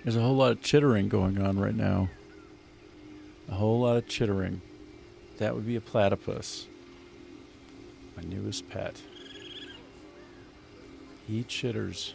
There's a whole lot of chittering going on right now. A whole lot of chittering. That would be a platypus. My newest pet. He chitters.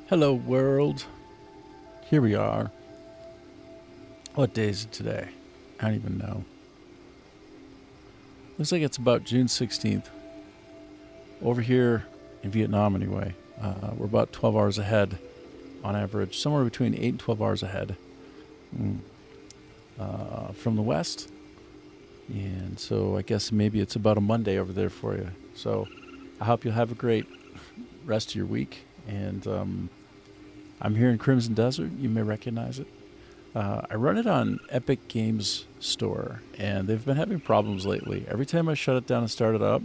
Hello, world. Here we are. What day is it today? I don't even know. Looks like it's about June 16th. Over here in Vietnam, anyway. We're about 12 hours ahead on average. Somewhere between 8 and 12 hours ahead from the West. And so I guess maybe it's about a Monday over there for you. So I hope you'll have a great rest of your week. And I'm here in Crimson Desert. You may recognize it. I run it on Epic Games Store, and they've been having problems lately. Every time I shut it down and start it up,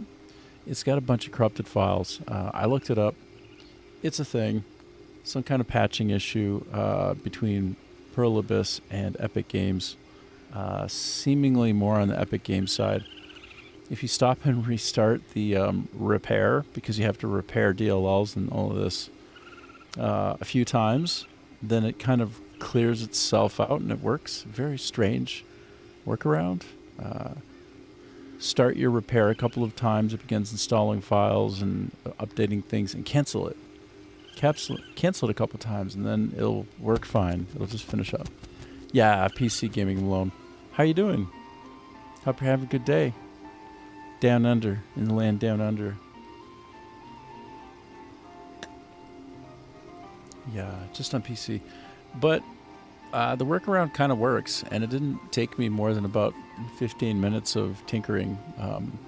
it's got a bunch of corrupted files. I looked it up. It's a thing. Some kind of patching issue between Pearl Abyss and Epic Games. Seemingly more on the Epic Games side. If you stop and restart the repair, because you have to repair DLLs and all of this a few times, then it kind of clears itself out and it works. Very strange workaround. Start your repair a couple of times. It begins installing files and updating things, and cancel it. Cancel it a couple of times, and then it'll work fine. It'll just finish up. Yeah, PC Gaming Malone. How you doing? Hope you're having a good day. Down under, in the land down under. Yeah, just on PC. But the workaround kind of works, and it didn't take me more than about 15 minutes of tinkering.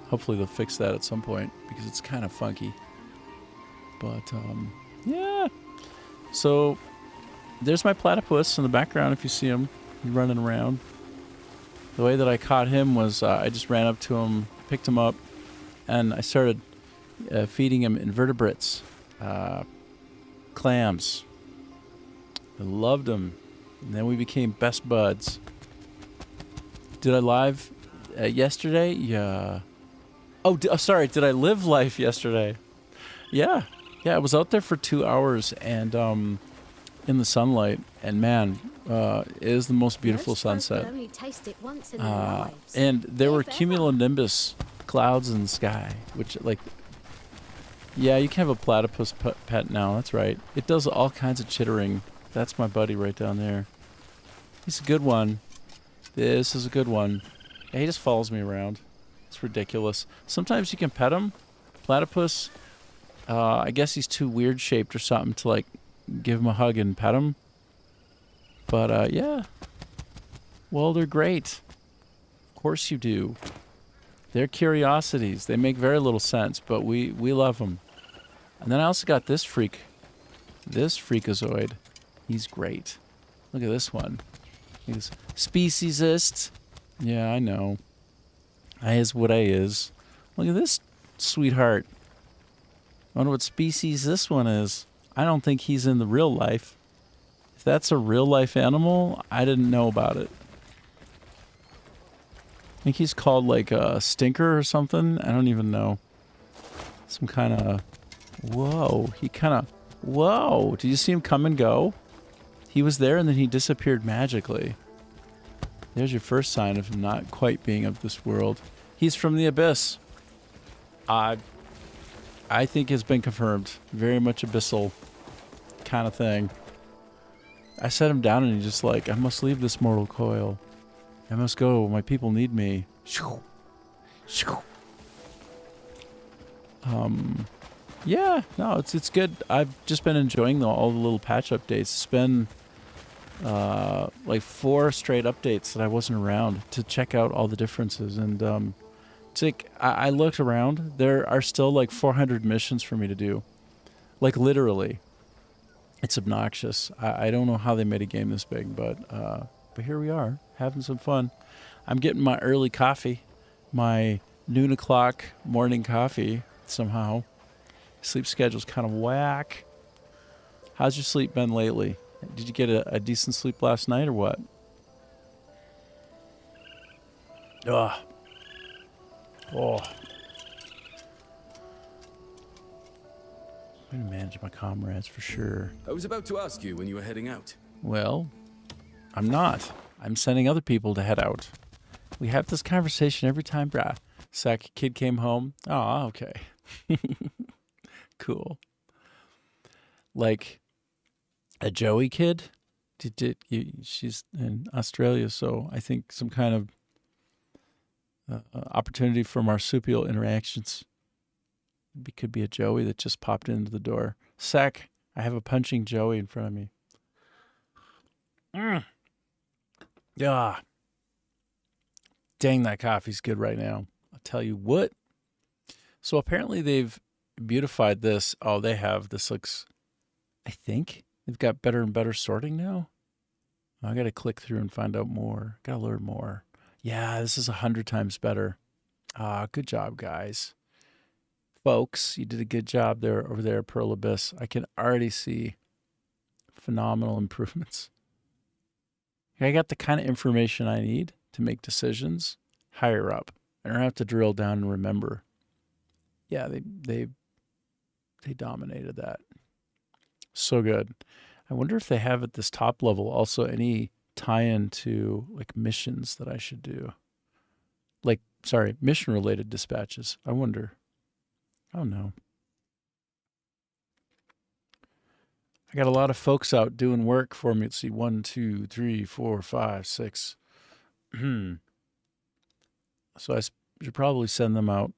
Hopefully they'll fix that at some point, because it's kind of funky. But, yeah. So, there's my platypus in the background if you see him running around. The way that I caught him was I just ran up to him, picked him up, and I started feeding him invertebrates, clams. I loved him. And then we became best buds. Did I live yesterday? Yeah. Oh, sorry. Did I live life yesterday? Yeah. Yeah, I was out there for 2 hours and in the sunlight. And man, it is the most beautiful sunset. Only taste it once in their lives. And there were cumulonimbus clouds in the sky, which, like, yeah, you can have a platypus pet now. That's right. It does all kinds of chittering. That's my buddy right down there. He's a good one. This is a good one. Yeah, he just follows me around. It's ridiculous. Sometimes you can pet him. Platypus, I guess he's too weird shaped or something to, like, give him a hug and pet him. But, yeah. Well, they're great. Of course you do. They're curiosities. They make very little sense, but we love them. And then I also got this freak. This freakazoid. He's great. Look at this one. He's speciesist. Yeah, I know. I is what I is. Look at this sweetheart. I wonder what species this one is. I don't think he's in the real life. If that's a real life animal, I didn't know about it. I think he's called like a stinker or something. I don't even know. Some kind of... Whoa. He kind of... Whoa. Did you see him come and go? He was there and then he disappeared magically. There's your first sign of him not quite being of this world. He's from the abyss. I think has been confirmed. Very much Abyssal kind of thing. I set him down and he's just like, I must leave this mortal coil. I must go. My people need me. Yeah, no, it's good. I've just been enjoying all the little patch updates. It's been like 4 straight updates that I wasn't around to check out all the differences. And it's like, I looked around. There are still like 400 missions for me to do. Like literally. It's obnoxious. I don't know how they made a game this big, but here we are, having some fun. I'm getting my early coffee, my noon o'clock morning coffee somehow. Sleep schedule's kind of whack. How's your sleep been lately? Did you get a decent sleep last night or what? Ugh. Oh. I'm going to manage my comrades for sure. I was about to ask you when you were heading out. Well, I'm not. I'm sending other people to head out. We have this conversation every time, brah. Sec, kid came home. Oh, okay. Cool. Like a Joey kid? She's in Australia, so I think some kind of opportunity for marsupial interactions. It could be a Joey that just popped into the door. Sec, I have a punching Joey in front of me. Yeah. Dang, that coffee's good right now. I'll tell you what. So apparently they've beautified this. Oh, they have. This looks, I think they've got better and better sorting now. I got to click through and find out more. Got to learn more. Yeah, this is 100 times better. Good job, guys. Folks, you did a good job there over there at Pearl Abyss. I can already see phenomenal improvements. I got the kind of information I need to make decisions higher up. I don't have to drill down and remember. Yeah, they dominated that. So good. I wonder if they have at this top level also any tie-in to like missions that I should do. Like, sorry, mission-related dispatches. I wonder. Oh no. I got a lot of folks out doing work for me. Let's see, 1, 2, 3, 4, 5, 6. So I should probably send them out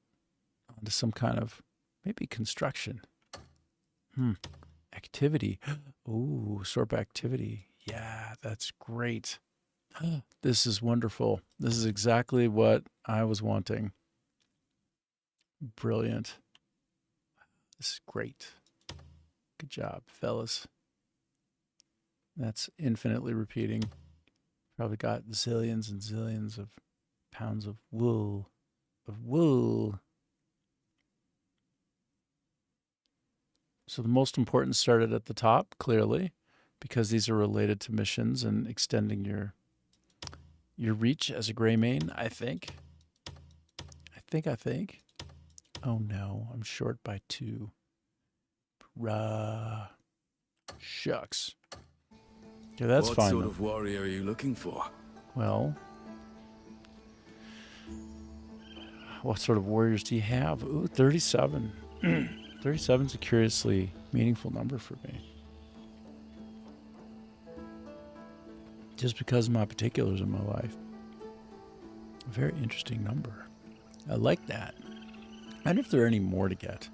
onto some kind of maybe construction. Activity. Ooh, SORP activity. Yeah, that's great. This is wonderful. This is exactly what I was wanting. Brilliant. This is great. Good job, fellas. That's infinitely repeating. Probably got zillions and zillions of pounds of wool. So the most important started at the top, clearly, because these are related to missions and extending your reach as a Greymane, I think. I think. Oh no, I'm short by 2. Shucks. Yeah, that's fine. What sort of warrior are you looking for? Well, what sort of warriors do you have? Ooh, 37. 37 is a curiously meaningful number for me. Just because of my particulars in my life. A very interesting number. I like that. I wonder if there are any more to get.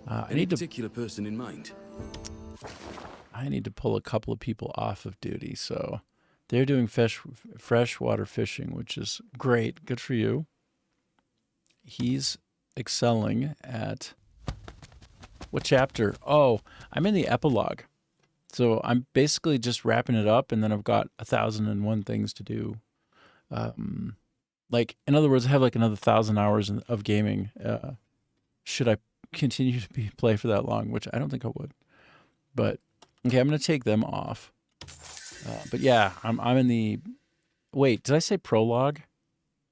I need particular person in mind? I need to pull a couple of people off of duty, so they're doing freshwater fishing, which is great. Good for you. He's excelling at what chapter? Oh, I'm in the epilogue. So I'm basically just wrapping it up, and then I've got 1,001 things to do. Like, in other words, I have like another 1,000 hours of gaming. Should I continue to play for that long, which I don't think I would. But okay, I'm going to take them off. But yeah, I'm in the. Wait, did I say prologue?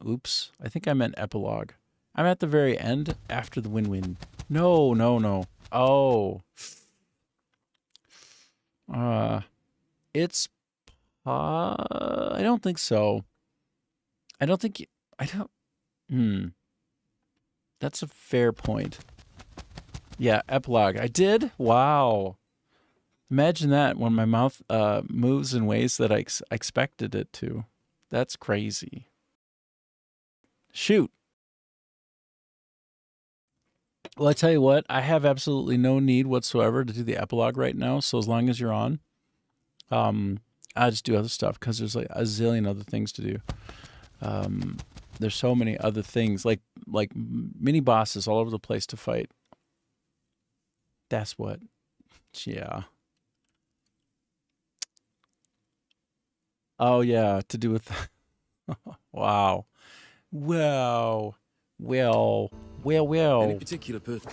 Oops, I think I meant epilogue. I'm at the very end after the win-win. No. Oh. It's. I don't think so. I don't. That's a fair point. Yeah, epilogue. I did? Wow. Imagine that when my mouth moves in ways that I expected it to. That's crazy. Shoot. Well, I tell you what, I have absolutely no need whatsoever to do the epilogue right now. So as long as you're on, I just do other stuff because there's like a zillion other things to do. There's so many other things, like mini bosses all over the place to fight. That's what. Yeah. Oh yeah, to do with. Wow. Wow. Well. Any particular person?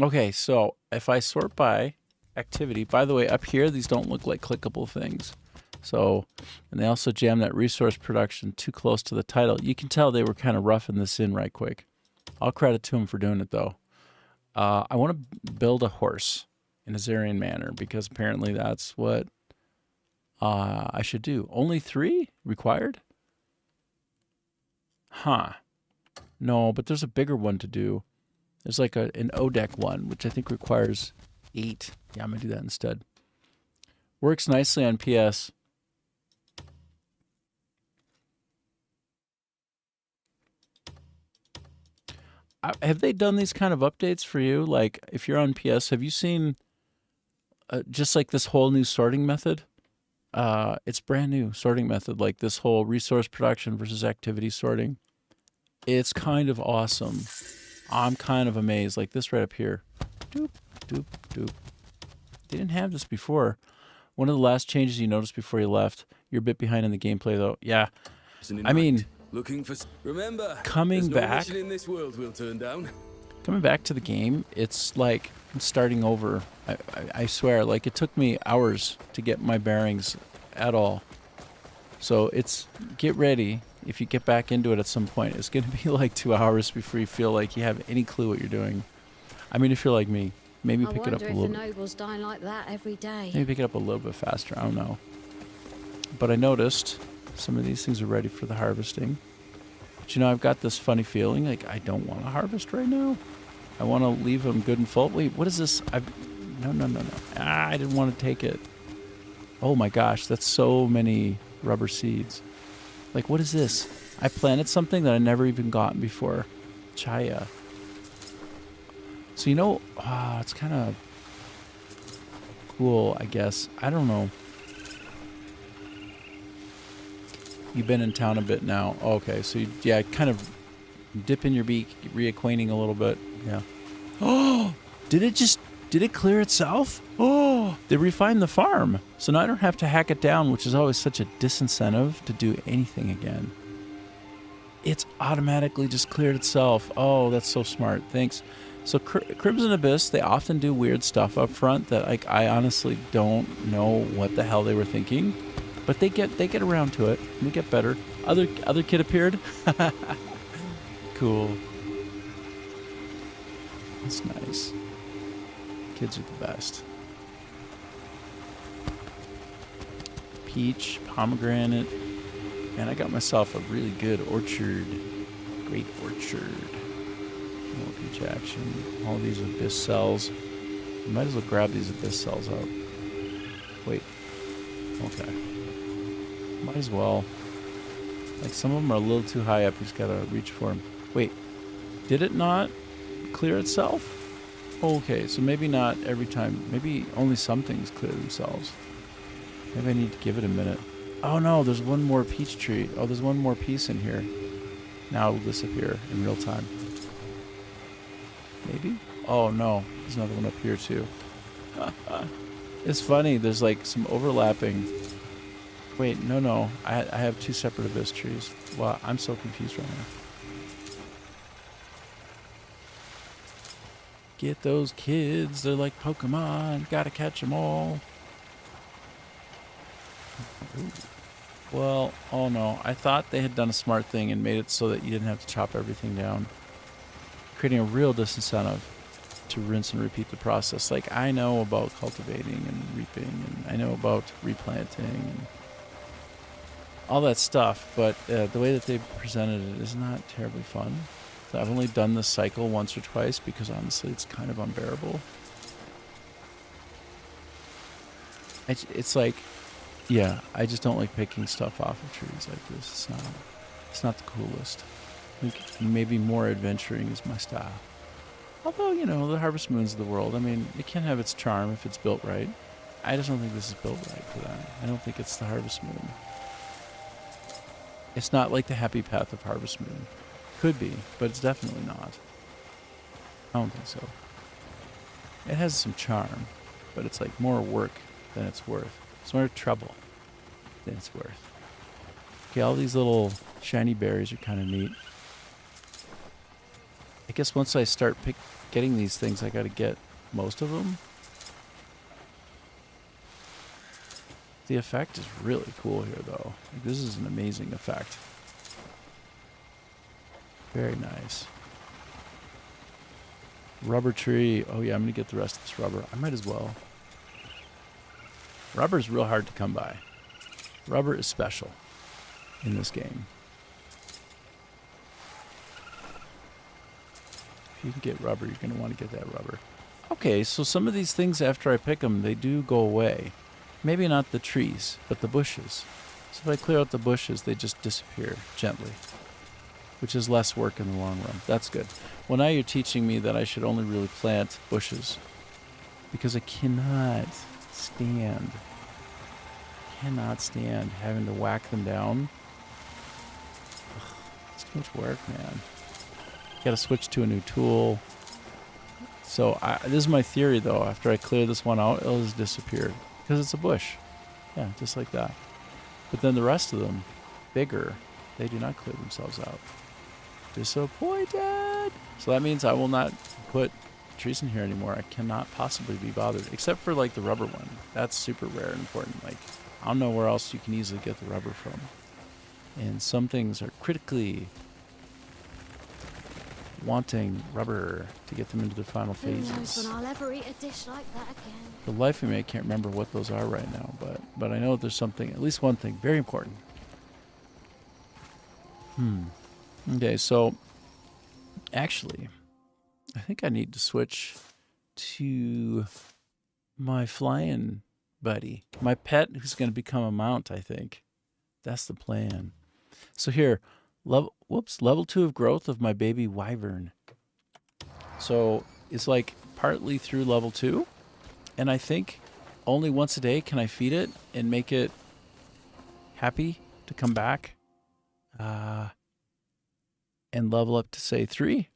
Okay, so if I sort by activity, by the way, up here, these don't look like clickable things. So, and they also jam that resource production too close to the title. You can tell they were kind of roughing this in right quick. I'll credit to them for doing it, though. I want to build a horse in a Zarian manner because apparently that's what I should do. Only 3 required? Huh. No, but there's a bigger one to do. There's like an ODEC one, which I think requires 8. Yeah, I'm going to do that instead. Works nicely on PS. Have they done these kind of updates for you? Like, if you're on PS, have you seen just like this whole new sorting method? It's brand new sorting method, like this whole resource production versus activity sorting. It's kind of awesome. I'm kind of amazed. Like this right up here. Doop, doop, doop. They didn't have this before. One of the last changes you noticed before you left. You're a bit behind in the gameplay, though. Yeah. I mean, Looking for. Remember, coming there's no back. mission in this world we'll turn down. Coming back to the game, it's like I'm starting over. I swear, like it took me hours to get my bearings at all. So it's, get ready. If you get back into it at some point, it's going to be like 2 hours before you feel like you have any clue what you're doing. I mean, if you're like me, maybe pick it up a little bit. I wonder if the nobles die like that every day. Maybe pick it up a little bit faster. I don't know. But I noticed some of these things are ready for the harvesting. But you know, I've got this funny feeling like I don't want to harvest right now. I want to leave them good and full. Wait, what is this? No. I didn't want to take it. Oh my gosh, that's so many rubber seeds. Like, what is this? I planted something that I never even gotten before. Chaya. So, you know, it's kind of cool, I guess. I don't know. You've been in town a bit now. Oh, okay, so, yeah, kind of dip in your beak, reacquainting a little bit. Yeah. Oh, did it clear itself? Oh, they refined the farm. So now I don't have to hack it down, which is always such a disincentive to do anything again. It's automatically just cleared itself. Oh, that's so smart. Thanks. So Crimson Abyss, they often do weird stuff up front that like I honestly don't know what the hell they were thinking. But they get around to it. They get better. Other kid appeared. Cool. That's nice. Kids are the best. Peach, pomegranate. Man, I got myself a really good orchard. Great orchard. More peach action. All these abyss cells. You might as well grab these abyss cells out. Wait. Okay. Might as well. Like some of them are a little too high up. You just gotta reach for them. Wait. Did it not clear itself? Okay, so maybe not every time. Maybe only some things clear themselves. Maybe I need to give it a minute. Oh no, there's one more peach tree. Oh, there's one more piece in here. Now it'll disappear in real time. Maybe? Oh no, there's another one up here too. It's funny, there's like some overlapping. Wait, no. I have 2 separate abyss trees. Wow, I'm so confused right now. Get those kids. They're like Pokemon. Gotta catch them all. Ooh. Well, oh no. I thought they had done a smart thing and made it so that you didn't have to chop everything down. Creating a real disincentive to rinse and repeat the process. Like, I know about cultivating and reaping, and I know about replanting and all that stuff, but the way that they presented it is not terribly fun. I've only done this cycle once or twice because honestly it's kind of unbearable. It's like, yeah, I just don't like picking stuff off of trees like this. It's not the coolest. I think maybe more adventuring is my style. Although, you know, the Harvest Moons of the world, I mean, it can have its charm if it's built right. I just don't think this is built right for that. I don't think it's the Harvest Moon. It's not like the Happy Path of Harvest Moon. Could be, but it's definitely not. I don't think so. It has some charm, but it's like more work than it's worth. It's more trouble than it's worth. Okay, all these little shiny berries are kind of neat. I guess once I start getting these things, I got to get most of them. The effect is really cool here, though. Like, this is an amazing effect. Very nice. Rubber tree. Oh yeah, I'm going to get the rest of this rubber. I might as well. Rubber is real hard to come by. Rubber is special in this game. If you can get rubber, you're going to want to get that rubber. Okay, so some of these things, after I pick them, they do go away. Maybe not the trees, but the bushes. So if I clear out the bushes, they just disappear gently, which is less work in the long run. That's good. Well, now you're teaching me that I should only really plant bushes because I cannot stand having to whack them down. Ugh, it's too much work, man. Got to switch to a new tool. So this is my theory, though. After I clear this one out, it'll just disappear because it's a bush. Yeah, just like that. But then the rest of them, bigger, they do not clear themselves out. Disappointed. So that means I will not put trees in here anymore. I cannot possibly be bothered, except for like the rubber one. That's super rare and important. Like, I don't know where else you can easily get the rubber from. And some things are critically wanting rubber to get them into the final Who knows phases. when I'll ever eat a dish like that again? The life of me, I can't remember what those are right now, but I know there's something, at least one thing, very important. Okay, so actually, I think I need to switch to my flying buddy, my pet who's going to become a mount, I think. That's the plan. So here, level 2 of growth of my baby wyvern. So it's like partly through level 2, and I think only once a day can I feed it and make it happy to come back and level up to, say, 3.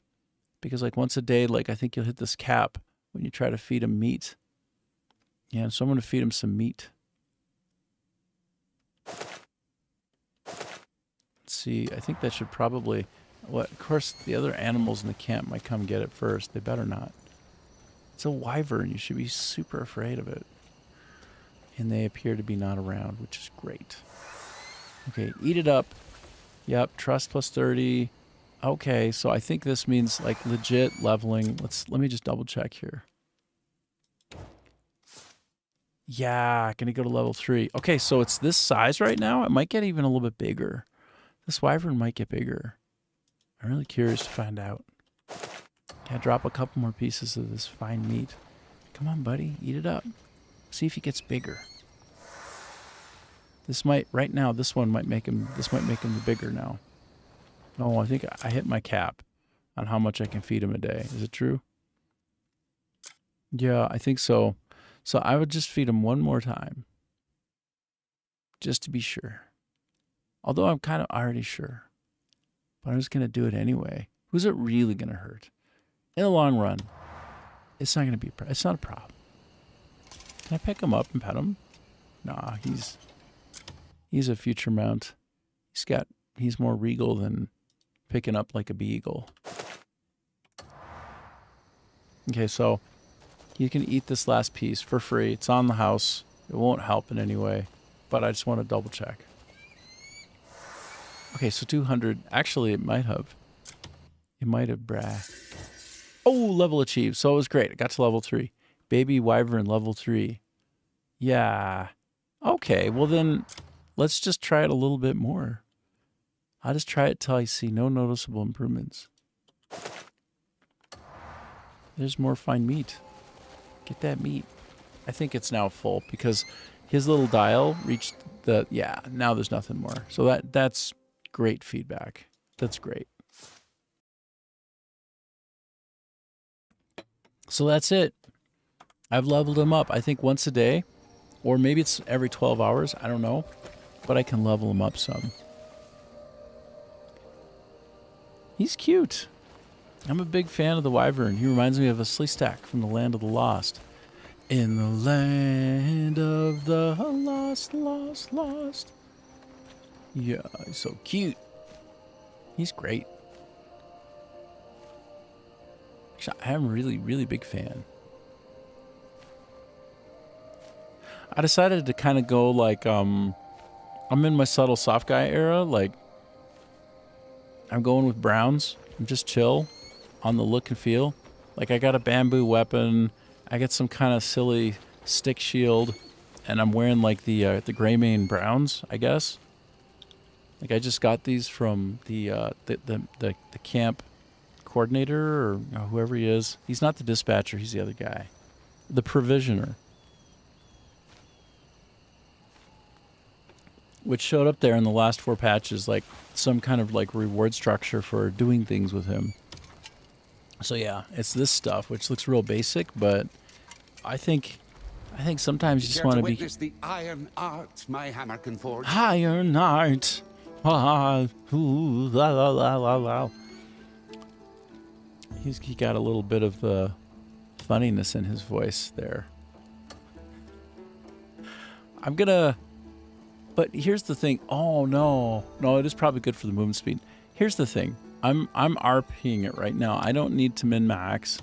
Because like once a day, like I think you'll hit this cap when you try to feed him meat. Yeah, so I'm going to feed him some meat. Let's see, I think that should probably... Well, of course, the other animals in the camp might come get it first. They better not. It's a wyvern. You should be super afraid of it. And they appear to be not around, which is great. Okay, eat it up. Yep, trust plus 30. Okay, so I think this means like legit leveling. Let me just double check here. Yeah, gonna go to level 3. Okay, so it's this size right now. It might get even a little bit bigger. This wyvern might get bigger. I'm really curious to find out. Can I drop a couple more pieces of this fine meat? Come on, buddy, eat it up. See if he gets bigger. This might, right now, this might make him the bigger now. No, I think I hit my cap on how much I can feed him a day. Is it true? Yeah, I think so. So I would just feed him one more time. Just to be sure. Although I'm kind of already sure. But I'm just going to do it anyway. Who's it really going to hurt? In the long run, it's not going to be, it's not a problem. Can I pick him up and pet him? Nah, he's a future mount. He's more regal than picking up like a beagle. Okay, so you can eat this last piece for free. It's on the house. It won't help in any way, but I just want to double check. Okay, so 200. Actually, it might have. Oh, level achieved. So it was great. I got to level 3. Baby wyvern level 3. Yeah. Okay, well then let's just try it a little bit more. I'll just try it till I see no noticeable improvements. There's more fine meat. Get that meat. I think it's now full because his little dial reached the, yeah, now there's nothing more. So that's great feedback. That's great. So that's it. I've leveled him up, I think once a day, or maybe it's every 12 hours. I don't know, but I can level him up some. He's cute. I'm a big fan of the wyvern. He reminds me of a Sleestak from the Land of the Lost. In the land of the lost, lost, lost. Yeah, he's so cute. He's great. Actually, I'm a really, really big fan. I decided to kind of go like, I'm in my subtle soft guy era. Like, I'm going with browns. I'm just chill on the look and feel. Like, I got a bamboo weapon. I got some kind of silly stick shield, and I'm wearing like the Greymane browns, I guess. Like, I just got these from the camp coordinator or whoever he is. He's not the dispatcher. He's the other guy, the provisioner, which showed up there in the last 4 patches, like some kind of like reward structure for doing things with him. So yeah, it's this stuff, which looks real basic, but I think sometimes you just want to be. Witness the iron art my hammer can forge. Iron art. Ah, ooh, la la la la la. He got a little bit of the funniness in his voice there. But here's the thing. Oh no, it is probably good for the movement speed. Here's the thing. I'm RPing it right now. I don't need to min max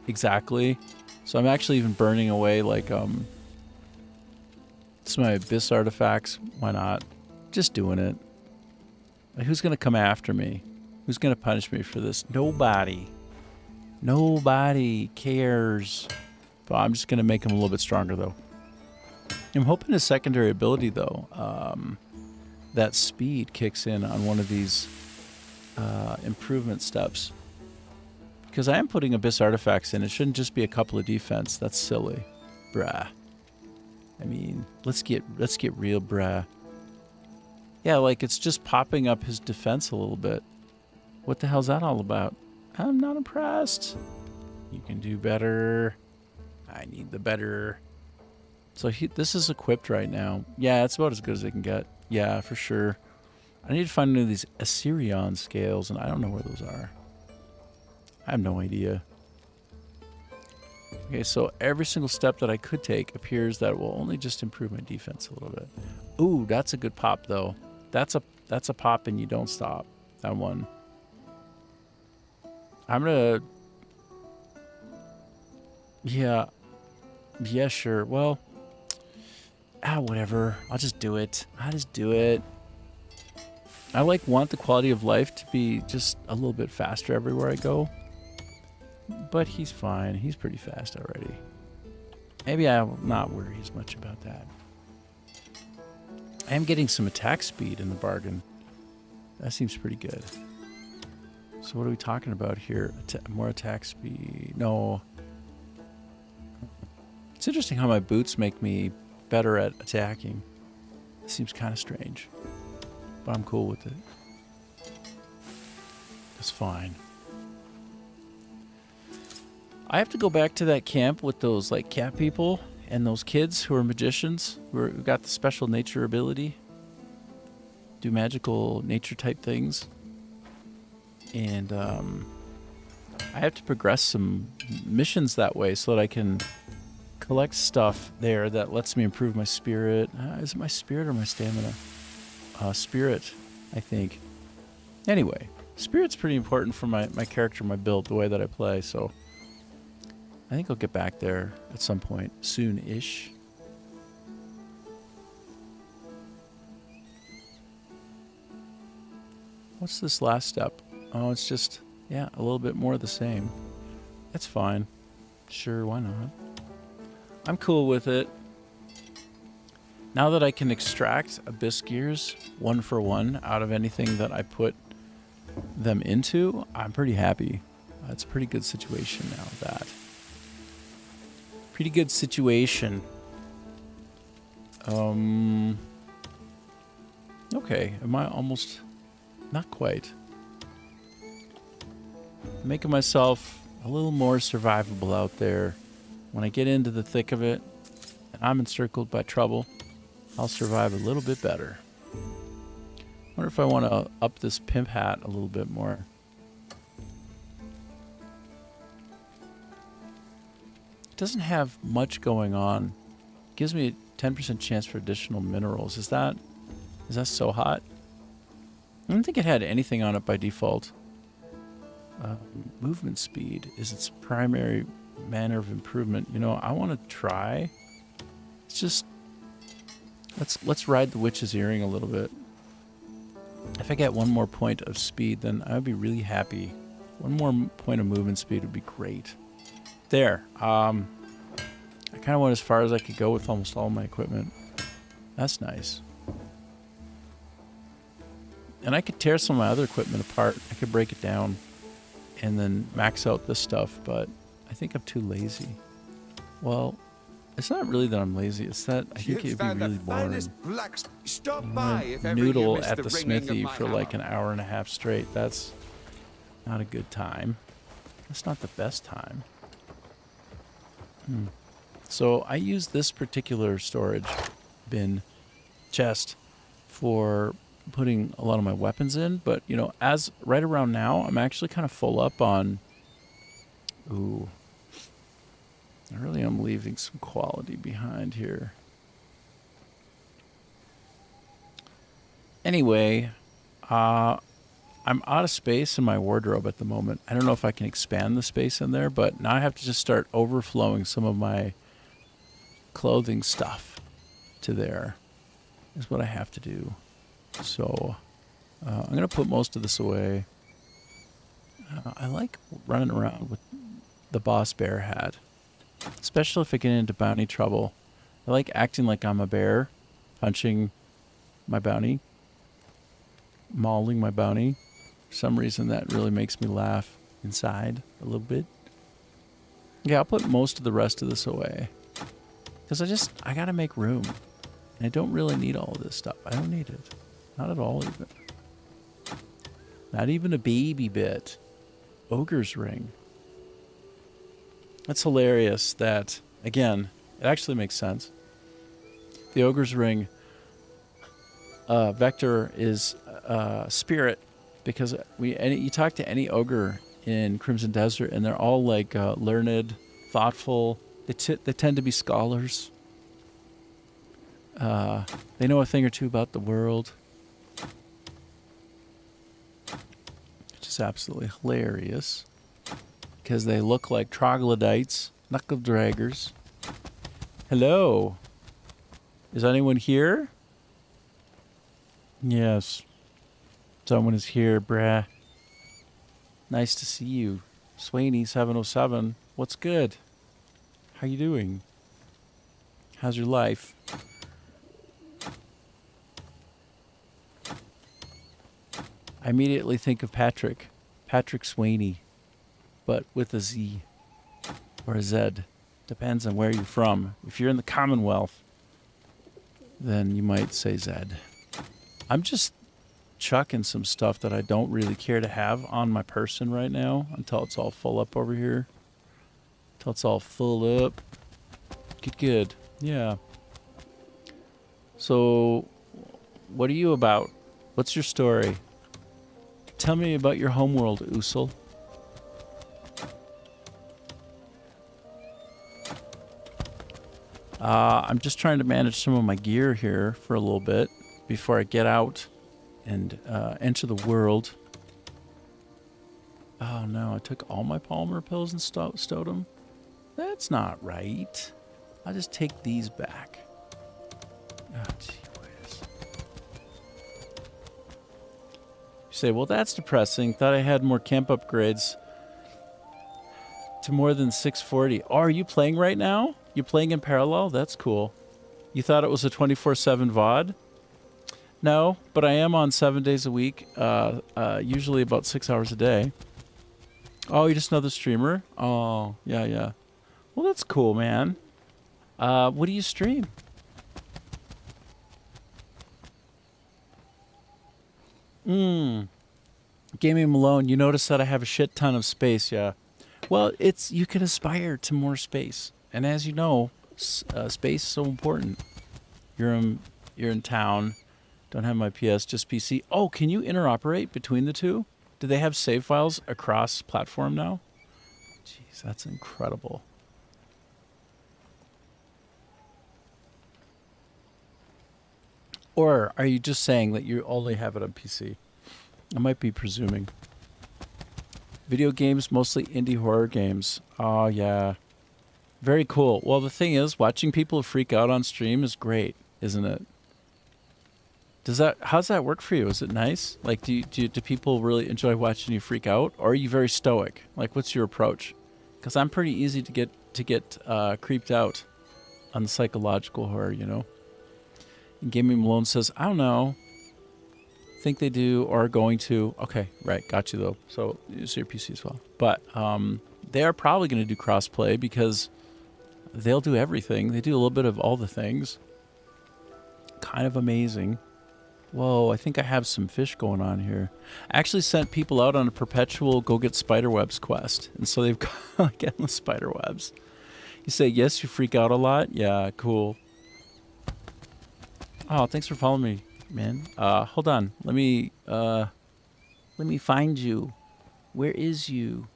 exactly, so I'm actually even burning away like some of my abyss artifacts. Why not? Just doing it. Like, who's gonna come after me? Who's gonna punish me for this? Nobody. Nobody cares. But I'm just gonna make him a little bit stronger though. I'm hoping his secondary ability though, that speed kicks in on one of these improvement steps. Because I am putting abyss artifacts in. It shouldn't just be a couple of defense. That's silly. Bruh. I mean, let's get real, bruh. Yeah, like it's just popping up his defense a little bit. What the hell's that all about? I'm not impressed. You can do better. I need the better. So this is equipped right now. Yeah, it's about as good as it can get. Yeah, for sure. I need to find one of these Assyrian scales, and I don't know where those are. I have no idea. Okay, so every single step that I could take appears that it will only just improve my defense a little bit. Ooh, that's a good pop, though. That's a pop, and you don't stop. That one. I'm gonna... Yeah, sure. Well... whatever. I'll just do it. I want the quality of life to be just a little bit faster everywhere I go. But he's fine. He's pretty fast already. Maybe I'll not worry as much about that. I am getting some attack speed in the bargain. That seems pretty good. So what are we talking about here? More attack speed. No. It's interesting how my boots make me better at attacking. It seems kind of strange, but I'm cool with it. It's fine. I have to go back to that camp with those like cat people and those kids who are magicians who got the special nature ability, do magical nature type things, and I have to progress some missions that way so that I can collect stuff there that lets me improve my spirit. Is it my spirit or my stamina? Spirit, I think. Anyway, spirit's pretty important for my character, my build, the way that I play, so I think I'll get back there at some point, soon-ish. What's this last step? Oh, it's just, yeah, a little bit more of the same. That's fine. Sure, why not? I'm cool with it. Now that I can extract abyss gears 1 for 1 out of anything that I put them into, I'm pretty happy. It's a pretty good situation now, that. Pretty good situation. Okay, am I almost... Not quite. Making myself a little more survivable out there. When I get into the thick of it, and I'm encircled by trouble, I'll survive a little bit better. Wonder if I want to up this pimp hat a little bit more. It doesn't have much going on. Gives me a 10% chance for additional minerals. Is that so hot? I don't think it had anything on it by default. Movement speed is its primary manner of improvement. You know, I want to try. It's just let's ride the witch's earring a little bit. If I get one more point of speed, then I would be really happy. One more point of movement speed would be great. There. I kind of went as far as I could go with almost all my equipment. That's nice. And I could tear some of my other equipment apart. I could break it down and then max out this stuff, but I think I'm too lazy. Well, it's not really that I'm lazy. It's that I think it'd be really boring. Stop by if ever Noodle you miss at the ringing of smithy my for like hammer. an hour and a half straight. That's not a good time. That's not the best time. So I use this particular storage bin chest for putting a lot of my weapons in, but you know, as right around now, I'm actually kind of full up on. Ooh, I really am leaving some quality behind here. Anyway, I'm out of space in my wardrobe at the moment. I don't know if I can expand the space in there, but now I have to just start overflowing some of my clothing stuff to there is what I have to do. So I'm going to put most of this away. I like running around with the Boss Bear hat, especially if I get into bounty trouble. I like acting like I'm a bear, punching my bounty, mauling my bounty. For some reason, that really makes me laugh inside a little bit. Yeah, I'll put most of the rest of this away. Because I got to make room. And I don't really need all of this stuff. I don't need it. Not at all, even. Not even a baby bit. Ogre's Ring. That's hilarious that, again, it actually makes sense. The Ogre's Ring vector is spirit, because you talk to any ogre in Crimson Desert and they're all like learned, thoughtful. They tend to be scholars. They know a thing or two about the world, which is absolutely hilarious because they look like troglodytes, knuckle draggers. Hello. Is anyone here? Yes. Someone is here, brah. Nice to see you. Swaney707. What's good? How you doing? How's your life? I immediately think of Patrick Swaney, but with a Z or a Z. Depends on where you're from. If you're in the Commonwealth, then you might say Zed. I'm just chucking some stuff that I don't really care to have on my person right now until it's all full up over here. Until it's all full up. Good. Yeah. So, what are you about? What's your story? Tell me about your homeworld, Usul. I'm just trying to manage some of my gear here for a little bit before I get out and enter the world. Oh no, I took all my Palmer pills and stowed them? That's not right. I'll just take these back. Oh, gee whiz. You say, well, that's depressing. Thought I had more camp upgrades to more than 640. Oh, are you playing right now? You playing in parallel? That's cool. You thought it was a 24/7 VOD? No, but I am on 7 days a week, usually about 6 hours a day. Oh, you're just another streamer? Oh, yeah, yeah. Well, that's cool, man. What do you stream? Gaming Malone, you notice that I have a shit ton of space, yeah. Well, you can aspire to more space. And as you know, space is so important. You're in town. Don't have my PS, just PC. Oh, can you interoperate between the two? Do they have save files across platform now? Jeez, that's incredible. Or are you just saying that you only have it on PC? I might be presuming. Video games, mostly indie horror games. Oh, yeah. Very cool. Well, the thing is, watching people freak out on stream is great, isn't it? How's that work for you? Is it nice? Like, do people really enjoy watching you freak out? Or are you very stoic? Like, what's your approach? Because I'm pretty easy to get creeped out on the psychological horror, you know? And Gaming Malone says, I don't know. Think they do or are going to. Okay, right. Got you, though. So use your PC as well. But they are probably going to do crossplay because they'll do everything. They do a little bit of all the things. Kind of amazing. Whoa, I think I have some fish going on here. I actually sent people out on a perpetual go get spiderwebs quest. And so they've got like endless spiderwebs. You say, yes, you freak out a lot? Yeah, cool. Oh, thanks for following me, man. Hold on. Let me find you. Where is you?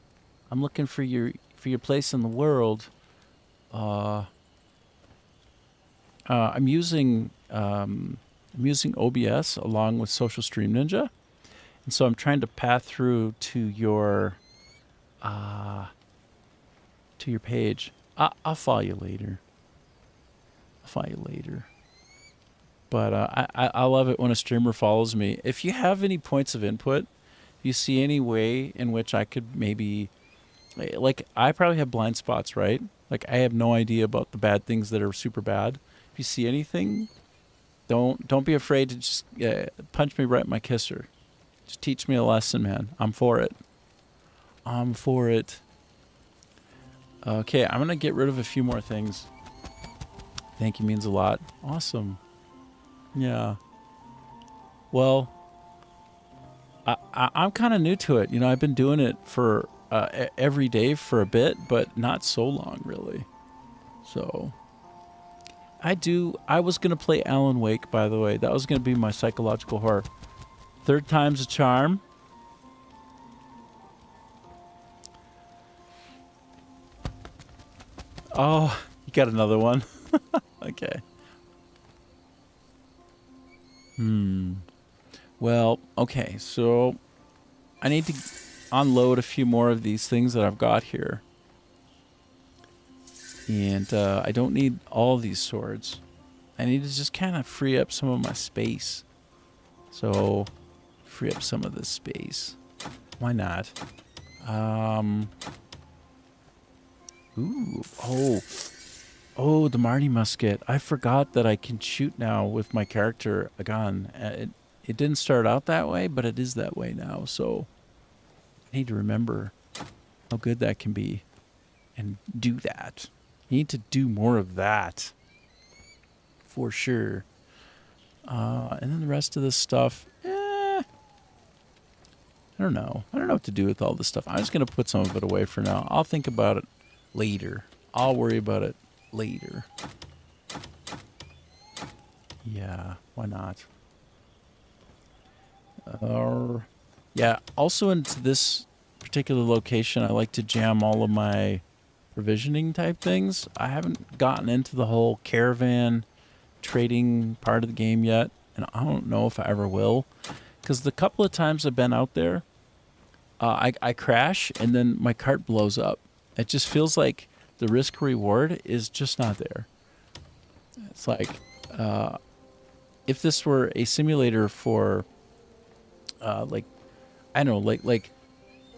I'm looking for your place in the world. I'm using OBS along with Social Stream Ninja, and so I'm trying to path through to your page. I'll follow you later. But I love it when a streamer follows me. If you have any points of input, if you see any way in which I could maybe, like, I probably have blind spots, right? Like, I have no idea about the bad things that are super bad. If you see anything, don't be afraid to just punch me right in my kisser. Just teach me a lesson, man. I'm for it. Okay, I'm going to get rid of a few more things. Thank you means a lot. Awesome. Yeah. Well, I'm kind of new to it. You know, I've been doing it for every day for a bit, but not so long, really. So, I was going to play Alan Wake, by the way. That was going to be my psychological horror. Third time's a charm. Oh, you got another one. Okay. Well, okay, so I need to unload a few more of these things that I've got here. And I don't need all these swords. I need to just kind of free up some of my space. So, free up some of this space. Why not? Ooh, oh, the Marty musket. I forgot that I can shoot now with my character a gun. It didn't start out that way, but it is that way now. So I need to remember how good that can be and do that. I need to do more of that for sure. And then the rest of this stuff, I don't know. I don't know what to do with all this stuff. I'm just going to put some of it away for now. I'll think about it later. I'll worry about it later. Yeah, why not? Yeah, also into this particular location, I like to jam all of my provisioning type things. I haven't gotten into the whole caravan trading part of the game yet, and I don't know if I ever will, because the couple of times I've been out there, I crash and then my cart blows up. It just feels like the risk reward is just not there. It's like, if this were a simulator for, like, I don't know, like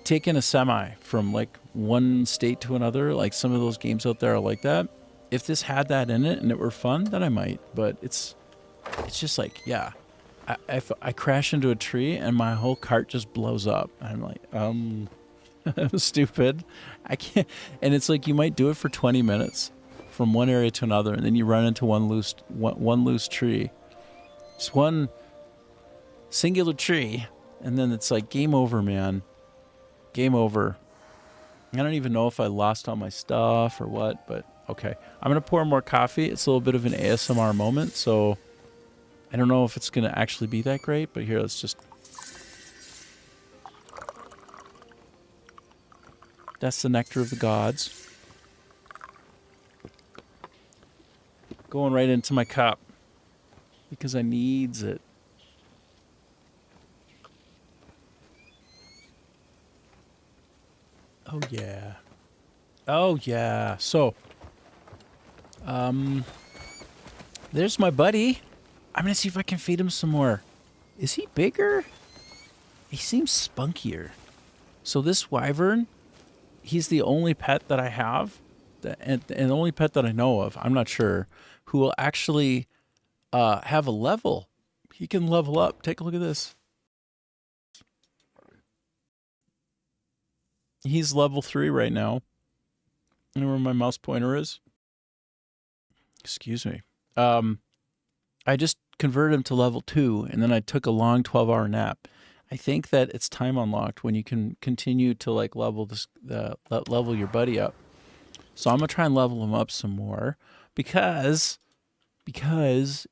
taking a semi from like one state to another, like some of those games out there are like that. If this had that in it and it were fun, then I might. But it's just like, yeah, I crash into a tree and my whole cart just blows up. I'm like, It was stupid. I can't. And it's like you might do it for 20 minutes from one area to another, and then you run into one loose tree. Just one singular tree, and then it's like game over, man. Game over. I don't even know if I lost all my stuff or what, but okay. I'm going to pour more coffee. It's a little bit of an ASMR moment, so I don't know if it's going to actually be that great, but here, let's just... That's the nectar of the gods. Going right into my cup because I needs it. Oh yeah. Oh yeah. So, there's my buddy. I'm gonna see if I can feed him some more. Is he bigger? He seems spunkier. So this wyvern, he's the only pet that I have, and the only pet that I know of, I'm not sure, who will actually have a level. He can level up. Take a look at this. He's level 3 right now. You know where my mouse pointer is? Excuse me. I just converted him to level 2, and then I took a long 12-hour nap. I think that it's time unlocked when you can continue to like level level your buddy up. So I'm gonna try and level him up some more because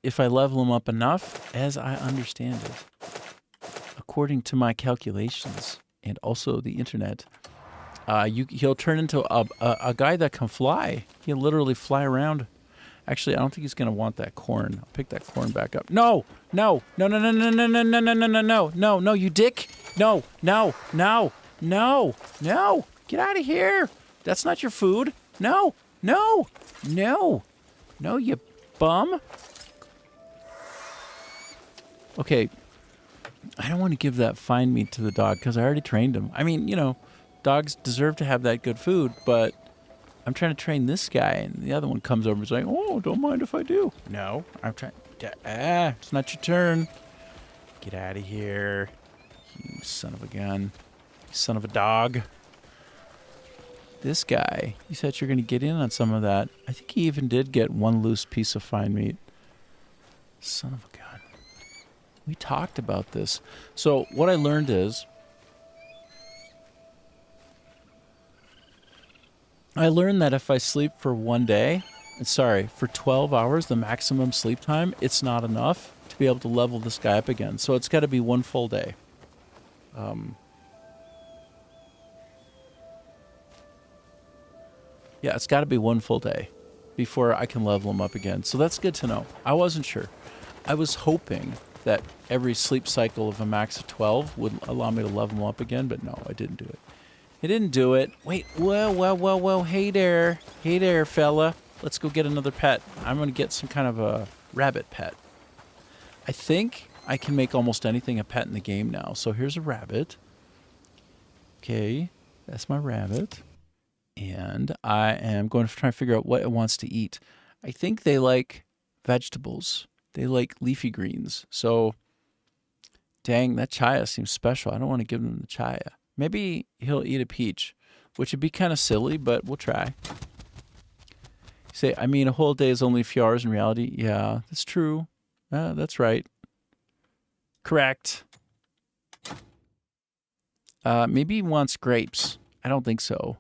if I level him up enough, as I understand it, according to my calculations and also the internet, he'll turn into a guy that can fly. He'll literally fly around. Actually, I don't think he's gonna want that corn. I'll pick that corn back up. No, no, no, no, no, no, no, no, no, no, no, no, no, no, no, you dick! No, no, no, no, no! Get out of here! That's not your food. No, no, no, no, you bum. Okay, I don't want to give that fine meat to the dog because I already trained him. I mean, you know, dogs deserve to have that good food, but I'm trying to train this guy, and the other one comes over and is like, oh, don't mind if I do. No, I'm trying. It's not your turn. Get out of here, you son of a gun. You son of a dog. This guy, you said you're going to get in on some of that. I think he even did get one loose piece of fine meat. Son of a gun. We talked about this. So what I learned is, I learned that if I sleep for for 12 hours, the maximum sleep time, it's not enough to be able to level this guy up again. So it's got to be one full day. Yeah, it's got to be one full day before I can level him up again. So that's good to know. I wasn't sure. I was hoping that every sleep cycle of a max of 12 would allow me to level him up again, but no, I didn't do it. He didn't do it. Wait, whoa. Hey there, fella. Let's go get another pet. I'm going to get some kind of a rabbit pet. I think I can make almost anything a pet in the game now. So here's a rabbit. Okay, that's my rabbit. And I am going to try and figure out what it wants to eat. I think they like vegetables. They like leafy greens. So, dang, that chaya seems special. I don't want to give him the chaya. Maybe he'll eat a peach, which would be kind of silly, but we'll try. Say, I mean, a whole day is only a few hours in reality. Yeah, that's true. That's right. Correct. Maybe he wants grapes. I don't think so.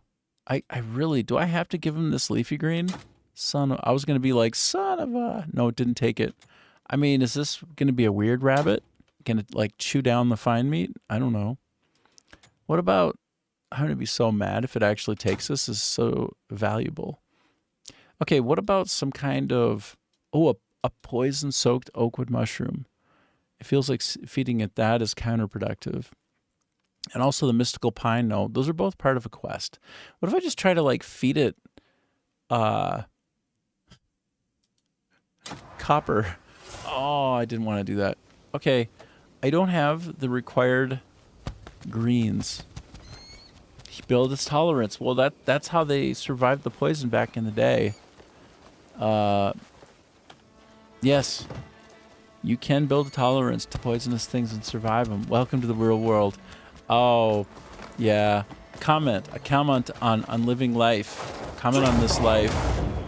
I really, do I have to give him this leafy green? I was going to be like, son of a... No, it didn't take it. I mean, is this going to be a weird rabbit? Going to, like, chew down the fine meat? I don't know. What about... I'm going to be so mad if it actually takes this. This is so valuable. Okay, what about some kind of... Oh, a poison-soaked oakwood mushroom. It feels like feeding it that is counterproductive. And also the mystical pine. No, those are both part of a quest. What if I just try to, like, feed it... copper. Oh, I didn't want to do that. Okay, I don't have the required greens. Build its tolerance. Well, that's how they survived the poison back in the day. Yes, you can build a tolerance to poisonous things and survive them. Welcome to the real world. Oh, yeah. comment on living life. Comment on this life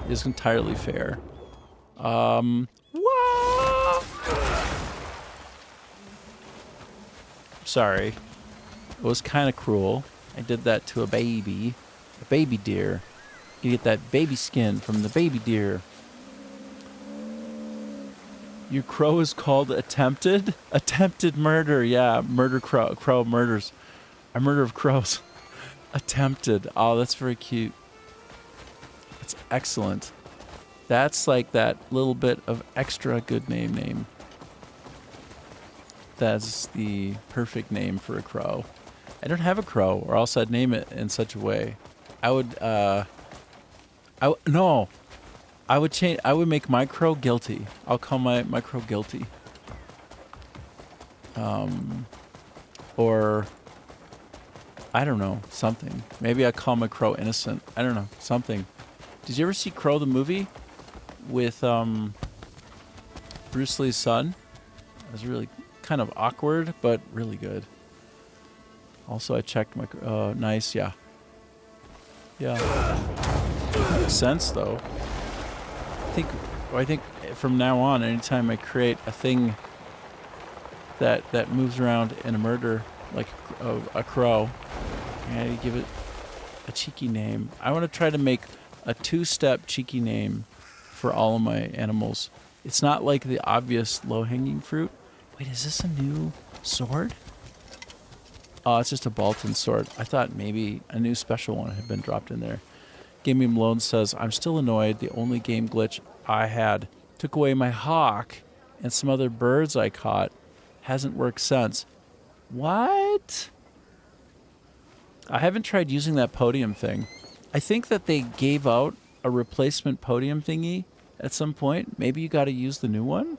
is entirely fair. What? Sorry. It was kind of cruel. I did that to a baby deer. You get that baby skin from the baby deer. Your crow is called attempted? Attempted murder, yeah. Murder crow murders. A murder of crows. Attempted. Oh, that's very cute. That's excellent. That's like that little bit of extra good name. That's the perfect name for a crow. I don't have a crow, or else I'd name it in such a way. I would change. I would make my crow Guilty. I'll call my crow Guilty. Or I don't know, something. Maybe I call my crow Innocent. I don't know, something. Did you ever see Crow the movie with Bruce Lee's son? It was really kind of awkward, but really good. Also, I checked my nice, yeah. Makes sense though. I think from now on, anytime I create a thing that moves around in a murder, like a crow, I gotta give it a cheeky name. I want to try to make a 2-step cheeky name for all of my animals. It's not like the obvious low-hanging fruit. Wait, is this a new sword? Oh, it's just a Bolton sword. I thought maybe a new special one had been dropped in there. Gaming Malone says, I'm still annoyed. The only game glitch I had took away my hawk and some other birds I caught. Hasn't worked since. What? I haven't tried using that podium thing. I think that they gave out a replacement podium thingy at some point. Maybe you got to use the new one?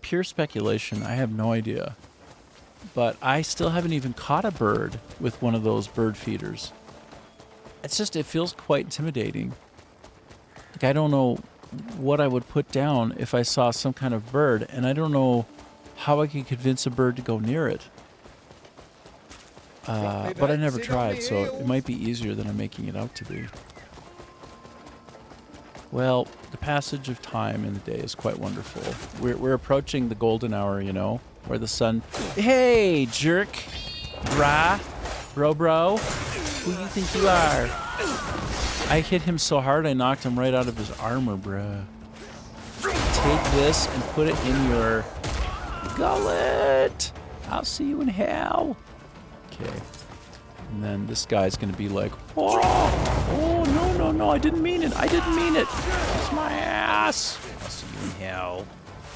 Pure speculation. I have no idea. But I still haven't even caught a bird with one of those bird feeders. It's just, it feels quite intimidating. Like, I don't know what I would put down if I saw some kind of bird, and I don't know how I can convince a bird to go near it. But I never tried, so it might be easier than I'm making it out to be. Well, the passage of time in the day is quite wonderful. We're approaching the golden hour, you know, where the sun... Hey, jerk! Bro. Who do you think you are? I hit him so hard I knocked him right out of his armor, bruh. Take this and put it in your gullet. I'll see you in hell. Okay. And then this guy's gonna be like, oh, no, I didn't mean it. It's my ass. I'll see you in hell.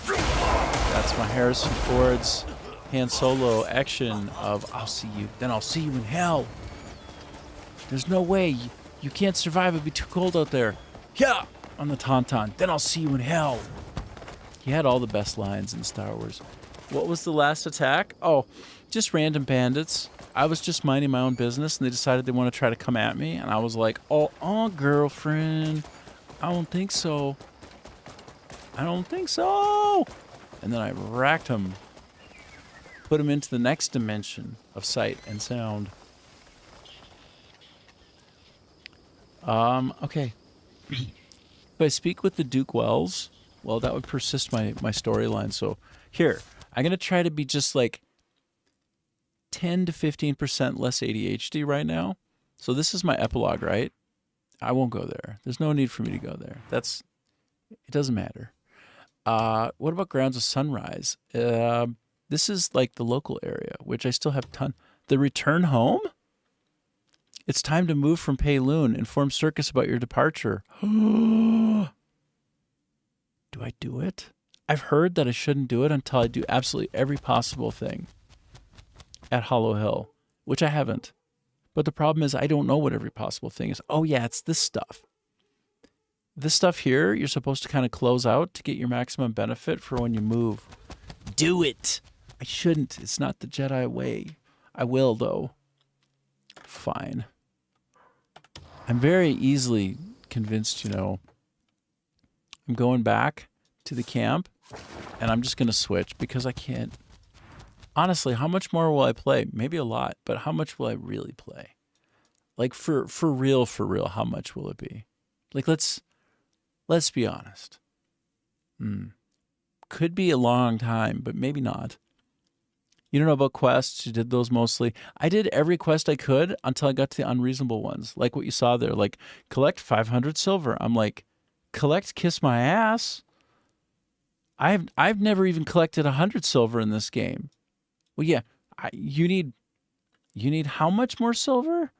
That's my Harrison Ford's Han Solo action of I'll see you in hell. There's no way. You can't survive. It'd be too cold out there. Yeah, on the Tauntaun. Then I'll see you in hell. He had all the best lines in Star Wars. What was the last attack? Oh, just random bandits. I was just minding my own business, and they decided they want to try to come at me, and I was like, oh, girlfriend. I don't think so. And then I racked him. Put him into the next dimension of sight and sound. Okay. If I speak with the Duke Wells, well, that would persist my storyline. So here, I'm going to try to be just like 10 to 15% less ADHD right now. So this is my epilogue, right? I won't go there. There's no need for me to go there. It doesn't matter. What about Grounds of Sunrise? This is like the local area, which I still have The return home? It's time to move from Payloon. Inform Circus about your departure. Do I do it? I've heard that I shouldn't do it until I do absolutely every possible thing at Hollow Hill, which I haven't. But the problem is I don't know what every possible thing is. Oh, yeah, it's this stuff. This stuff here, you're supposed to kind of close out to get your maximum benefit for when you move. Do it! I shouldn't. It's not the Jedi way. I will, though. Fine. I'm very easily convinced, you know. I'm going back to the camp, and I'm just going to switch because I can't honestly, how much more will I play? Maybe a lot, but how much will I really play? Like for real, how much will it be? Like let's be honest. Could be a long time, but maybe not. You don't know about quests. You did those mostly. I did every quest I could until I got to the unreasonable ones, like what you saw there. Like collect 500 silver. I'm like, collect, kiss my ass. I've never even collected 100 silver in this game. Well, yeah, you need how much more silver?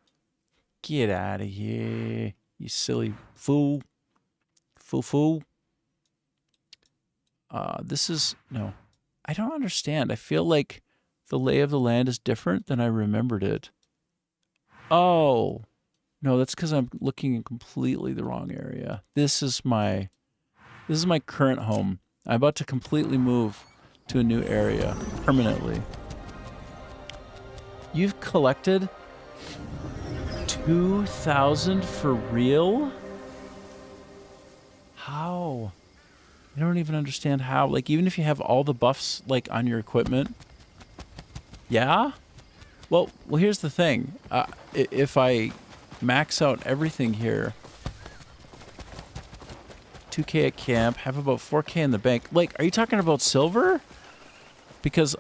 Get out of here, you silly fool. Fool. This is, no, I don't understand. I feel like the lay of the land is different than I remembered it. Oh, no, that's because I'm looking in completely the wrong area. This is my current home. I'm about to completely move to a new area permanently. You've collected 2,000 for real? How? I don't even understand how. Like, even if you have all the buffs, like, on your equipment. Yeah? Well, here's the thing. If I max out everything here, 2K at camp, have about 4K in the bank. Like, are you talking about silver? Because,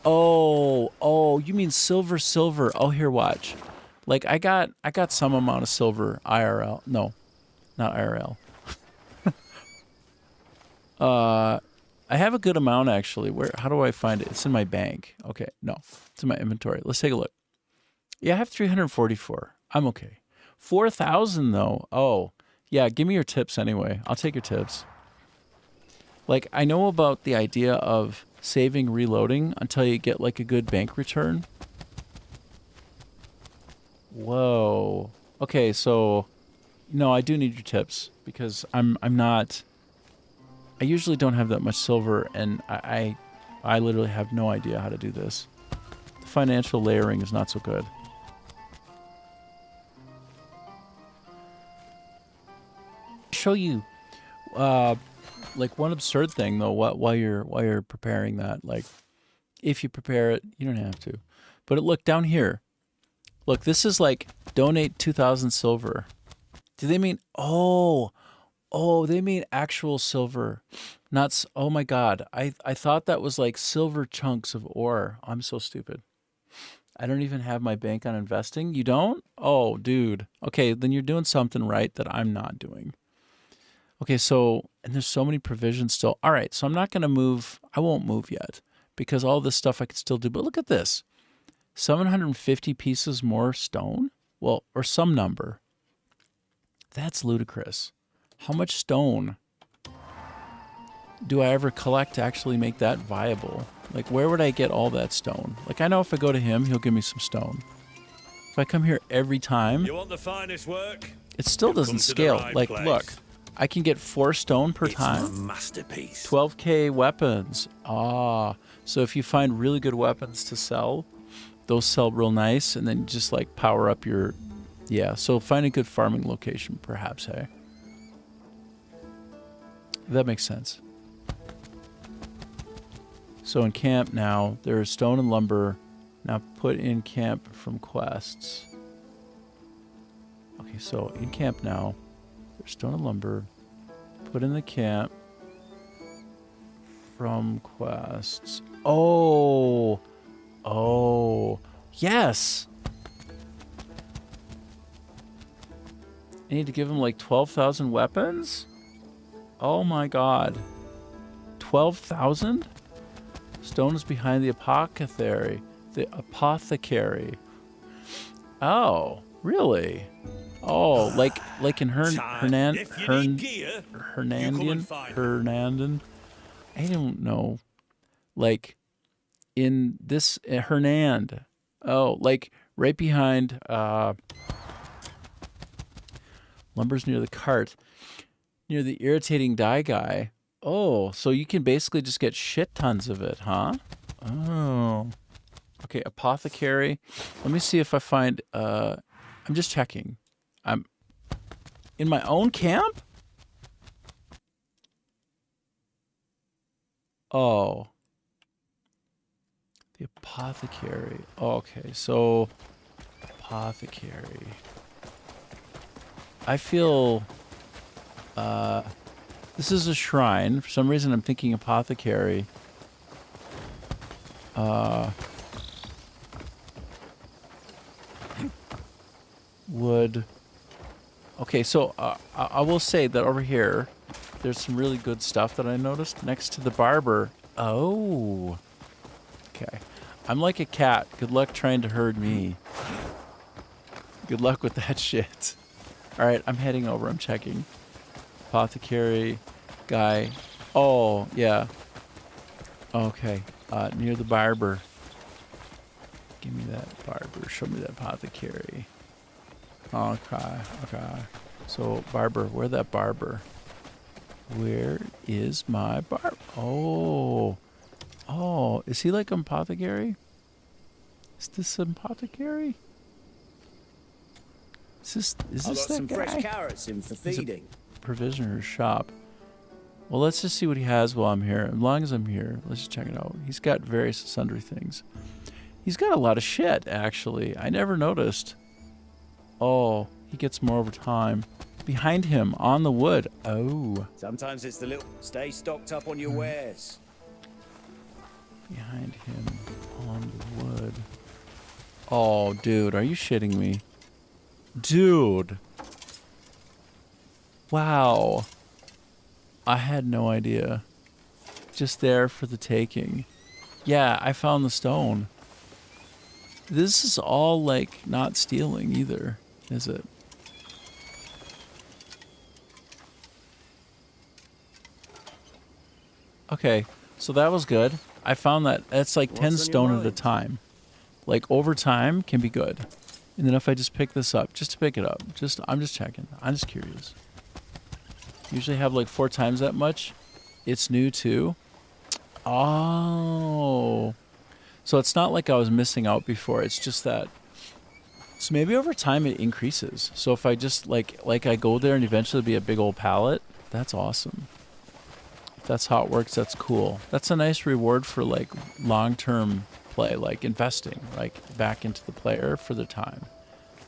you mean silver. Oh, here, watch. Like, I got some amount of silver IRL. No, not IRL. I have a good amount, actually. How do I find it? It's in my bank. Okay, no, it's in my inventory. Let's take a look. Yeah, I have 344. I'm okay. 4,000, though. Oh, yeah, give me your tips anyway. I'll take your tips. Like, I know about the idea of saving reloading until you get, like, a good bank return. Whoa. Okay, so, no, I do need your tips because I'm not... I usually don't have that much silver, and I literally have no idea how to do this. The financial layering is not so good. Show you, like one absurd thing though. While you're preparing that, like, if you prepare it, you don't have to. But look down here. Look, this is like donate 2,000 silver. Do they mean they mean actual silver, not oh my god. I thought that was like silver chunks of ore. I'm so stupid. I don't even have my bank on investing. You don't? Oh, dude. Okay, then you're doing something right that I'm not doing. Okay, so, and there's so many provisions still. All right, so I'm not going to move. I won't move yet because all this stuff I can still do. But look at this. 750 pieces more stone? Well, or some number. That's ludicrous. How much stone do I ever collect to actually make that viable? Like, where would I get all that stone? Like, I know if I go to him, he'll give me some stone. If I come here every time, you want the finest work? It still doesn't scale. Right like, place. Look, I can get 4 stone per time. It's a masterpiece. 12K weapons. Ah, so if you find really good weapons to sell, those sell real nice, and then just like power up your, yeah. So find a good farming location, perhaps. Hey. That makes sense. So in camp now, there is stone and lumber. Now put in camp from quests. Okay, so in camp now, there's stone and lumber. Put in the camp from quests. Oh, yes. I need to give him like 12,000 weapons? Oh my god. 12,000? Stone is behind the apothecary. The apothecary. Oh, really? Oh, like in Hernandan? I don't know. Like in this Hernand. Oh, like right behind lumber's near the cart. Near the irritating dye guy. Oh, so you can basically just get shit tons of it, huh? Oh. Okay, apothecary. Let me see if I find I'm just checking. I'm in my own camp? Oh. The apothecary. Okay, so apothecary. I feel this is a shrine. For some reason I'm thinking apothecary. Would okay, so I will say that over here there's some really good stuff that I noticed next to the barber. Oh. Okay. I'm like a cat. Good luck trying to herd me. Good luck with that shit. All right, I'm heading over. I'm checking. Apothecary guy. Oh, yeah. Okay. Near the barber. Give me that barber. Show me that apothecary. Okay. Okay. So, barber. Where that barber? Where is my barber? Oh. Oh, is he like an apothecary? Is this an apothecary? Is I've this got that some guy? fresh carrots in for feeding. Provisioner's shop. Well, let's just see what he has while I'm here. As long as I'm here, let's just check it out. He's got various sundry things. He's got a lot of shit, actually. I never noticed. Oh, he gets more over time. Behind him, on the wood. Oh. Sometimes it's the little... Stay stocked up on your wares. Behind him, on the wood. Oh, dude, are you shitting me? Dude. Wow. I had no idea. Just there for the taking. Yeah, I found the stone. This is all, like, not stealing either, is it? Okay, so that was good. I found that that's like 10 stone at a time. Like, over time can be good. And then if I just pick this up, just to pick it up, I'm just checking. I'm just curious. Usually have like 4 times that much. It's new too. Oh. So it's not like I was missing out before. It's just that. So maybe over time it increases. So if I just like I go there and eventually be a big old pallet, that's awesome. If that's how it works, that's cool. That's a nice reward for like long-term play, like investing, like back into the player for the time.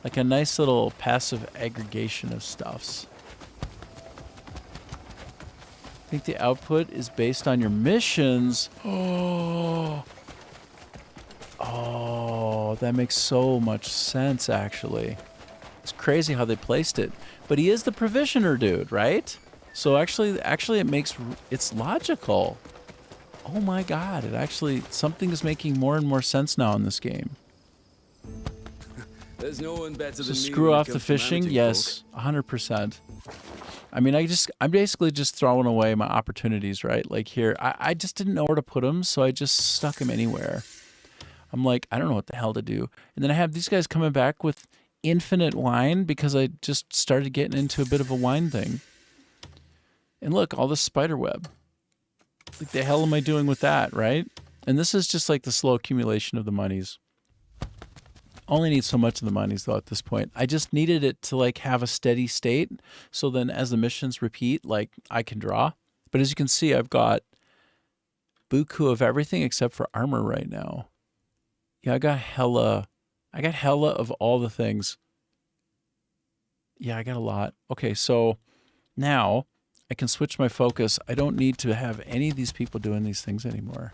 Like a nice little passive aggregation of stuffs. I think the output is based on your missions. Oh, that makes so much sense, actually. It's crazy how they placed it. But he is the provisioner dude, right? So actually it's logical. Oh my god, something is making more and more sense now in this game. There's no one better So than me screw when it off the comes to fishing? managing Yes, 100%. I mean, I'm basically just throwing away my opportunities, right? Like here, I just didn't know where to put them, so I just stuck them anywhere. I'm like, I don't know what the hell to do. And then I have these guys coming back with infinite wine because I just started getting into a bit of a wine thing. And look, all this spider web. Like, the hell am I doing with that, right? And this is just like the slow accumulation of the monies. Only need so much of the monies, though, at this point. I just needed it to, like, have a steady state. So then as the missions repeat, like, I can draw. But as you can see, I've got buku of everything except for armor right now. Yeah, I got hella of all the things. Yeah, I got a lot. Okay, so now I can switch my focus. I don't need to have any of these people doing these things anymore.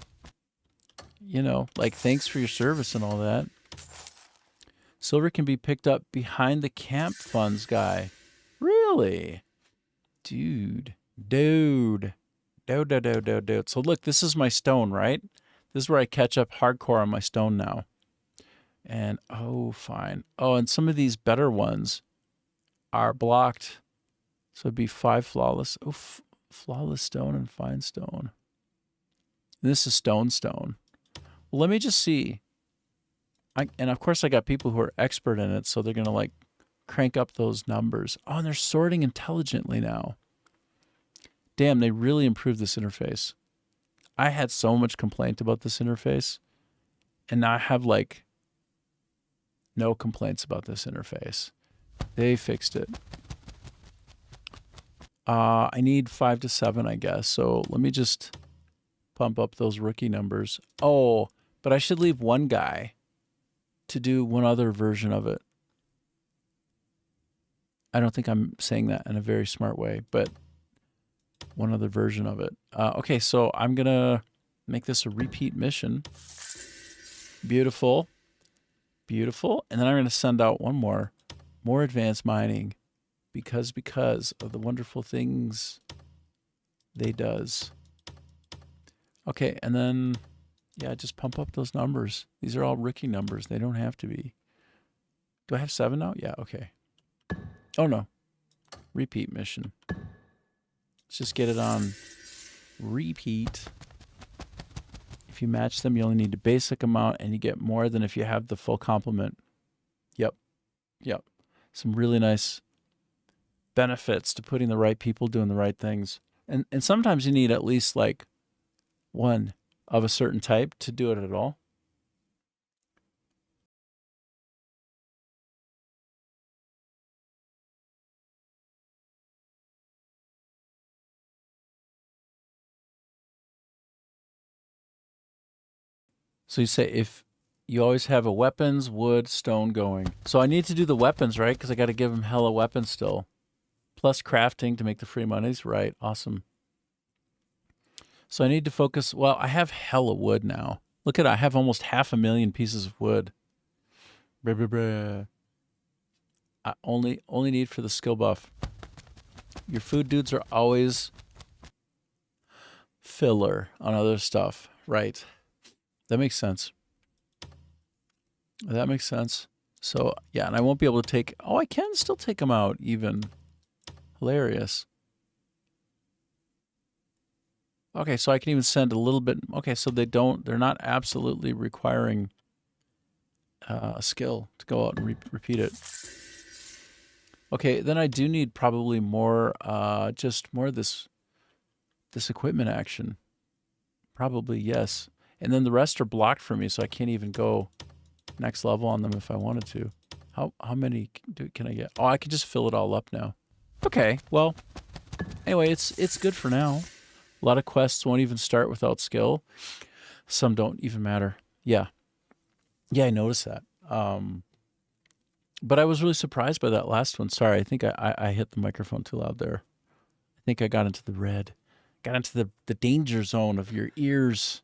You know, like, thanks for your service and all that. Silver can be picked up behind the camp funds guy. Really? Dude. So look, this is my stone, right? This is where I catch up hardcore on my stone now. And, oh, fine. Oh, and some of these better ones are blocked. So it'd be 5 flawless. Oh, flawless stone and fine stone. And this is stone. Well, let me just see. And of course I got people who are expert in it, so they're going to like crank up those numbers. Oh, and they're sorting intelligently now. Damn, they really improved this interface. I had so much complaint about this interface, and now I have like no complaints about this interface. They fixed it. I need 5 to 7, I guess. So let me just pump up those rookie numbers. Oh, But I should leave one guy to do one other version of it. I don't think I'm saying that in a very smart way, but one other version of it. Okay, so I'm going to make this a repeat mission. Beautiful. Beautiful. And then I'm going to send out one more. More advanced mining. Because of the wonderful things they does. Okay, and then, yeah, just pump up those numbers. These are all rookie numbers. They don't have to be. Do I have 7 now? Yeah, okay. Oh, no. Repeat mission. Let's just get it on repeat. If you match them, you only need a basic amount, and you get more than if you have the full complement. Yep. Yep. Some really nice benefits to putting the right people doing the right things. And sometimes you need at least like one of a certain type to do it at all. So you say if you always have a weapons, wood, stone going. So I need to do the weapons, right? Because I got to give them hella weapons still. Plus crafting to make the free monies. Right. Awesome. So I need to focus. Well, I have hella wood now. Look at it. I have almost 500,000 pieces of wood. Blah, blah, blah. I only need for the skill buff. Your food dudes are always filler on other stuff. Right. That makes sense. That makes sense. So, yeah, and I won't be able to take... Oh, I can still take them out, even. Hilarious. Okay, so I can even send a little bit... Okay, so they're not absolutely requiring a skill to go out and repeat it. Okay, then I do need probably more, just more of this equipment action. Probably, yes. And then the rest are blocked for me, so I can't even go next level on them if I wanted to. How many can I get? Oh, I can just fill it all up now. Okay, well, anyway, it's good for now. A lot of quests won't even start without skill. Some don't even matter. Yeah. Yeah, I noticed that. But I was really surprised by that last one. Sorry, I think I hit the microphone too loud there. I think I got into the red. Got into the danger zone of your ears.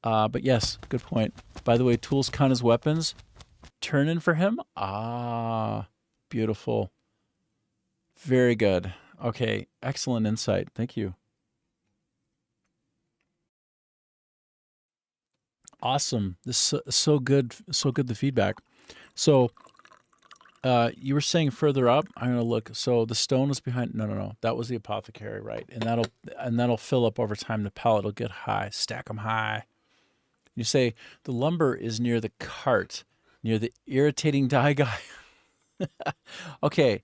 But yes, good point. By the way, tools count as weapons. Turn in for him. Ah, beautiful. Very good. Okay, excellent insight. Thank you. Awesome. This is so good. So good, the feedback. So you were saying further up, I'm going to look. So the stone was behind. No. That was the apothecary, right? And that'll fill up over time. The pallet will get high. Stack them high. You say the lumber is near the cart, near the irritating die guy. Okay,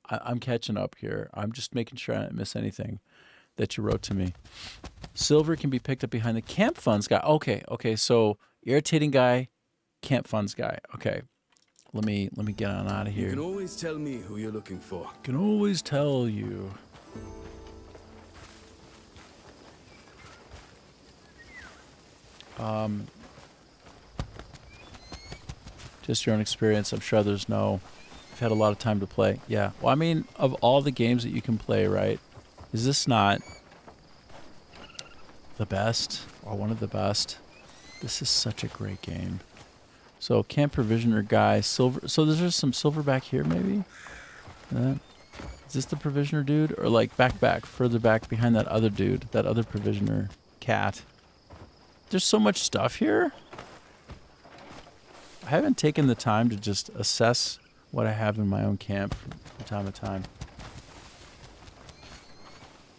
I'm catching up here. I'm just making sure I don't miss anything that you wrote to me. Silver can be picked up behind the camp funds guy. Okay. So irritating guy, camp funds guy. Okay, let me get on out of here. You can always tell me who you're looking for. Can always tell you. Just your own experience. I'm sure others know. You've had a lot of time to play. Yeah. Well, I mean, of all the games that you can play, right? Is this not the best or one of the best? This is such a great game. So, camp provisioner guy, silver. So there's some silver back here, maybe? Is this the provisioner dude? Or like back, further back behind that other dude, that other provisioner cat? There's so much stuff here. I haven't taken the time to just assess what I have in my own camp from time to time.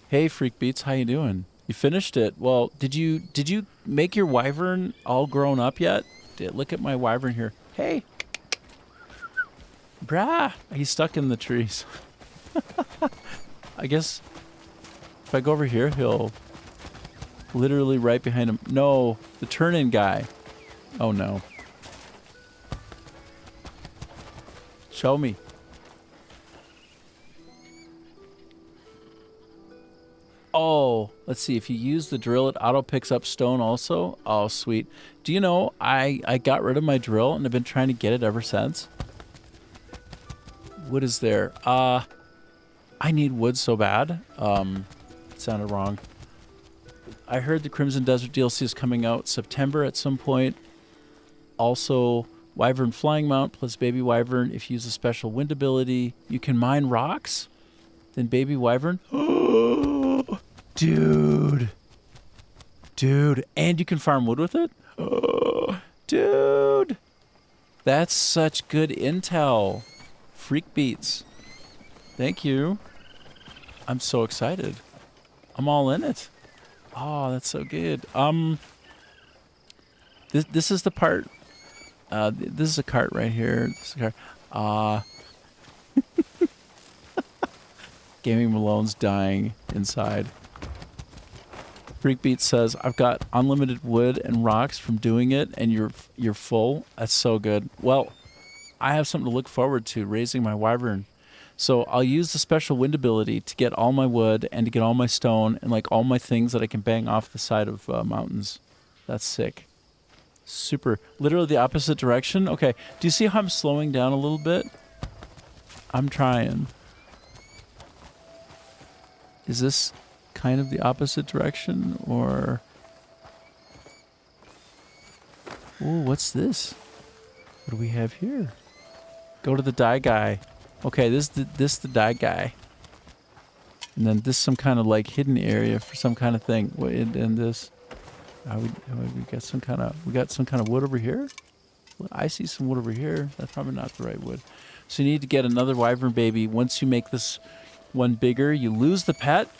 Hey, Freak Beats, how you doing? You finished it. Well, did you make your wyvern all grown up yet? Look at my wyvern here. Hey. Brah. He's stuck in the trees. I guess if I go over here, he'll literally right behind him. No, the turn-in guy. Oh, no. Show me. Oh, let's see. If you use the drill, it auto picks up stone also. Oh, sweet. Do you know I got rid of my drill and I've been trying to get it ever since? What is there? I need wood so bad. It sounded wrong. I heard the Crimson Desert DLC is coming out September at some point. Also, Wyvern Flying Mount plus Baby Wyvern. If you use a special wind ability, you can mine rocks. Then Baby Wyvern. Dude. Dude. And you can farm wood with it? Dude. That's such good intel. Freak beats. Thank you. I'm so excited. I'm all in it. Oh, that's so good. This is the part. This is a cart right here. This is a cart. Gaming Malone's dying inside. Freakbeat says, "I've got unlimited wood and rocks from doing it, and you're full." That's so good. Well, I have something to look forward to, raising my wyvern. So I'll use the special wind ability to get all my wood and to get all my stone and like all my things that I can bang off the side of mountains. That's sick. Super. Literally the opposite direction. Okay. Do you see how I'm slowing down a little bit? I'm trying. Is this kind of the opposite direction or... Ooh, what's this? What do we have here? Go to the dye guy. Okay, this is the dye guy. And then this some kind of like hidden area for some kind of thing. And this... we got some kind of wood over here. I see some wood over here. That's probably not the right wood. So you need to get another wyvern baby. Once you make this one bigger, you lose the pet.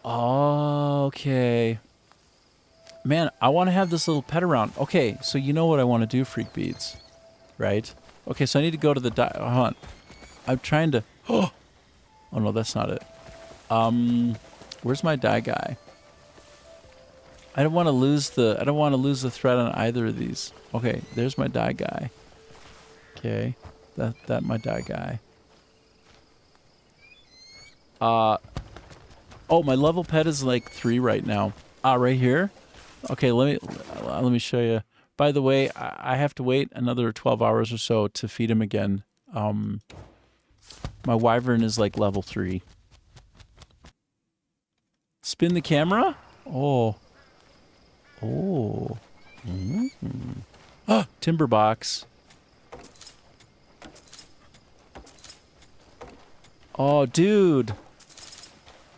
Okay. Man, I want to have this little pet around. Okay, so you know what I want to do, Freak Beats, right? Okay, so I need to go to the hold on. I'm trying to. Oh no, that's not it. Where's my dye guy? I don't want to lose the thread on either of these. Okay, there's my dye guy. Okay, that my dye guy. Oh, my level pet is like 3 right now. Right here. Okay, let me show you. By the way, I have to wait another 12 hours or so to feed him again. My wyvern is like level 3. Spin the camera? Oh. Oh. Oh, timber box. Oh, dude.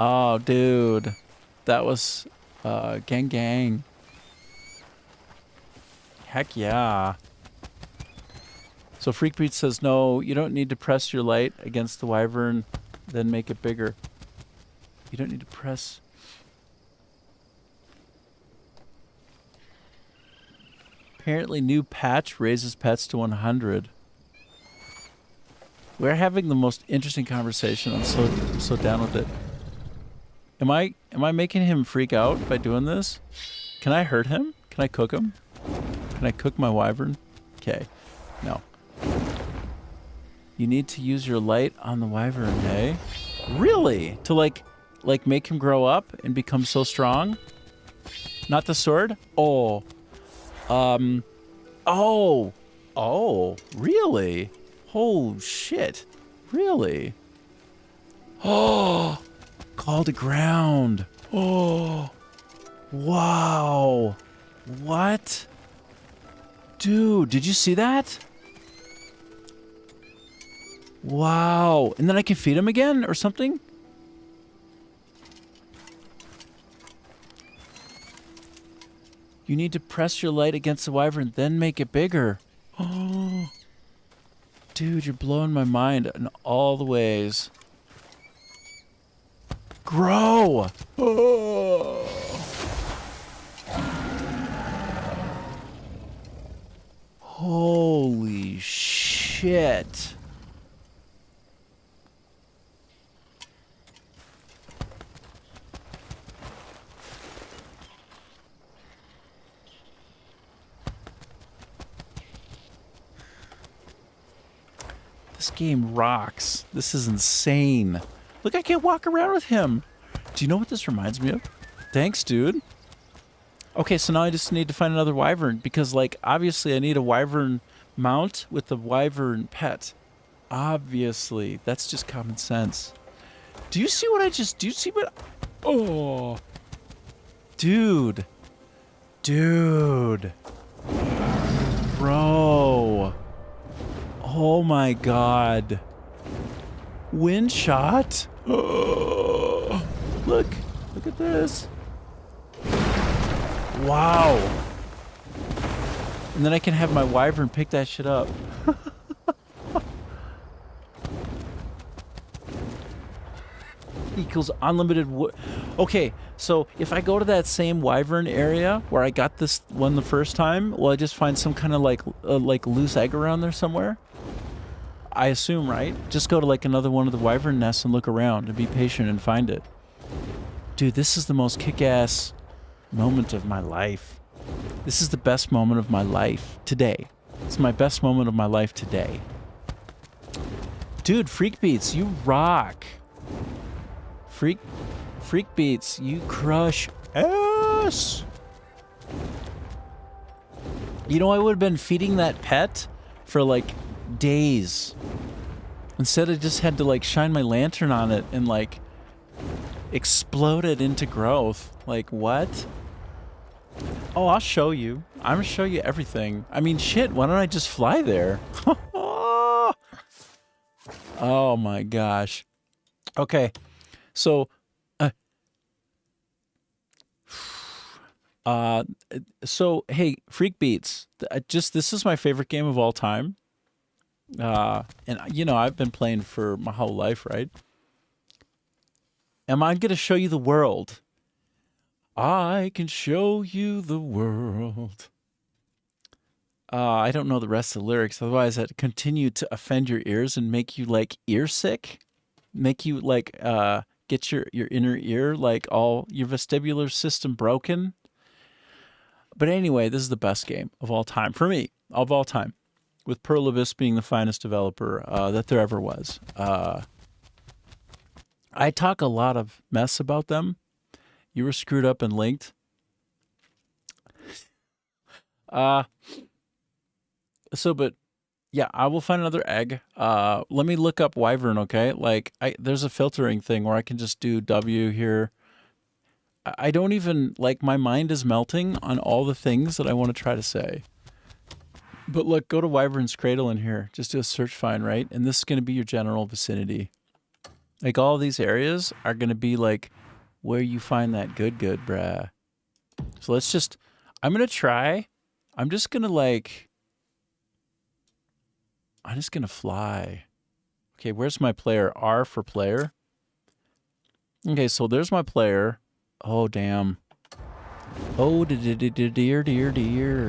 Oh, dude. That was gang. Heck yeah. So Freakbeat says, no, you don't need to press your light against the wyvern, then make it bigger. You don't need to press... Apparently new patch raises pets to 100. We're having the most interesting conversation. I'm so down with it. Am I making him freak out by doing this? Can I hurt him? Can I cook him? Can I cook my wyvern? Okay. No. You need to use your light on the wyvern, hey? Really? To like make him grow up and become so strong? Not the sword? Oh. Oh, really? Oh, shit. Really? Oh, call to ground. Oh, wow. What? Dude, did you see that? Wow. And then I can feed him again or something? You need to press your light against the wyvern, then make it bigger. Oh, dude, you're blowing my mind in all the ways. Grow! Oh. Holy shit. This game rocks. This is insane. Look, I can't walk around with him. Do you know what this reminds me of? Thanks, dude. Okay, so now I just need to find another wyvern because, like, obviously I need a wyvern mount with the wyvern pet. Obviously. That's just common sense. Do you see what do you see what... Oh. Dude. Dude. Bro. Oh my god. Wind shot. Oh. Look at this. Wow. And then I can have my wyvern pick that shit up. Equals unlimited wood. Okay, so if I go to that same wyvern area where I got this one the first time, will I just find some kind of like loose egg around there somewhere? I assume, right? Just go to like another one of the wyvern nests and look around and be patient and find it. Dude, this is the most kick-ass moment of my life. This is the best moment of my life today. It's my best moment of my life today. Dude, Freak Beats, you rock. Freak Beats, you crush ass. You know, I would have been feeding that pet for like days. Instead, I just had to like shine my lantern on it and like explode it into growth. Like, what? Oh, I'll show you. I'm gonna show you everything. I mean, shit, why don't I just fly there? Oh my gosh. Okay. So, hey, Freak Beats, this is my favorite game of all time. And you know, I've been playing for my whole life, right? Am I gonna show you the world? I can show you the world. I don't know the rest of the lyrics, otherwise I'd continue to offend your ears and make you like ear sick. Make you like get your inner ear, like all your vestibular system broken. But anyway, this is the best game of all time for me, of all time, with Pearl Abyss being the finest developer that there ever was. I talk a lot of mess about them. You were screwed up and linked. But yeah, I will find another egg. Let me look up wyvern, okay? Like, there's a filtering thing where I can just do W here. I don't even, like, my mind is melting on all the things that I want to try to say. But look, go to Wyvern's Cradle in here. Just do a search find, right? And this is going to be your general vicinity. Like, all these areas are going to be, like, where you find that good, bruh. So let's just, I'm going to try. I'm just going to, like, I'm just going to fly. Okay, where's my player? R for player. Okay, so there's my player. Oh, damn. Oh, dear.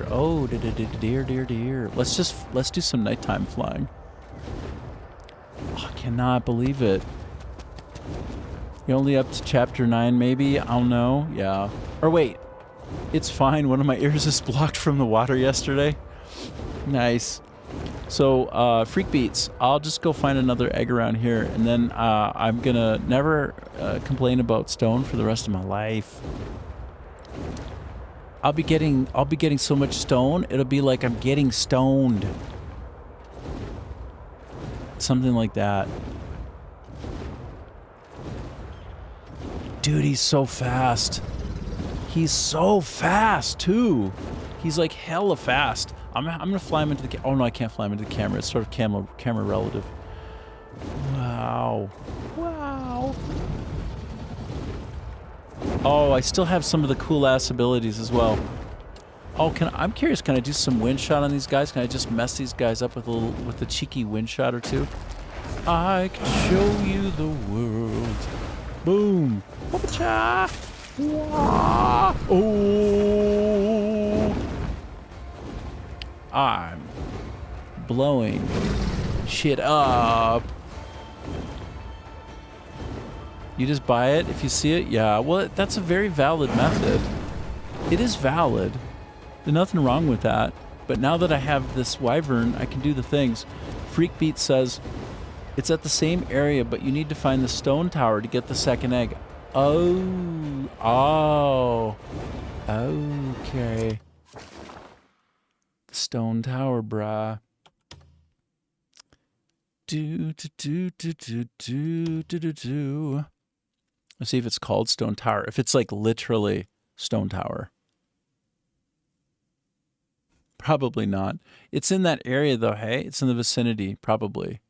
Oh, dear. Let's do some nighttime flying. Oh, I cannot believe it. You're only up to chapter 9, maybe? I don't know. Yeah. Or wait. It's fine. One of my ears is blocked from the water yesterday. Nice. So, Freak Beats, I'll just go find another egg around here, and then I'm gonna never complain about stone for the rest of my life. I'll be getting so much stone, it'll be like I'm getting stoned. Something like that. Dude, he's so fast. He's so fast, too. He's like hella fast. I'm gonna fly him into the oh no, I can't fly him into the camera. It's sort of camera relative. Wow. Wow. Oh, I still have some of the cool ass abilities as well. Oh, I'm curious, can I do some wind shot on these guys? Can I just mess these guys up with a cheeky wind shot or two? I can show you the world. Boom. Whoop-a-cha. Wah. Oh. I'm blowing shit up. You just buy it if you see it? Yeah, well, that's a very valid method. It is valid. There's nothing wrong with that. But now that I have this wyvern, I can do the things. Freak Beat says, it's at the same area, but you need to find the stone tower to get the second egg. Oh. Okay. The stone tower, brah. Do. Let's see if it's called Stone Tower. If it's like literally Stone Tower. Probably not. It's in that area though, hey? It's in the vicinity, probably.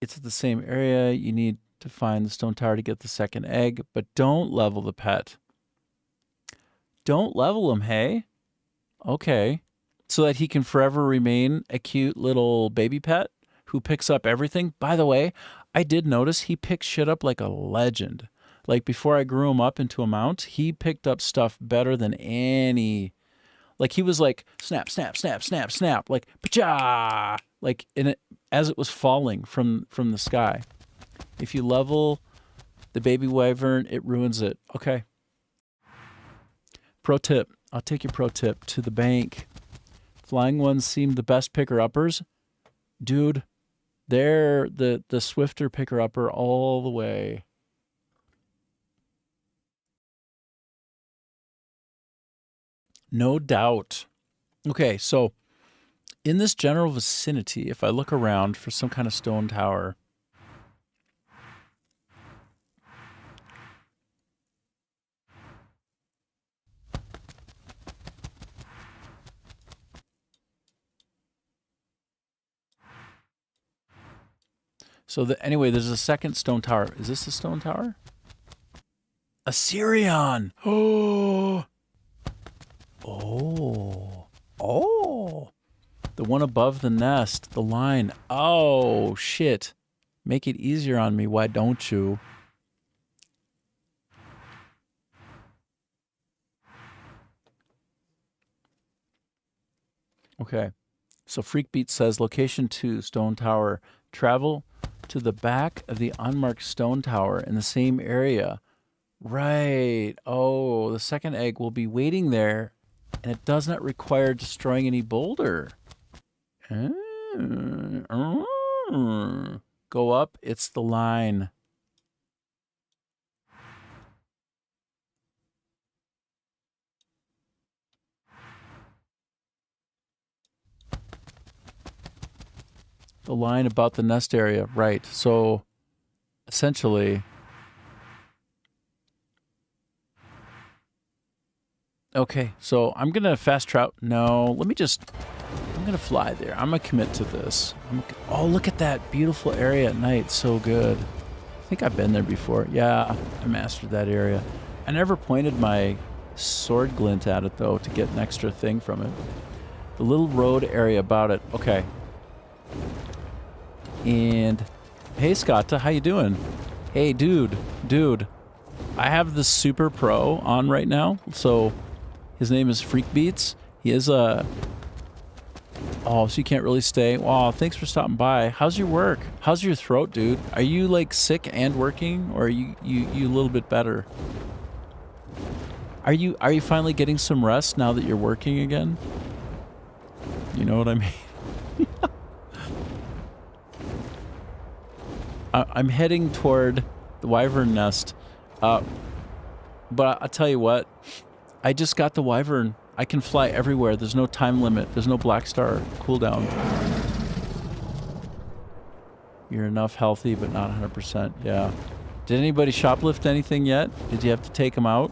It's at the same area. You need to find the stone tower to get the second egg, but don't level the pet. Don't level him, hey? Okay. So that he can forever remain a cute little baby pet who picks up everything. By the way, I did notice he picks shit up like a legend. Like before I grew him up into a mount, he picked up stuff better than any. Like he was like snap, snap, snap, snap, snap, like pa-cha! Like in it as it was falling from the sky. If you level the baby wyvern, it ruins it. Okay. Pro tip. I'll take your pro tip to the bank. Flying ones seem the best picker-uppers. Dude, they're the swifter picker-upper all the way. No doubt. Okay, so in this general vicinity, if I look around for some kind of stone tower, so anyway, there's a second stone tower. Is this a stone tower? Assyrian! Oh! Oh. Oh. The one above the nest, the line. Oh, shit. Make it easier on me, why don't you? Okay. So Freakbeat says, location 2, stone tower. Travel to the back of the unmarked stone tower in the same area. Right. Oh, the second egg will be waiting there. And it does not require destroying any boulder. Go up, it's the line. The line about the nest area, right. So, essentially... Okay, so I'm going to fast travel. No, I'm going to fly there. I'm going to commit to this. Oh, look at that beautiful area at night. So good. I think I've been there before. Yeah, I mastered that area. I never pointed my sword glint at it, though, to get an extra thing from it. The little road area about it. Okay. And, hey, Scotta, how you doing? Hey, dude. I have the Super Pro on right now, so... His name is Freakbeats. He is a... Oh, so you can't really stay. Wow, thanks for stopping by. How's your work? How's your throat, dude? Are you, like, sick and working? Or are you a little bit better? Are you finally getting some rest now that you're working again? You know what I mean? I'm heading toward the wyvern nest. But I'll tell you what. I just got the wyvern. I can fly everywhere. There's no time limit. There's no Black Star cooldown. You're enough healthy, but not 100%. Yeah. Did anybody shoplift anything yet? Did you have to take them out?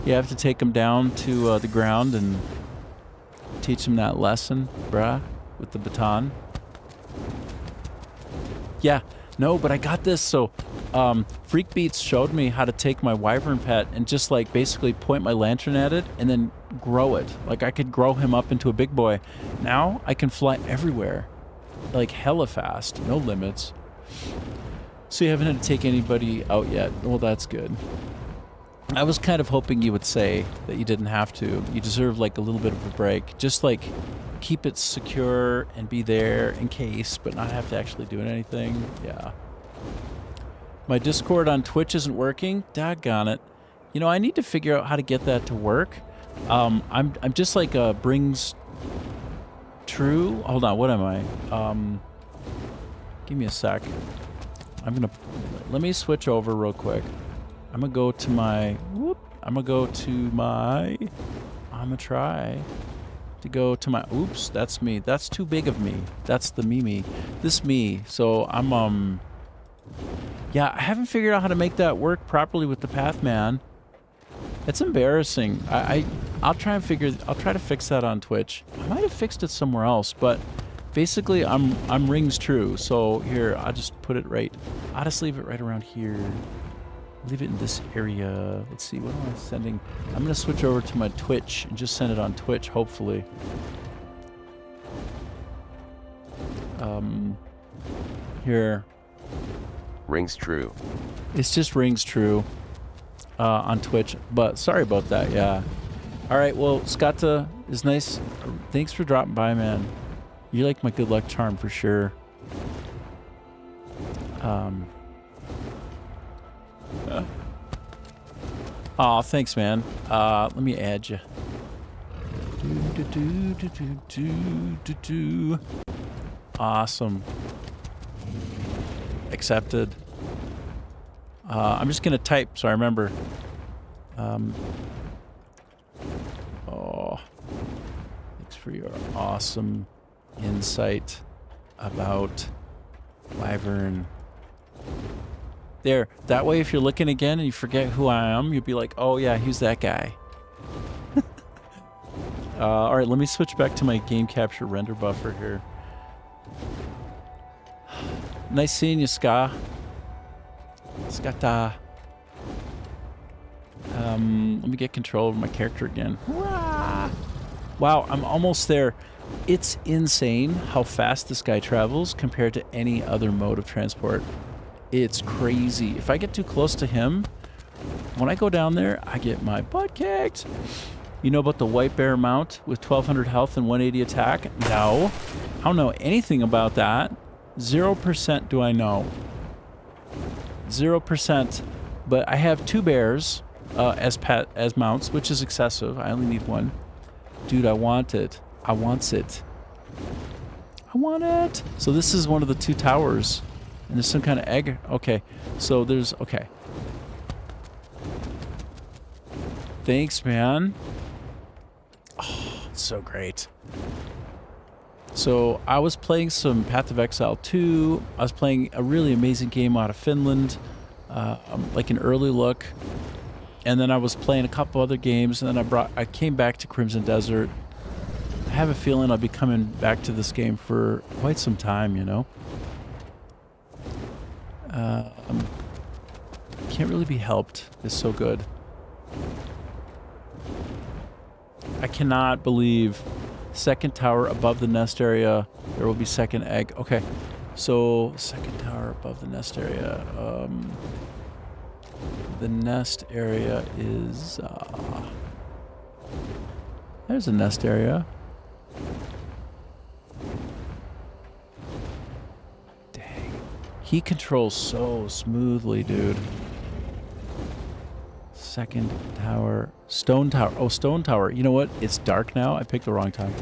You have to take them down to the ground and teach them that lesson, bruh, with the baton? Yeah. No, but I got this. So, Freakbeats showed me how to take my wyvern pet and just like basically point my lantern at it and then grow it. Like I could grow him up into a big boy. Now I can fly everywhere, like hella fast, no limits. So you haven't had to take anybody out yet. Well, that's good. I was kind of hoping you would say that you didn't have to. You deserve like a little bit of a break. Just like keep it secure and be there in case, but not have to actually do anything. Yeah. My Discord on Twitch isn't working. Daggone it. You know, I need to figure out how to get that to work. I'm just like brings true. Hold on, what am I? Give me a sec. let me switch over real quick. I'm gonna go to my, I'm gonna try to go to my, oops, that's me. That's too big of me. That's the me. This me. So I'm, yeah, I haven't figured out how to make that work properly with the Pathman. It's embarrassing. I'll try to fix that on Twitch. I might have fixed it somewhere else, but basically I'm rings true. So here, I'll just put it right. I'll just leave it right around here. Leave it in this area. Let's see, what am I sending? I'm gonna switch over to my Twitch and just send it on Twitch, hopefully. Here. Rings true. It's just rings true on Twitch, but sorry about that, yeah. All right, well, Scotta is nice. Thanks for dropping by, man. You're like my good luck charm for sure. Oh, thanks, man. Let me add you. Awesome. Accepted. I'm just gonna type so I remember. Oh, thanks for your awesome insight about Wyvern. There, that way if you're looking again and you forget who I am, you'll be like, oh yeah, he's that guy. All right, let me switch back to my game capture render buffer here. Nice seeing you, Ska. Skata. Let me get control of my character again. Hurrah! Wow, I'm almost there. It's insane how fast this guy travels compared to any other mode of transport. It's crazy. If I get too close to him, when I go down there, I get my butt kicked. You know about the White Bear mount with 1200 health and 180 attack? No. I don't know anything about that. 0% do I know. 0%. But I have 2 bears as mounts, which is excessive. I only need 1. Dude, I want it. I wants it. I want it. So this is one of the 2 towers. And there's some kind of egg. Okay. So there's... Okay. Thanks, man. Oh, it's so great. So I was playing some Path of Exile 2. I was playing a really amazing game out of Finland. Like an early look. And then I was playing a couple other games. And then I came back to Crimson Desert. I have a feeling I'll be coming back to this game for quite some time, you know? Can't really be helped. It's so good. I cannot believe second tower above the nest area. There will be second egg. Okay. So second tower above the nest area. The nest area is... there's a nest area. Dang. He controls so smoothly, dude. Second tower. Stone tower. Oh, stone tower. You know what? It's dark now. I picked the wrong time.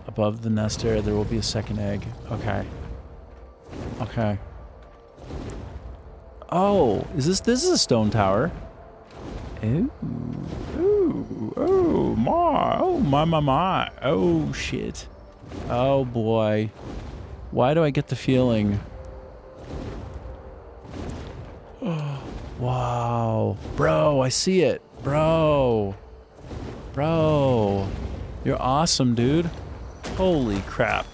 Above the nest area, there will be a second egg. Okay. Okay. Oh, is this is a stone tower. Ooh. Ooh. Oh, my. Oh, my. Oh, shit. Oh, boy. Why do I get the feeling... Wow. Bro, I see it. Bro. Bro. You're awesome, dude. Holy crap.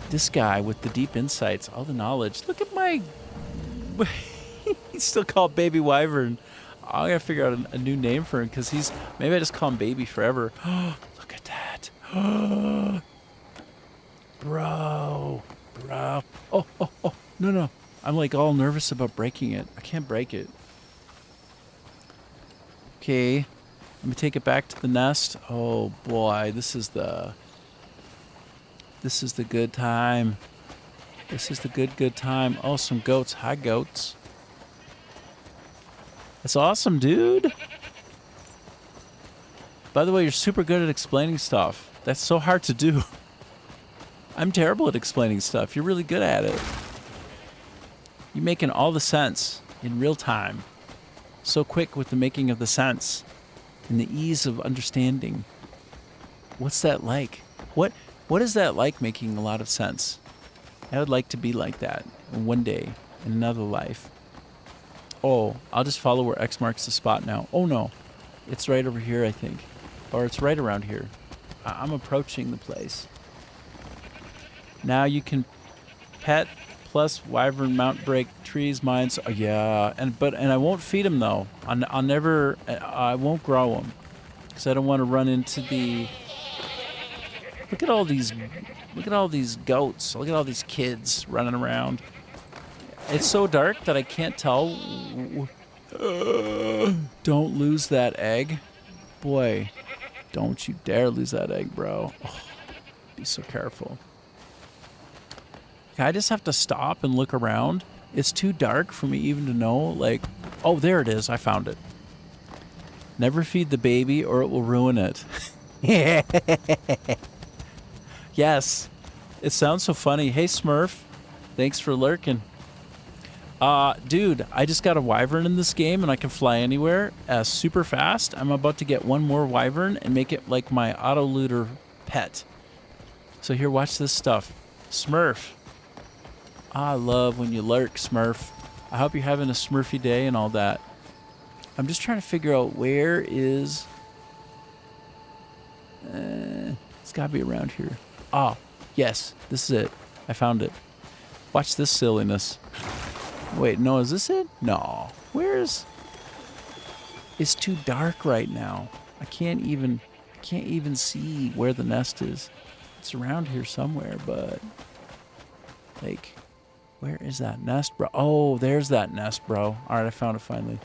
This guy with the deep insights, all the knowledge. Look at my... He's still called Baby Wyvern. I gotta figure out a new name for him because he's... Maybe I just call him Baby forever. Look at that. Bro. Bro. Oh. No. I'm like all nervous about breaking it. I can't break it. Okay. Let me take it back to the nest. Oh boy, this is the good time. This is the good time. Oh, some goats. Hi, goats. That's awesome, dude. By the way, you're super good at explaining stuff. That's so hard to do. I'm terrible at explaining stuff. You're really good at it. You're making all the sense in real time. So quick with the making of the sense and the ease of understanding. What's that like? What is that like, making a lot of sense? I would like to be like that one day in another life. Oh, I'll just follow where X marks the spot now. Oh no, it's right over here, I think. Or it's right around here. I'm approaching the place. Now you can pet plus wyvern mount break trees, mines. Oh, yeah, and I won't feed them though. I'll never. I won't grow them because I don't want to run into the. Look at all these. Look at all these goats. Look at all these kids running around. It's so dark that I can't tell. Don't lose that egg, boy. Don't you dare lose that egg, bro. Oh, be so careful. I just have to stop and look around. It's too dark for me even to know, like, oh, there it is. I found it. Never feed the baby or it will ruin it. Yes. It sounds so funny. Hey, Smurf. Thanks for lurking. Dude, I just got a wyvern in this game and I can fly anywhere super fast. I'm about to get one more wyvern and make it like my auto-looter pet. So here, watch this stuff. Smurf. I love when you lurk, Smurf. I hope you're having a Smurfy day and all that. I'm just trying to figure out where is... it's gotta be around here. Oh, yes, this is it. I found it. Watch this silliness. Wait, no, is this it? No. Where's... It's too dark right now. I can't even see where the nest is. It's around here somewhere, but... Like... Where is that nest, bro? Oh, there's that nest, bro. All right, I found it finally.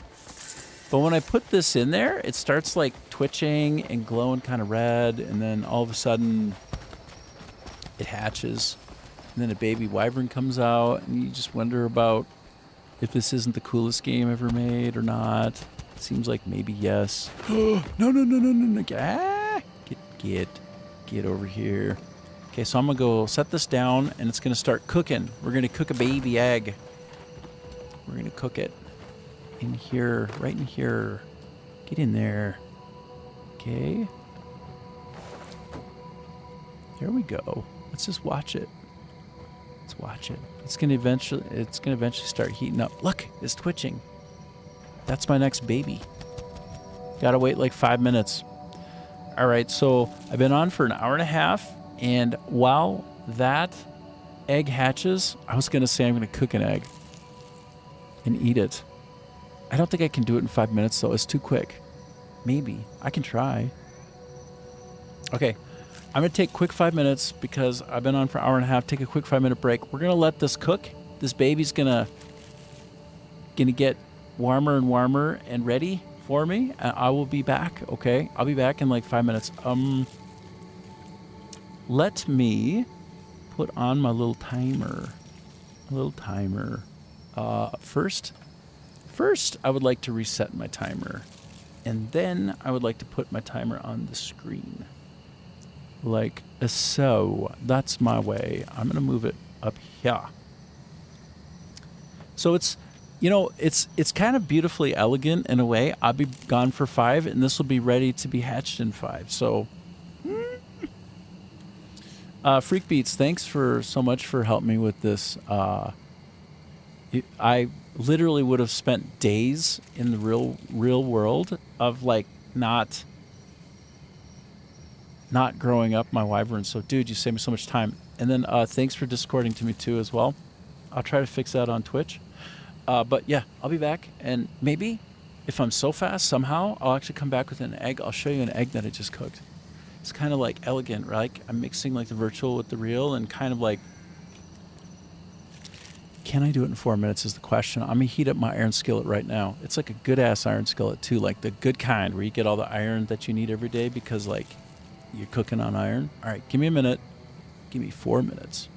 But when I put this in there, it starts like twitching and glowing kind of red, and then all of a sudden it hatches. And then a baby wyvern comes out, and you just wonder about if this isn't the coolest game ever made or not. It seems like maybe yes. No. Ah, get over here. Okay, so I'm going to go set this down, and it's going to start cooking. We're going to cook a baby egg. We're going to cook it in here, right in here. Get in there. Okay. There we go. Let's just watch it. Let's watch it. It's going to eventually start heating up. Look, it's twitching. That's my next baby. Got to wait like 5 minutes. All right, so I've been on for an hour and a half. And while that egg hatches, I was going to say I'm going to cook an egg and eat it. I don't think I can do it in 5 minutes, though. It's too quick. Maybe. I can try. Okay. I'm going to take a quick 5 minutes because I've been on for an hour and a half. Take a quick 5-minute break. We're going to let this cook. This baby's going to get warmer and warmer and ready for me. I will be back, okay? I'll be back in like 5 minutes. Let me put on my little timer. First, I would like to reset my timer. And then I would like to put my timer on the screen. Like so. That's my way. I'm going to move it up here. So it's kind of beautifully elegant in a way. I'll be gone for 5, and this will be ready to be hatched in 5. So... Freak Beats, thanks so much for helping me with this. I literally would have spent days in the real world of like not growing up my wyvern. So, dude, you saved me so much time. And then thanks for discording to me too as well. I'll try to fix that on Twitch. But yeah, I'll be back, and maybe if I'm so fast somehow, I'll actually come back with an egg. I'll show you an egg that I just cooked. It's kind of like elegant, right? Like I'm mixing like the virtual with the real, and kind of like, can I do it in 4 minutes is the question. I'm gonna heat up my iron skillet right now. It's like a good ass iron skillet too, like the good kind where you get all the iron that you need every day because like you're cooking on iron. All right, give me a minute. Give me 4 minutes.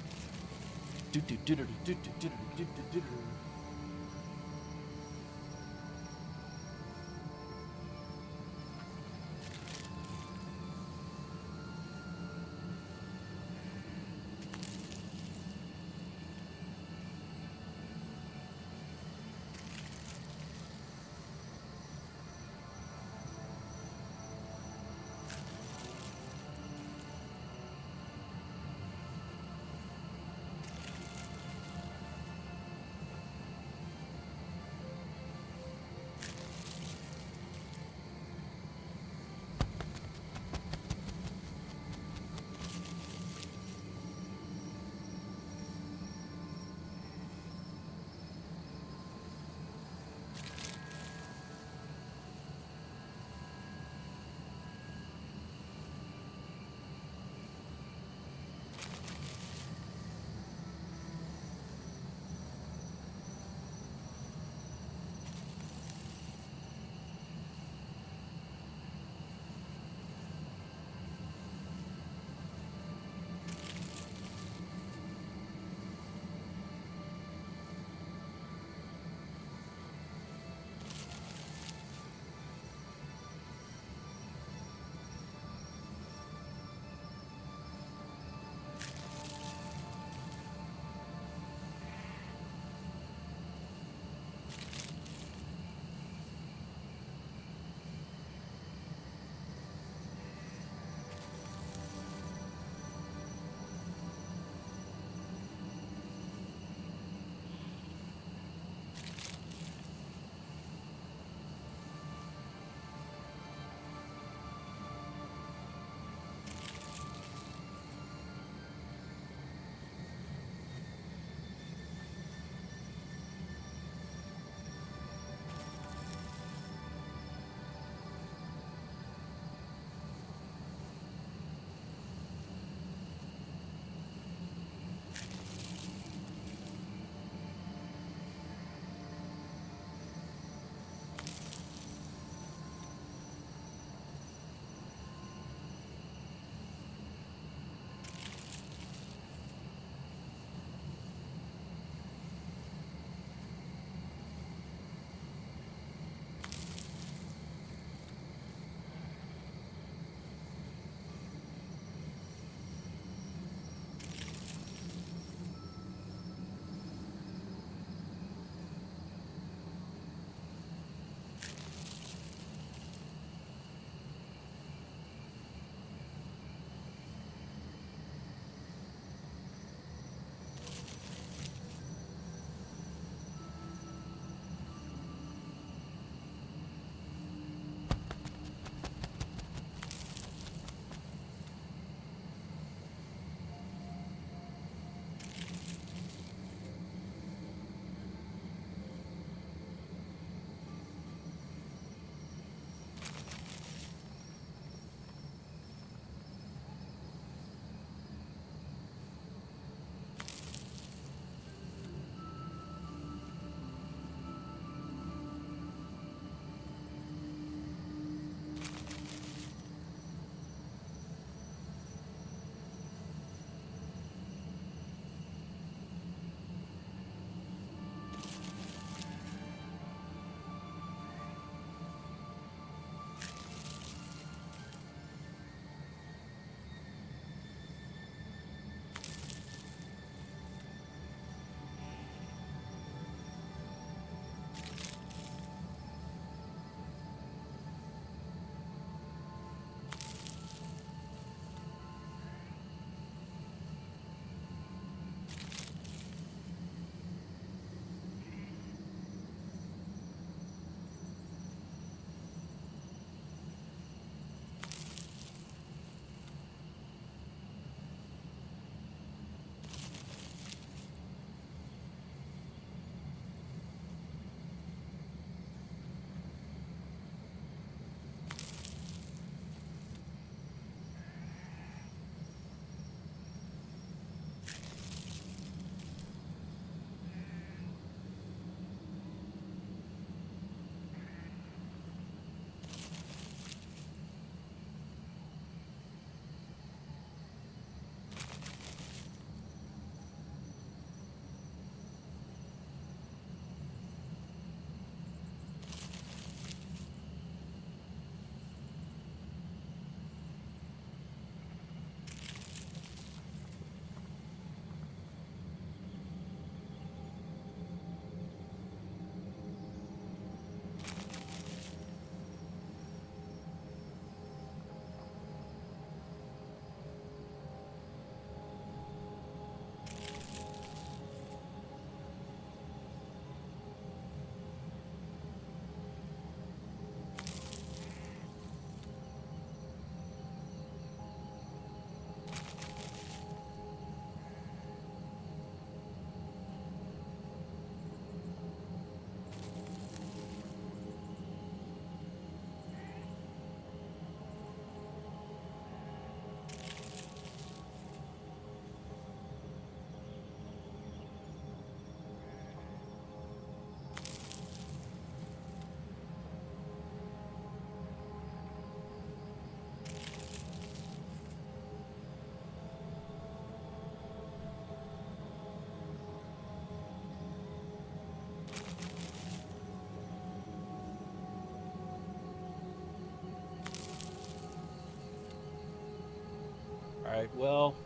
right. Well,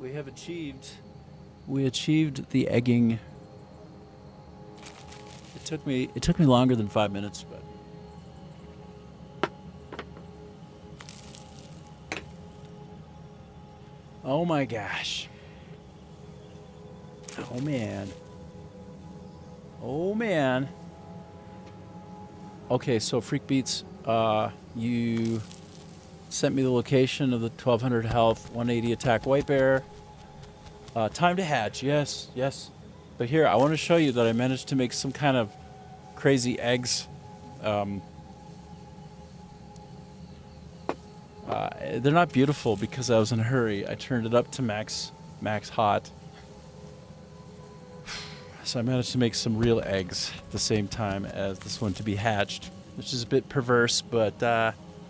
we have achieved. We achieved the egging. It took me longer than 5 minutes, but. Oh my gosh. Oh man. Oh man. Okay, so Freak Beats, you sent me the location of the 1200 health, 180 attack white bear. Time to hatch, yes, yes. But here, I want to show you that I managed to make some kind of crazy eggs. They're not beautiful because I was in a hurry. I turned it up to max hot. So I managed to make some real eggs at the same time as this one to be hatched, which is a bit perverse, but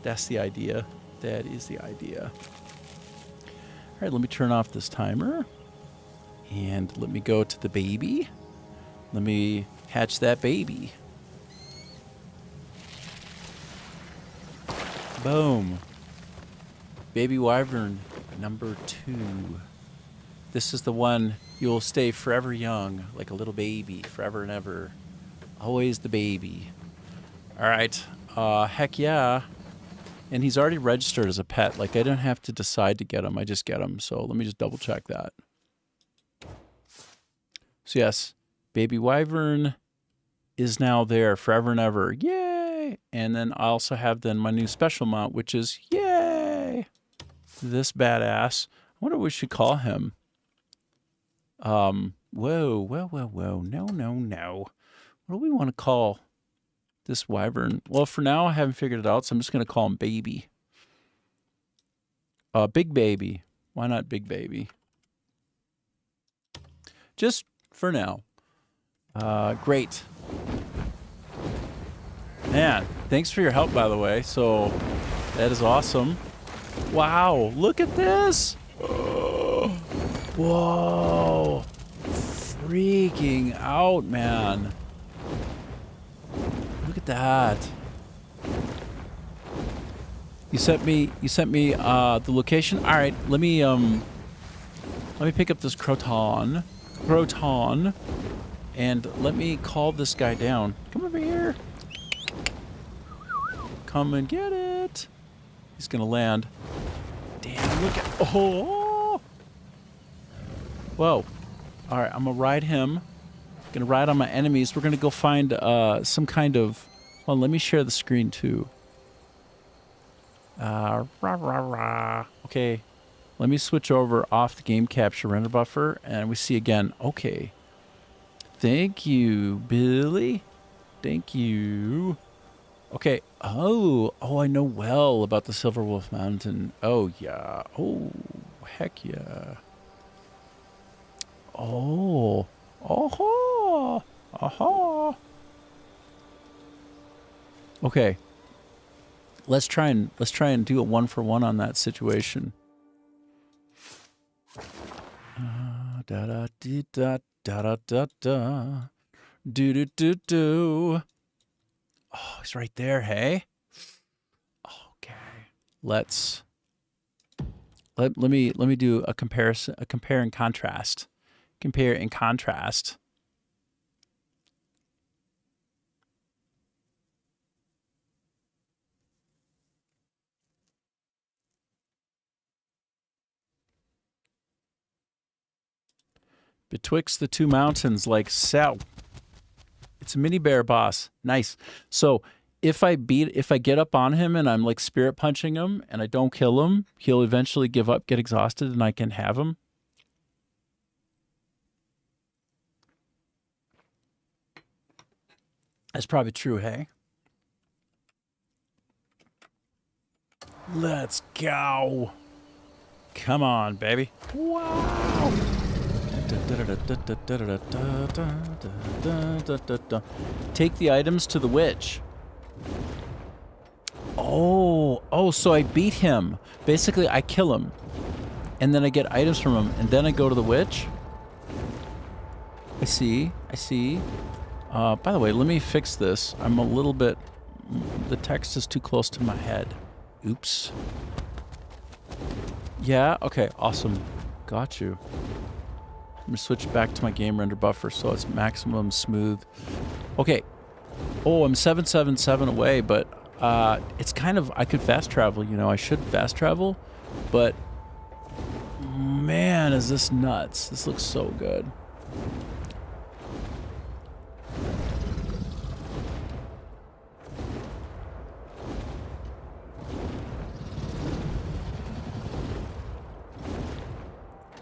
that's the idea. That is the idea. All right, let me turn off this timer. And let me go to the baby. Let me hatch that baby. Boom. Baby wyvern number 2. This is the one you'll stay forever young, like a little baby, forever and ever. Always the baby. All right. Heck yeah. And he's already registered as a pet. Like, I don't have to decide to get him. I just get him. So let me just double check that. So yes, baby wyvern is now there forever and ever. Yay! And then I also have then my new special mount, which is yay! This badass. I wonder what we should call him. Whoa. No. What do we want to call this wyvern? Well, for now, I haven't figured it out, so I'm just going to call him Baby. Big Baby. Why not Big Baby? Just for now. Great. Man, thanks for your help, by the way. So, that is awesome. Wow, look at this. Whoa. Freaking out, man. Look at that. You sent me the location. All right, let me pick up this Croton, and let me call this guy down. Come over here. Come and get it. He's gonna land. Damn, look at, oh. Whoa. All right, I'm gonna ride him. Gonna ride on my enemies. We're gonna go find some kind of, well, let me share the screen too. Okay, let me switch over off the game capture render buffer, and we see again. Okay, thank you, Billy. Thank you. Okay. Oh, I know well about the Silver Wolf Mountain. Oh yeah. Oh, heck yeah. Oh. Oh. Aha. Okay. Let's try and do a 1-for-1 on that situation. Da da dee da da da da da. Do do do do. Oh, he's right there, hey? Okay. Let me do a comparison, a compare and contrast. Compare and contrast. Betwixt the two mountains like so. It's a mini bear boss. Nice. So if I get up on him and I'm like spirit punching him and I don't kill him, he'll eventually give up, get exhausted, and I can have him. That's probably true, hey? Let's go. Come on, baby. Wow. Take the items to the witch. Oh, so I beat him. Basically, I kill him. And then I get items from him. And then I go to the witch. I see. By the way, let me fix this. I'm a little bit... The text is too close to my head. Oops. Yeah? Okay, awesome. Got you. I'm gonna switch back to my game render buffer so it's maximum smooth. Okay. Oh, I'm 777 away, but it's kind of, I could fast travel, you know, I should fast travel, but man, is this nuts. This looks so good.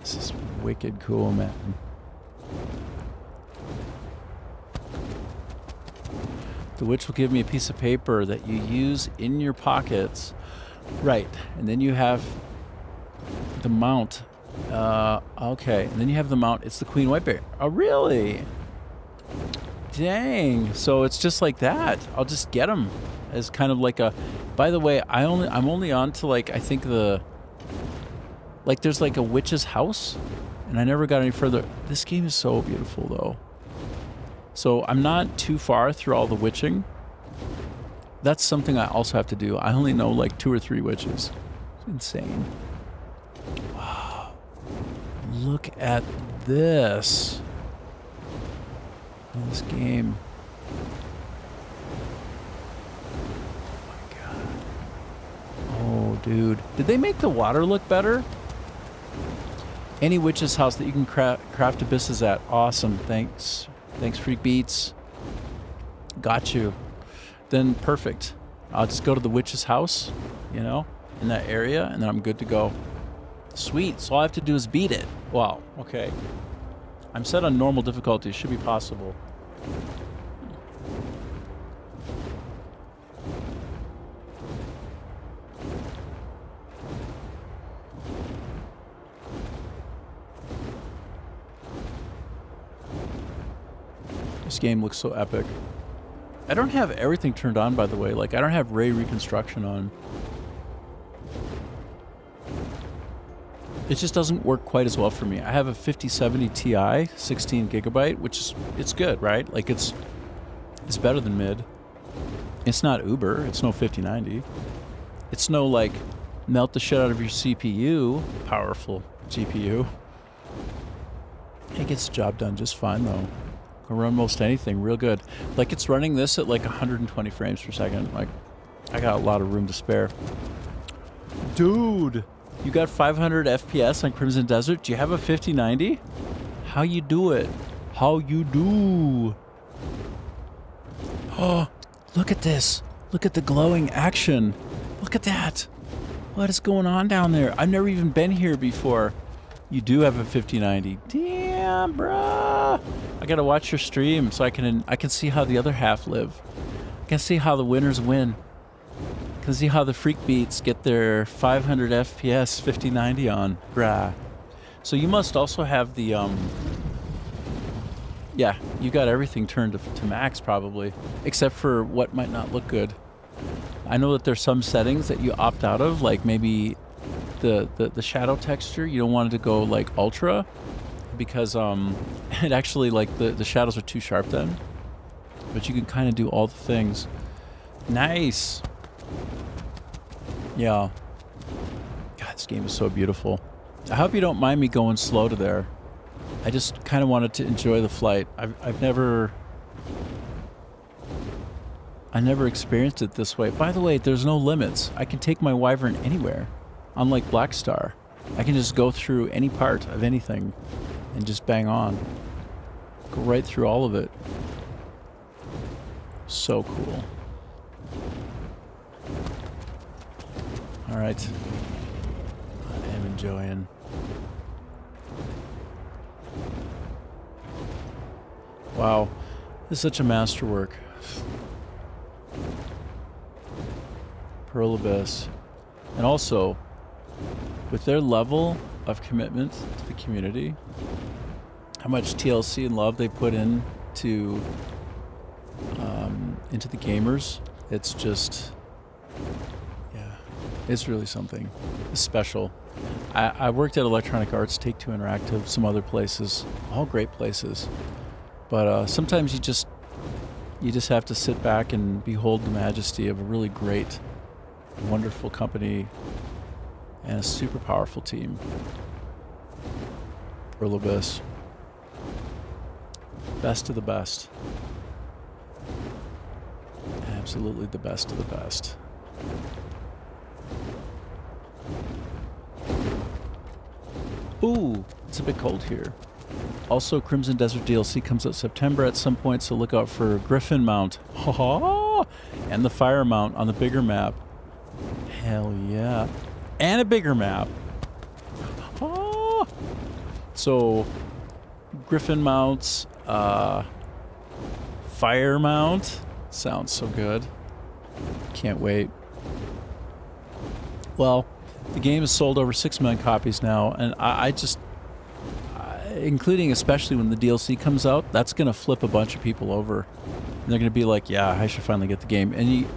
This is wicked cool, man. The witch will give me a piece of paper that you use in your pockets. Right. And then you have the mount. Okay. And then you have the mount. It's the Queen Whiteberry. Oh, really? Dang. So it's just like that. I'll just get them as kind of like a... By the way, I'm only on to like, I think the... Like there's like a witch's house. And I never got any further. This game is so beautiful though. So I'm not too far through all the witching. That's something I also have to do. I only know like 2 or 3 witches. It's insane. Wow. Look at this. This game. Oh my god. Oh, dude. Did they make the water look better? Any witch's house that you can craft abysses at. Awesome. Thanks. Thanks, Freak Beats. Got you. Then perfect. I'll just go to the witch's house, you know, in that area, and then I'm good to go. Sweet. So all I have to do is beat it. Wow. Okay. I'm set on normal difficulty. Should be possible. This game looks so epic. I don't have everything turned on, by the way. Like, I don't have ray reconstruction on. It just doesn't work quite as well for me. I have a 5070 Ti, 16 gigabyte, which is, it's good, right? Like, it's better than mid. It's not Uber. It's no 5090. It's no, like, melt the shit out of your CPU, powerful GPU. It gets the job done just fine, though. I run most anything real good. Like, it's running this at like 120 frames per second. Like, I got a lot of room to spare. Dude, you got 500 FPS on Crimson Desert? Do you have a 5090? How you do it? How you do? Oh, look at this. Look at the glowing action. Look at that. What is going on down there? I've never even been here before. You do have a 5090. Damn, bruh. I gotta watch your stream so I can see how the other half live. I can see how the winners win. I can see how the Freak Beats get their 500 FPS 5090 on. Bruh. So you must also have the, yeah, you got everything turned to max probably. Except for what might not look good. I know that there's some settings that you opt out of, like maybe the shadow texture, you don't want it to go like ultra because it actually, like, the shadows are too sharp then, but you can kind of do all the things. Nice. Yeah. God, this game is so beautiful. I hope you don't mind me going slow to there. I just kind of wanted to enjoy the flight. I never experienced it this way. By the way, there's no limits. I can take my Wyvern anywhere. Unlike Black Star, I can just go through any part of anything and just bang on. Go right through all of it. So cool. All right. I am enjoying. Wow. This is such a masterwork. Pearl Abyss. And also, with their level of commitment to the community, how much TLC and love they put into the gamers, it's just, yeah, it's really something. It's special. I worked at Electronic Arts, Take-Two Interactive, some other places, all great places, but sometimes you just have to sit back and behold the majesty of a really great, wonderful company. and a super powerful team. Pearl Abyss. Best of the best. Absolutely the best of the best. Ooh, it's a bit cold here. Also, Crimson Desert DLC comes out September at some point, so look out for Griffin Mount. And the Fire Mount on the bigger map. Hell yeah. And a bigger map. So, Griffin Mounts, Fire Mount. Sounds so good. Can't wait. Well, the game has sold over 6 million copies now, and I just, including especially when the DLC comes out, that's going to flip a bunch of people over. And they're going to be like, yeah, I should finally get the game. And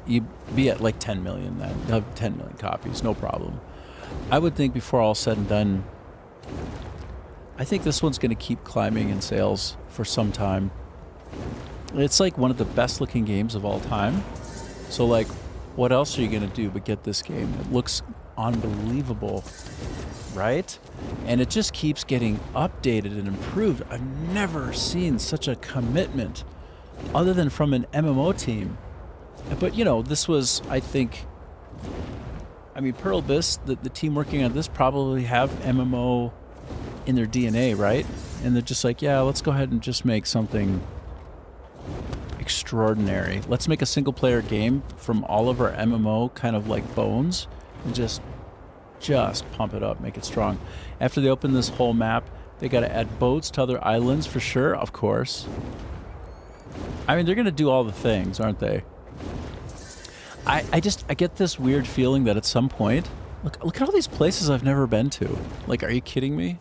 you be at like 10 million then. You'll have 10 million copies, no problem. I would think before all said and done, I think this one's going to keep climbing in sales for some time. It's like one of the best looking games of all time. So like, what else are you going to do but get this game? It looks unbelievable, right? And it just keeps getting updated and improved. I've never seen such a commitment other than from an MMO team. But, you know, this was, I think, I mean, Pearl Abyss, the team working on this probably have MMO in their DNA, right? And they're just like, yeah, let's go ahead and just make something extraordinary. Let's make a single player game from all of our MMO kind of like bones and just pump it up, make it strong. After they open this whole map, they got to add boats to other islands for sure, of course. I mean, they're going to do all the things, aren't they? I get this weird feeling that at some point, look at all these places I've never been to. Like, are you kidding me?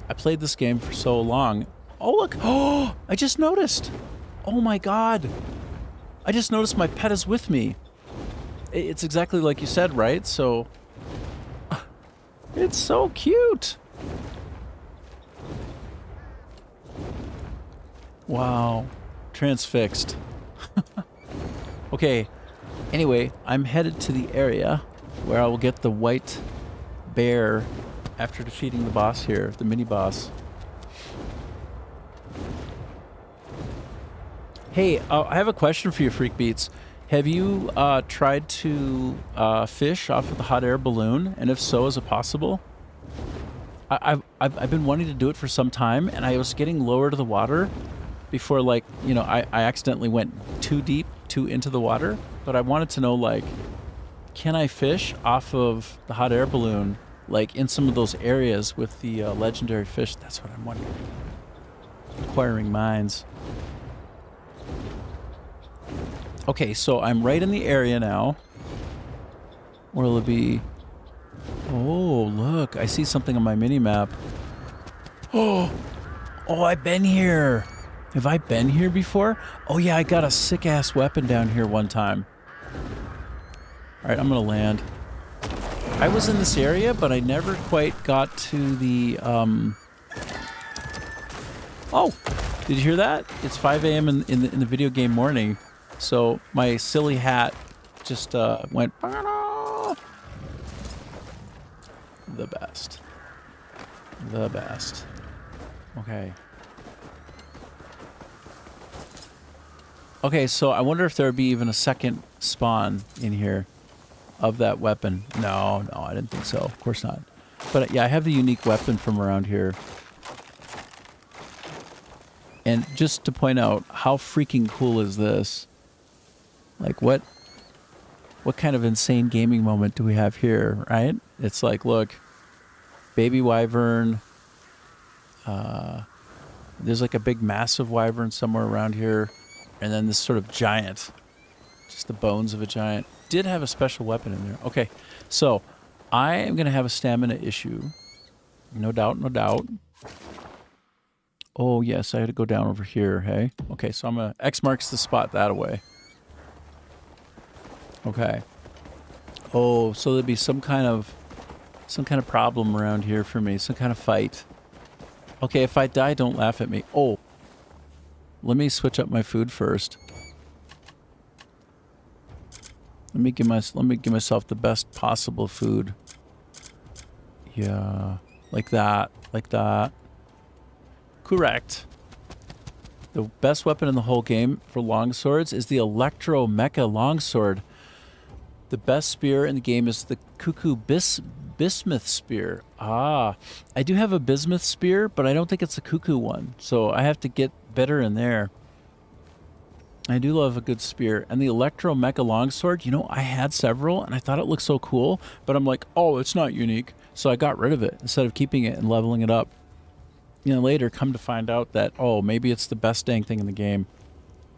I played this game for so long. Oh, look. Oh, I just noticed. Oh my God. I just noticed my pet is with me. It's exactly like you said, right? So, it's so cute. Wow. Transfixed. Okay. Anyway, I'm headed to the area where I will get the white bear after defeating the boss here, the mini boss. Hey, I have a question for you, Freak Beats. Have you tried to fish off of the hot air balloon? And if so, is it possible? I've been wanting to do it for some time, and I was getting lower to the water before, like, you know, I accidentally went too deep, too into the water. But I wanted to know, like, can I fish off of the hot air balloon, like, in some of those areas with the legendary fish? That's what I'm wondering. Inquiring minds. Okay, so I'm right in the area now. Where will it be? Oh, look, I see something on my mini-map. Oh, I've been here. Have I been here before? Oh yeah, I got a sick-ass weapon down here one time. Alright, I'm gonna land. I was in this area, but I never quite got to the, Oh! Did you hear that? It's 5 a.m. in the video game morning. So my silly hat just went... The best. The best. Okay. Okay, so I wonder if there would be even a second spawn in here of that weapon. No, I didn't think so. Of course not. But yeah, I have the unique weapon from around here. And just to point out, how freaking cool is this? Like, what kind of insane gaming moment do we have here, right? It's like, look, baby wyvern. There's like a big massive wyvern somewhere around here. And then this sort of giant, just the bones of a giant, did have a special weapon in there. Okay, so I am going to have a stamina issue. No doubt, no doubt. Oh, yes, I had to go down over here, hey? Okay, so I'm going to X marks the spot that away. Okay. Oh, so there'd be some kind of problem around here for me, some kind of fight. Okay, if I die, don't laugh at me. Oh. Let me switch up my food first. Let me give myself the best possible food. Yeah. Like that. Like that. Correct. The best weapon in the whole game for longswords is the Electro Mecha Longsword. The best spear in the game is the Cuckoo Bismuth Spear. Ah, I do have a Bismuth Spear, but I don't think it's a Cuckoo one. So I have to get better in there. I do love a good spear. And the Electro Mecha Longsword, you know, I had several and I thought it looked so cool, but I'm like, oh, it's not unique. So I got rid of it instead of keeping it and leveling it up. You know, later come to find out that, oh, maybe it's the best dang thing in the game.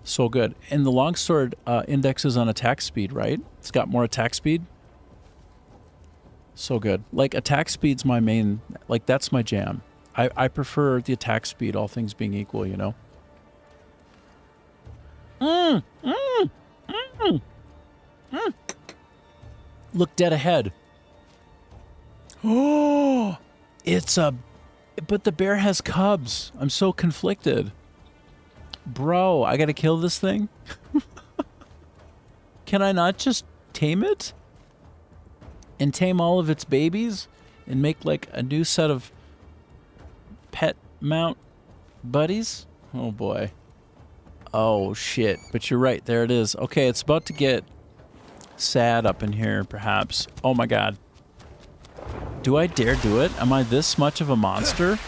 So good. And the longsword indexes on attack speed, right? It's got more attack speed. So good. Like, attack speed's my main, like, that's my jam. I prefer the attack speed, all things being equal, you know? Look dead ahead. Oh, it's a... But the bear has cubs. I'm so conflicted. Bro, I gotta kill this thing? Can I not just tame it? And tame all of its babies? And make like a new set of pet mount buddies? Oh boy. Oh shit. But you're right, there it is. Okay, it's about to get sad up in here, perhaps. Oh my god. Do I dare do it? Am I this much of a monster?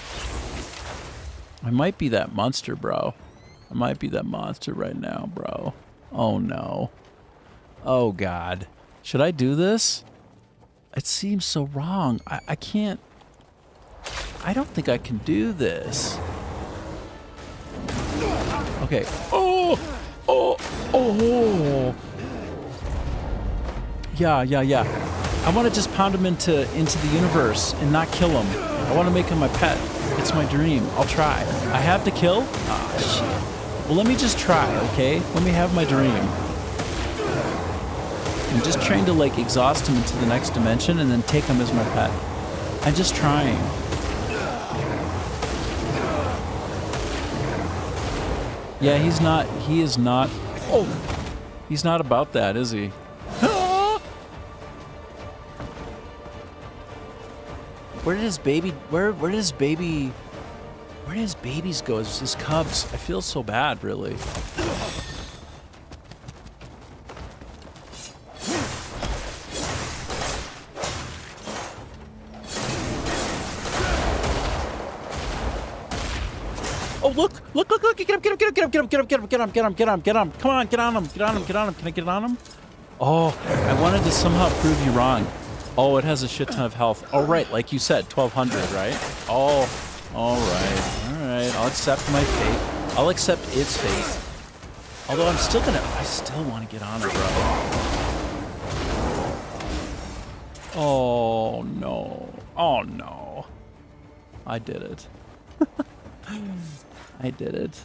I might be that monster, bro. I might be that monster right now, bro. Oh no. Oh god. Should I do this? It seems so wrong. I can't... I don't think I can do this. Okay. Oh! Oh! Oh! Yeah. I want to just pound him into the universe and not kill him. I want to make him my pet. It's my dream. I'll try. I have to kill? Ah, shit. Well, let me just try, okay? Let me have my dream. I'm just trying to, like, exhaust him into the next dimension and then take him as my pet. I'm just trying. Yeah, he is not... Oh! He's not about that, is he? Where did his baby... Where did his babies go? It's his cubs. I feel so bad, really. Oh, look! Get him! Come on, get on him! Can I get on him? Oh, I wanted to somehow prove you wrong. Oh, it has a shit ton of health. Oh, right, like you said, 1,200, right? Oh, all right. I'll accept my fate. I'll accept its fate. Although I still want to get on it, bro. Oh, no. I did it. I did it.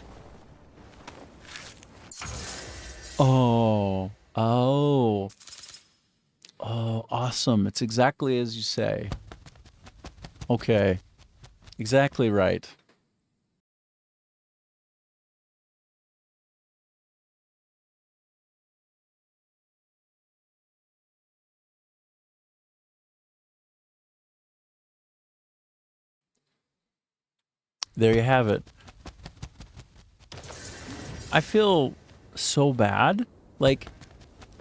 Oh, awesome. It's exactly as you say. Okay. Exactly right. There you have it. I feel so bad. Like,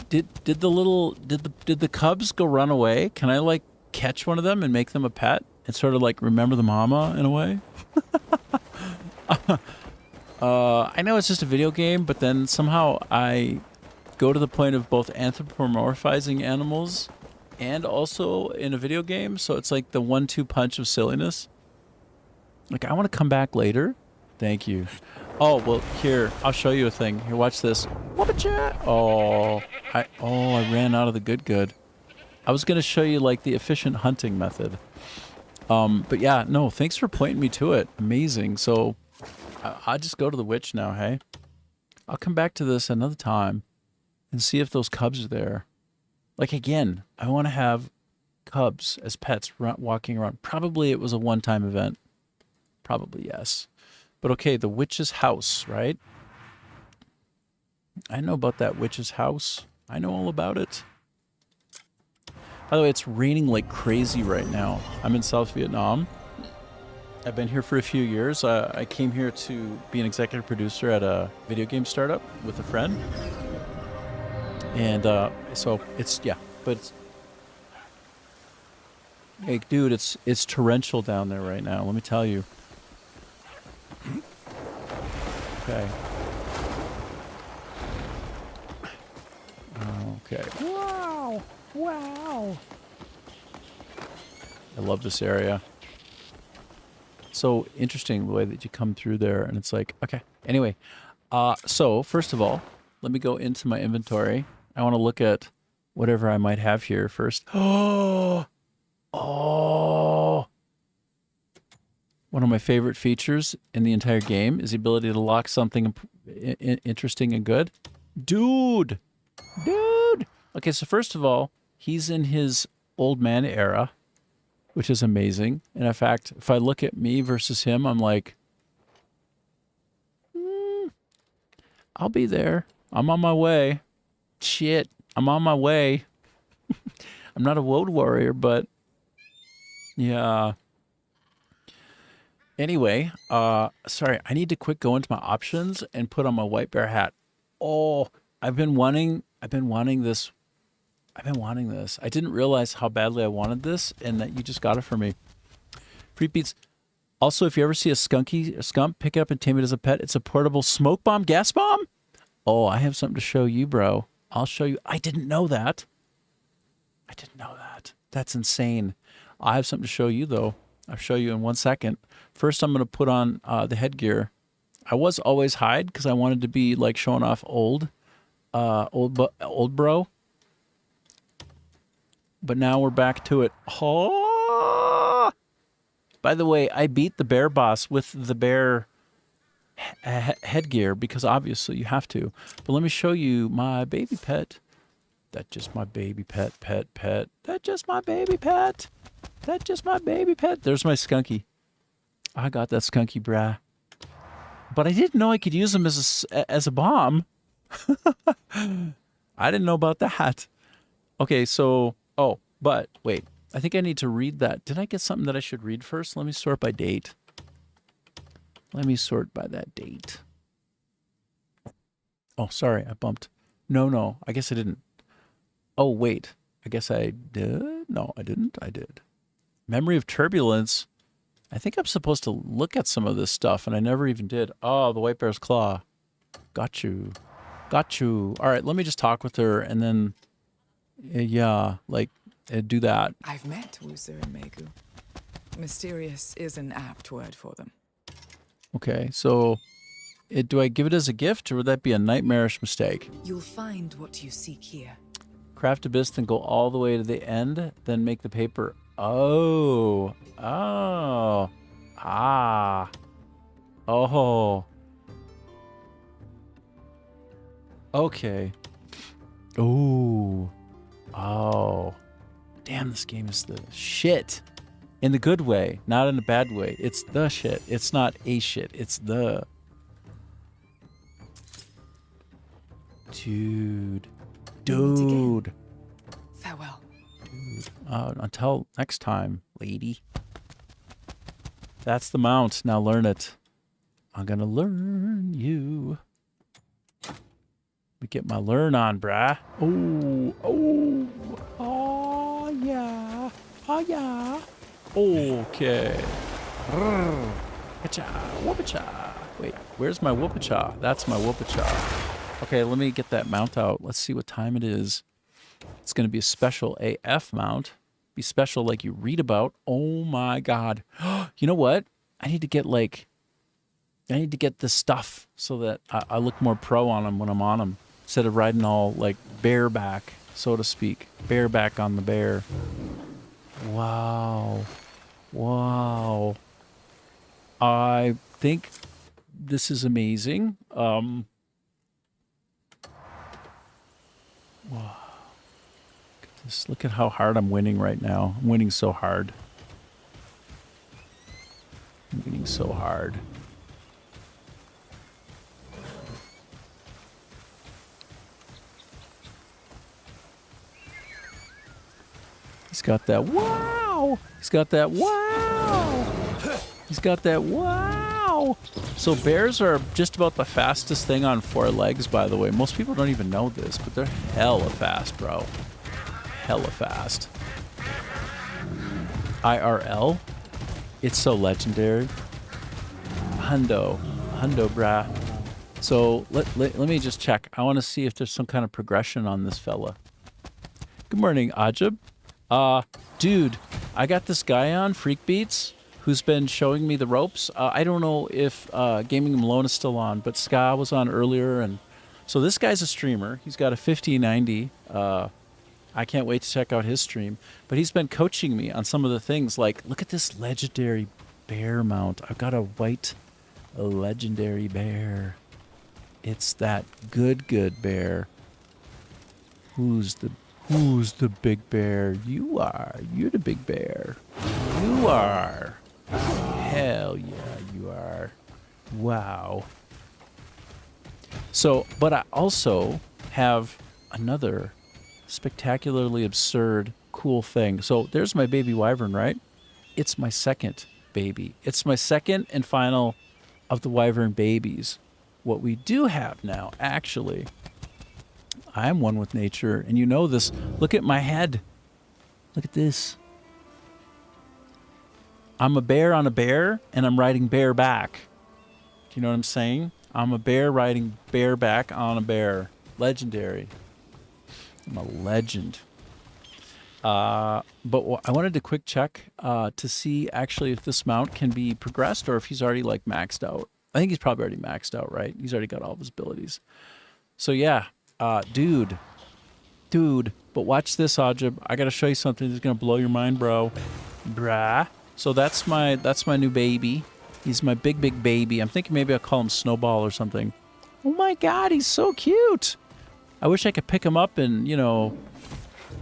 did the cubs go run away? Can I like catch one of them and make them a pet and sort of like remember the mama in a way? I know it's just a video game, but then somehow I go to the point of both anthropomorphizing animals and also in a video game, so it's like the 1-2 punch of silliness. Like, I want to come back later. Thank you. Oh, well, here, I'll show you a thing. Here, watch this. Oh, I ran out of the good. I was going to show you, like, the efficient hunting method. But yeah, no, thanks for pointing me to it. Amazing. So, I'll just go to the witch now, hey? I'll come back to this another time and see if those cubs are there. Like, again, I want to have cubs as pets walking around. Probably it was a one-time event. Probably, yes. But okay, the witch's house, right? I know about that witch's house. I know all about it. By the way, it's raining like crazy right now. I'm in South Vietnam. I've been here for a few years. I came here to be an executive producer at a video game startup with a friend. And so it's, yeah, but it's, hey, dude, it's torrential down there right now, let me tell you. Okay. Okay. Wow. Wow. I love this area. So interesting the way that you come through there, and it's like, okay. Anyway, so first of all, let me go into my inventory. I want to look at whatever I might have here first. Oh, one of my favorite features in the entire game is the ability to lock something interesting and good. Dude. Okay, so first of all, he's in his old man era, which is amazing. And in fact, if I look at me versus him, I'm like, I'll be there. I'm on my way. Shit, I'm on my way. I'm not a woad warrior, but yeah. Anyway, sorry, I need to quick go into my options and put on my white bear hat. Oh, I've been wanting this. I didn't realize how badly I wanted this, and that you just got it for me. Free beats. Also, if you ever see a skunk, pick it up and tame it as a pet. It's a portable smoke bomb, gas bomb. Oh, I have something to show you, bro. I'll show you. I didn't know that. That's insane. I have something to show you, though. I'll show you in 1 second. First, I'm going to put on the headgear. I was always hide because I wanted to be like showing off old bro. But now we're back to it. Oh! By the way, I beat the bear boss with the bear headgear because obviously you have to. But let me show you my baby pet. That's just my baby pet. That's just my baby pet. There's my skunky. I got that skunky, brah. But I didn't know I could use him as a bomb. I didn't know about that. Okay, so... Oh, but wait. I think I need to read that. Did I get something that I should read first? Let me sort by date. Let me sort by that date. Oh, sorry. I bumped. No. I guess I didn't. Oh, wait. I guess I did? No, I didn't. I did. Memory of Turbulence. I think I'm supposed to look at some of this stuff, and I never even did. Oh, the White Bear's Claw. Got you. All right, let me just talk with her, and then... Yeah, like, do that. I've met Woozer and Megu. Mysterious is an apt word for them. Okay, so do I give it as a gift, or would that be a nightmarish mistake? You'll find what you seek here. Craft abyss, then go all the way to the end, then make the paper. Oh. Okay. Ooh. Oh. Damn, this game is the shit. In the good way, not in a bad way. It's the shit. It's not a shit. It's the... Dude. Farewell. Until next time, lady. That's the mount. Now learn it. I'm gonna learn you. Let me get my learn on, brah. Oh, yeah. Okay. Whoopacha. Wait, where's my whoopacha? That's my whoopacha. Okay, let me get that mount out. Let's see what time it is. It's going to be a special AF mount. Be special like you read about. Oh my God. You know what? I need to get this stuff so that I look more pro on them when I'm on them. Instead of riding all like bareback, so to speak. Bareback on the bear. Wow. I think this is amazing. Wow. Look at how hard I'm winning right now. I'm winning so hard. He's got that wow. He's got that wow. He's got that wow. So bears are just about the fastest thing on 4 legs, by the way. Most people don't even know this, but they're hella fast, bro. Hella fast. IRL. It's so legendary. Hundo, brah. So let me just check. I want to see if there's some kind of progression on this fella. Good morning, Ajib. Dude, I got this guy on Freak Beats who's been showing me the ropes. I don't know if Gaming Malone is still on, but Ska was on earlier, and so this guy's a streamer. He's got a 5090. I can't wait to check out his stream. But he's been coaching me on some of the things, like look at this legendary bear mount. I've got a white legendary bear. It's that good bear. Who's the big bear? You are. You're the big bear. You are. Hell yeah, you are. Wow. So, but I also have another spectacularly absurd, cool thing. So there's my baby wyvern, right? It's my second baby. It's my second and final of the wyvern babies. What we do have now, actually, I'm one with nature, and you know this. Look at my head. Look at this. I'm a bear on a bear, and I'm riding bareback. Do you know what I'm saying? I'm a bear riding bareback on a bear. Legendary. I'm a legend. But I wanted to quick check to see actually if this mount can be progressed or if he's already like maxed out. I think he's probably already maxed out, right? He's already got all of his abilities. So yeah, dude. But watch this, Ajib. I gotta show you something that's gonna blow your mind, bro. Brah. So that's my new baby. He's my big baby. I'm thinking maybe I'll call him Snowball or something. Oh my God, he's so cute. I wish I could pick him up and, you know,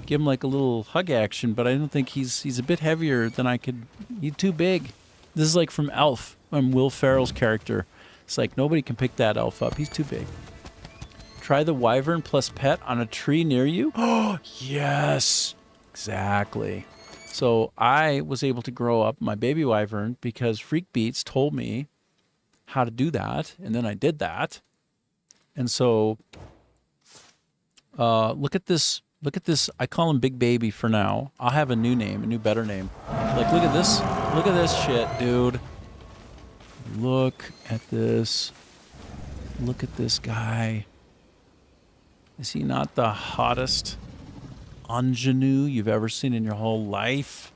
give him like a little hug action, but I don't think he's a bit heavier than I could. He's too big. This is like from Elf. I'm Will Ferrell's character. It's like nobody can pick that elf up. He's too big. Try the wyvern plus pet on a tree near you. Oh, yes. Exactly. So I was able to grow up my baby wyvern because Freak Beats told me how to do that, and then I did that. And so look at this. Look at this. I call him Big Baby for now. I'll have a new name, a new better name. Like, look at this. Look at this shit, dude. Look at this. Look at this guy. Is he not the hottest ingenue you've ever seen in your whole life?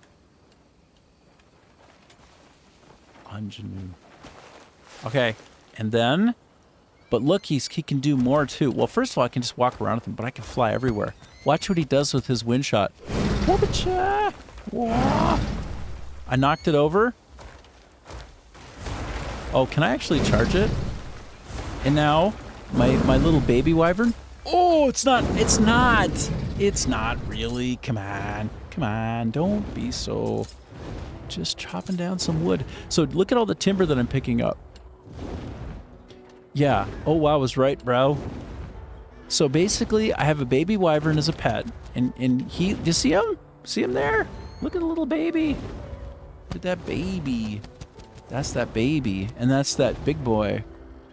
Ingenue. Okay, and then, but look, he can do more too. Well, first of all, I can just walk around with him, but I can fly everywhere. Watch what he does with his wind shot. Whoop-a-cha! Whoa. I knocked it over. Oh, can I actually charge it? And now, my little baby wyvern. Oh, it's not really. Come on, don't be so. Just chopping down some wood. So look at all the timber that I'm picking up. Yeah. Oh, wow, I was right, bro. So basically, I have a baby wyvern as a pet, and he. Do you see him? See him there? Look at the little baby. Look at that baby. That's that baby, and that's that big boy.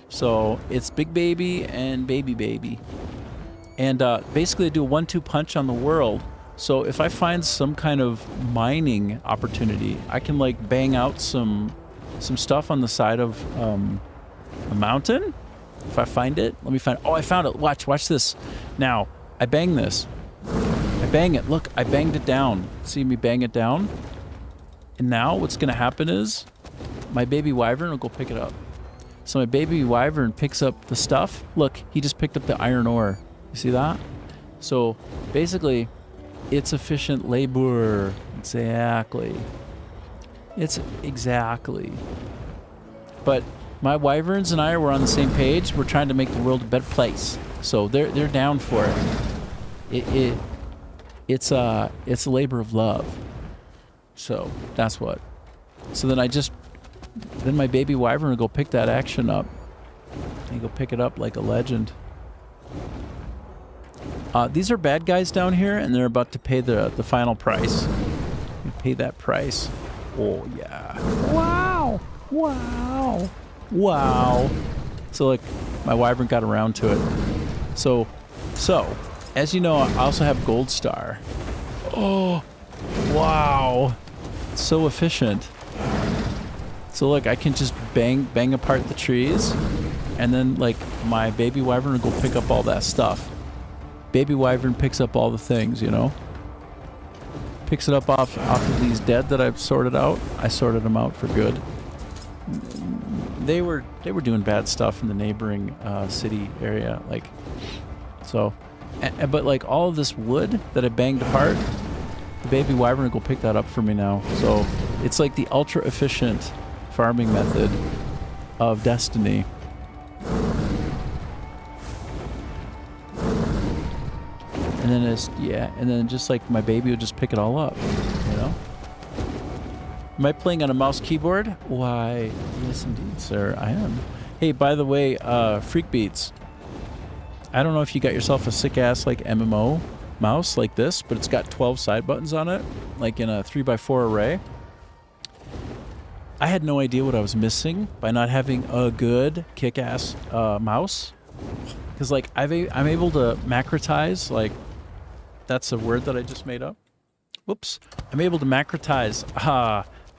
So it's big baby and baby. And basically I do a 1-2 punch on the world. So if I find some kind of mining opportunity, I can like bang out some stuff on the side of a mountain. If I find it, let me find it. Oh, I found it. Watch this. Now, I bang this. I bang it. Look, I banged it down. See me bang it down? And now what's going to happen is my baby wyvern will go pick it up. So my baby wyvern picks up the stuff. Look, he just picked up the iron ore. You see that? So basically, it's efficient labor. Exactly. It's exactly. But my wyverns and I were on the same page. We're trying to make the world a better place. So they're down for it. It's a labor of love. So that's what. So then my baby wyvern will go pick that action up. And go pick it up like a legend. These are bad guys down here, and they're about to pay the final price. You pay that price. Oh, yeah. Wow. Wow. Wow. So, like, my wyvern got around to it. So, as you know, I also have Gold Star. Oh, wow. So efficient. So, look, I can just bang apart the trees, and then, like, my baby wyvern will go pick up all that stuff. Baby wyvern picks up all the things, you know? Picks it up off of these dead that I've sorted out. I sorted them out for good. They were doing bad stuff in the neighboring city area, like, so. But like all of this wood that I banged apart, the baby wyvern will go pick that up for me now. So it's like the ultra efficient farming method of Destiny. And then and then just like my baby would just pick it all up, you know? Am I playing on a mouse keyboard? Why, yes indeed, sir, I am. Hey, by the way, Freak Beats, I don't know if you got yourself a sick-ass, like, MMO mouse like this, but it's got 12 side buttons on it, like in a 3x4 array. I had no idea what I was missing by not having a good kick-ass mouse. Because, like, I'm able to macrotize, like, that's a word that I just made up. Whoops. I'm able to macrotize,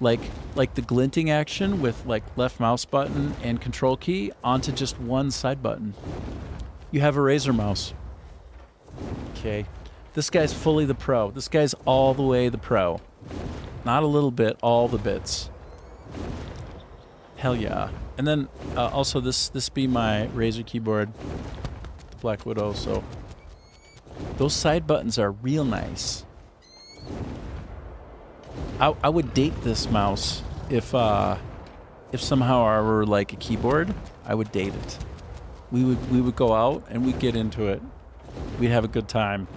like the glinting action with, like, left mouse button and control key onto just one side button. You have a Razer mouse. Okay. This guy's fully the pro. This guy's all the way the pro. Not a little bit, all the bits. Hell yeah. And then, also, this be my Razer keyboard, the Black Widow, so those side buttons are real nice. I would date this mouse if somehow I were like a keyboard. I would date it. We would go out and we'd get into it. We'd have a good time.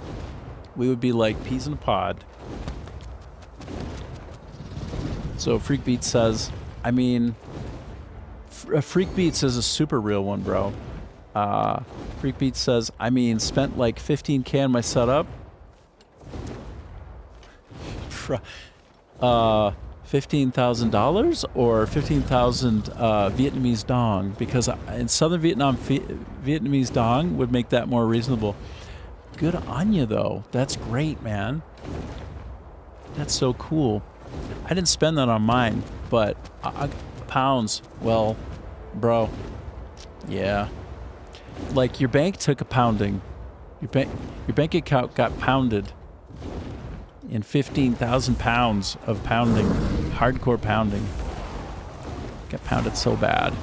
We would be like peas in a pod. So Freak Beats says, I mean, Freak Beats is a super real one, bro. Freak Beats says, I mean, spent like $15K on my setup. $15,000 or 15,000 Vietnamese dong, because in southern Vietnam, Vietnamese dong would make that more reasonable. Good on you, though. That's great, man. That's so cool. I didn't spend that on mine, but pounds, well, bro, yeah. Like, your bank took a pounding. Your bank account got pounded. In 15,000 pounds of pounding, hardcore pounding. Got pounded so bad.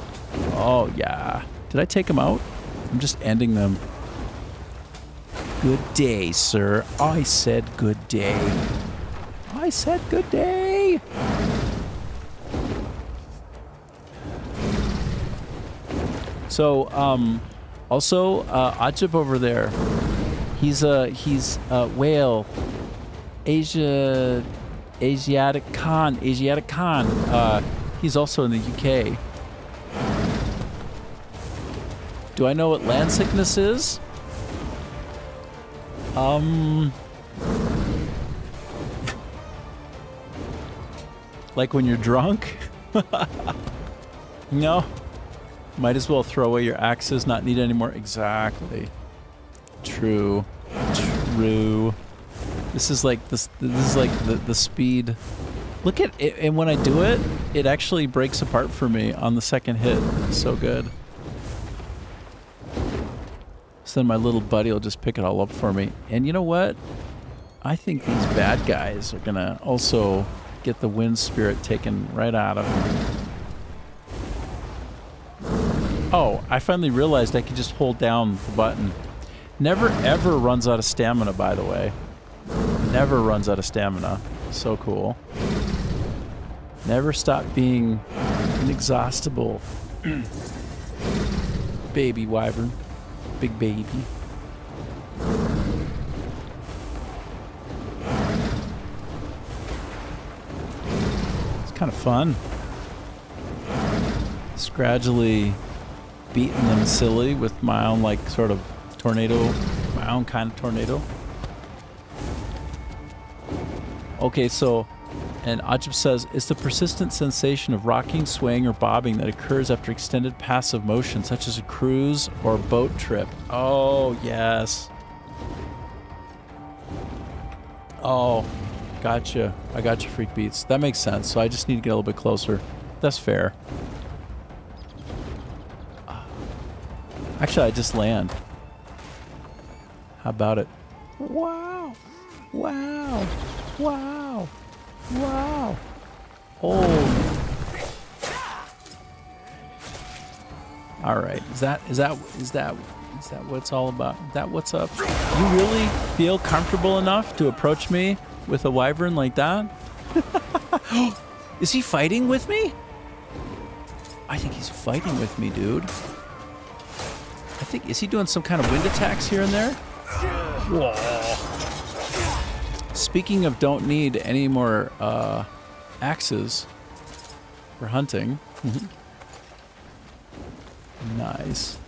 Oh yeah. Did I take them out? I'm just ending them. Good day, sir. I said good day. I said good day. So, also, Ajib over there. He's a whale. Asiatic Khan. He's also in the UK. Do I know what land sickness is? Like when you're drunk? No. Might as well throw away your axes, not need any more. Exactly. True. This is like the speed. Look at it, and when I do it, it actually breaks apart for me on the second hit. So good. So then my little buddy will just pick it all up for me. And you know what? I think these bad guys are gonna also get the wind spirit taken right out of them. Oh, I finally realized I could just hold down the button. Never ever runs out of stamina, by the way. Never runs out of stamina. So cool. Never stop being inexhaustible. Baby wyvern. Big baby. It's kind of fun. Just gradually beating them silly with my own, like, sort of tornado, my wow kind of tornado. Okay, so, and Ajib says, it's the persistent sensation of rocking, swaying, or bobbing that occurs after extended passive motion, such as a cruise or boat trip. Oh, yes. Oh, gotcha. I got you, Freak Beats. That makes sense. So I just need to get a little bit closer. That's fair. Actually, I just land. How about it? Wow. Wow. Wow. Wow. Oh. All right. Is that what it's all about? Is that what's up? You really feel comfortable enough to approach me with a wyvern like that? Is he fighting with me? I think he's fighting with me, dude. Is he doing some kind of wind attacks here and there? Whoa. Speaking of don't need any more axes for hunting. Nice.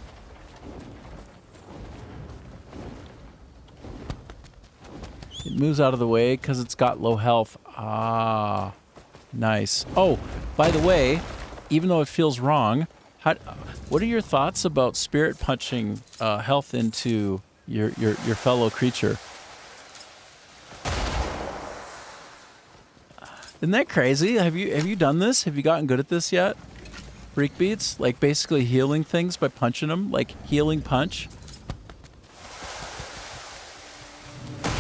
It moves out of the way because it's got low health. Ah, nice. Oh, by the way, even though it feels wrong, what are your thoughts about spirit punching health into your fellow creature? Isn't that crazy? Have you done this? Have you gotten good at this yet? Freak Beats? Like basically healing things by punching them? Like healing punch?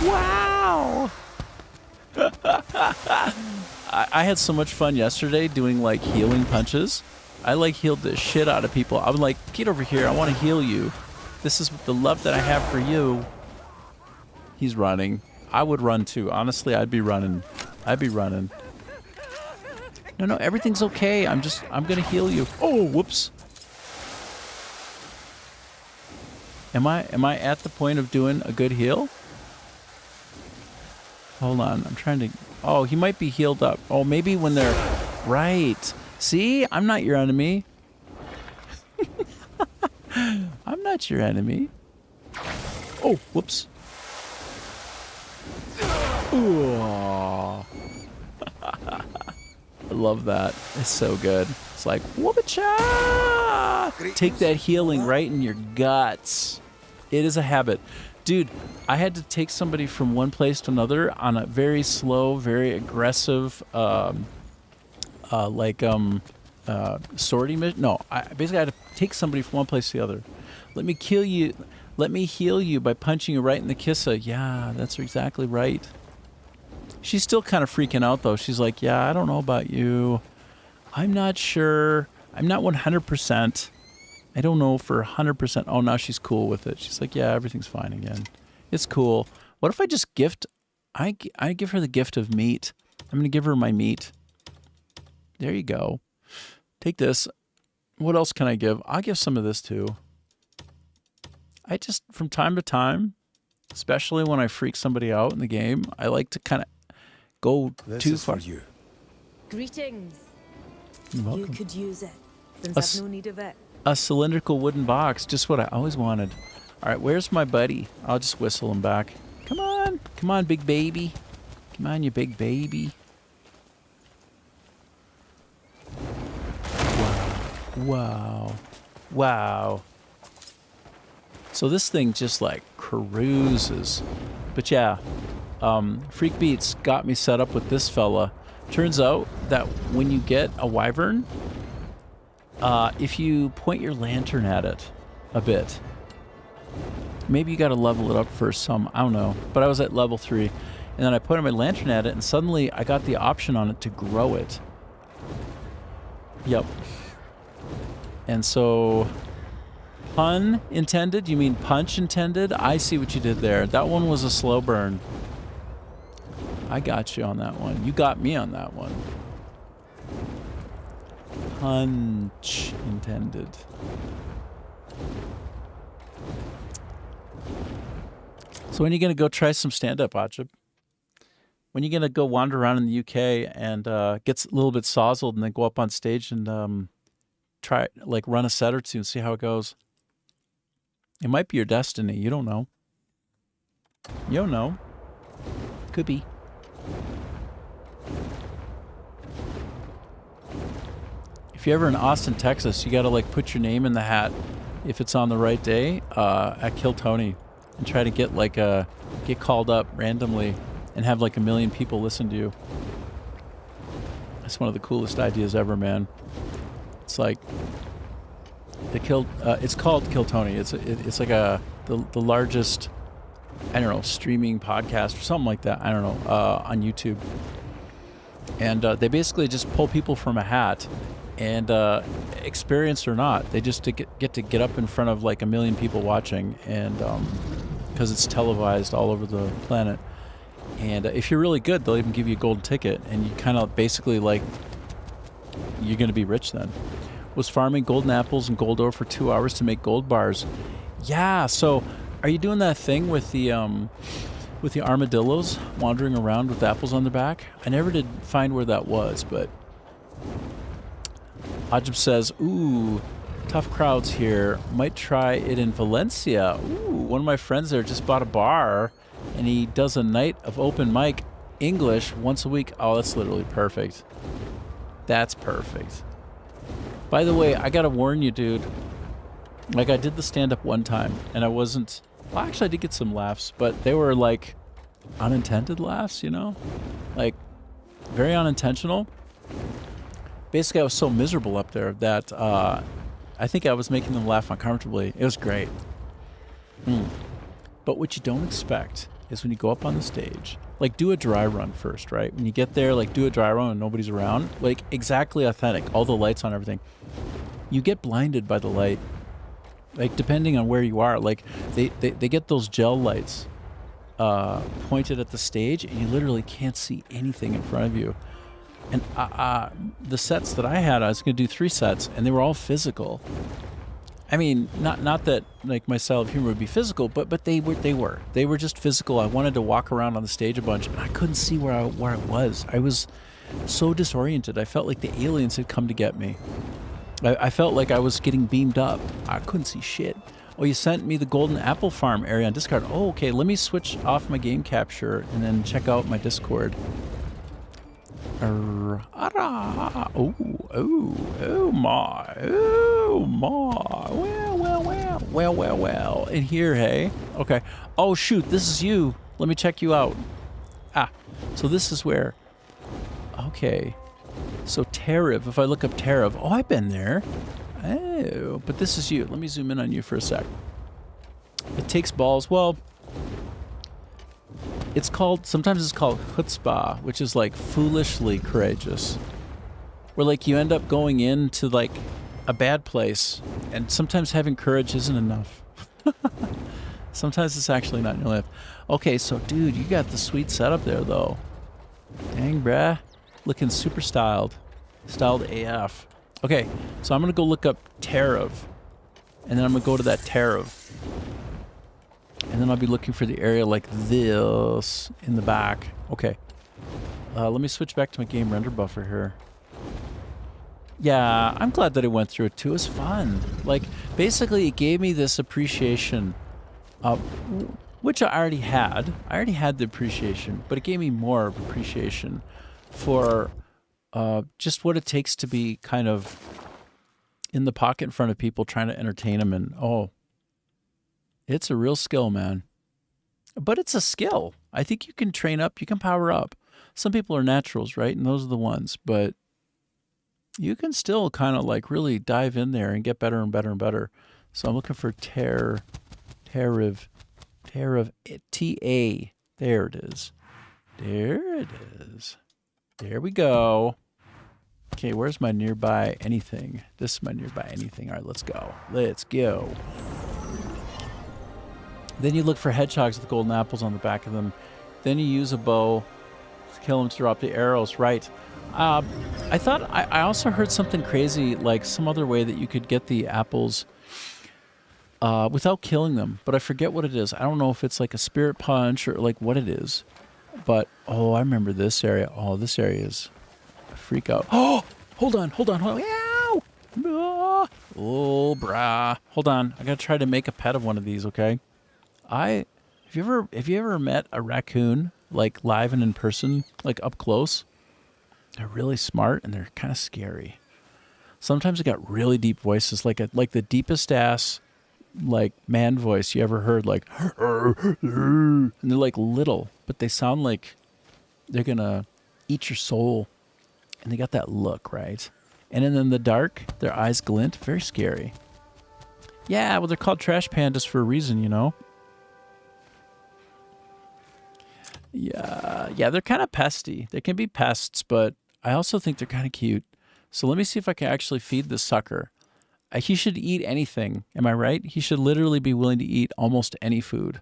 Wow! I had so much fun yesterday doing like healing punches. I like healed the shit out of people. I'm like, get over here. I want to heal you. This is the love that I have for you. He's running. I would run too. Honestly, I'd be running. No, everything's okay. I'm going to heal you. Oh, whoops. Am I at the point of doing a good heal? Hold on. I'm trying to... Oh, he might be healed up. Oh, maybe when they're... Right. See? I'm not your enemy. I'm not your enemy. Oh, whoops. Ooh. I love that. It's so good. It's like, whoop-a-cha! Take that healing right in your guts. It is a habit. Dude, I had to take somebody from one place to another on a very slow, very aggressive, sortie mission. No, I basically had to take somebody from one place to the other. Let me kill you. Let me heal you by punching you right in the kissa. Yeah, that's exactly right. She's still kind of freaking out, though. She's like, yeah, I don't know about you. I'm not sure. I'm not 100%. I don't know for 100%. Oh, now she's cool with it. She's like, yeah, everything's fine again. It's cool. What if I just gift... I give her the gift of meat. I'm going to give her my meat. There you go. Take this. What else can I give? I'll give some of this, too. I just, from time to time, especially when I freak somebody out in the game, I like to kind of go too far. You. Greetings. You're welcome. You could use it, since Us- I've no need of it. A cylindrical wooden box, just what I always wanted. All right, where's my buddy? I'll just whistle him back. Come on, big baby. Come on, you big baby. Wow. So this thing just like cruises. But yeah, Freak Beats got me set up with this fella. Turns out that when you get a wyvern, if you point your lantern at it a bit, maybe you got to level it up first some, I don't know. But I was at level 3, and then I pointed my lantern at it, and suddenly I got the option on it to grow it. Yep. And so, pun intended? You mean punch intended? I see what you did there. That one was a slow burn. I got you on that one. You got me on that one. Punch intended. So when are you going to go try some stand-up, Ajib? When are you going to go wander around in the UK and get a little bit sozzled and then go up on stage and try, like, run a set or two and see how it goes? It might be your destiny. You don't know. You don't know. Could be. If you're ever in Austin, Texas, you gotta like put your name in the hat if it's on the right day at Kill Tony, and try to get like get called up randomly and have like 1 million people listen to you. That's one of the coolest ideas ever, man. It's like it's called Kill Tony. It's like the largest, I don't know, streaming podcast or something like that. I don't know, on YouTube. And they basically just pull people from a hat, and experienced or not, they just get to get up in front of like 1 million people watching, and because it's televised all over the planet. And if you're really good, they'll even give you a golden ticket, and you kind of basically like, you're going to be rich then. Was farming golden apples and gold ore for 2 hours to make gold bars. Yeah, so are you doing that thing with the armadillos wandering around with apples on their back? I never did find where that was, but Ajib says, ooh, tough crowds here. Might try it in Valencia. Ooh, one of my friends there just bought a bar, and he does a night of open mic English once a week. Oh, that's literally perfect. That's perfect. By the way, I gotta warn you, dude. Like, I did the stand-up one time, and I wasn't... Well, actually, I did get some laughs, but they were, like, unintended laughs, you know? Like, very unintentional. Basically, I was so miserable up there that I think I was making them laugh uncomfortably. It was great. But what you don't expect is when you go up on the stage, like, do a dry run first, right? When you get there, like, do a dry run and nobody's around. Like, exactly authentic. All the lights on, everything. You get blinded by the light. Like, depending on where you are. Like, they get those gel lights pointed at the stage, and you literally can't see anything in front of you. And the sets that I had, I was going to do 3 sets, and they were all physical. I mean, not that like my style of humor would be physical, but they were just physical. I wanted to walk around on the stage a bunch, and I couldn't see where I was. I was so disoriented. I felt like the aliens had come to get me. I felt like I was getting beamed up. I couldn't see shit. Oh, you sent me the Golden Apple Farm area on Discord. Oh, okay. Let me switch off my game capture and then check out my Discord. Oh my. Well. In here, hey? Okay. Oh, shoot, this is you. Let me check you out. So this is where... Okay. So Tariv, if I look up Tariv... Oh, I've been there. Oh, but this is you. Let me zoom in on you for a sec. It takes balls. Well... sometimes it's called chutzpah, which is like foolishly courageous. Where like you end up going into like a bad place, and sometimes having courage isn't enough. Sometimes it's actually not in your life. Okay, so dude, you got the sweet setup there though. Dang, bruh. Looking super styled. Styled AF. Okay, so I'm gonna go look up Tariv. And then I'm gonna go to that Tariv. And then I'll be looking for the area like this in the back. Okay. Let me switch back to my game render buffer here. Yeah, I'm glad that I went through it too. It was fun. Like, basically it gave me this appreciation, which I already had. I already had the appreciation, but it gave me more appreciation for just what it takes to be kind of in the pocket in front of people trying to entertain them. And, oh, it's a real skill, man. But it's a skill. I think you can train up, you can power up. Some people are naturals, right? And those are the ones. But you can still kind of like really dive in there and get better and better and better. So I'm looking for Tariv, T-A. There it is. There it is. There we go. Okay, where's my nearby anything? This is my nearby anything. All right, let's go. Let's go. Then you look for hedgehogs with golden apples on the back of them. Then you use a bow to kill them to drop the arrows. Right. I thought I also heard something crazy, like some other way that you could get the apples without killing them. But I forget what it is. I don't know if it's like a spirit punch or like what it is. But, oh, I remember this area. Oh, this area is a freak out. Oh, hold on. Ow! Oh, brah. Hold on. I got to try to make a pet of one of these, okay? I Have you ever met a raccoon like live and in person, like up close? They're really smart and they're kind of scary. Sometimes they got really deep voices, like the deepest ass like man voice you ever heard, like and they're like little, but they sound like they're gonna eat your soul. And they got that look, right? And then in the dark, their eyes glint. Very scary. Yeah, well, they're called trash pandas for a reason, you know? Yeah, they're kind of pesty. They can be pests, but I also think they're kind of cute. So let me see if I can actually feed this sucker. He should eat anything. Am I right? He should literally be willing to eat almost any food.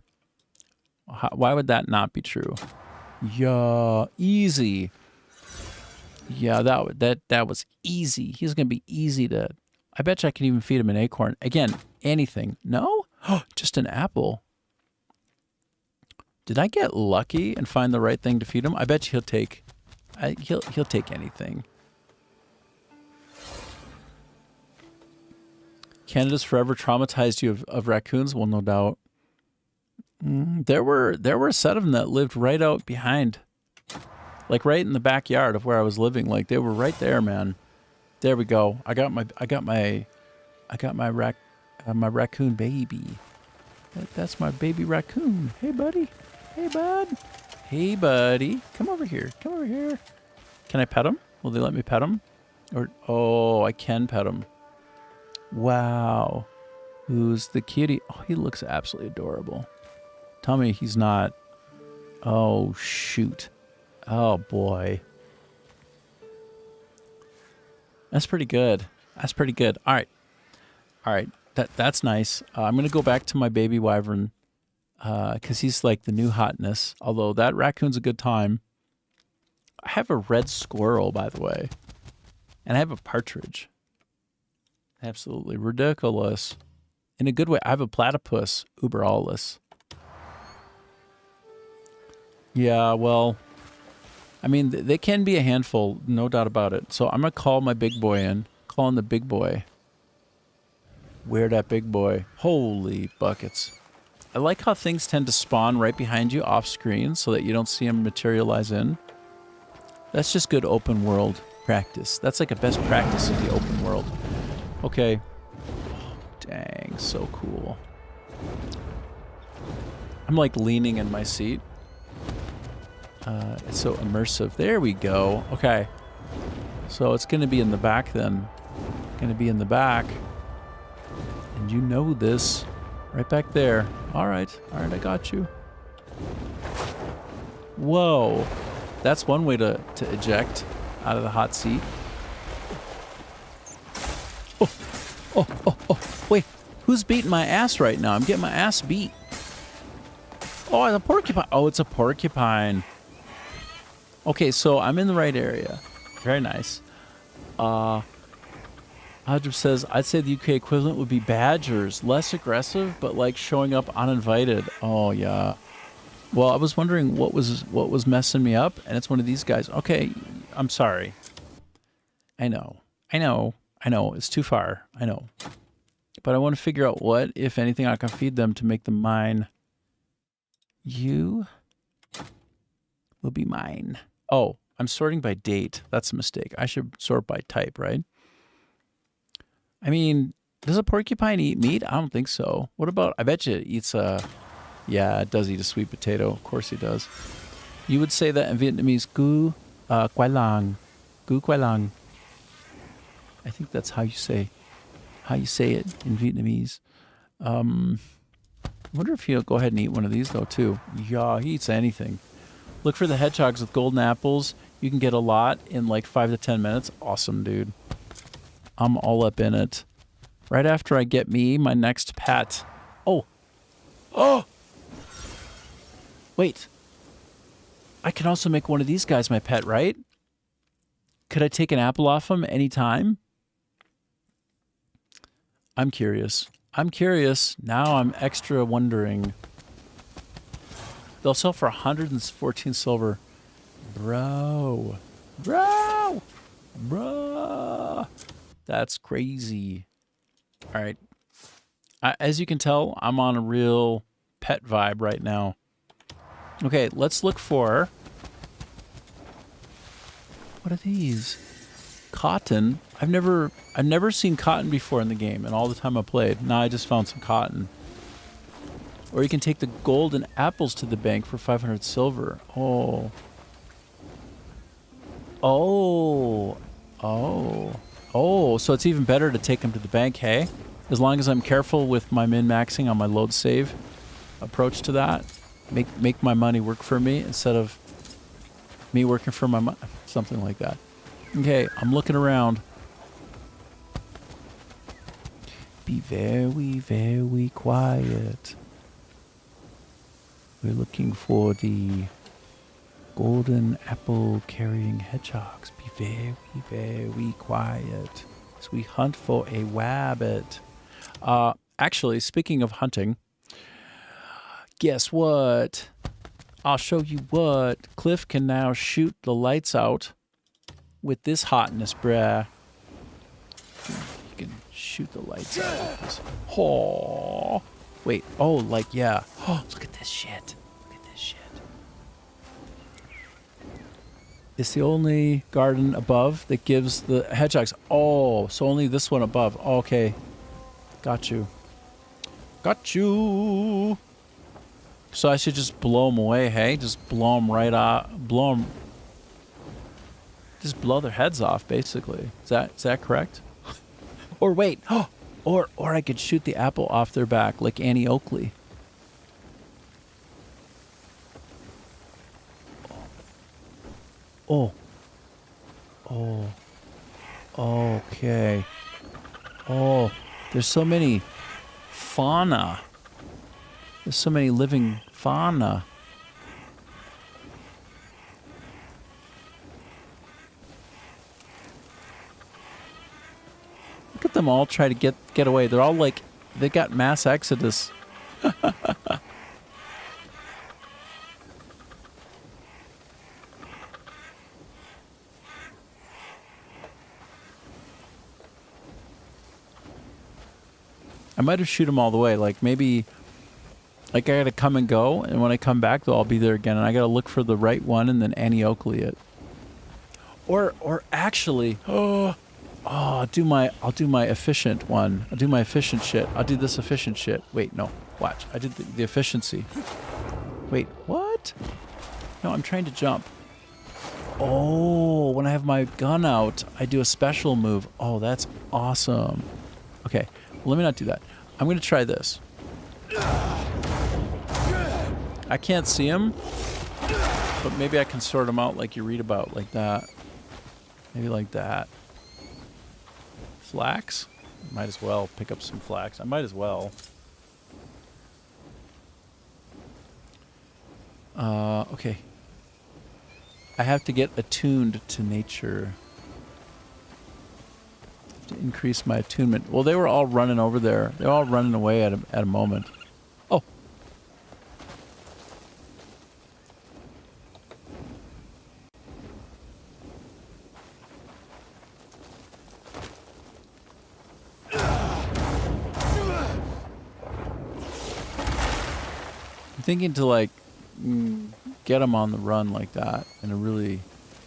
Why would that not be true? Yeah, easy. Yeah, that was easy. He's going to be easy to... I bet you I can even feed him an acorn. Again, anything. No? Just an apple. Did I get lucky and find the right thing to feed him? I bet you he'll take anything. Canada's forever traumatized you of raccoons? Well, no doubt. There were a set of them that lived right out behind. Like right in the backyard of where I was living. Like they were right there, man. There we go. I got my raccoon baby. That's my baby raccoon. Hey, buddy. Hey, bud. Hey, buddy. Come over here. Come over here. Can I pet him? Will they let me pet him? Or I can pet him. Wow. Who's the kitty? Oh, he looks absolutely adorable. Tell me he's not. Oh, shoot. Oh, boy. That's pretty good. That's pretty good. All right. All right. That's nice. I'm going to go back to my baby wyvern because he's like the new hotness, although that raccoon's a good time. I have a red squirrel, by the way, and I have a partridge. Absolutely ridiculous. In a good way. I have a platypus, uberallus. Yeah, well... I mean, they can be a handful, no doubt about it. So I'm going to call my big boy in. Calling the big boy. Where that big boy? Holy buckets. I like how things tend to spawn right behind you off screen so that you don't see them materialize in. That's just good open world practice. That's like a best practice of the open world. Okay. Oh, dang, so cool. I'm like leaning in my seat. It's so immersive. There we go. Okay. So it's going to be in the back then. Going to be in the back. And you know this. Right back there. All right. All right, I got you. Whoa. That's one way to eject out of the hot seat. Oh. Wait. Who's beating my ass right now? I'm getting my ass beat. Oh, it's a porcupine. Oh, it's a porcupine. Okay, so I'm in the right area. Very nice. Adrib says, I'd say the UK equivalent would be badgers. Less aggressive, but like showing up uninvited. Oh, yeah. Well, I was wondering what was messing me up, and it's one of these guys. Okay, I'm sorry. I know. It's too far. I know. But I want to figure out what, if anything, I can feed them to make them mine. You will be mine. Oh, I'm sorting by date. That's a mistake. I should sort by type, right? I mean, does a porcupine eat meat? I don't think so. What about, I bet you it eats yeah, it does eat a sweet potato. Of course he does. You would say that in Vietnamese, gu quai lang. Gu quai lang. I think that's how you say it in Vietnamese. I wonder if he'll go ahead and eat one of these, though, too. Yeah, he eats anything. Look for the hedgehogs with golden apples. You can get a lot in like 5 to 10 minutes. Awesome, dude. I'm all up in it. Right after I get me my next pet. Oh. Wait. I can also make one of these guys my pet, right? Could I take an apple off him anytime? I'm curious. Now I'm extra wondering. They'll sell for 114 silver. Bro. That's crazy. All right. As you can tell, I'm on a real pet vibe right now. Okay, let's look for... What are these? Cotton. I've never seen cotton before in the game, and all the time I played. Now I just found some cotton. Or you can take the golden apples to the bank for 500 silver. Oh. Oh. Oh. Oh, so it's even better to take them to the bank, hey? As long as I'm careful with my min-maxing on my load save approach to that. Make my money work for me instead of me working for my money. Something like that. Okay, I'm looking around. Be very, very quiet. We're looking for the golden apple carrying hedgehogs. Be very, very quiet as we hunt for a wabbit. Actually, speaking of hunting, guess what? I'll show you what. Cliff can now shoot the lights out with this hotness, bruh. You can shoot the lights out with this. Oh. Wait, oh, like, yeah. Oh, look at this shit. Look at this shit. It's the only garden above that gives the hedgehogs. Oh, so only this one above. Oh, okay. Got you. Got you. So I should just blow them away, hey? Just blow them right off. Blow them. Just blow their heads off, basically. Is that correct? Or wait. Oh. Or I could shoot the apple off their back like Annie Oakley. Oh. Oh. Okay. Oh, there's so many fauna. There's so many living fauna. Look at them all try to get away. They're all like, they got mass exodus. I might have shoot them all the way. Like maybe, like I gotta come and go, and when I come back, they'll all be there again, and I gotta look for the right one and then Annie Oakley it. Or actually, I'll do my efficient one. I'll do my efficient shit. I'll do this efficient shit. Wait, no. Watch. I did the efficiency. Wait, what? No, I'm trying to jump. Oh, when I have my gun out, I do a special move. Oh, that's awesome. Okay, well, let me not do that. I'm going to try this. I can't see him, but maybe I can sort them out like you read about, like that. Maybe like that. Flax? Might as well pick up some flax. I might as well. Okay. I have to get attuned to nature. To increase my attunement. Well, they were all running over there. They're all running away at a moment. Oh. I'm thinking to like get them on the run like that and to really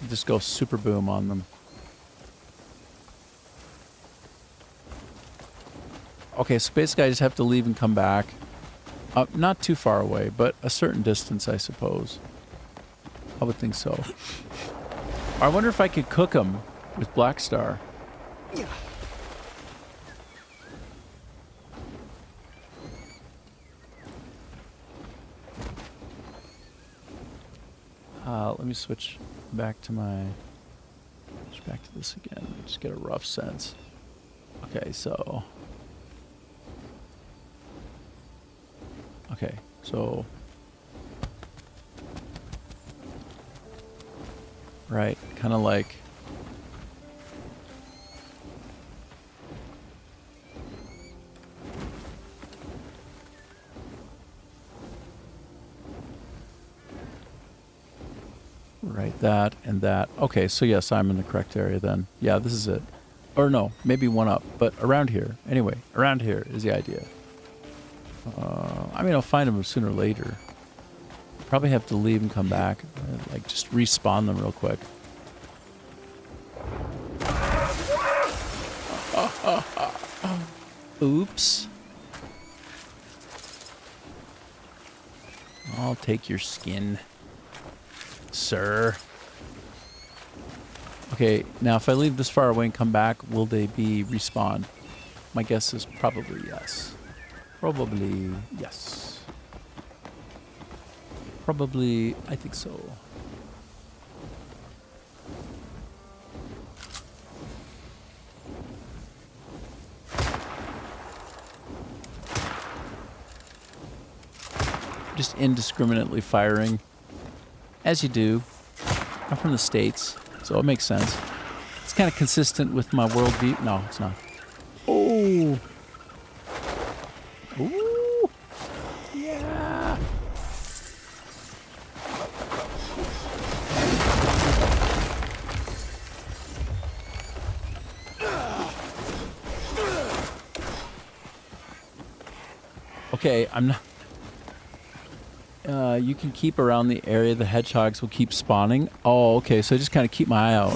just go super boom on them. Okay, so basically I just have to leave and come back. Not too far away, but a certain distance, I suppose. I would think so. I wonder if I could cook them with Black Star. Let me switch back to this again. Just get a rough sense. Okay, so. Okay, so. Right, kind of like. Right, that and that. Okay, so yes, I'm in the correct area then. Yeah, this is it. Or no, maybe one up, but around here. Anyway, around here is the idea. I mean, I'll find them sooner or later. Probably have to leave and come back. Like, just respawn them real quick. Oops. I'll take your skin, sir. Okay, now if I leave this far away and come back, will they be respawned? My guess is probably yes. Probably yes. Probably, I think so. Just indiscriminately firing, as you do. I'm from the States, so it makes sense. It's kind of consistent with my worldview. No, it's not. Oh. Ooh. Yeah. Okay, I'm not... you can keep around the area the hedgehogs will keep spawning. Oh, okay, so I just kind of keep my eye out.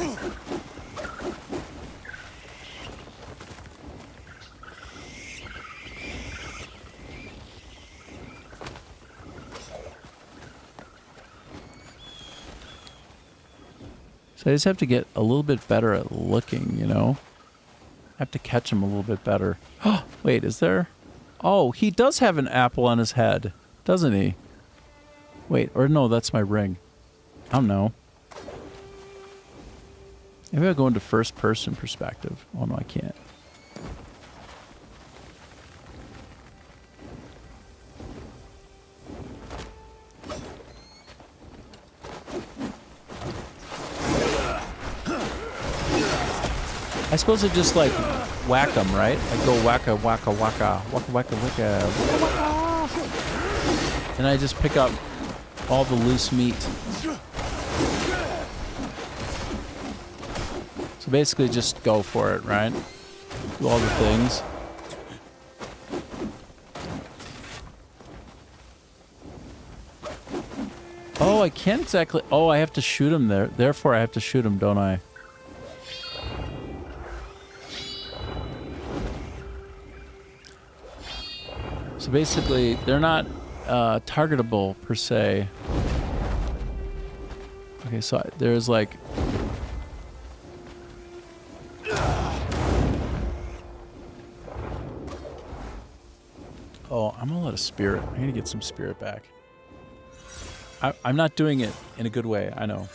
So I just have to get a little bit better at looking, you know? I have to catch him a little bit better. Oh, wait, is there? Oh, he does have an apple on his head, doesn't he? Wait, or no, that's my ring. I don't know. Maybe I'll go into first person perspective. Oh no, I can't. I suppose it just like whack them, right? I go whacka, whacka, whacka, whacka, whacka, whacka, whacka. And I just pick up all the loose meat. So basically just go for it, right? Do all the things. Oh, I can't exactly... Oh, I have to shoot him there. Therefore, I have to shoot him, don't I? So basically, they're not targetable per se. Okay, so there's like... Oh, I'm gonna let a spirit. I'm gonna get some spirit back. I'm not doing it in a good way, I know.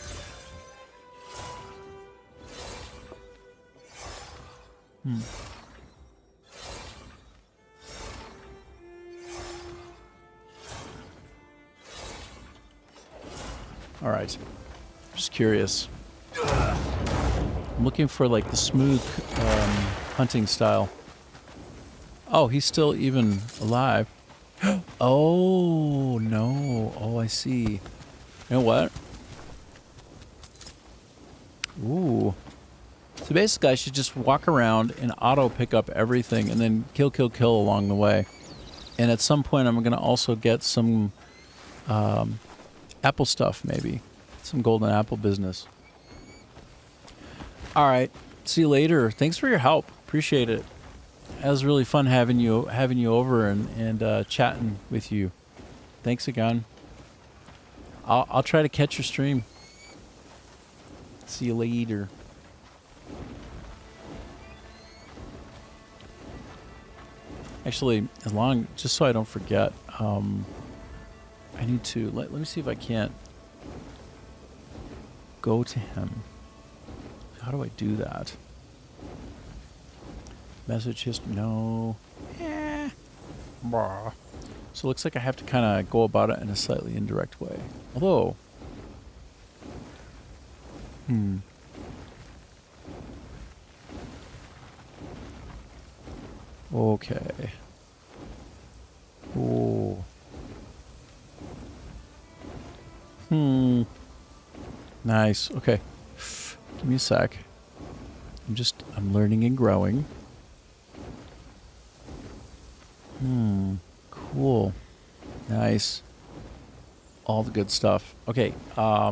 All right. Just curious. I'm looking for like the smooth hunting style. Oh, he's still even alive. Oh, no. Oh, I see. You know what? Ooh. So basically, I should just walk around and auto pick up everything and then kill, kill, kill along the way. And at some point, I'm going to also get some apple stuff, maybe. Some golden apple business. All right. See you later. Thanks for your help. Appreciate it. It was really fun having you over and chatting with you. Thanks again. I'll try to catch your stream. See you later. Actually, just so I don't forget, I need to let me see if I can't go to him. How do I do that? Message history, no. Bah. So it looks like I have to kind of go about it in a slightly indirect way. Although, okay. Oh. Nice. Okay. Give me a sec. I'm learning and growing. Cool. Nice. All the good stuff. Okay. All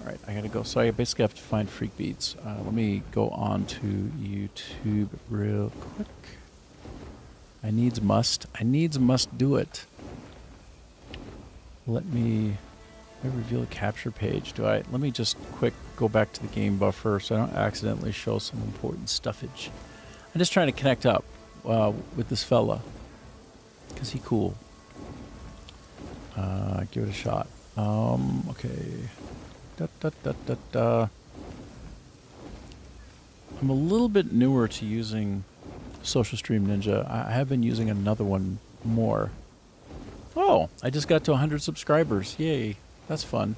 right, I gotta go. So I basically have to find Freak Beats. Let me go on to YouTube real quick. I needs must do it. Let me reveal a capture page. Let me just quick go back to the game buffer so I don't accidentally show some important stuffage. I'm just trying to connect up with this fella because he cool. Give it a shot. Okay. I'm a little bit newer to using Social Stream Ninja. I have been using another one more. Oh, I just got to 100 subscribers. Yay. That's fun.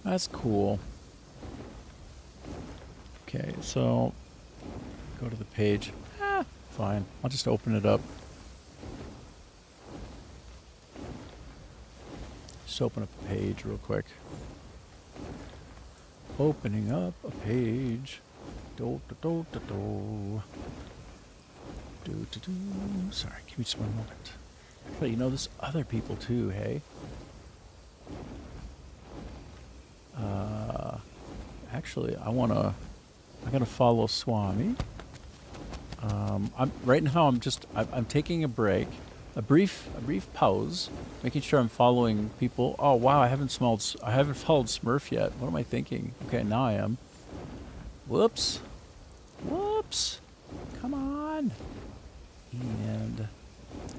That's cool. Okay, so go to the page. Fine. I'll just open it up. Just open up a page real quick. Opening up a page. Do, do, do, do, do. Do, do, do. Sorry, give me just one moment. But you know, there's other people too, hey? Actually, I gotta follow Swami. Right now I'm taking a break, a brief pause, making sure I'm following people. Oh wow, I haven't followed Smurf yet. What am I thinking? Okay, now I am. Whoops. Come on. And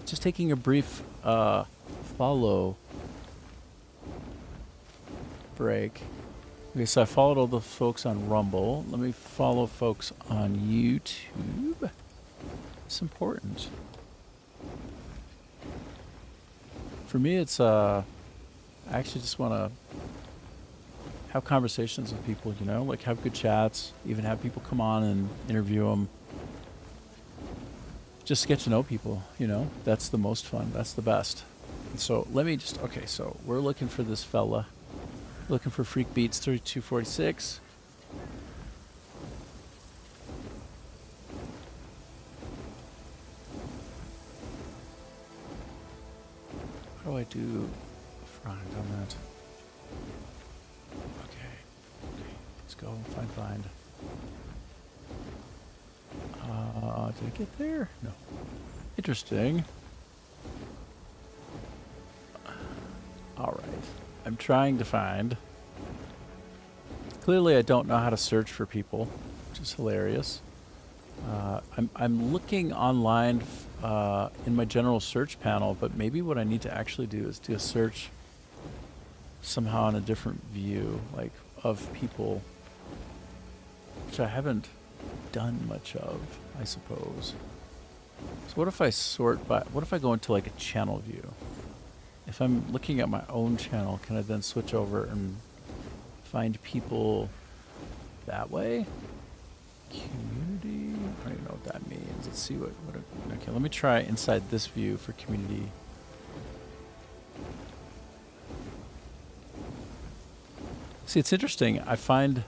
just taking a brief follow break. Okay, so I followed all the folks on Rumble. Let me follow folks on YouTube. It's important. For me, it's I actually just want to have conversations with people, you know, like have good chats, even have people come on and interview them. Just get to know people, you know. That's the most fun. That's the best. And so let me just, okay, so we're looking for this fella. Looking for Freak Beats 3246. How do I do front on that? Okay, let's go find. Did I get there? No. Interesting. All right. I'm trying to find. Clearly, I don't know how to search for people, which is hilarious. I'm looking online in my general search panel, but maybe what I need to actually do is do a search somehow in a different view, like of people, which I haven't done much of, I suppose. So what if I sort by, what if I go into like a channel view? If I'm looking at my own channel, can I then switch over and find people that way? Community? I don't even know what that means. Let's see okay, let me try inside this view for community. See, it's interesting. I find,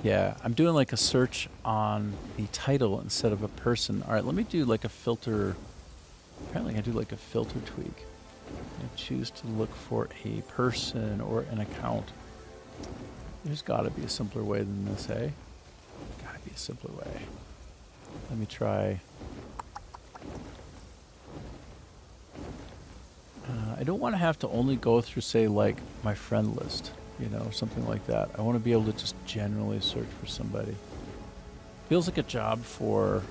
yeah, I'm doing like a search on the title instead of a person. All right, let me do like a filter. Apparently I do like a filter tweak. I choose to look for a person or an account. There's got to be a simpler way than this, eh? Got to be a simpler way. Let me try. I don't want to have to only go through, say, like my friend list, you know, or something like that. I want to be able to just generally search for somebody. Feels like a job for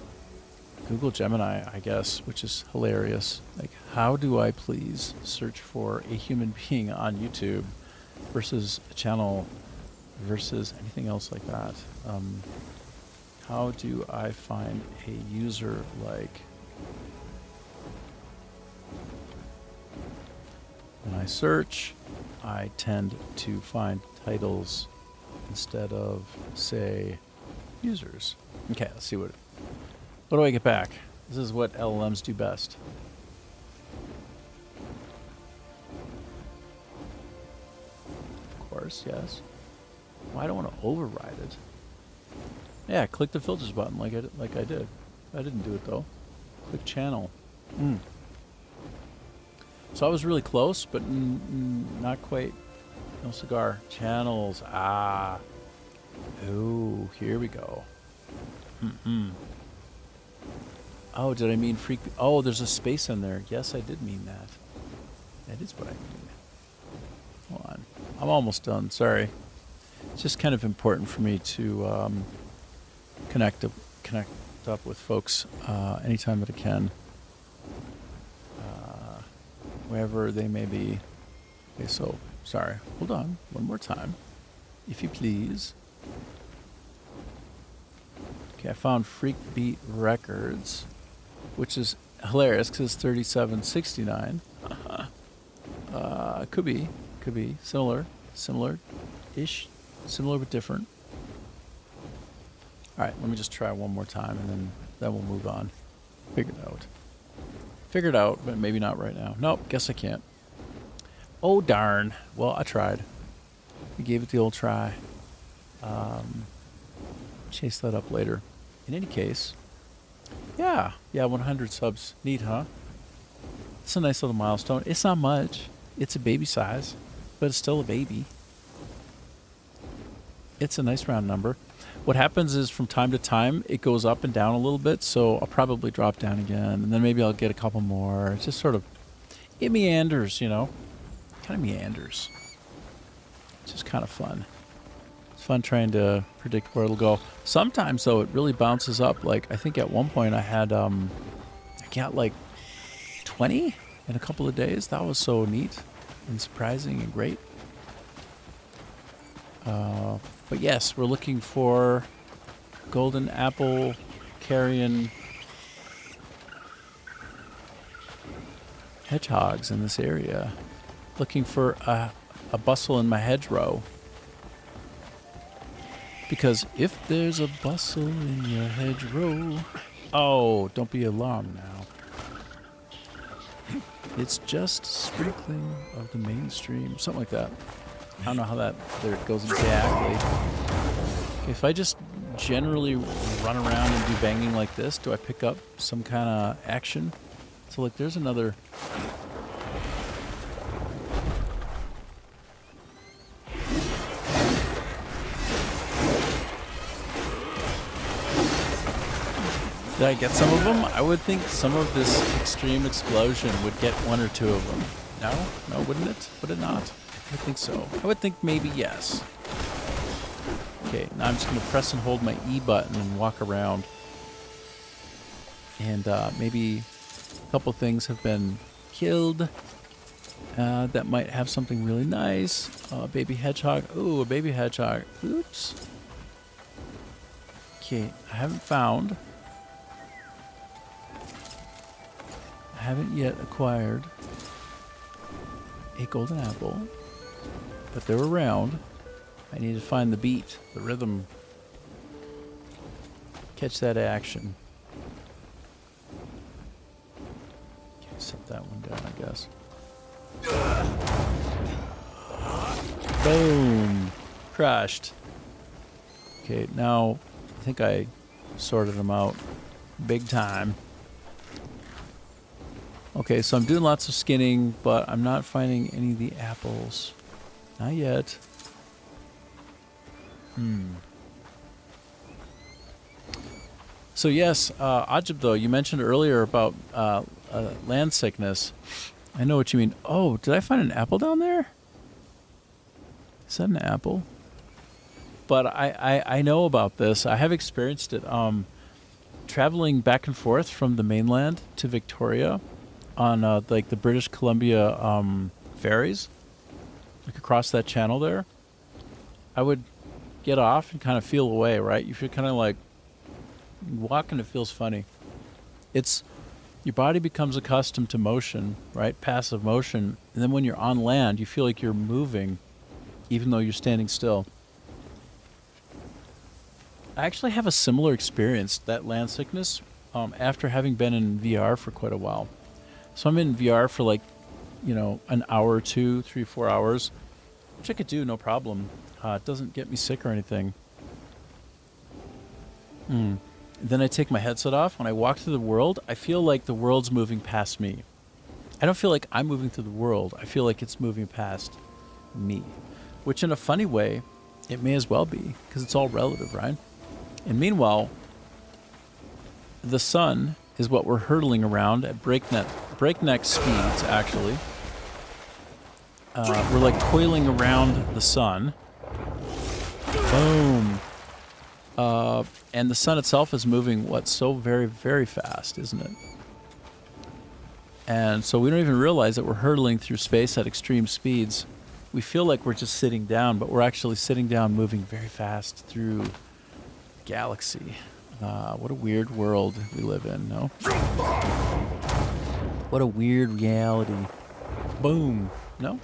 Google Gemini, I guess, which is hilarious. Like, how do I please search for a human being on YouTube versus a channel versus anything else like that? How do I find a user like... When I search, I tend to find titles instead of, say, users. Okay, let's see what do I get back? This is what LLMs do best. Of course, yes. Well, I don't want to override it. Yeah, click the filters button like I did. I didn't do it though. Click channel. So I was really close, but not quite. No cigar. Channels. Ah. Oh, here we go. Oh, did I mean freak? Oh, there's a space in there. Yes, I did mean that. That is what I mean. Hold on. I'm almost done. Sorry. It's just kind of important for me to connect up with folks anytime that I can, wherever they may be. Okay, so sorry. Hold on. One more time, if you please. Okay, I found Freak Beat Records, which is hilarious because it's 37.69. Could be similar-ish, similar but different. All right, let me just try one more time, and then we'll move on. Figured out, but maybe not right now. Nope, guess I can't. Oh darn! Well, I tried. We gave it the old try. Chase that up later. In any case, yeah, 100 subs. Neat, huh? It's a nice little milestone. It's not much. It's a baby size, but it's still a baby. It's a nice round number. What happens is from time to time, it goes up and down a little bit, so I'll probably drop down again, and then maybe I'll get a couple more. It's just sort of, it meanders, you know? Kind of meanders. It's just kind of fun. It's fun trying to predict where it'll go. Sometimes, though, it really bounces up. Like, I think at one point I had, I got like 20 in a couple of days. That was so neat and surprising and great. But yes, we're looking for golden apple carrion hedgehogs in this area. Looking for a bustle in my hedgerow. Because if there's a bustle in your hedgerow... Oh, don't be alarmed now. It's just sprinkling of the mainstream. Something like that. I don't know how that there it goes exactly. If I just generally run around and do banging like this, do I pick up some kind of action? So like there's another... Did I get some of them? I would think some of this extreme explosion would get one or two of them. No, wouldn't it? Would it not? I think so. I would think maybe yes. Okay, now I'm just going to press and hold my E button and walk around. And maybe a couple things have been killed that might have something really nice. Baby hedgehog. Ooh, a baby hedgehog. Oops. Okay, I haven't yet acquired a golden apple. But they're around. I need to find the beat, the rhythm. Catch that action. Okay, set that one down, I guess. Boom. Crushed. Okay, now I think I sorted them out big time. Okay, so I'm doing lots of skinning, but I'm not finding any of the apples. Not yet. So yes, Ajib, though, you mentioned earlier about land sickness. I know what you mean. Oh, did I find an apple down there? Is that an apple? But I know about this. I have experienced it. Traveling back and forth from the mainland to Victoria on like the British Columbia ferries. Like across that channel there, I would get off and kind of feel away, right? You feel kind of like walking, it feels funny. It's your body becomes accustomed to motion, right? Passive motion. And then when you're on land, you feel like you're moving even though you're standing still. I actually have a similar experience, that land sickness, after having been in VR for quite a while. So I'm in VR for like, you know, an hour or two, 3-4 hours, which I could do no problem. It doesn't get me sick or anything. Then I take my headset off. When I walk through the world, I feel like the world's moving past me. I don't feel like I'm moving through the world. I feel like it's moving past me. Which in a funny way, it may as well be, because it's all relative, right? And meanwhile, the sun is what we're hurtling around at breakneck speeds, actually. We're like coiling around the sun. Boom. And the sun itself is moving, so very, very fast, isn't it? And so we don't even realize that we're hurtling through space at extreme speeds. We feel like we're just sitting down, but we're actually sitting down, moving very fast through galaxy. What a weird world we live in, no? What a weird reality. Boom. No?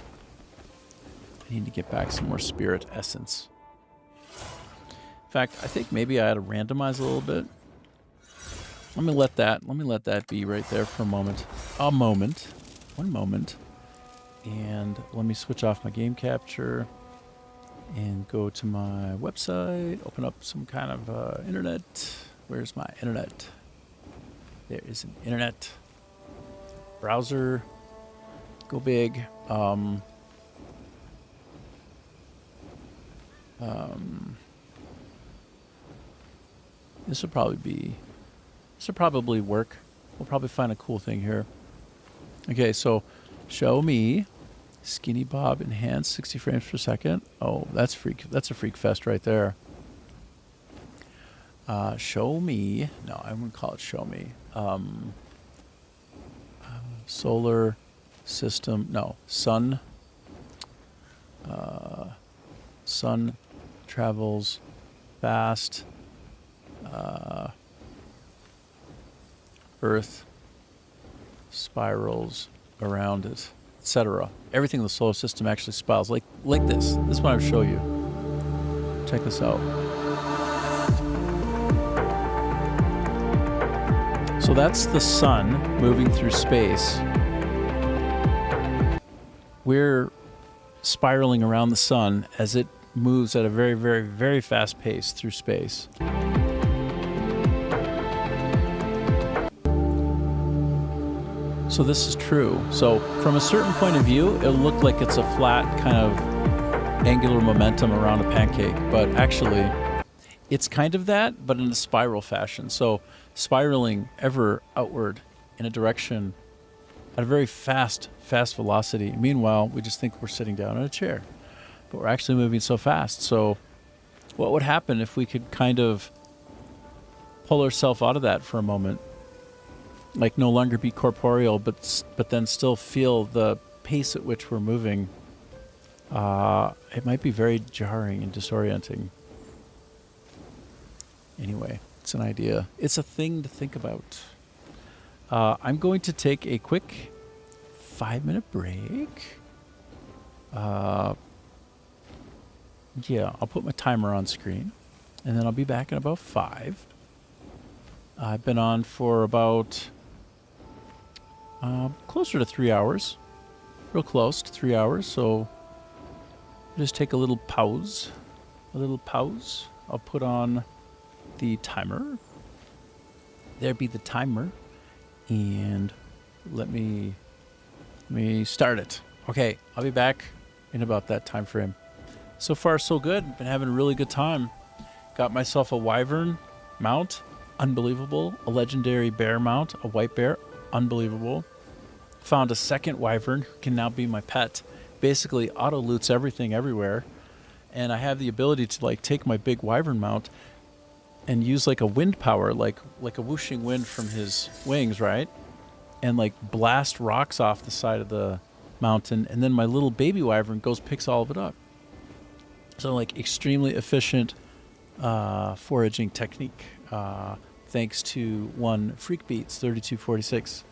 I need to get back some more spirit essence. In fact, I think maybe I ought to randomize a little bit. Let me let that be right there for a moment. One moment. And let me switch off my game capture and go to my website, open up some kind of internet. Where's my internet? There is an internet. Browser. Go big. This will probably work. We'll probably find a cool thing here. Okay, so show me Skinny Bob enhanced 60 frames per second. Oh, that's a freak fest right there. Show me. No, I wouldn't call it show me. Solar system. No, sun. Sun travels fast. Earth spirals around it, etc. Everything in the solar system actually spirals like this. This is what I'll show you. Check this out. So that's the sun moving through space. We're spiraling around the sun as it moves at a very, very, very fast pace through space. So this is true. So from a certain point of view, it'll look like it's a flat kind of angular momentum around a pancake, but actually it's kind of that, but in a spiral fashion. So spiraling ever outward in a direction at a very fast velocity. Meanwhile, we just think we're sitting down in a chair, but we're actually moving so fast. So what would happen if we could kind of pull ourselves out of that for a moment? Like no longer be corporeal, but then still feel the pace at which we're moving. It might be very jarring and disorienting. Anyway, it's an idea. It's a thing to think about. I'm going to take a quick 5-minute break. Yeah, I'll put my timer on screen, and then I'll be back in about 5. I've been on for about closer to 3 hours. Real close to 3 hours, so just take a little pause. I'll put on the timer. There be the timer. And let me start it. Okay, I'll be back in about that time frame. So far, so good. Been having a really good time. Got myself a wyvern mount. Unbelievable. A legendary bear mount. A white bear. Unbelievable. Found a second wyvern who can now be my pet. Basically auto loots everything everywhere. And I have the ability to like take my big wyvern mount and use like a wind power, like a whooshing wind from his wings, right? And like blast rocks off the side of the mountain. And then my little baby wyvern picks all of it up. So like extremely efficient foraging technique. Thanks to one Freakbeats 3246.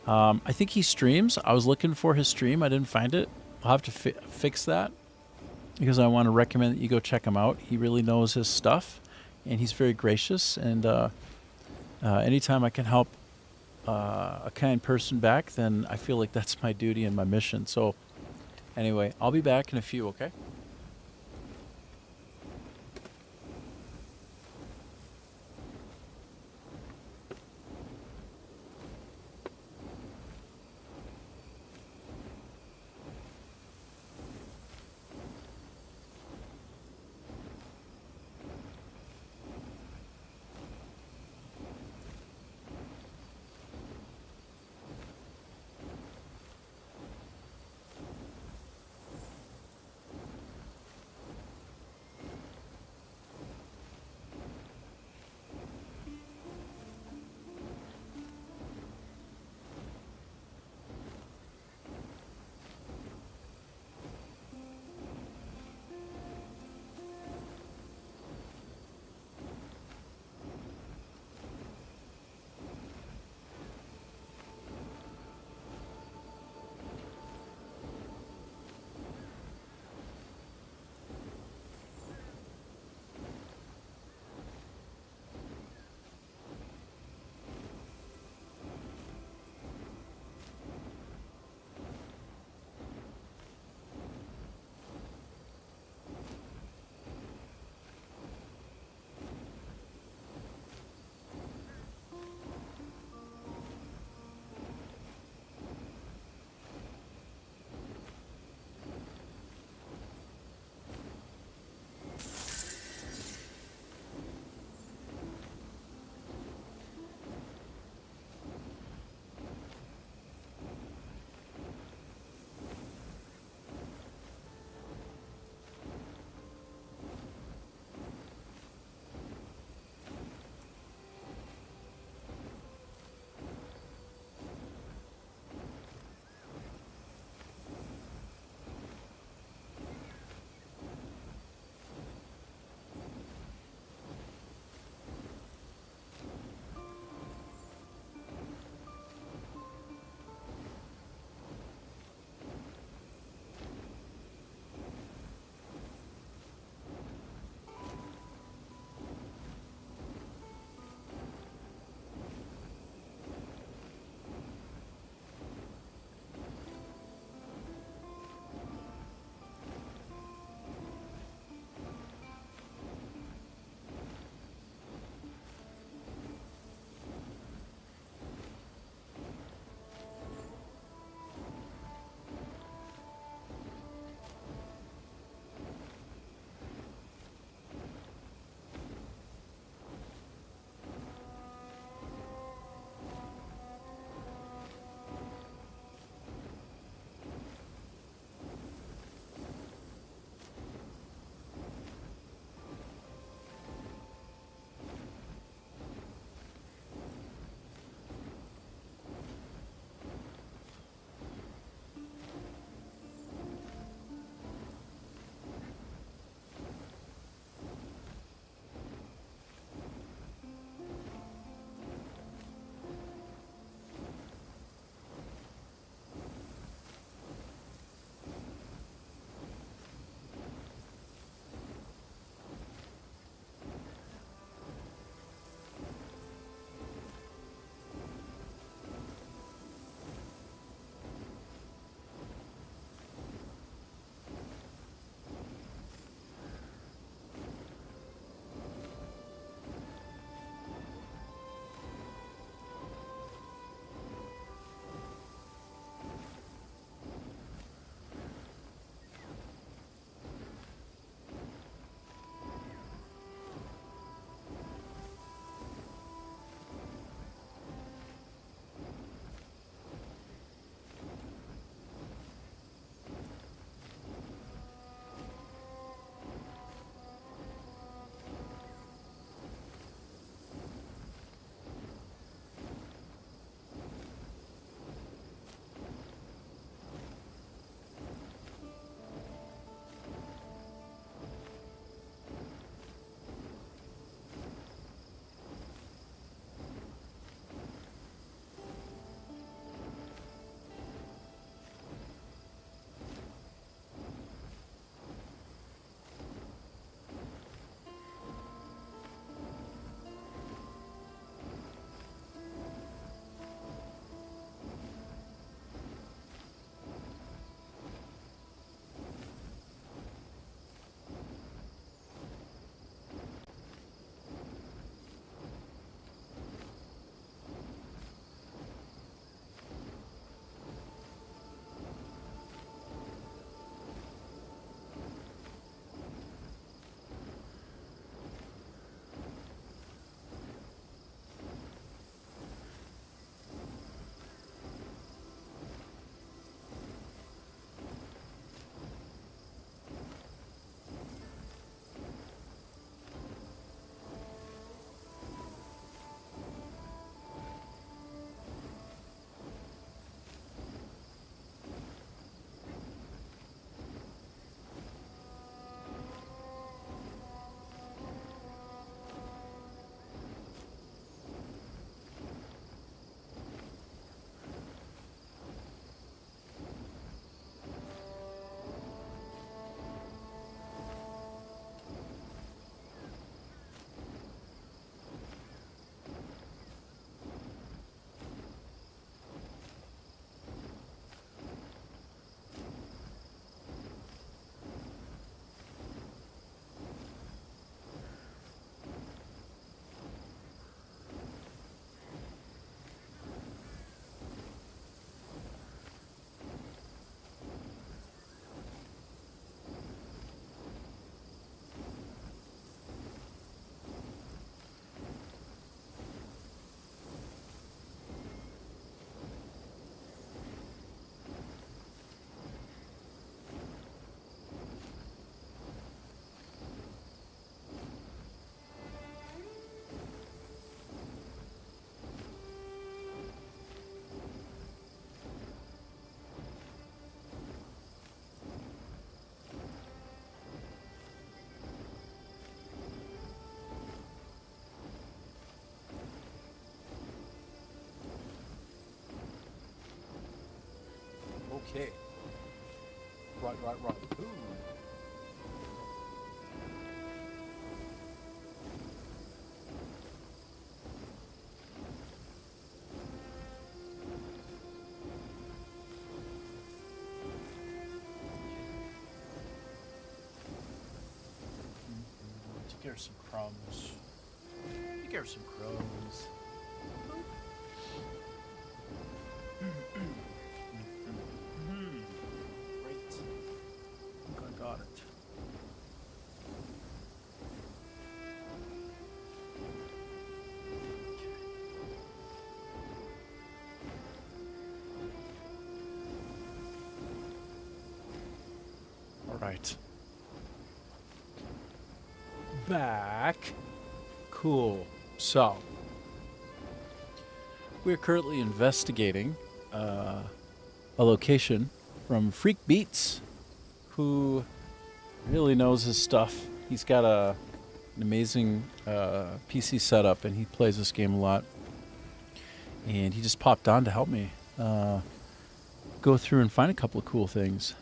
I think he streams. I was looking for his stream. I didn't find it. I'll have to fix that because I want to recommend that you go check him out. He really knows his stuff, and he's very gracious. And anytime I can help a kind person back, then I feel like that's my duty and my mission. So anyway, I'll be back in a few, okay? Okay. Right. Ooh. Take care of some crumbs. Take care of some crumbs. Great. I think I got it. All right. Back. Cool. So, we're currently investigating a location from Freak Beats, who really knows his stuff. He's got an amazing PC setup, and he plays this game a lot. And he just popped on to help me go through and find a couple of cool things.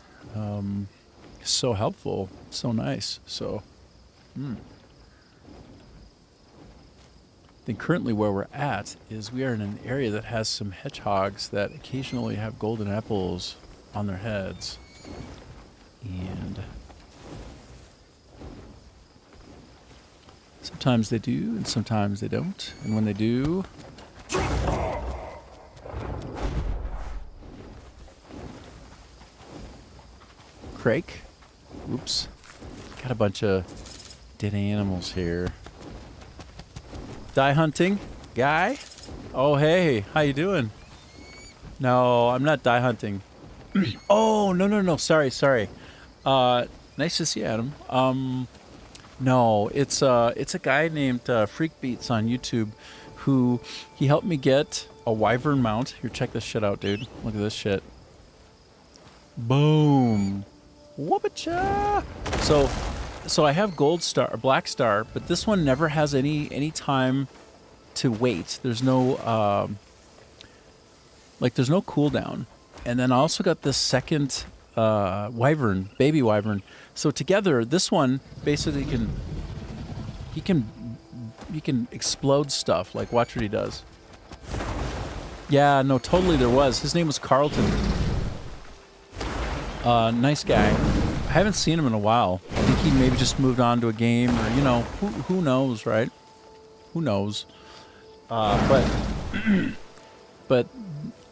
So helpful, so nice. So, then currently where we're at is we are in an area that has some hedgehogs that occasionally have golden apples on their heads. And sometimes they do and sometimes they don't. And when they do... Crake. Oops. Got a bunch of dead animals here. Die hunting guy? Oh, hey, how you doing? No, I'm not die hunting. Oh, no. Sorry. Nice to see you, Adam. No, it's a guy named Freak Beats on YouTube who he helped me get a wyvern mount. Here, check this shit out, dude. Look at this shit. Boom. Whoopacha! So I have gold star or black star, but this one never has any time to wait. There's no there's no cooldown. And then I also got this second wyvern, baby wyvern. So together, this one basically he can explode stuff. Like, watch what he does. Yeah, no, totally there was. His name was Carlton. Nice guy. I haven't seen him in a while. I think he maybe just moved on to a game, or who knows, right? Who knows? But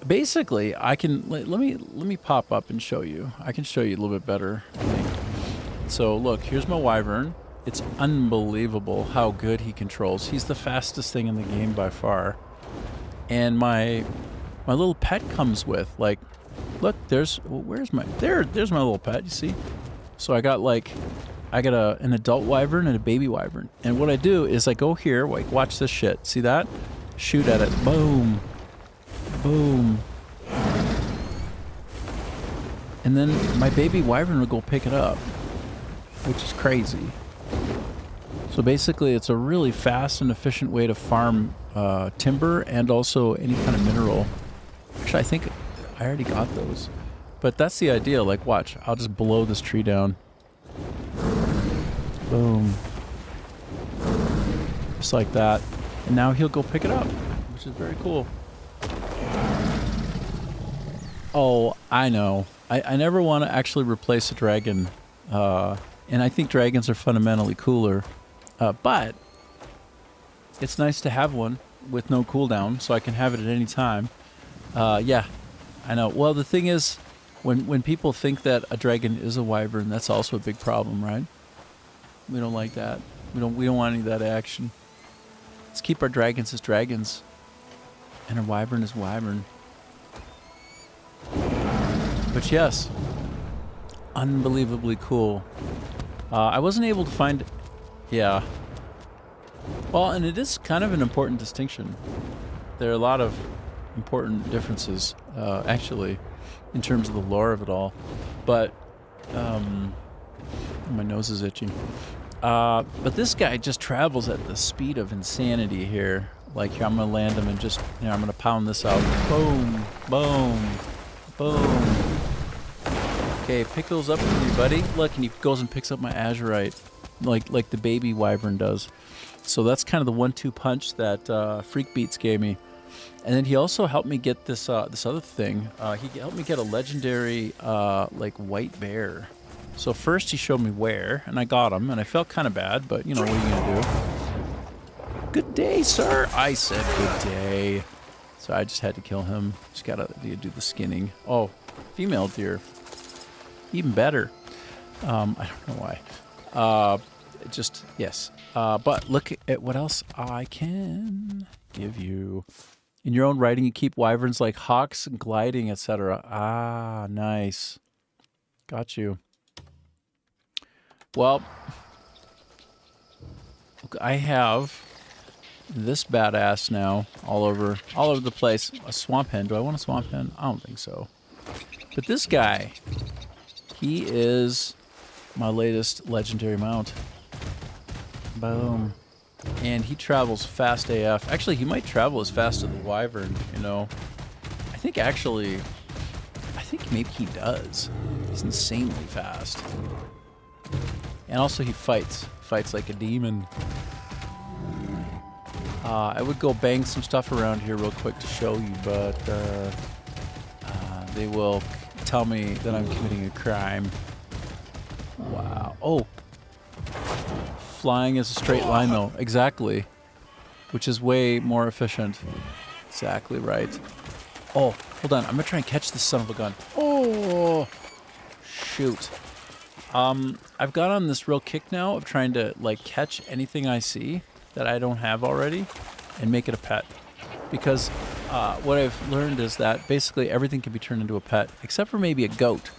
basically, I can let me pop up and show you. I can show you a little bit better, I think. So look, here's my wyvern. It's unbelievable how good he controls. He's the fastest thing in the game by far. And my little pet comes with, like, look, there's my little pet, you see? So I got an adult wyvern and a baby wyvern. And what I do is I go here, like, watch this shit. See that? Shoot at it. Boom. Boom. And then my baby wyvern will go pick it up, which is crazy. So basically, it's a really fast and efficient way to farm timber and also any kind of mineral. Actually, I think I already got those. But that's the idea. Like, watch. I'll just blow this tree down. Boom. Just like that. And now he'll go pick it up, which is very cool. Oh, I know. I never want to actually replace a dragon. And I think dragons are fundamentally cooler. But it's nice to have one with no cooldown, so I can have it at any time. Yeah, I know. Well, the thing is, when people think that a dragon is a wyvern, that's also a big problem, right? We don't like that. We don't want any of that action. Let's keep our dragons as dragons, and a wyvern as wyvern. But yes, unbelievably cool. I wasn't able to find... Yeah. Well, and it is kind of an important distinction. There are a lot of important differences, actually, in terms of the lore of it all. But, my nose is itching. But this guy just travels at the speed of insanity here. Like, here, I'm going to land him and just, I'm going to pound this out. Boom, boom, boom. Okay, pick those up for me, buddy. Look, and he goes and picks up my azurite, like the baby wyvern does. So that's kind of the 1-2 punch that Freak Beats gave me. And then he also helped me get this this other thing. He helped me get a legendary like white bear. So first he showed me where, and I got him, and I felt kind of bad, but you know, what are you gonna do? Good day, sir. I said good day. So I just had to kill him. Just gotta do the skinning. Oh, female deer. Even better. I don't know why. Just, yes. But look at what else I can give you. In your own writing, you keep wyverns like hawks, gliding, etc. Ah, nice. Got you. Well, I have this badass now all over the place. A swamp hen. Do I want a swamp hen? I don't think so. But this guy, he is my latest legendary mount. Boom. And he travels fast AF. Actually, he might travel as fast as the wyvern, you know. I think maybe he does. He's insanely fast. And also he fights like a demon. I would go bang some stuff around here real quick to show you, but they will tell me that I'm committing a crime. Wow. Oh. Flying is a straight line, though. Exactly. Which is way more efficient. Exactly right. Oh, hold on. I'm going to try and catch this son of a gun. Oh. Shoot. I've got on this real kick now of trying to, like, catch anything I see that I don't have already and make it a pet. Because what I've learned is that basically everything can be turned into a pet, except for maybe a goat.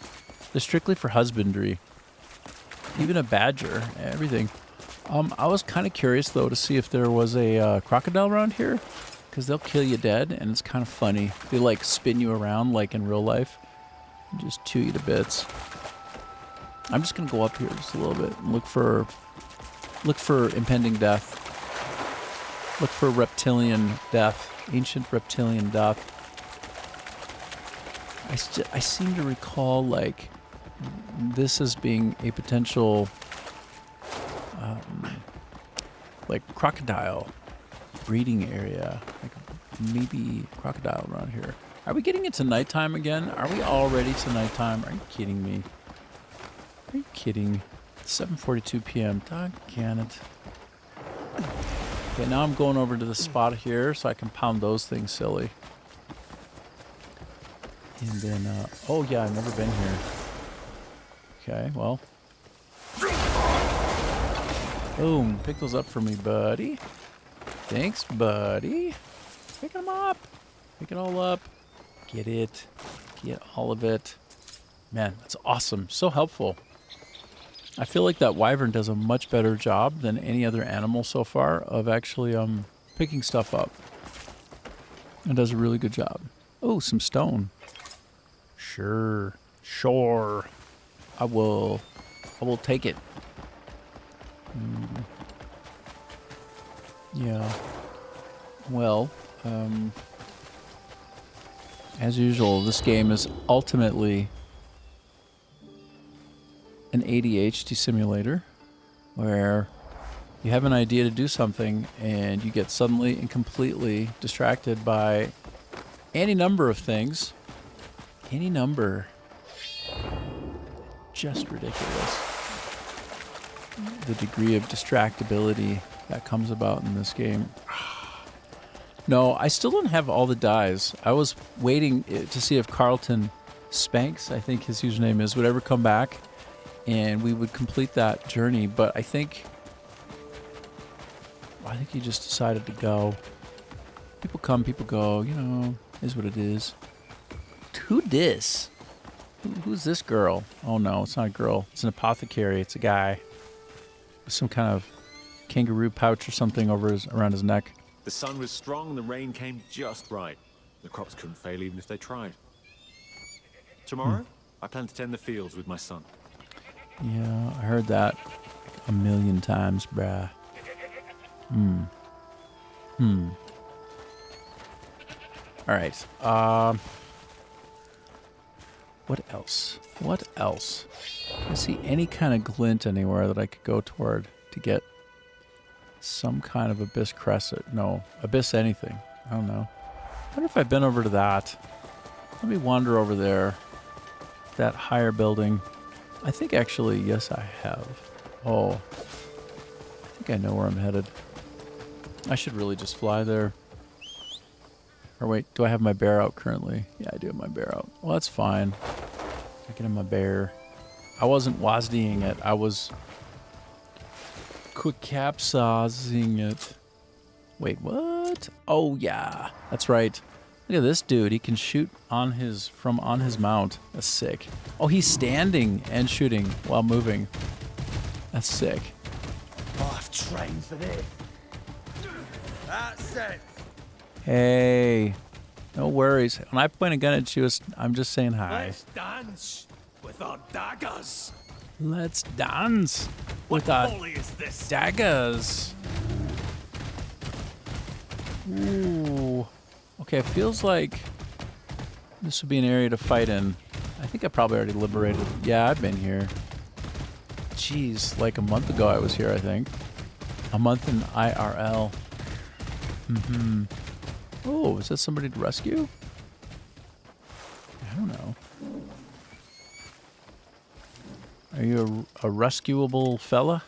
They're strictly for husbandry. Even a badger, everything. I was kind of curious, though, to see if there was a crocodile around here, because they'll kill you dead, and it's kind of funny. They, like, spin you around like in real life and just chew you to bits. I'm just going to go up here just a little bit and look for impending death. Look for reptilian death, ancient reptilian death. I seem to recall, like, this as being a potential, like, crocodile breeding area. Like, maybe crocodile around here. Are we getting into nighttime again? Are we already to nighttime? Are you kidding me? Are you kidding? 7:42 p.m. Doggone it. Okay, now I'm going over to the spot here so I can pound those things silly. And then, oh yeah, I've never been here. Okay, well. Boom, pick those up for me, buddy. Thanks, buddy. Pick them up. Pick it all up. Get it. Get all of it. Man, that's awesome. So helpful. I feel like that wyvern does a much better job than any other animal so far of actually picking stuff up. It does a really good job. Oh, some stone. Sure. I will take it. Yeah. Well, as usual, this game is ultimately an ADHD simulator where you have an idea to do something and you get suddenly and completely distracted by any number of things. Any number. Just ridiculous. The degree of distractibility that comes about in this game. No, I still don't have all the dies. I was waiting to see if Carlton Spanks, I think his username is, would ever come back and we would complete that journey, but I think he just decided to go. People come, people go, you know, is what it is. Who dis? Who's this girl? Oh no, it's not a girl. It's an apothecary. It's a guy with some kind of kangaroo pouch or something around his neck. The sun was strong and the rain came just right. The crops couldn't fail even if they tried. Tomorrow, I plan to tend the fields with my son. Yeah, I heard that a million times, bruh. All right. What else? What else? I see any kind of glint anywhere that I could go toward to get some kind of abyss crescent. No, abyss anything. I don't know. I wonder if I've been over to that. Let me wander over there. That higher building. I think actually, yes, I have. Oh, I think I know where I'm headed. I should really just fly there. Or wait, do I have my bear out currently? Yeah, I do have my bear out. Well, that's fine. I can have my bear. I wasn't WASDing it. I was quick capsizing it. Wait, what? Oh, yeah. That's right. Look at this dude. He can shoot on his mount. That's sick. Oh, he's standing and shooting while moving. That's sick. Oh, I've trained for this. That's it. Hey. No worries. When I point a gun at you, I'm just saying hi. Let's dance with our daggers. Let's dance with our folly is this? daggers. Ooh. Okay, it feels like this would be an area to fight in. I think I probably already liberated. Yeah, I've been here. Jeez, like a month ago I was here, I think. A month in IRL. Mm-hmm. Oh, is that somebody to rescue? I don't know. Are you a rescuable fella?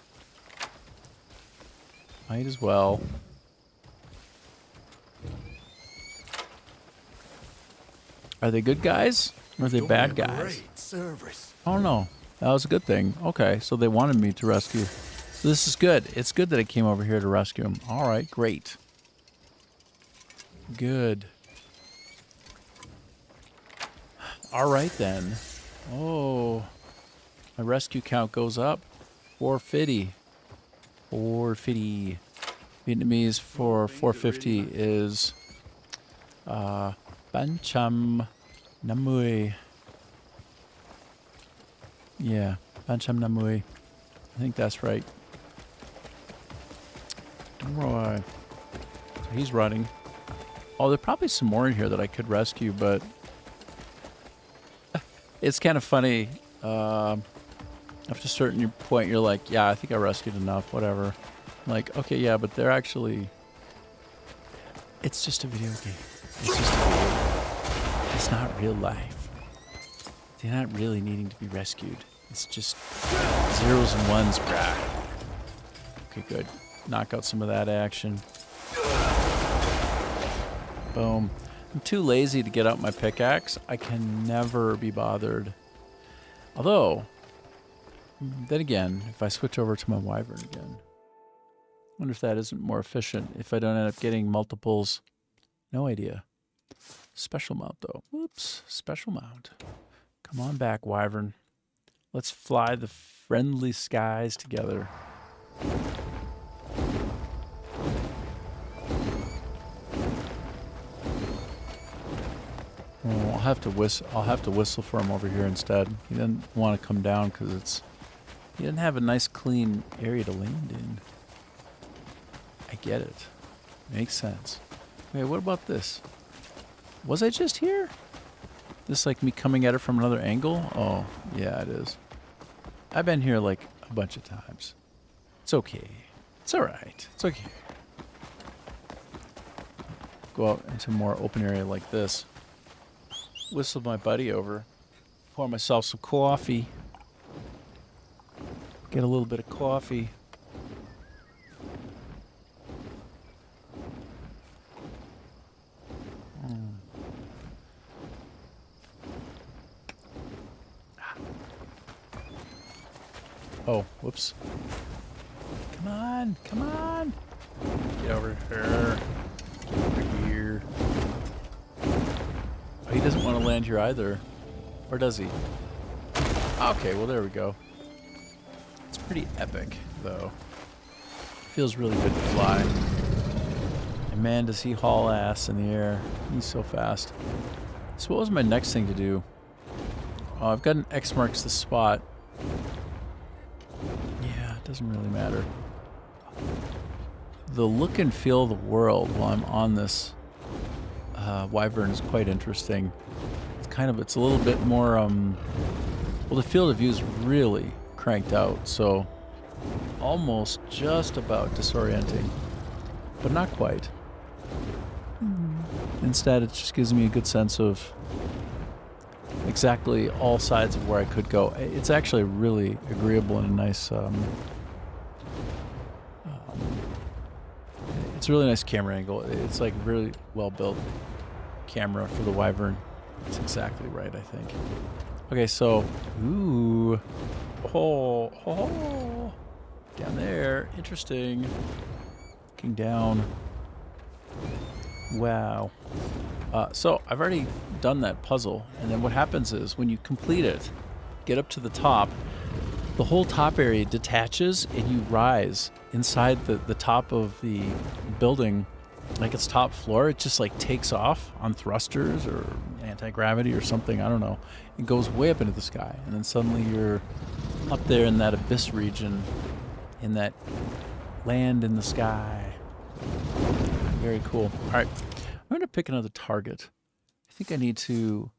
Might as well. Are they good guys? Or are they bad guys? Great service. Oh no, that was a good thing. Okay, so they wanted me to rescue. So this is good. It's good that I came over here to rescue him. All right, great. Good. All right then. Oh, my rescue count goes up. 450. 450. Vietnamese for 450 is Bancham Namui. Yeah, Bancham Namui. I think that's right. Right. So he's running. Oh, there are probably some more in here that I could rescue, but it's kind of funny. After a certain point, you're like, yeah, I think I rescued enough, whatever. I'm like, okay, yeah, but they're actually... It's just a video game. It's just a video game. It's not real life. They're not really needing to be rescued. It's just zeros and ones, brah. Okay, good. Knock out some of that action. Boom. I'm too lazy to get out my pickaxe. I can never be bothered. Although, then again, if I switch over to my wyvern again, I wonder if that isn't more efficient if I don't end up getting multiples. No idea. Special mount, though. Whoops. Special mount. Come on back, wyvern. Let's fly the friendly skies together. Oh, I'll have to whistle for him over here instead. He doesn't want to come down because he doesn't have a nice clean area to land in. I get it. Makes sense. Wait, what about this? Was I just here? This like me coming at it from another angle? Oh, yeah, it is. I've been here like a bunch of times. It's okay. It's alright. It's okay. Go out into a more open area like this. Whistle my buddy over. Pour myself some coffee. Get a little bit of coffee. Oh, whoops. Come on, come on. Get over here. Get over here. Oh, he doesn't want to land here either. Or does he? Okay, well there we go. It's pretty epic, though. Feels really good to fly. And man, does he haul ass in the air. He's so fast. So what was my next thing to do? Oh, I've got an X marks the spot. Yeah, it doesn't really matter. The look and feel of the world while I'm on this wyvern is quite interesting. It's a little bit more Well, the field of view is really cranked out, so almost just about disorienting, but not quite. Instead, it just gives me a good sense of exactly all sides of where I could go. It's actually really agreeable and a nice, it's a really nice camera angle. It's like really well built camera for the Wyvern. It's exactly right, I think. Okay, so, ooh, oh, down there, interesting. Looking down. Wow. So I've already done that puzzle, and then what happens is when you complete it, get up to the top, the whole top area detaches and you rise inside the top of the building, like its top floor. It just like takes off on thrusters or anti-gravity or something, I don't know. It goes way up into the sky, and then suddenly you're up there in that abyss region, in that land in the sky. Very cool. All right, I'm going to pick another target. I think I need to...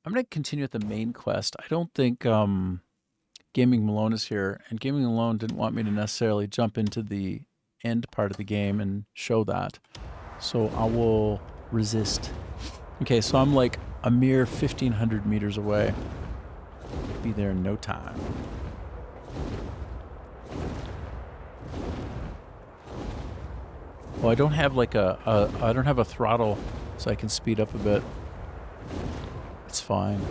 I'm going to continue with the main quest. I don't think Gaming Malone is here, and Gaming Malone didn't want me to necessarily jump into the end part of the game and show that. So I will resist. Okay, so I'm like a mere 1,500 meters away. Be there in no time. Well, I don't have like I don't have a throttle, so I can speed up a bit. It's fine.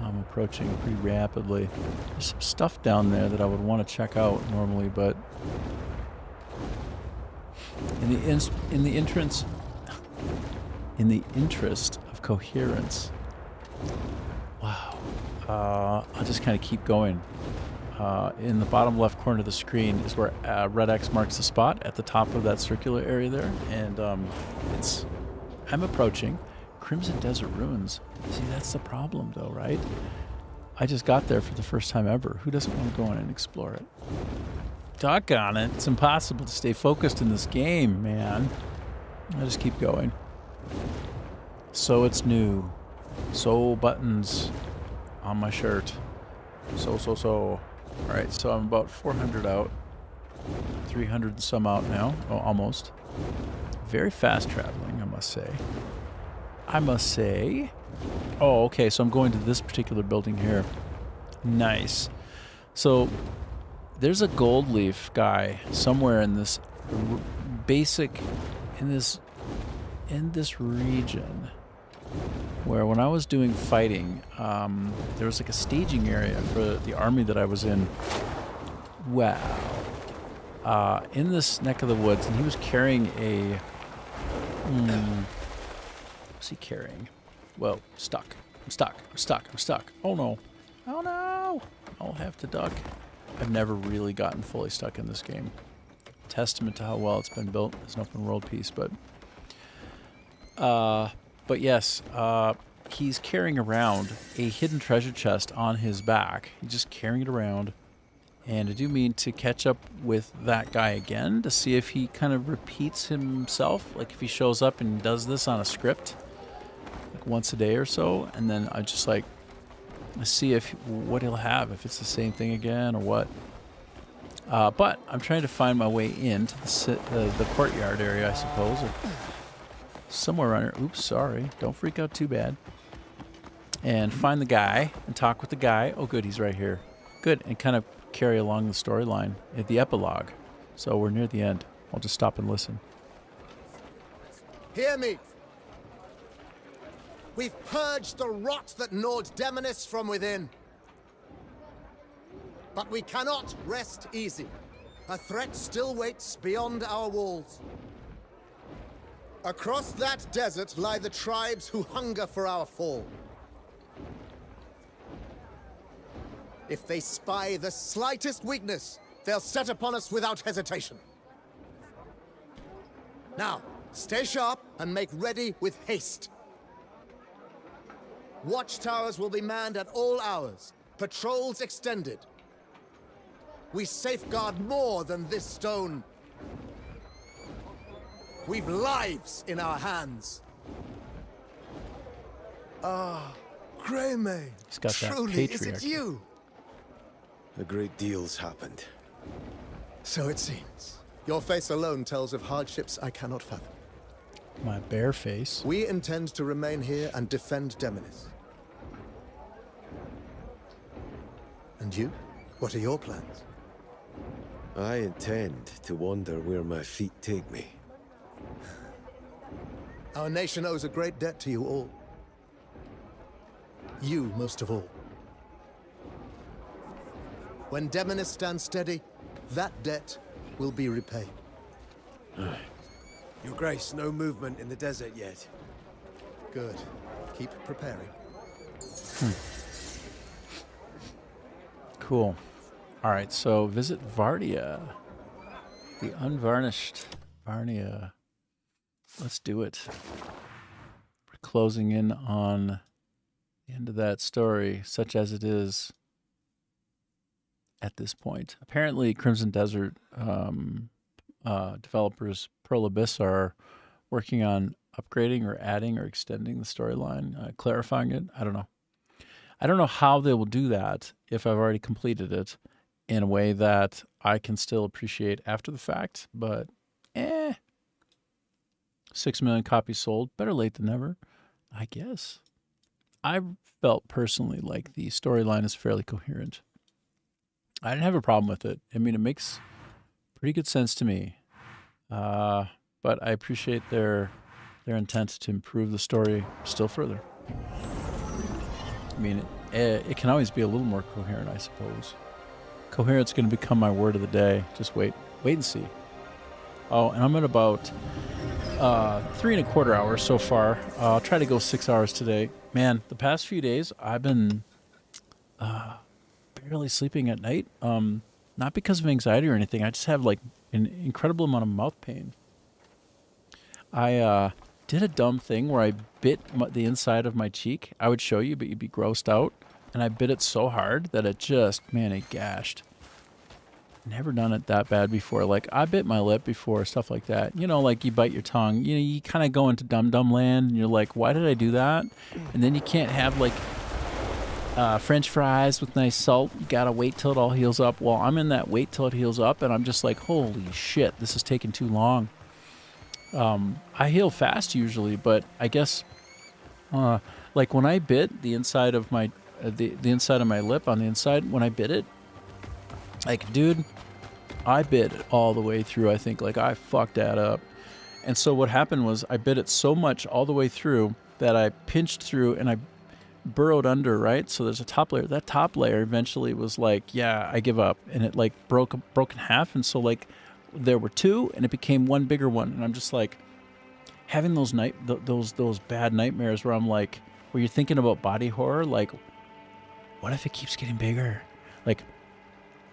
I'm approaching pretty rapidly. There's some stuff down there that I would want to check out normally, but in the interest of coherence, wow, I'll just kind of keep going. In the bottom left corner of the screen is where red X marks the spot at the top of that circular area there, and I'm approaching Crimson Desert Ruins. See, that's the problem though, right? I just got there for the first time ever. Who doesn't want to go in and explore it? Doggone it, it's impossible to stay focused in this game, man. I just keep going. So it's new. So buttons on my shirt. So. Alright, so I'm about 400 out. 300 and some out now. Oh, almost. Very fast traveling, I must say. Oh, okay, so I'm going to this particular building here. Nice. So there's a gold leaf guy somewhere in this in this region, where when I was doing fighting, there was like a staging area for the army that I was in. Wow. In this neck of the woods, and he was carrying a... what's he carrying? Whoa, stuck. I'm stuck. Oh no. I'll have to duck. I've never really gotten fully stuck in this game. Testament to how well it's been built as an open world piece, but yes, he's carrying around a hidden treasure chest on his back. He's just carrying it around. And I do mean to catch up with that guy again to see if he kind of repeats himself. Like if he shows up and does this on a script like once a day or so. And then I just like see what he'll have, if it's the same thing again or what. But I'm trying to find my way into the courtyard area, I suppose. Or somewhere around here. Oops, sorry. Don't freak out too bad. And find the guy and talk with the guy. Oh, good, he's right here. Good, and kind of carry along the storyline at the epilogue. So we're near the end. I'll just stop and listen. Hear me. We've purged the rot that gnawed Demonis from within. But we cannot rest easy. A threat still waits beyond our walls. Across that desert lie the tribes who hunger for our fall. If they spy the slightest weakness, they'll set upon us without hesitation. Now, stay sharp and make ready with haste. Watchtowers will be manned at all hours, patrols extended. We safeguard more than this stone. We've lives in our hands. Greymane. He's got that Truly, is it patriarchy. you? A great deal's happened. So it seems. Your face alone tells of hardships I cannot fathom. My bare face. We intend to remain here and defend Demonis. And you? What are your plans? I intend to wander where my feet take me. Our nation owes a great debt to you all. You most of all. When Demonis stands steady, that debt will be repaid. Your Grace, no movement in the desert yet. Good. Keep preparing. Cool. All right, so visit Vardia. The unvarnished Varnia. Let's do it. We're closing in on the end of that story, such as it is at this point. Apparently, Crimson Desert developers Pearl Abyss are working on upgrading or adding or extending the storyline, clarifying it. I don't know. I don't know how they will do that if I've already completed it in a way that I can still appreciate after the fact, but 6 million copies sold, better late than never, I guess. I felt personally like the storyline is fairly coherent. I didn't have a problem with it. I mean, it makes pretty good sense to me. But I appreciate their intent to improve the story still further. I mean, it can always be a little more coherent, I suppose. Coherent's going to become my word of the day. Just wait and see. Oh, and I'm at about 3¼ hours so far. I'll try to go 6 hours today. Man, the past few days, I've been barely sleeping at night. Not because of anxiety or anything. I just have like an incredible amount of mouth pain. I did a dumb thing where I bit the inside of my cheek. I would show you, but you'd be grossed out. And I bit it so hard that it just, man, it gashed. Never done it that bad before. Like, I bit my lip before, stuff like that. You know, like you bite your tongue. You know, you kind of go into dum-dum land, and you're like, why did I do that? And then you can't have, like, French fries with nice salt. You got to wait till it all heals up. Well, I'm in that wait till it heals up, and I'm just like, holy shit, this is taking too long. I heal fast usually, but I guess, like when I bit the inside of my, the inside of my lip on the inside, when I bit it, like, dude, I bit it all the way through. I think, like, I fucked that up. And so what happened was I bit it so much all the way through that I pinched through and I burrowed under, right? So there's a top layer. That top layer eventually was like, yeah, I give up. And it, like, broke in half. And so, like, there were two, and it became one bigger one. And I'm just, like, having those those bad nightmares where I'm, like, where you're thinking about body horror, like, what if it keeps getting bigger? Like,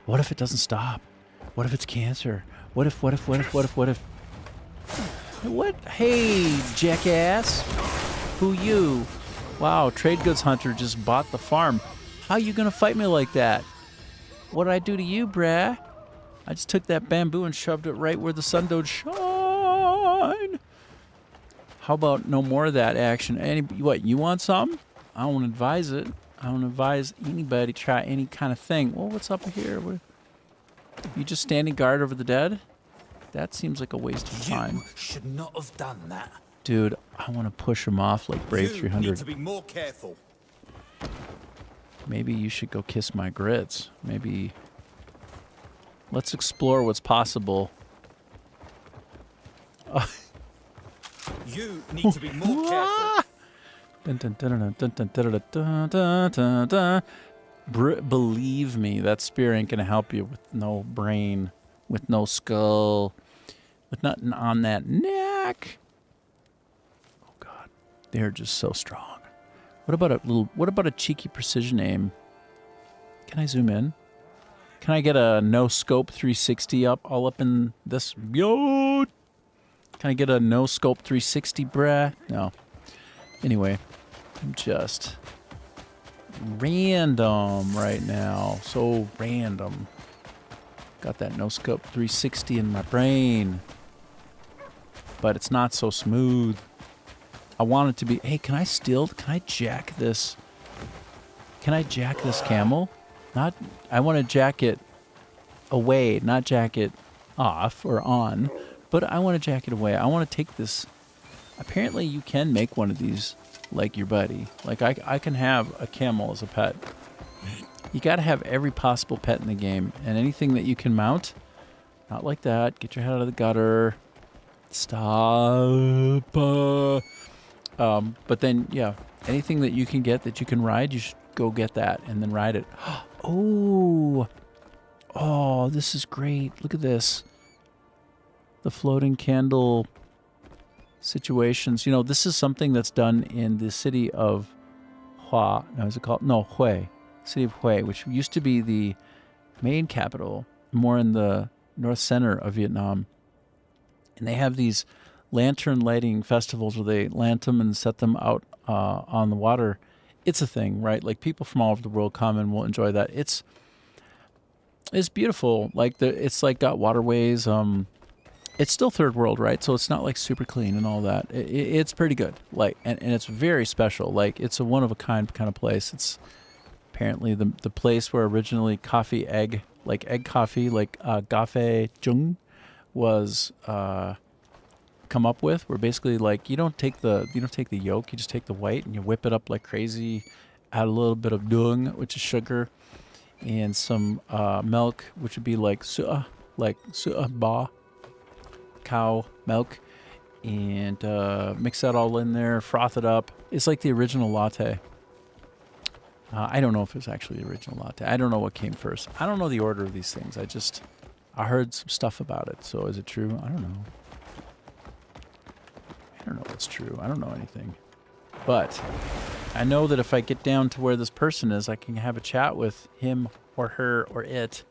what if it doesn't stop? What if it's cancer? What if? What? Hey, jackass. Who you? Wow, Trade Goods Hunter just bought the farm. How you gonna fight me like that? What'd I do to you, brah? I just took that bamboo and shoved it right where the sun don't shine. How about no more of that action? What, you want some? I don't advise it. I don't advise anybody try any kind of thing. Well, what's up here? You just standing guard over the dead? That seems like a waste of time. You should not have done that. Dude, I want to push him off like Brave 300. You need to be more careful. Maybe you should go kiss my grits. Maybe... Let's explore what's possible. You need to be more careful. Believe me, that spear ain't gonna help you with no brain, with no skull, with nothing on that neck. Oh God, they're just so strong. What about a cheeky precision aim? Can I zoom in? Can I get a no scope 360 all up in this? Yo! Can I get a no scope 360, bruh? No. Anyway, I'm just random right now. So random. Got that no scope 360 in my brain. But it's not so smooth. I want it to be, hey, can I jack this Can I jack this camel? Not. I want to jack it away, not jack it off or on, but I want to jack it away. I want to take this. Apparently, you can make one of these like your buddy. Like I can have a camel as a pet. You got to have every possible pet in the game, and anything that you can mount. Not like that. Get your head out of the gutter. Stop. But then, yeah, anything that you can get that you can ride, you should go get that and then ride it. Oh, this is great. Look at this. The floating candle situations. You know, this is something that's done in the city of Hua. No, is it called? No, Hue. City of Hue, which used to be the main capital, more in the north center of Vietnam. And they have these lantern lighting festivals where they lant them and set them out on the water. It's a thing, right? Like people from all over the world come and will enjoy that. It's beautiful. Like it's like got waterways. It's still third world, right? So it's not like super clean and all that. It's pretty good. Like and it's very special. Like it's a one of a kind of place. It's apparently the place where originally egg coffee, like Gafe Jung was come up with, where basically like you don't take the yolk, you just take the white and you whip it up like crazy, add a little bit of dung, which is sugar, and some milk, which would be like sua ba, cow milk, and mix that all in there, froth it up. It's like the original latte. I don't know if it's actually the original latte. I don't know what came first. I don't know the order of these things. I heard some stuff about it. So is it true? I don't know. I don't know what's true. I don't know anything. But I know that if I get down to where this person is, I can have a chat with him or her or it,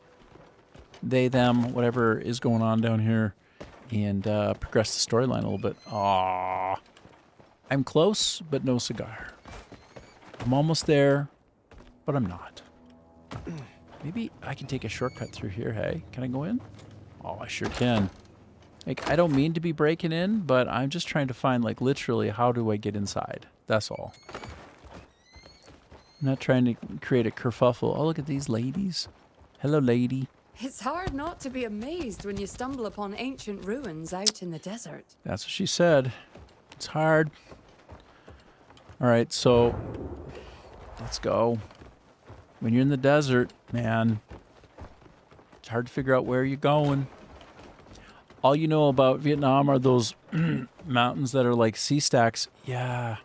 they, them, whatever is going on down here, and progress the storyline a little bit. Aww. I'm close, but no cigar. I'm almost there, but I'm not. Maybe I can take a shortcut through here, hey? Can I go in? Oh, I sure can. Like, I don't mean to be breaking in, but I'm just trying to find, like, literally, how do I get inside? That's all. I'm not trying to create a kerfuffle. Oh, look at these ladies. Hello, lady. It's hard not to be amazed when you stumble upon ancient ruins out in the desert. That's what she said. It's hard. All right, so let's go. When you're in the desert, man, it's hard to figure out where you're going. All you know about Vietnam are those mountains that are like sea stacks. Yeah,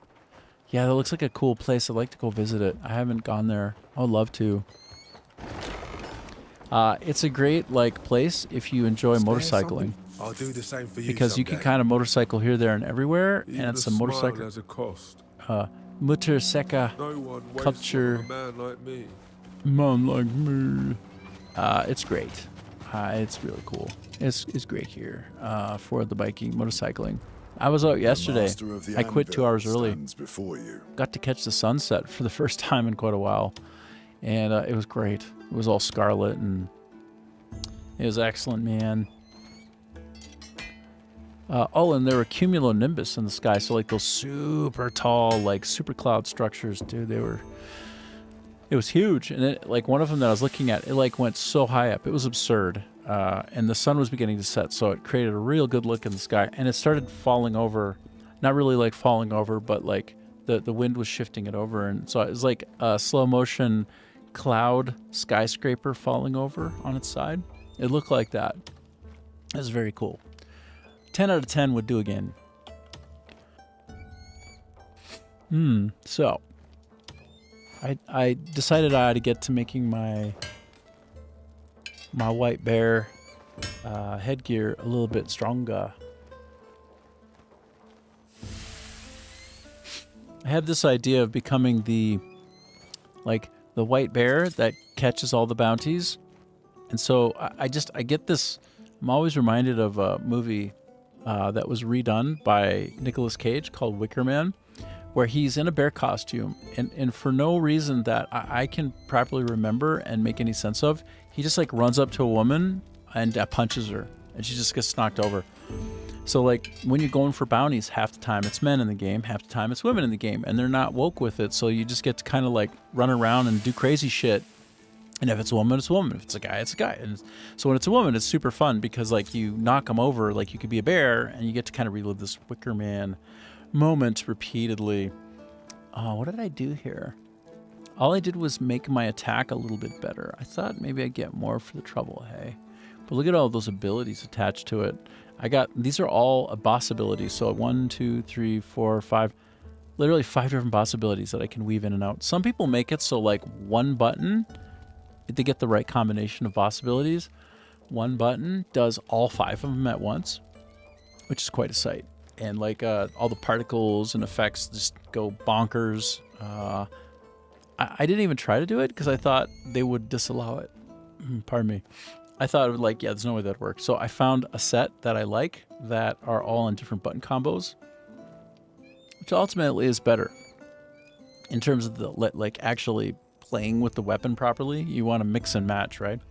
that looks like a cool place. I'd like to go visit it. I haven't gone there. I would love to. It's a great like place if you enjoy motorcycling. I'll do the same for you. Because you can kind of motorcycle here, there, and everywhere, and it's a motorcycle. As a cost. Motorcycle No one waits culture. for a man like me. Man like me. It's great. It's really cool. It's great here for the biking, motorcycling. I was out yesterday. I quit 2 hours early. Got to catch the sunset for the first time in quite a while. And it was great. It was all scarlet and it was excellent, man. And there were cumulonimbus in the sky. So like those super tall, like super cloud structures, dude, it was huge. And it, like one of them that I was looking at, it like went so high up. It was absurd. And the sun was beginning to set. So it created a real good look in the sky. And it started falling over, not really like falling over, but like the wind was shifting it over. And so it was like a slow motion cloud skyscraper falling over on its side. It looked like that. It was very cool. 10 out of 10 would do again. So I decided I had to get to making my white bear headgear a little bit stronger. I have this idea of becoming the white bear that catches all the bounties. And so I get this, I'm always reminded of a movie that was redone by Nicolas Cage called Wicker Man, where he's in a bear costume, and for no reason that I can properly remember and make any sense of, he just like runs up to a woman and punches her, and she just gets knocked over. So like when you're going for bounties, half the time it's men in the game, half the time it's women in the game, and they're not woke with it. So you just get to kind of like run around and do crazy shit. And if it's a woman, it's a woman. If it's a guy, it's a guy. And so when it's a woman, it's super fun because like you knock them over, like you could be a bear, and you get to kind of relive this Wicker Man moment repeatedly. Oh, what did I do here? All I did was make my attack a little bit better. I thought maybe I'd get more for the trouble, hey? But look at all those abilities attached to it. These are all boss abilities. So 1, 2, 3, 4, 5, literally 5 different boss abilities that I can weave in and out. Some people make it so like one button, they get the right combination of boss abilities. One button does all 5 of them at once, which is quite a sight. And like all the particles and effects just go bonkers. I didn't even try to do it because I thought they would disallow it. Pardon me. I thought it would like, yeah, there's no way that'd work. So I found a set that I like that are all in different button combos, which ultimately is better in terms of the like actually playing with the weapon properly. You want to mix and match, right?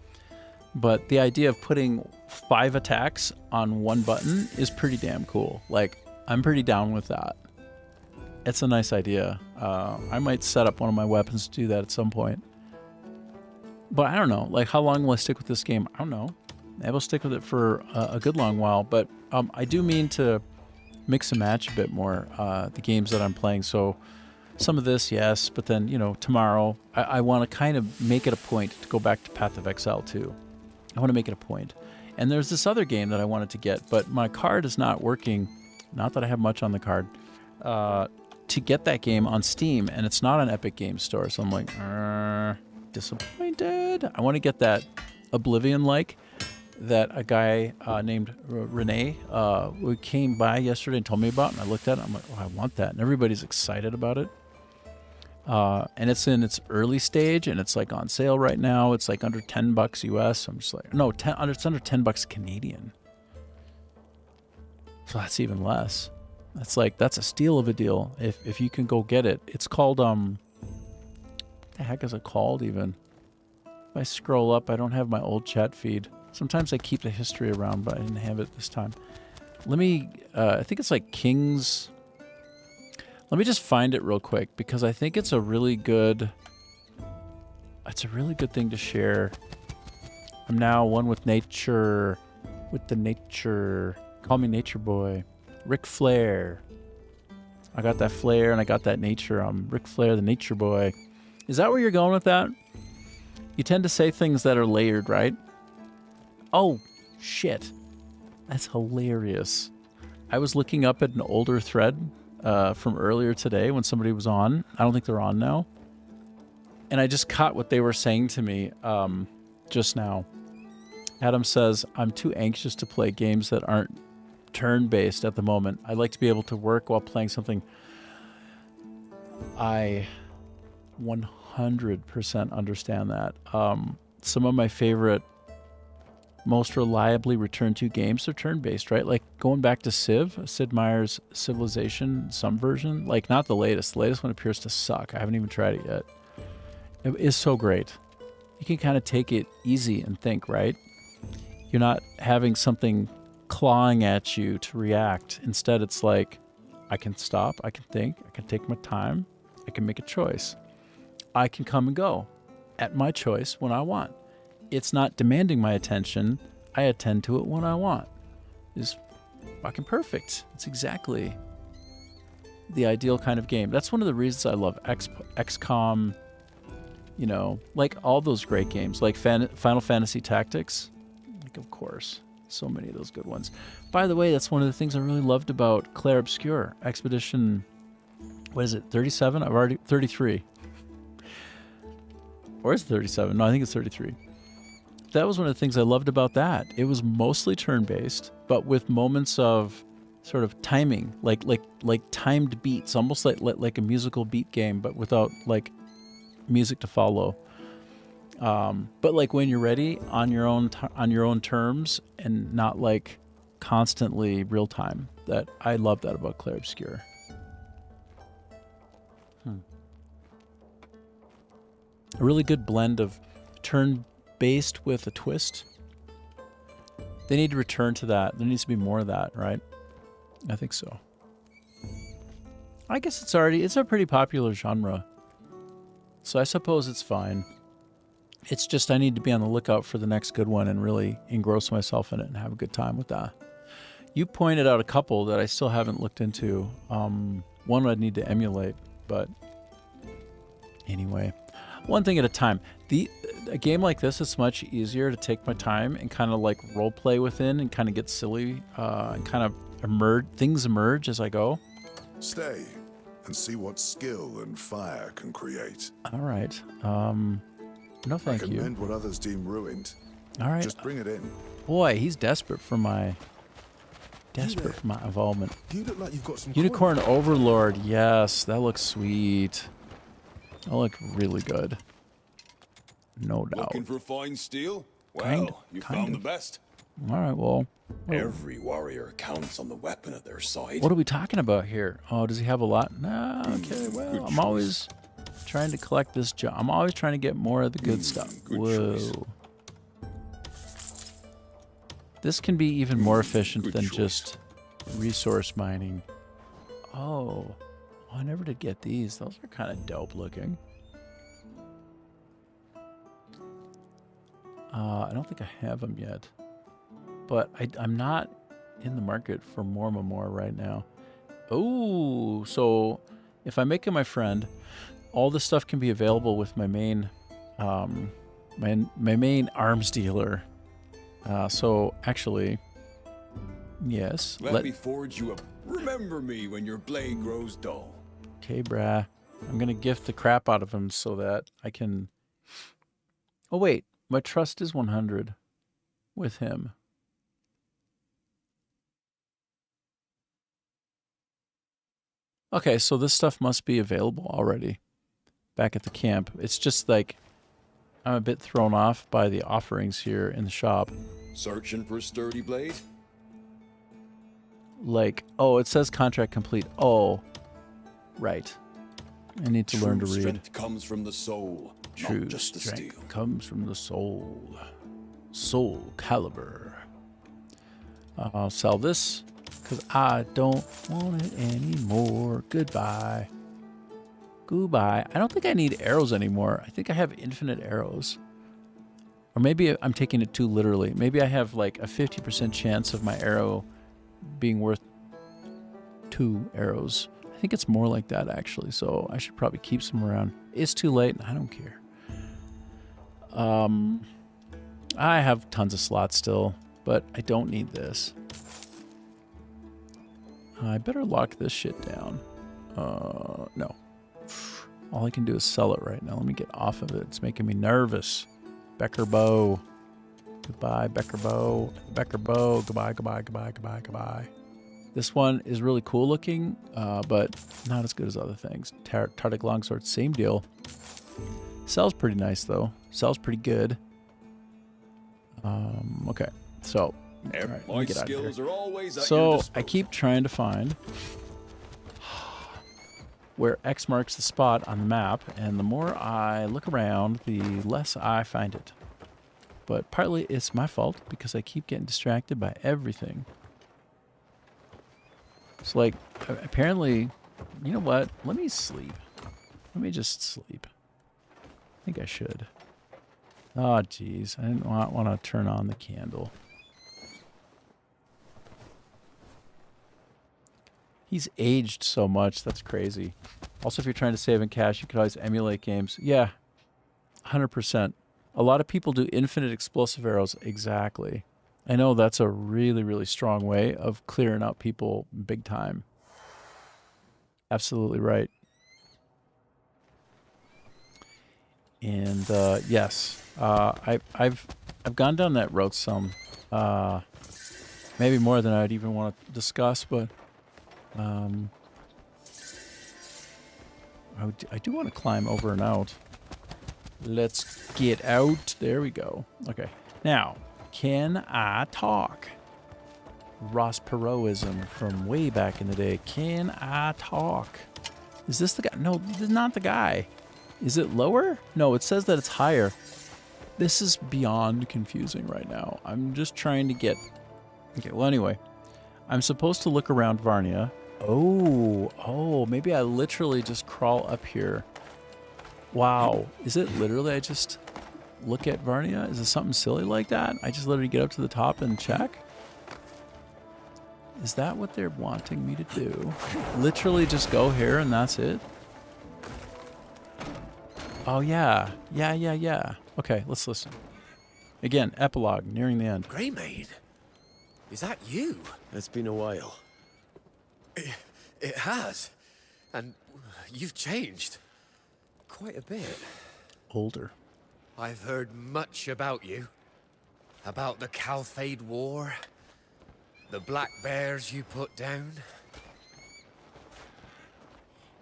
But the idea of putting 5 attacks on one button is pretty damn cool. Like, I'm pretty down with that. It's a nice idea. I might set up one of my weapons to do that at some point. But I don't know. Like, how long will I stick with this game? I don't know. Maybe I'll stick with it for a good long while. But I do mean to mix and match a bit more the games that I'm playing. So some of this, yes. But then, you know, tomorrow, I want to kind of make it a point to go back to Path of Exile 2. I want to make it a point. And there's this other game that I wanted to get, but my card is not working. Not that I have much on the card. To get that game on Steam, and it's not on Epic Games Store. So I'm like, disappointed. I want to get that Oblivion-like that a guy named Renee who came by yesterday and told me about, and I looked at it. I'm like, oh, I want that. And everybody's excited about it. And it's in its early stage, and it's like on sale right now. It's like under $10 US. I'm just like, no, it's under $10 Canadian. So that's even less. That's a steal of a deal if you can go get it. It's called what the heck is it called even? If I scroll up, I don't have my old chat feed. Sometimes I keep the history around, but I didn't have it this time. Let me I think it's like King's. Let me just find it real quick because I think it's a really good thing to share. I'm now one with nature, with the nature. Call me Nature Boy. Ric Flair. I got that flair and I got that nature. I'm Ric Flair, the Nature Boy. Is that where you're going with that? You tend to say things that are layered, right? Oh, shit. That's hilarious. I was looking up at an older thread from earlier today when somebody was on. I don't think they're on now. And I just caught what they were saying to me just now. Adam says, I'm too anxious to play games that aren't turn-based at the moment. I'd like to be able to work while playing something. I 100% understand that. Some of my favorite, most reliably returned to games are turn-based, right? Like going back to Sid Meier's Civilization, some version, like not the latest. The latest one appears to suck. I haven't even tried it yet. It is so great. You can kind of take it easy and think, right? You're not having something clawing at you to react. Instead, it's like, I can stop, I can think, I can take my time, I can make a choice. I can come and go at my choice when I want. It's not demanding my attention. I attend to it when I want. It's fucking perfect. It's exactly the ideal kind of game. That's one of the reasons I love XCOM, you know, like all those great games, like Final Fantasy Tactics. Like, of course, so many of those good ones. By the way, that's one of the things I really loved about Clair Obscur. Expedition, what is it, 37? I've already, 33. Or is it 37? No, I think it's 33. That was one of the things I loved about that. It was mostly turn-based, but with moments of sort of timing, like timed beats, almost like a musical beat game, but without like music to follow. But like when you're ready on your own terms and not like constantly real time. That I love that about Clair Obscur. A really good blend of turn-based with a twist. They need to return to that. There needs to be more of that, right? I think so. I guess it's a pretty popular genre. So I suppose it's fine. It's just I need to be on the lookout for the next good one and really engross myself in it and have a good time with that. You pointed out a couple that I still haven't looked into. One I'd need to emulate, but anyway, one thing at a time. A game like this is much easier to take my time and kind of like role play within and kind of get silly and kind of things emerge as I go. Stay and see what skill and fire can create. All right. No, thank I can you. mend what others deem ruined. All right. Just bring it in. Boy, he's desperate for my involvement. You look like you've got some Unicorn Overlord. Yes, that looks sweet. That look really good. No doubt. Looking for fine steel? Kind- Well, you kind found of. the best. All right, well. Every warrior counts on the weapon at their side. What are we talking about here? Oh, does he have a lot? No, okay, well, good I'm choice. always trying to collect this I'm always trying to get more of the good stuff. good Whoa. choice. This can be even more efficient good than choice. just resource mining. Oh, I never did get these. Those are kind of dope looking. I don't think I have them yet. But I'm not in the market for more right now. Oh, so if I make him my friend, all this stuff can be available with my main, my main arms dealer. So actually, yes. Let me forge you a... Remember me when your blade grows dull. Okay, brah. I'm gonna gift the crap out of him so that I can. Oh wait, my trust is 100 with him. Okay, so this stuff must be available already back at the camp. It's just like I'm a bit thrown off by the offerings here in the shop. Searching for a sturdy blade? Like, oh, it says contract complete. Oh, right. I need to learn to True read. strength comes from the soul, True not just the strength steel. comes from the soul. Soul Calibur. I'll sell this because I don't want it anymore. Goodbye. Goodbye. I don't think I need arrows anymore. I think I have infinite arrows. Or maybe I'm taking it too literally. Maybe I have like a 50% chance of my arrow being worth 2 arrows. I think it's more like that actually, so I should probably keep some around. It's too late, I don't care. I have tons of slots still, but I don't need this. I better lock this shit down. No. All I can do is sell it right now. Let me get off of it. It's making me nervous. Becker bow. Goodbye, Becker bow. Becker bow. Goodbye, goodbye, goodbye, goodbye, goodbye. This one is really cool looking, but not as good as other things. Tardic longsword, same deal. Sells pretty nice though. Sells pretty good. Okay, so all right, let My me get out of here. skills are always at your So disposal. I keep trying to find where X marks the spot on the map, and the more I look around, the less I find it. But partly it's my fault because I keep getting distracted by everything. It's like, apparently, you know what? Let me sleep. Let me just sleep. I think I should. Oh, jeez. I didn't want to turn on the candle. He's aged so much. That's crazy. Also, if you're trying to save in cash, you could always emulate games. Yeah, 100%. A lot of people do infinite explosive arrows. Exactly. I know that's a really, really strong way of clearing out people big time. Absolutely right. And yes, I've gone down that road some, maybe more than I'd even want to discuss, but I do want to climb over and out. Let's get out. There we go. Okay. Now, can I talk? Ross Perotism from way back in the day. Can I talk? Is this the guy? No, this is not the guy. Is it lower? No, it says that it's higher. This is beyond confusing right now. I'm just trying to get... Okay, well, anyway. I'm supposed to look around Varnia. Oh, maybe I literally just crawl up here. Wow. Is it literally I just look at Varnia? Is it something silly like that? I just literally get up to the top and check? Is that what they're wanting me to do? Literally just go here and that's it? Oh, yeah. Yeah. Okay, let's listen. Again, epilogue, nearing the end. Greymane? Is that you? It's been a while. It has. And you've changed. Quite a bit. Older. I've heard much about you. About the Calphade War. The Black Bears you put down.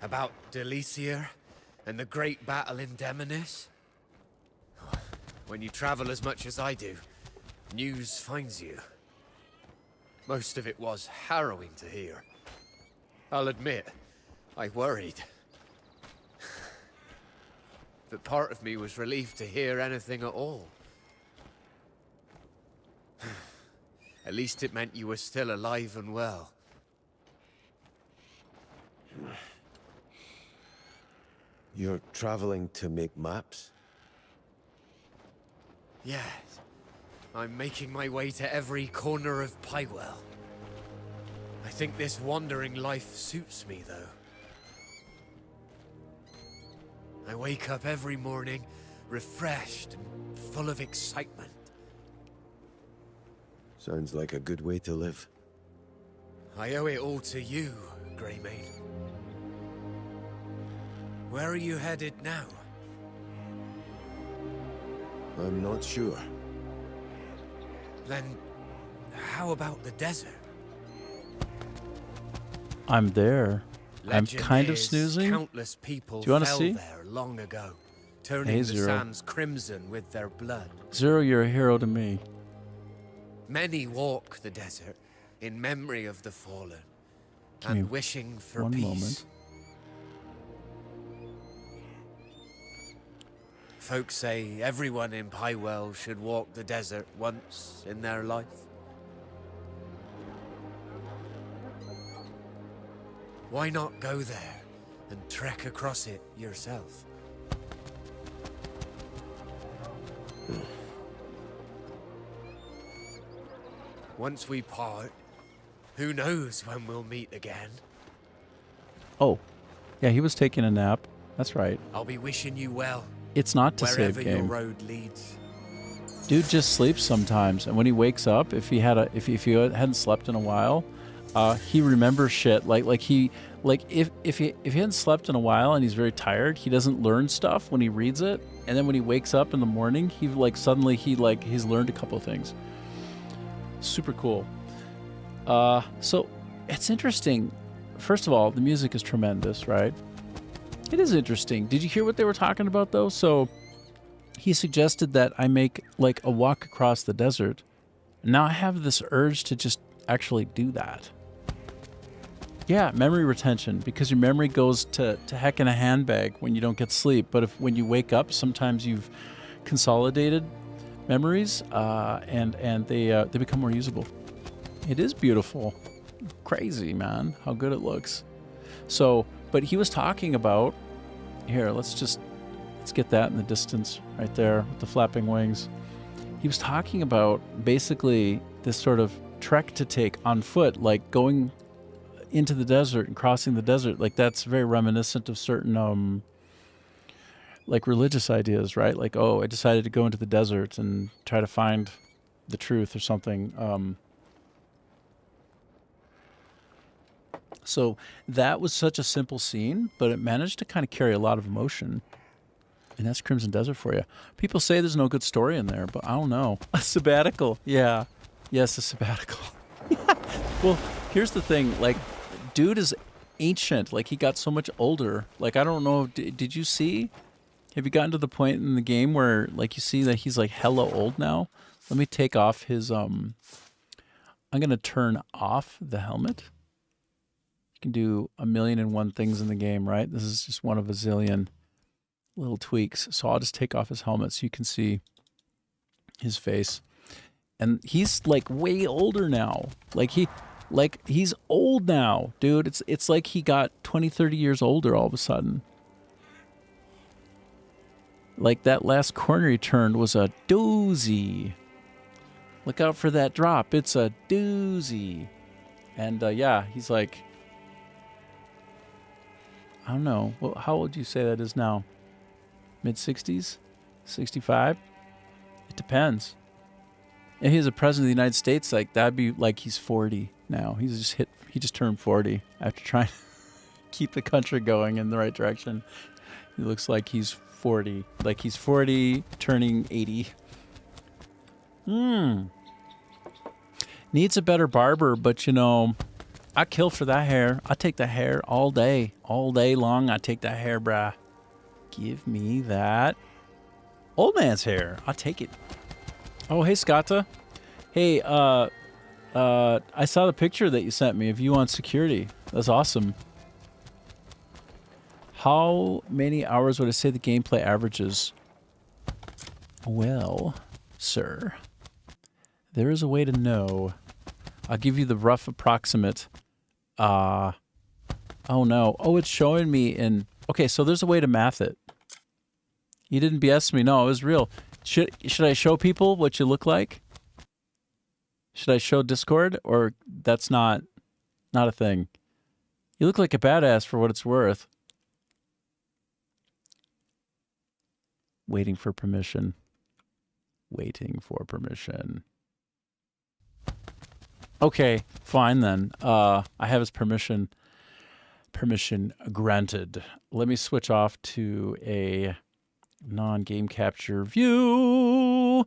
About Delicia and the great battle in Demonis. When you travel as much as I do, news finds you. Most of it was harrowing to hear. I'll admit, I worried. But part of me was relieved to hear anything at all. At least it meant you were still alive and well. You're traveling to make maps? Yes. I'm making my way to every corner of Pywell. I think this wandering life suits me, though. I wake up every morning, refreshed and full of excitement. Sounds like a good way to live. I owe it all to you, Greymane. Where are you headed now? I'm not sure. Then, how about the desert? I'm there. I'm Legend kind of is snoozing. Countless people Do you want to fell see? there long ago, turning Hey, the Zero. sands crimson with their blood. Zero, you're a hero to me. Many walk the desert in memory of the fallen Give me and wishing for one peace. moment. Folks say everyone in Pywell should walk the desert once in their life. Why not go there and trek across it yourself? Once we part, who knows when we'll meet again? Oh, yeah, he was taking a nap. That's right. I'll be wishing you well, It's not to wherever save your game. road leads. Dude just sleeps sometimes, and when he wakes up, if he hadn't slept in a while, he remembers shit. If he hadn't slept in a while and he's very tired, he doesn't learn stuff when he reads it, and then when he wakes up in the morning, he's learned a couple of things. Super cool. So it's interesting. First of all, the music is tremendous, right? It is interesting. Did you hear what they were talking about though? So he suggested that I make like a walk across the desert. Now I have this urge to just actually do that. Yeah, memory retention, because your memory goes to heck in a handbag when you don't get sleep. But when you wake up, sometimes you've consolidated memories, and they become more usable. It is beautiful. Crazy, man, how good it looks. So, but he was talking about, here, let's get that in the distance right there with the flapping wings. He was talking about basically this sort of trek to take on foot, like going into the desert and crossing the desert. Like that's very reminiscent of certain like religious ideas, right? Like, oh, I decided to go into the desert and try to find the truth or something. So that was such a simple scene, but it managed to kind of carry a lot of emotion. And that's Crimson Desert for you. People say there's no good story in there, but I don't know. A sabbatical. Yeah. Yes, a sabbatical. Well, here's the thing. Like, dude is ancient. Like, he got so much older. Like, I don't know. Did you see? Have you gotten to the point in the game where, like, you see that he's, like, hella old now? Let me take off his, I'm going to turn off the helmet. You can do 1,000,001 things in the game, right? This is just one of a zillion little tweaks. So I'll just take off his helmet so you can see his face. And he's like way older now. Like Like, he's old now, dude. It's like he got 20, 30 years older all of a sudden. Like, that last corner he turned was a doozy. Look out for that drop. It's a doozy. And, yeah, he's like, I don't know. Well, how old would you say that is now? Mid-60s? 65? It depends. If he was a president of the United States, like, that'd be like he's 40 now. He just turned 40 after trying to keep the country going in the right direction. He looks like he's 40. Like he's 40 turning 80. Needs a better barber, but you know, I kill for that hair. I take the hair all day long. I take that hair, brah. Give me that old man's hair. I'll take it. Oh, hey, Scotta. Hey, I saw the picture that you sent me of you on security. That's awesome. How many hours would I say the gameplay averages? Well, sir, there is a way to know. I'll give you the rough approximate. Oh, no. Oh, it's showing me in... Okay, so there's a way to math it. You didn't BS me. No, it was real. Should I show people what you look like? Should I show Discord? Or that's not a thing? You look like a badass for what it's worth. Waiting for permission. Waiting for permission. Okay, fine then. I have his permission. Permission granted. Let me switch off to a non-game capture view.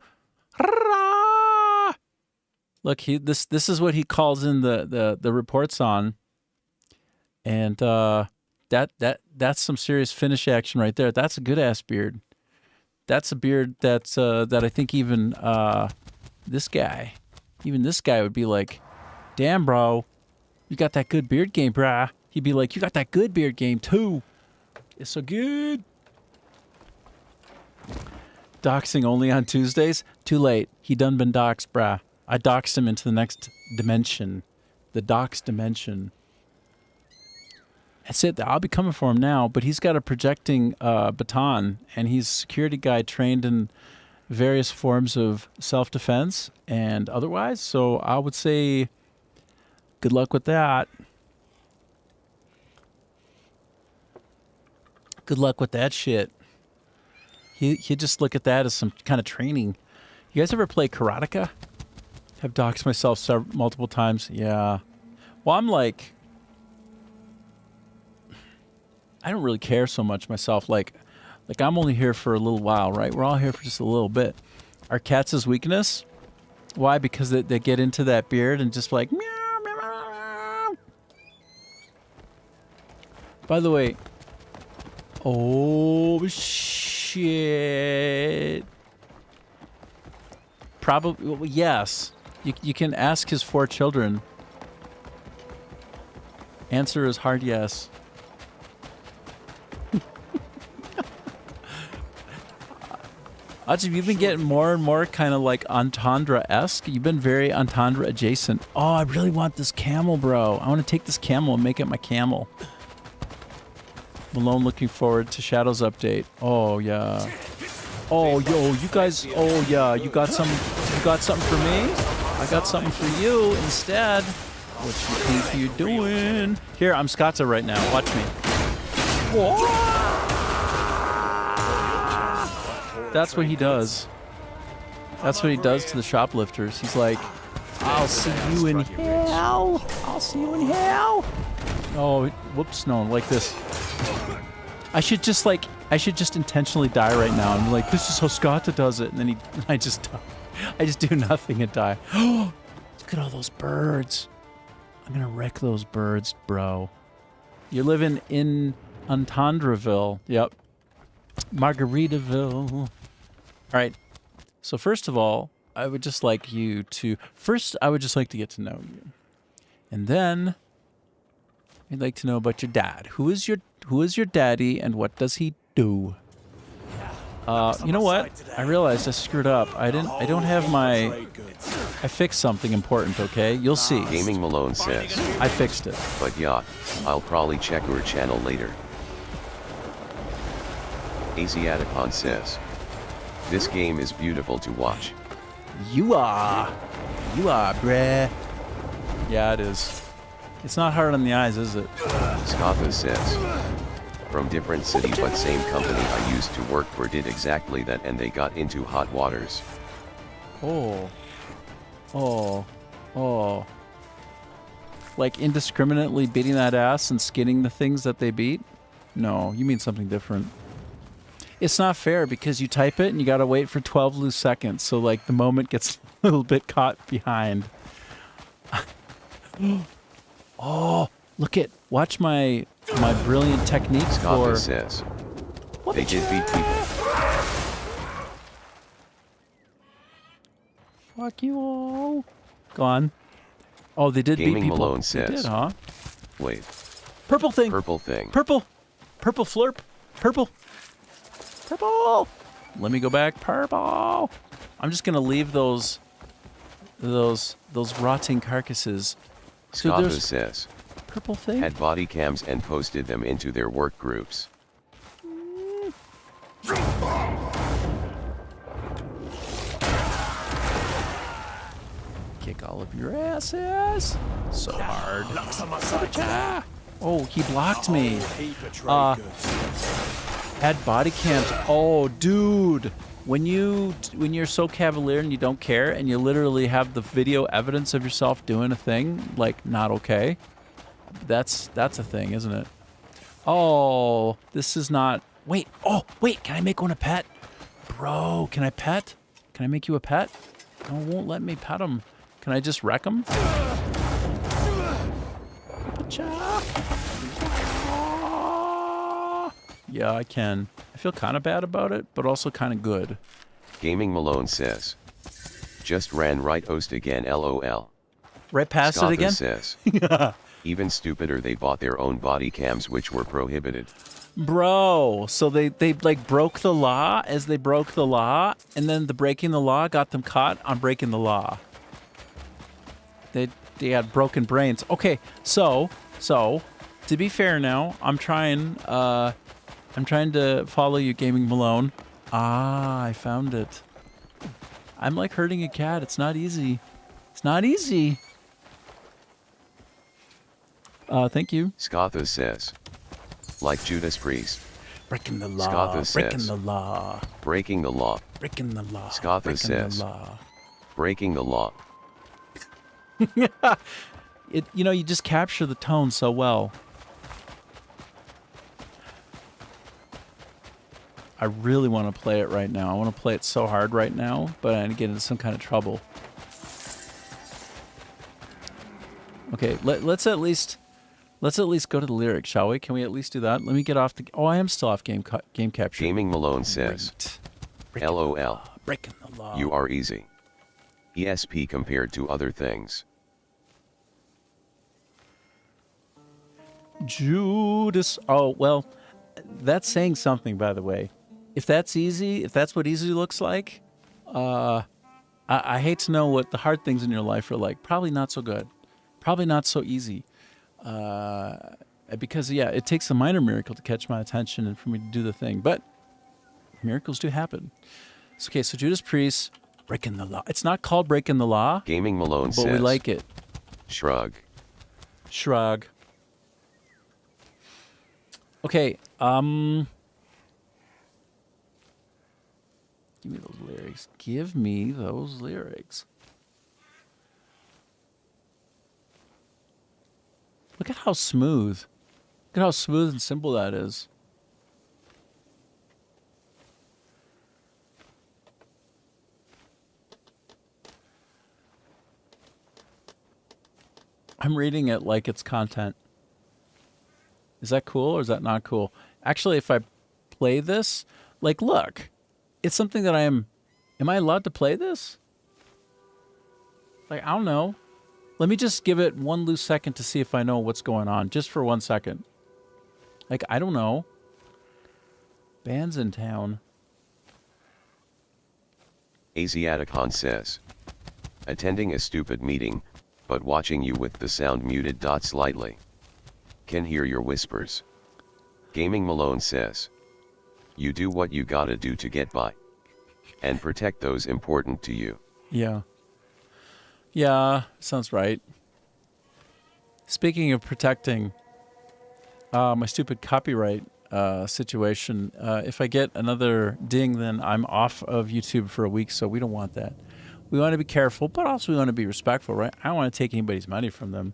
Look, this is what he calls in the reports on, and that's some serious finish action right there. That's a good ass beard. That's a beard that I think even this guy would be like, damn, bro, you got that good beard game, brah. He'd be like, you got that good beard game too. It's so good. Doxing only on Tuesdays? Too late. He done been doxed, brah. I doxed him into the next dimension. The dox dimension. That's it. I'll be coming for him now, but he's got a projecting baton, and he's a security guy trained in various forms of self-defense and otherwise, so I would say good luck with that. Good luck with that shit. He just look at that as some kind of training. You guys ever play Karateka? Have doxed myself multiple times. Yeah. Well, I'm like, I don't really care so much myself. Like I'm only here for a little while, right? We're all here for just a little bit. Are cats' weakness? Why? Because they get into that beard and just like, meow, meow, meow. By the way, oh shit. Probably, well, yes. You can ask his 4 children. Answer is hard yes. Ajib, you've been getting more and more kind of like Entendre-esque. You've been very Entendre adjacent. Oh, I really want this camel, bro. I want to take this camel and make it my camel. Malone looking forward to Shadow's update. Oh, yeah. Oh, yo, you guys, oh, yeah, you got something for me? I got something for you instead. What you think you're doing? Here, I'm Scotta right now. Watch me. Whoa. That's what he does. That's what he does to the shoplifters. He's like, I'll see you in hell. I'll see you in hell. Oh, whoops, no, like this. I should just intentionally die right now and be like, this is how Scotta does it. And then I just do nothing and die. Look at all those birds. I'm gonna wreck those birds, bro. You're living in Entendreville. Yep. Margaritaville. All right. So first of all, I would just like to get to know you. And then I'd like to know about your dad. Who is your daddy and what does he do? You know what? I realized I screwed up. I don't have my I fixed something important, okay? You'll see. Gaming Malone says. I fixed it. But yeah, I'll probably check your channel later. Asiaticon says. This game is beautiful to watch. You are, bruh. Yeah, it is. It's not hard on the eyes, is it? Scotha says. From different city but same company I used to work for did exactly that and they got into hot waters. Oh. Oh. Oh. Like indiscriminately beating that ass and skinning the things that they beat? No, you mean something different. It's not fair because you type it and you gotta wait for 12 loose seconds, so like the moment gets a little bit caught behind. Oh, watch my brilliant techniques Scotha for... says. They did beat people. Fuck you all. Go on. Oh, they did Gaming beat people. Malone They says. did, huh? Wait. Purple thing. Purple thing. Purple. Purple flurp. Purple. Purple. Let me go back. Purple. I'm just gonna leave those rotting carcasses. So Scotha there's says. purple thing. Had body cams and posted them into their work groups. Kick all of your asses. So hard. Oh, he blocked me. Had body cams. Oh, dude. When you're so cavalier and you don't care and you literally have the video evidence of yourself doing a thing, like not okay. That's a thing, isn't it? Oh, this is not. Wait. Oh, wait. Can I make one a pet? Bro, can I pet? Can I make you a pet? No, it won't let me pet him. Can I just wreck him? Yeah, I can. I feel kind of bad about it, but also kind of good. Gaming Malone says. Just ran right host again LOL. Right past Scotha it again? says. Even stupider, they bought their own body cams which were prohibited. Bro, so they like broke the law as they broke the law, and then the breaking the law got them caught on breaking the law. They had broken brains. Okay, so to be fair now, I'm trying to follow you, Gaming Malone. Ah, I found it. I'm like herding a cat. It's not easy. It's not easy. Thank you. Scotha says. Like Judas Priest. Breaking the law. Scotha Breaking says. the law. Breaking the law. Breaking the law. Scotha Breaking says. the law. Breaking the law. You just capture the tone so well. I really want to play it right now. I want to play it so hard right now, but I get into some kind of trouble. Okay, let's at least go to the lyrics, shall we? Can we at least do that? Let me get off the. Oh, I am still off game capture. Gaming Malone says. LOL. Breaking the law. You are easy. ESP compared to other things. Judas. Oh, well, that's saying something, by the way. If that's easy, if that's what easy looks like, I hate to know what the hard things in your life are like. Probably not so good. Probably not so easy. Because, yeah, it takes a minor miracle to catch my attention and for me to do the thing. But miracles do happen. Okay, so Judas Priest, breaking the law. It's not called breaking the law. Gaming Malone says. But we like it. Shrug. Shrug. Okay, give me those lyrics. Give me those lyrics. Look at how smooth. Look at how smooth and simple that is. I'm reading it like it's content. Is that cool or is that not cool? Actually, if I play this, like, look, it's something that am I allowed to play this? Like, I don't know. Let me just give it one loose second to see if I know what's going on, just for 1 second. Like, I don't know. Bands in town. Asiaticon says. Attending a stupid meeting, but watching you with the sound muted. Slightly. Can hear your whispers. Gaming Malone says. You do what you gotta do to get by. And protect those important to you. Yeah. Yeah, sounds right. Speaking of protecting my stupid copyright situation, if I get another ding, then I'm off of YouTube for a week, so we don't want that. We want to be careful, but also we want to be respectful, right? I don't want to take anybody's money from them,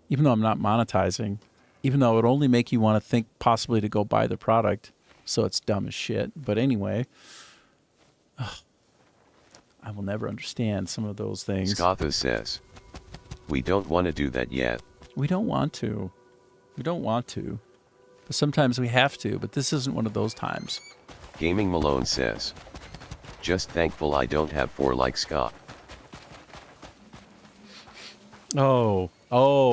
even though I'm not monetizing, even though it would only make you want to think possibly to go buy the product, so it's dumb as shit. But anyway, I will never understand some of those things. Scotha says. We don't want to do that yet. We don't want to. We don't want to. But sometimes we have to, but this isn't one of those times. Gaming Malone says. Just thankful I don't have 4 like Scott. Oh,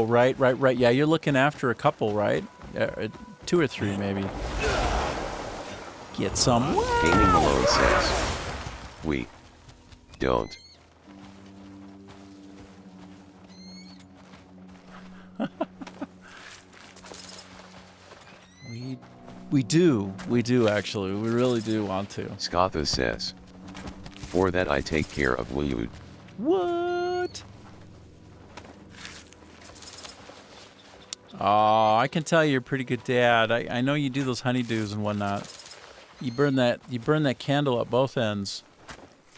right. Yeah, you're looking after a couple, right? 2 or 3 maybe. Get some. Gaming Malone says. We don't. We do actually. We really do want to. Scotha says. For that I take care of Willwood. What? Oh, I can tell you're a pretty good dad. I know you do those honeydews and whatnot. You burn that candle at both ends.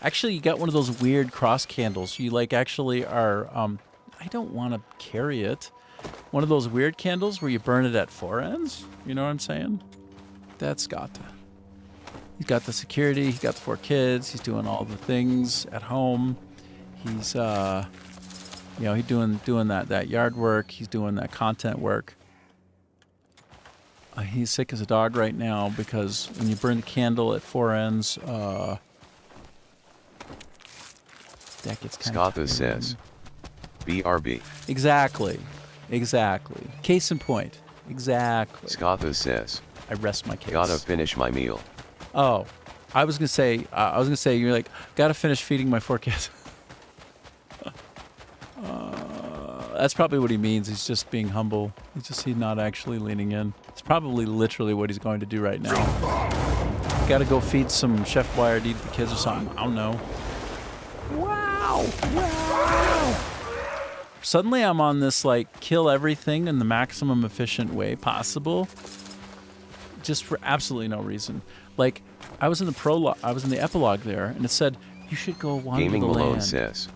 Actually, you got one of those weird cross candles. You like actually are I don't want to carry it. One of those weird candles where you burn it at 4 ends. You know what I'm saying? That's Scott. He's got the security. He's got the 4 kids. He's doing all the things at home. He's he's doing that yard work. He's doing that content work. He's sick as a dog right now because when you burn the candle at 4 ends, that gets kind of Scotha says. BRB. Exactly. Case in point. Exactly. Scotha says. I rest my case. Gotta finish my meal. Oh, I was gonna say you're like gotta finish feeding my 4 kids. That's probably what he means. He's just being humble. He's not actually leaning in. It's probably literally what he's going to do right now. Gotta go feed some Chef Boyardee to the kids or something. I don't know. Wow. Suddenly I'm on this like kill everything in the maximum efficient way possible. Just for absolutely no reason. Like I was in the epilogue there and it said you should go wander Gaming the Malone land. says.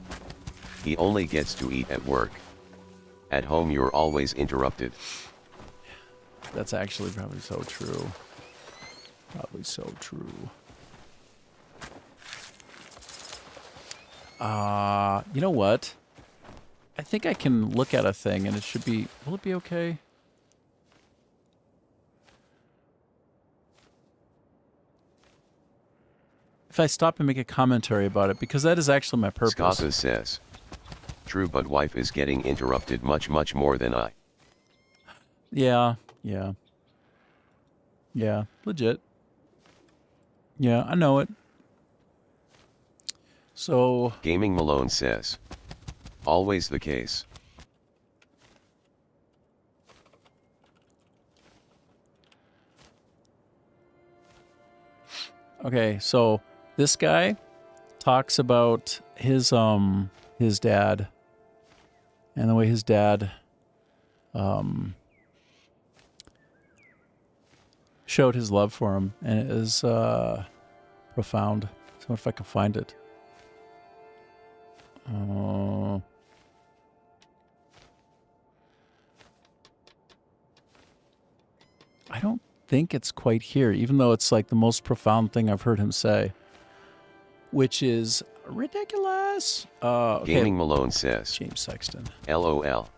He only gets to eat at work. At home you're always interrupted. That's actually probably so true. Probably so true. You know what? I think I can look at a thing and it should be... Will it be okay? If I stop and make a commentary about it, because that is actually my purpose. Scotha says. True, but wife is getting interrupted much more than I. Yeah, legit. Yeah, I know it. So... Gaming Malone says. Always the case. Okay, so this guy talks about his dad and the way his dad showed his love for him, and it is profound. So if I can find it. I don't think it's quite here, even though it's like the most profound thing I've heard him say, which is ridiculous. Okay. Gaming Malone says. James Sexton. LOL.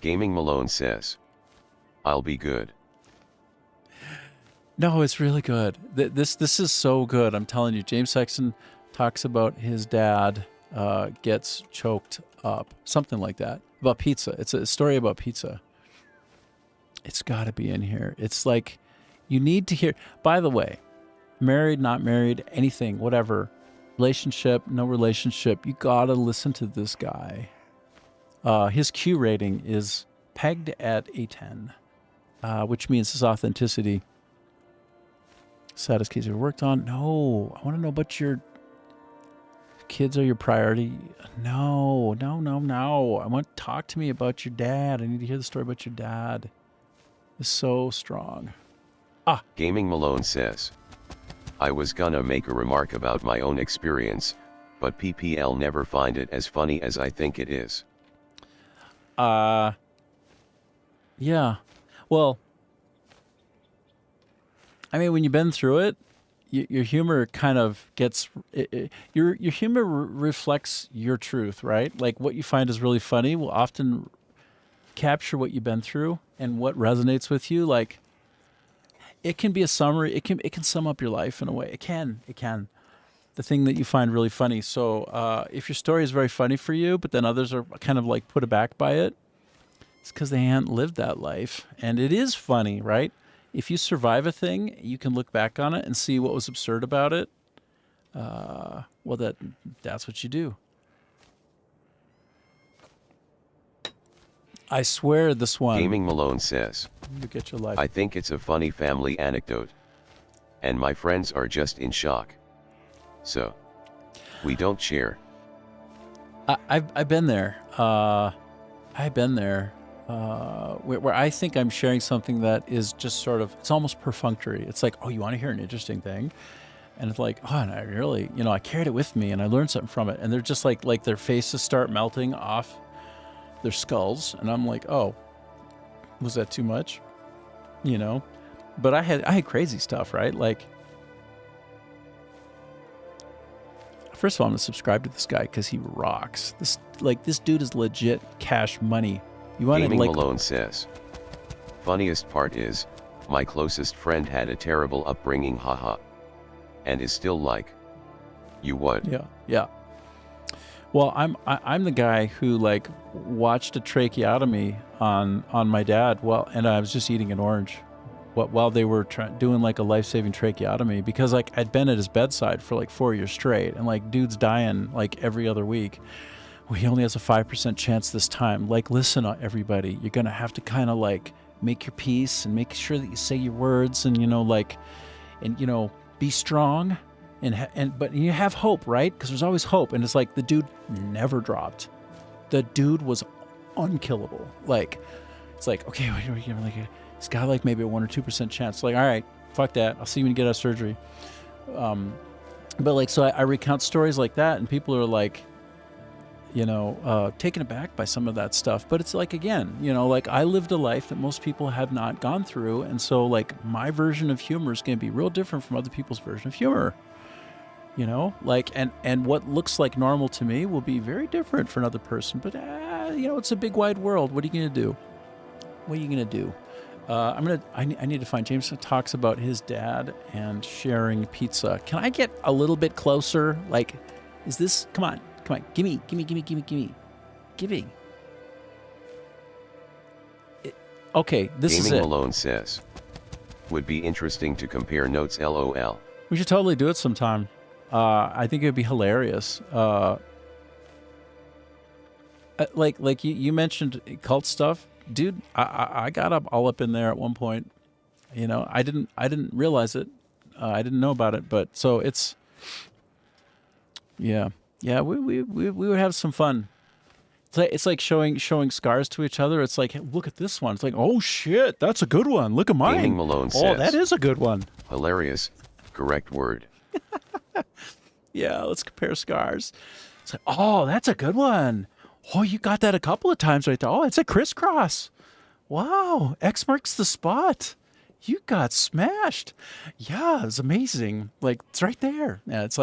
Gaming Malone says. I'll be good. No, it's really good. This is so good. I'm telling you. James Sexton talks about his dad gets choked up, something like that, about pizza. It's a story about pizza. It's got to be in here. It's like you need to hear. By the way, married, not married, anything, whatever. no relationship. You gotta listen to this guy. His Q rating is pegged at a 10, which means his authenticity. Saddest case you've worked on? No. I want to know about your kids are your priority. No. I want to talk to me about your dad. I need to hear the story about your dad. It's so strong. Gaming Malone says, I was gonna make a remark about my own experience, but PPL never find it as funny as I think it is. Yeah. Well, I mean, when you've been through it, your humor kind of gets your humor reflects your truth, right? Like what you find is really funny will often capture what you've been through and what resonates with you. Like it can be a summary. It can sum up your life in a way. It can. The thing that you find really funny. So if your story is very funny for you, but then others are kind of like put aback by it, it's because they haven't lived that life. And it is funny, right? If you survive a thing, you can look back on it and see what was absurd about it. Well, that's what you do. I swear this one. Gaming Malone says, You get your life. I think it's a funny family anecdote. And my friends are just in shock. So, we don't share. I've been there. I've been there. Where I think I'm sharing something that is just sort of, it's almost perfunctory. It's like, oh, you want to hear an interesting thing? And it's like, oh, and I really, I carried it with me and I learned something from it. And they're just like their faces start melting off their skulls. And I'm like, oh, was that too much? But I had crazy stuff, right? Like, first of all, I'm going to subscribe to this guy because he rocks. This dude is legit cash money. You want Gaming to Malone says, funniest part is, my closest friend had a terrible upbringing, haha. And is still like, you what? Yeah. Well, I'm the guy who watched a tracheotomy on my dad. Well, and I was just eating an orange while they were doing a life-saving tracheotomy because I'd been at his bedside for 4 years straight and dude's dying every other week. Well, he only has a 5% chance this time. Listen, everybody, you're gonna have to kind of make your peace and make sure that you say your words and be strong but you have hope, right? Because there's always hope. And it's the dude never dropped. The dude was unkillable. It's okay, it's got maybe a 1 or 2% chance. All right, fuck that. I'll see you when you get out of surgery. But so I recount stories like that, and people are taken aback by some of that stuff. But it's again, I lived a life that most people have not gone through. And so my version of humor is going to be real different from other people's version of humor. And what looks like normal to me will be very different for another person. But, it's a big wide world. What are you going to do? What are you going to do? I need to find James talks about his dad and sharing pizza. Can I get a little bit closer? Is this, come on, gimme. Okay, this Gaming is it. Malone says, would be interesting to compare notes, lol. We should totally do it sometime. I think it would be hilarious. You mentioned cult stuff. Dude, I got all up in there at one point. I didn't realize it. I didn't know about it, but so it's, yeah, we would have some fun. It's like showing scars to each other. It's hey, look at this one. It's oh shit, that's a good one. Look at mine. Gaming Malone says, oh, that is a good one. Hilarious, correct word. Yeah, let's compare scars. It's oh, that's a good one. Oh, you got that a couple of times right there. Oh, it's a crisscross. Wow, X marks the spot. You got smashed. Yeah, it's amazing. It's right there. Yeah, it's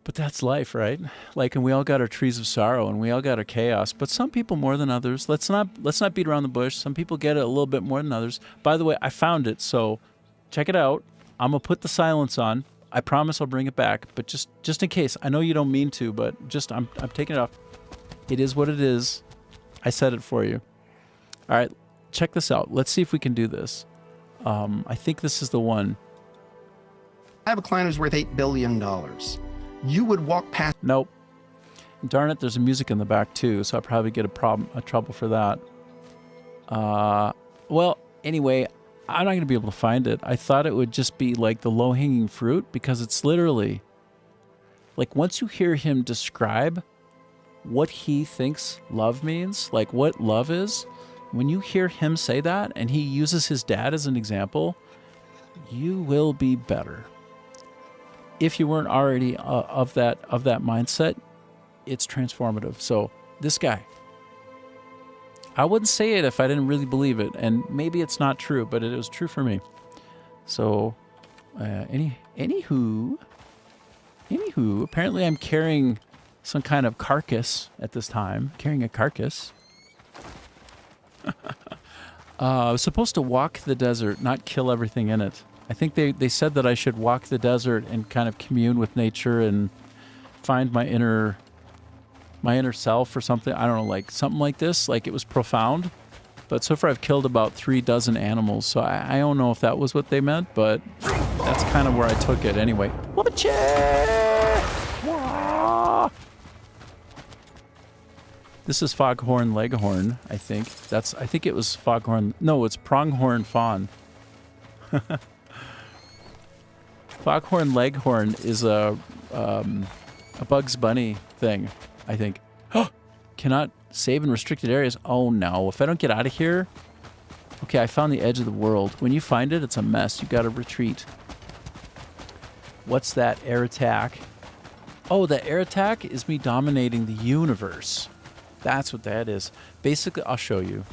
but that's life, right? And we all got our trees of sorrow and we all got our chaos, but some people more than others. Let's not beat around the bush. Some people get it a little bit more than others. By the way, I found it, so check it out. I'm going to put the silence on. I promise I'll bring it back, but just in case. I know you don't mean to, but I'm taking it off. It is what it is. I said it for you. All right, check this out. Let's see if we can do this. I think this is the one. I have a client who's worth $8 billion. You would walk past... Nope. Darn it, there's music in the back too, so I'll probably get a trouble for that. Well, anyway, I'm not going to be able to find it. I thought it would just be like the low-hanging fruit, because it's literally... Like, once you hear him describe what he thinks love means, like what love is, when you hear him say that, and he uses his dad as an example, you will be better. If you weren't already of that mindset, it's transformative. So this guy, I wouldn't say it if I didn't really believe it, and maybe it's not true, but it was true for me. So, anywho, apparently I'm carrying some kind of carcass at this time. Carrying a carcass. I was supposed to walk the desert, not kill everything in it. I think they said that I should walk the desert and kind of commune with nature and find my inner self or something. I don't know, like something like this. Like, it was profound. But so far I've killed about 36 animals, so I don't know if that was what they meant, but that's kind of where I took it anyway. This is Foghorn Leghorn, I think. I think it was Foghorn. No, it's Pronghorn Fawn. Foghorn Leghorn is a Bugs Bunny thing, I think. Cannot save in restricted areas. Oh no, if I don't get out of here. Okay, I found the edge of the world. When you find it, it's a mess. You gotta retreat. What's that air attack? Oh, the air attack is me dominating the universe. That's what that is. Basically, I'll show you.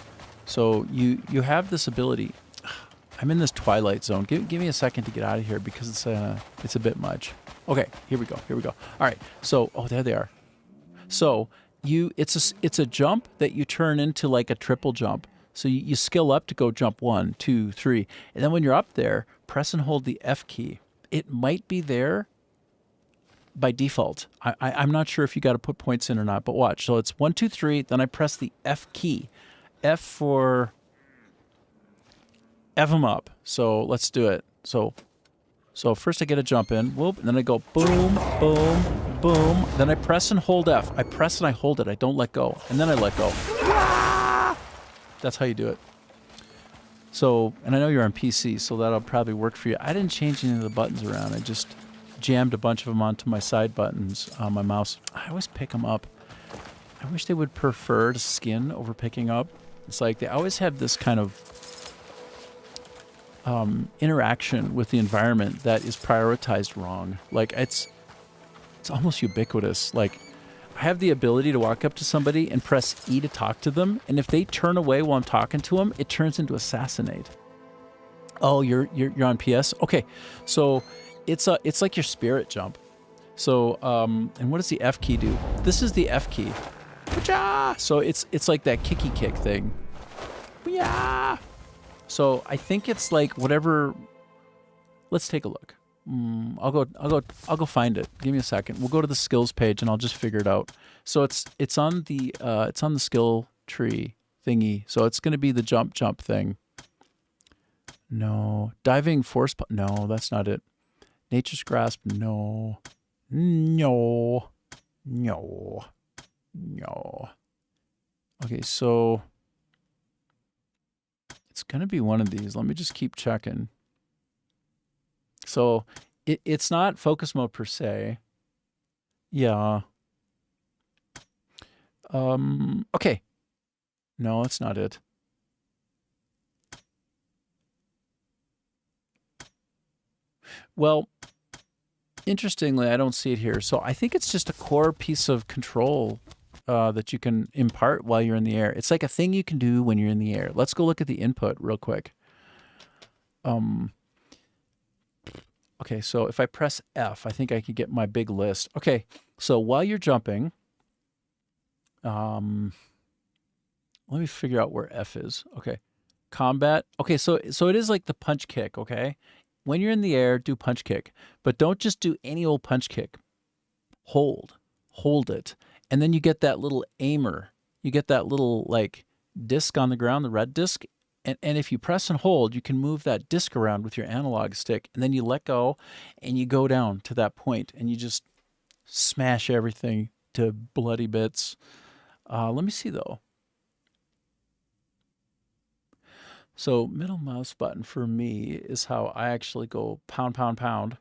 So you have this ability. I'm in this twilight zone. Give me a second to get out of here, because it's a bit much. Okay, here we go. All right. So, oh, there they are. So it's a jump that you turn into like a triple jump. So you skill up to go jump 1, 2, 3, and then when you're up there, press and hold the F key. It might be there by default. I'm not sure if you got to put points in or not, but watch. So it's 1, 2, 3. Then I press the F key. F for F 'em up. So let's do it. So first I get a jump in, whoop, and then I go boom, boom, boom. Then I press and hold F. I press and I hold it. I don't let go, and then I let go. That's how you do it. So, and I know you're on PC, so that'll probably work for you. I didn't change any of the buttons around. I just jammed a bunch of them onto my side buttons on my mouse. I always pick them up. I wish they would prefer to skin over picking up. It's like they always have this kind of interaction with the environment that is prioritized wrong. Like, it's almost ubiquitous. Like, I have the ability to walk up to somebody and press E to talk to them, and if they turn away while I'm talking to them, it turns into assassinate. Oh, you're on PS? Okay, so it's like your spirit jump. So and what does the F key do? This is the F key. So it's like that kicky kick thing. Yeah. So I think it's like whatever. Let's take a look. I'll go find it. Give me a second. We'll go to the skills page and I'll just figure it out. So it's on the skill tree thingy. So it's going to be the jump thing. No. Diving force. No, that's not it. Nature's grasp. No. Okay, so it's going to be one of these. Let me just keep checking. So it's not focus mode per se. Yeah. Okay. No, that's not it. Well, interestingly, I don't see it here. So I think it's just a core piece of control that you can impart while you're in the air. It's like a thing you can do when you're in the air. Let's go look at the input real quick. Okay, so if I press F, I think I can get my big list. Okay, so while you're jumping, let me figure out where F is. Okay, combat. Okay, so it is like the punch kick, okay? When you're in the air, do punch kick. But don't just do any old punch kick. Hold it. And then you get that little aimer. You get that little, like, disc on the ground, the red disc, And if you press and hold, you can move that disc around with your analog stick, and then you let go, and you go down to that point, and you just smash everything to bloody bits. Let me see, though. So middle mouse button for me is how I actually go pound, pound, pound.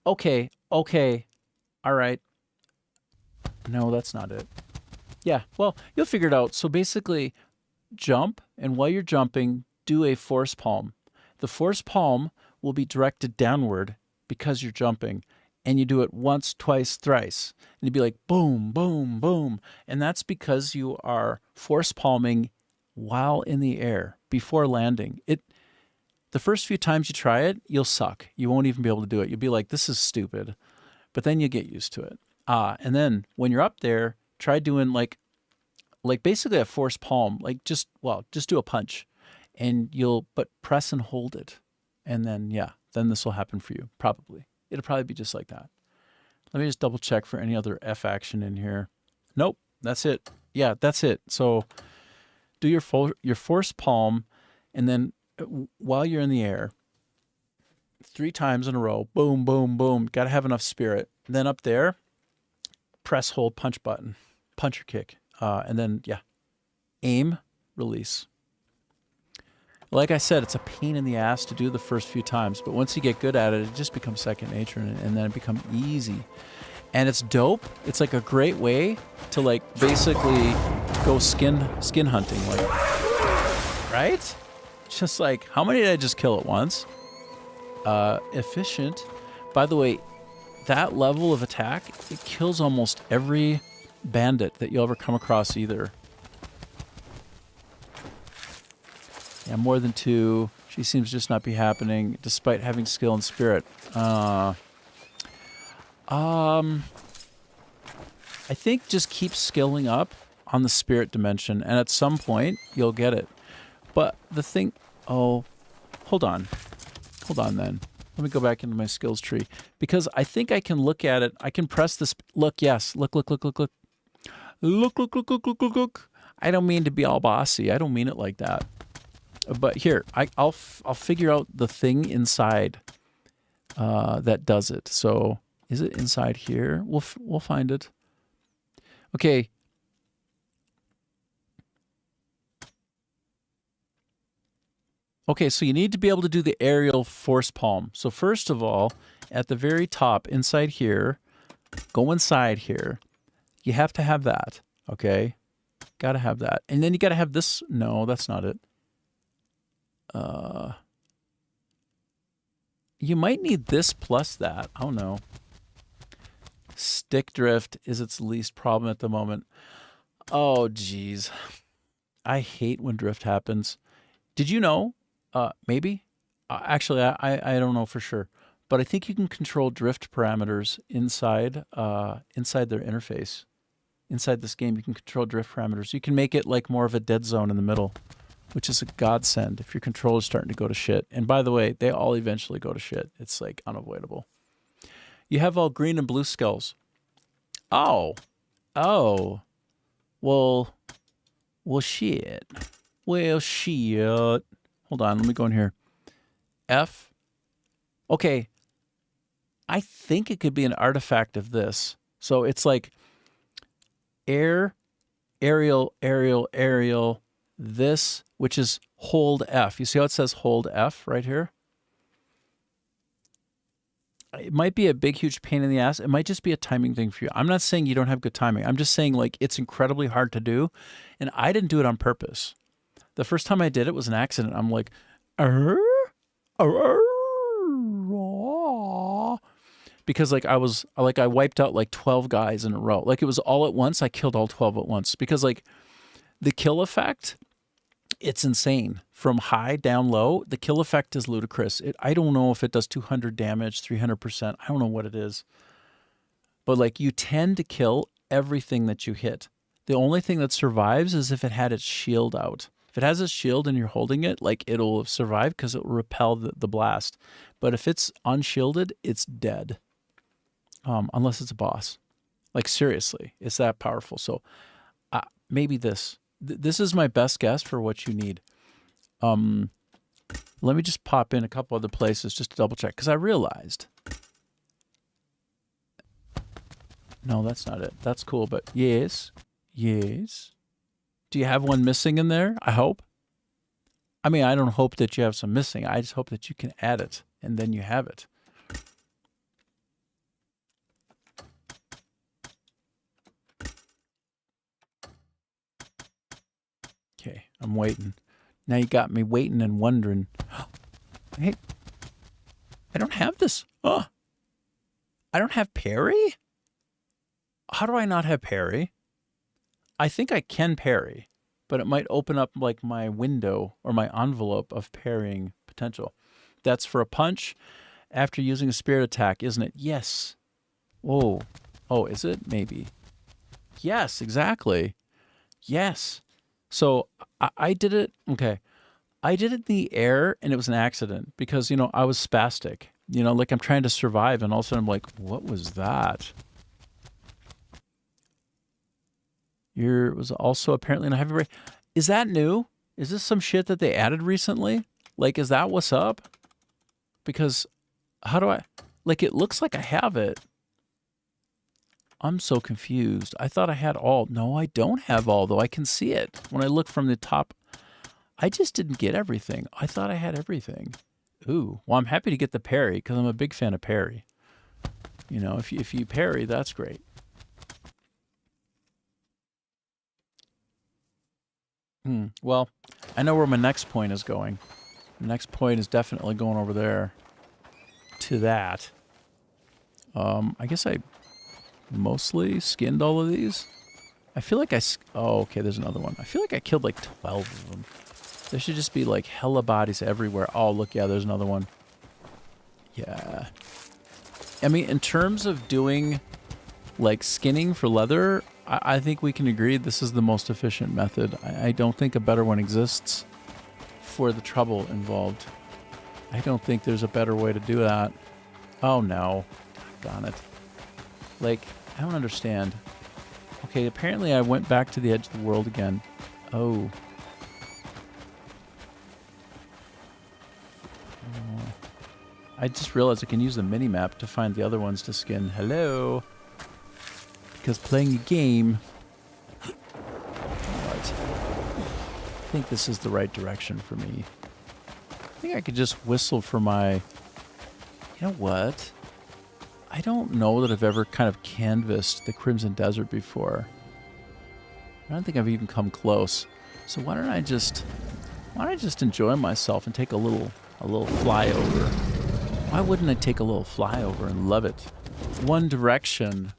Okay, all right. No, that's not it. Yeah, well, you'll figure it out. So basically, jump, and while you're jumping, do a force palm. The force palm will be directed downward because you're jumping, and you do it once, twice, thrice. And you'd be like, boom, boom, boom. And that's because you are force palming while in the air before landing. The first few times you try it, you'll suck. You won't even be able to do it. You'll be like, this is stupid. But then you get used to it. And then when you're up there, try doing like basically a force palm, like just do a punch, and but press and hold it. And then, then this will happen for you. Probably. It'll probably be just like that. Let me just double check for any other F action in here. Nope. That's it. Yeah, that's it. So do your force palm, and then while you're in the air, 3 times in a row, boom, boom, boom. Got to have enough spirit. And then up there, press, hold, punch button, punch or kick. And then, aim, release. Like I said, it's a pain in the ass to do the first few times, but once you get good at it, it just becomes second nature, and then it becomes easy. And it's dope. It's like a great way to like basically go skin hunting, like, right? Just like, how many did I just kill at once? Efficient. By the way, that level of attack, it kills almost every bandit that you'll ever come across either. Yeah, more than 2. She seems just not be happening despite having skill and spirit. I think just keep skilling up on the spirit dimension, and at some point you'll get it. But the thing, hold on then. Let me go back into my skills tree, because I think I can look at it. I can press this. Look, yes. Look. Look. I don't mean to be all bossy. I don't mean it like that. But here, I'll figure out the thing inside that does it. So is it inside here? We'll find it. Okay. Okay, so you need to be able to do the aerial force palm. So first of all, at the very top, inside here, go inside here. You have to have that, okay? Got to have that. And then you got to have this. No, that's not it. You might need this plus that. I don't know. Stick drift is its least problem at the moment. Oh, geez. I hate when drift happens. Did you know? Maybe. Actually, I don't know for sure. But I think you can control drift parameters inside their interface. Inside this game, you can control drift parameters. You can make it like more of a dead zone in the middle, which is a godsend if your controller's starting to go to shit. And by the way, they all eventually go to shit. It's like unavoidable. You have all green and blue skulls. Oh. Well, shit. Well, shit. Hold on, let me go in here. F. Okay. I think it could be an artifact of this. So it's like air, aerial, this, which is hold F. You see how it says hold F right here? It might be a big, huge pain in the ass. It might just be a timing thing for you. I'm not saying you don't have good timing. I'm just saying, like, it's incredibly hard to do. And I didn't do it on purpose. The first time I did it was an accident. I'm like, because like I wiped out like 12 guys in a row. Like it was all at once. I killed all 12 at once because like the kill effect, it's insane. From high down low, the kill effect is ludicrous. I don't know if it does 200 damage, 300%. I don't know what it is. But like you tend to kill everything that you hit. The only thing that survives is if it had its shield out. If it has a shield and you're holding it, like it'll survive because it will repel the blast. But if it's unshielded, it's dead. Unless it's a boss. Like seriously, it's that powerful. So maybe this is my best guess for what you need. Let me just pop in a couple other places just to double check, because I realized. No, that's not it. That's cool, but yes. Yes. Do you have one missing in there? I hope. I mean, I don't hope that you have some missing. I just hope that you can add it, and then you have it. Okay, I'm waiting. Now you got me waiting and wondering. Hey, I don't have this. Oh, I don't have parry? How do I not have parry? I think I can parry, but it might open up like my window or my envelope of parrying potential. That's for a punch after using a spirit attack, isn't it? Yes. Whoa. Oh, is it? Maybe. Yes, exactly. Yes. So I did it. Okay. I did it in the air and it was an accident because, you know, I was spastic. You know, like I'm trying to survive and all of a sudden I'm like, what was that? It was also apparently in a heavy rain. Is that new? Is this some shit that they added recently? Like, is that what's up? Because how do I... Like, it looks like I have it. I'm so confused. I thought I had all. No, I don't have all, though. I can see it when I look from the top. I just didn't get everything. I thought I had everything. Ooh. Well, I'm happy to get the parry because I'm a big fan of parry. You know, if you parry, that's great. Well, I know where my next point is going. The next point is definitely going over there to that. I guess I mostly skinned all of these. I feel like oh, okay, there's another one. I feel like I killed like 12 of them. There should just be like hella bodies everywhere. Oh, look, yeah, there's another one. Yeah. I mean, in terms of doing like skinning for leather, I think we can agree this is the most efficient method. I don't think a better one exists for the trouble involved. I don't think there's a better way to do that. Oh no. Darn it. Like, I don't understand. Okay, apparently I went back to the edge of the world again. Oh. I just realized I can use the mini-map to find the other ones to skin. Hello. Because playing a game... Alright. I think this is the right direction for me. I think I could just whistle for my... You know what? I don't know that I've ever kind of canvassed the Crimson Desert before. I don't think I've even come close. So why don't I just enjoy myself and take a little flyover? Why wouldn't I take a little flyover and love it? One Direction.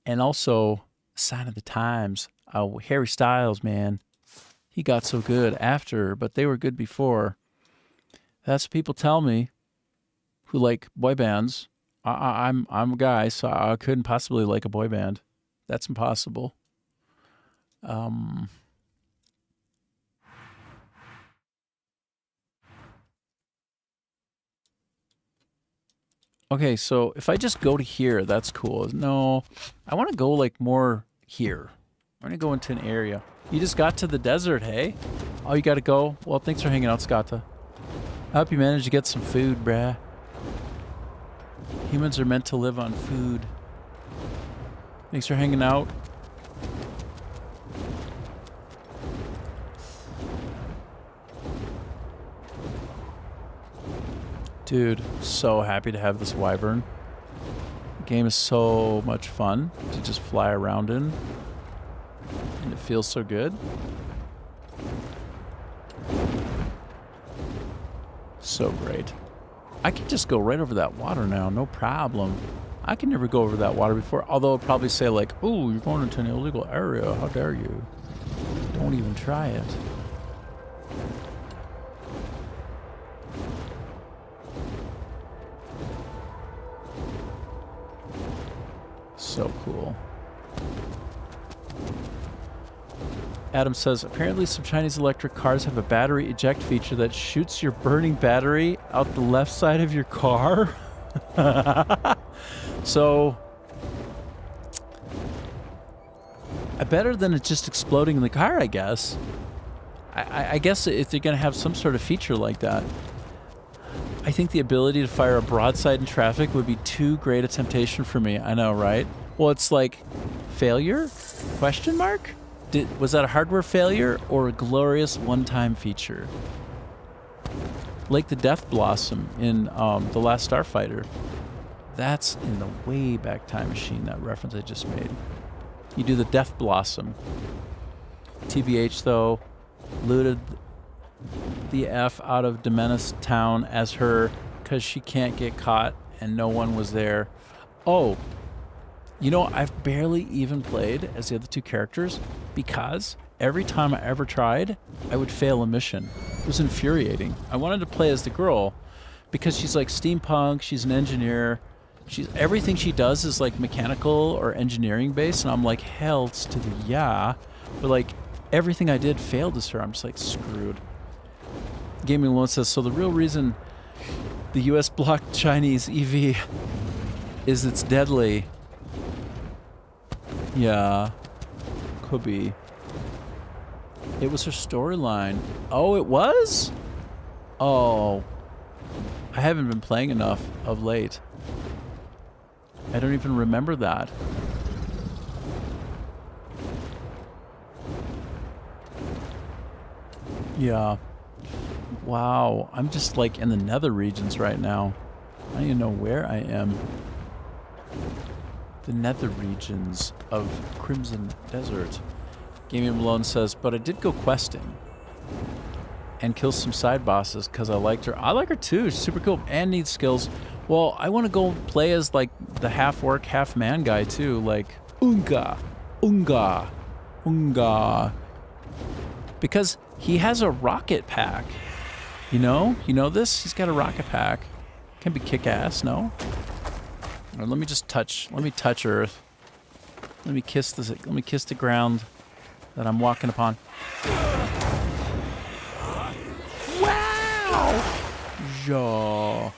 And also, sign of the times. Oh, Harry Styles, man. He got so good after, but they were good before. That's what people tell me who like boy bands. I'm a guy, so I couldn't possibly like a boy band. That's impossible. Okay, so if I just go to here, that's cool. No, I want to go like more here. I'm going to go into an area. You just got to the desert, hey? Oh, you got to go? Well, thanks for hanging out, Scotta. I hope you managed to get some food, bruh. Humans are meant to live on food. Thanks for hanging out. Dude, so happy to have this wyvern. The game is so much fun to just fly around in. And it feels so good. So great. I can just go right over that water now, no problem. I can never go over that water before, although it'll probably say like, oh, you're going into an illegal area, how dare you. Don't even try it. So cool. Adam says, apparently some Chinese electric cars have a battery eject feature that shoots your burning battery out the left side of your car. So, better than it just exploding in the car, I guess. I guess if they're going to have some sort of feature like that, I think the ability to fire a broadside in traffic would be too great a temptation for me. I know, right? Well, it's like, failure? Question mark? Was that a hardware failure or a glorious one-time feature? Like the Death Blossom in The Last Starfighter. That's in the way back time machine, that reference I just made. You do the Death Blossom. TBH, though, looted the F out of Demenis town as her because she can't get caught and no one was there. Oh, you know, I've barely even played as the other two characters because every time I ever tried, I would fail a mission. It was infuriating. I wanted to play as the girl because she's like steampunk, she's an engineer. Everything she does is like mechanical or engineering based, and I'm like, hell to the yeah. But like, everything I did failed as her. I'm just like, screwed. Gaming Alone says, so the real reason the US blocked Chinese EV is it's deadly. Yeah, could be. It was her storyline. Oh, it was? Oh, I haven't been playing enough of late. I don't even remember that. Yeah. Wow, I'm just like in the nether regions right now. I don't even know where I am. The nether regions of Crimson Desert. Gaming Malone says, but I did go questing and kill some side bosses because I liked her. I like her too. She's super cool and needs skills. Well, I want to go play as like the half-orc, half-man guy too. Like Unga. Because he has a rocket pack. You know? You know this? He's got a rocket pack. Can be kick-ass, no? Or let me touch Earth. Let me kiss the ground that I'm walking upon. Wow! Ja.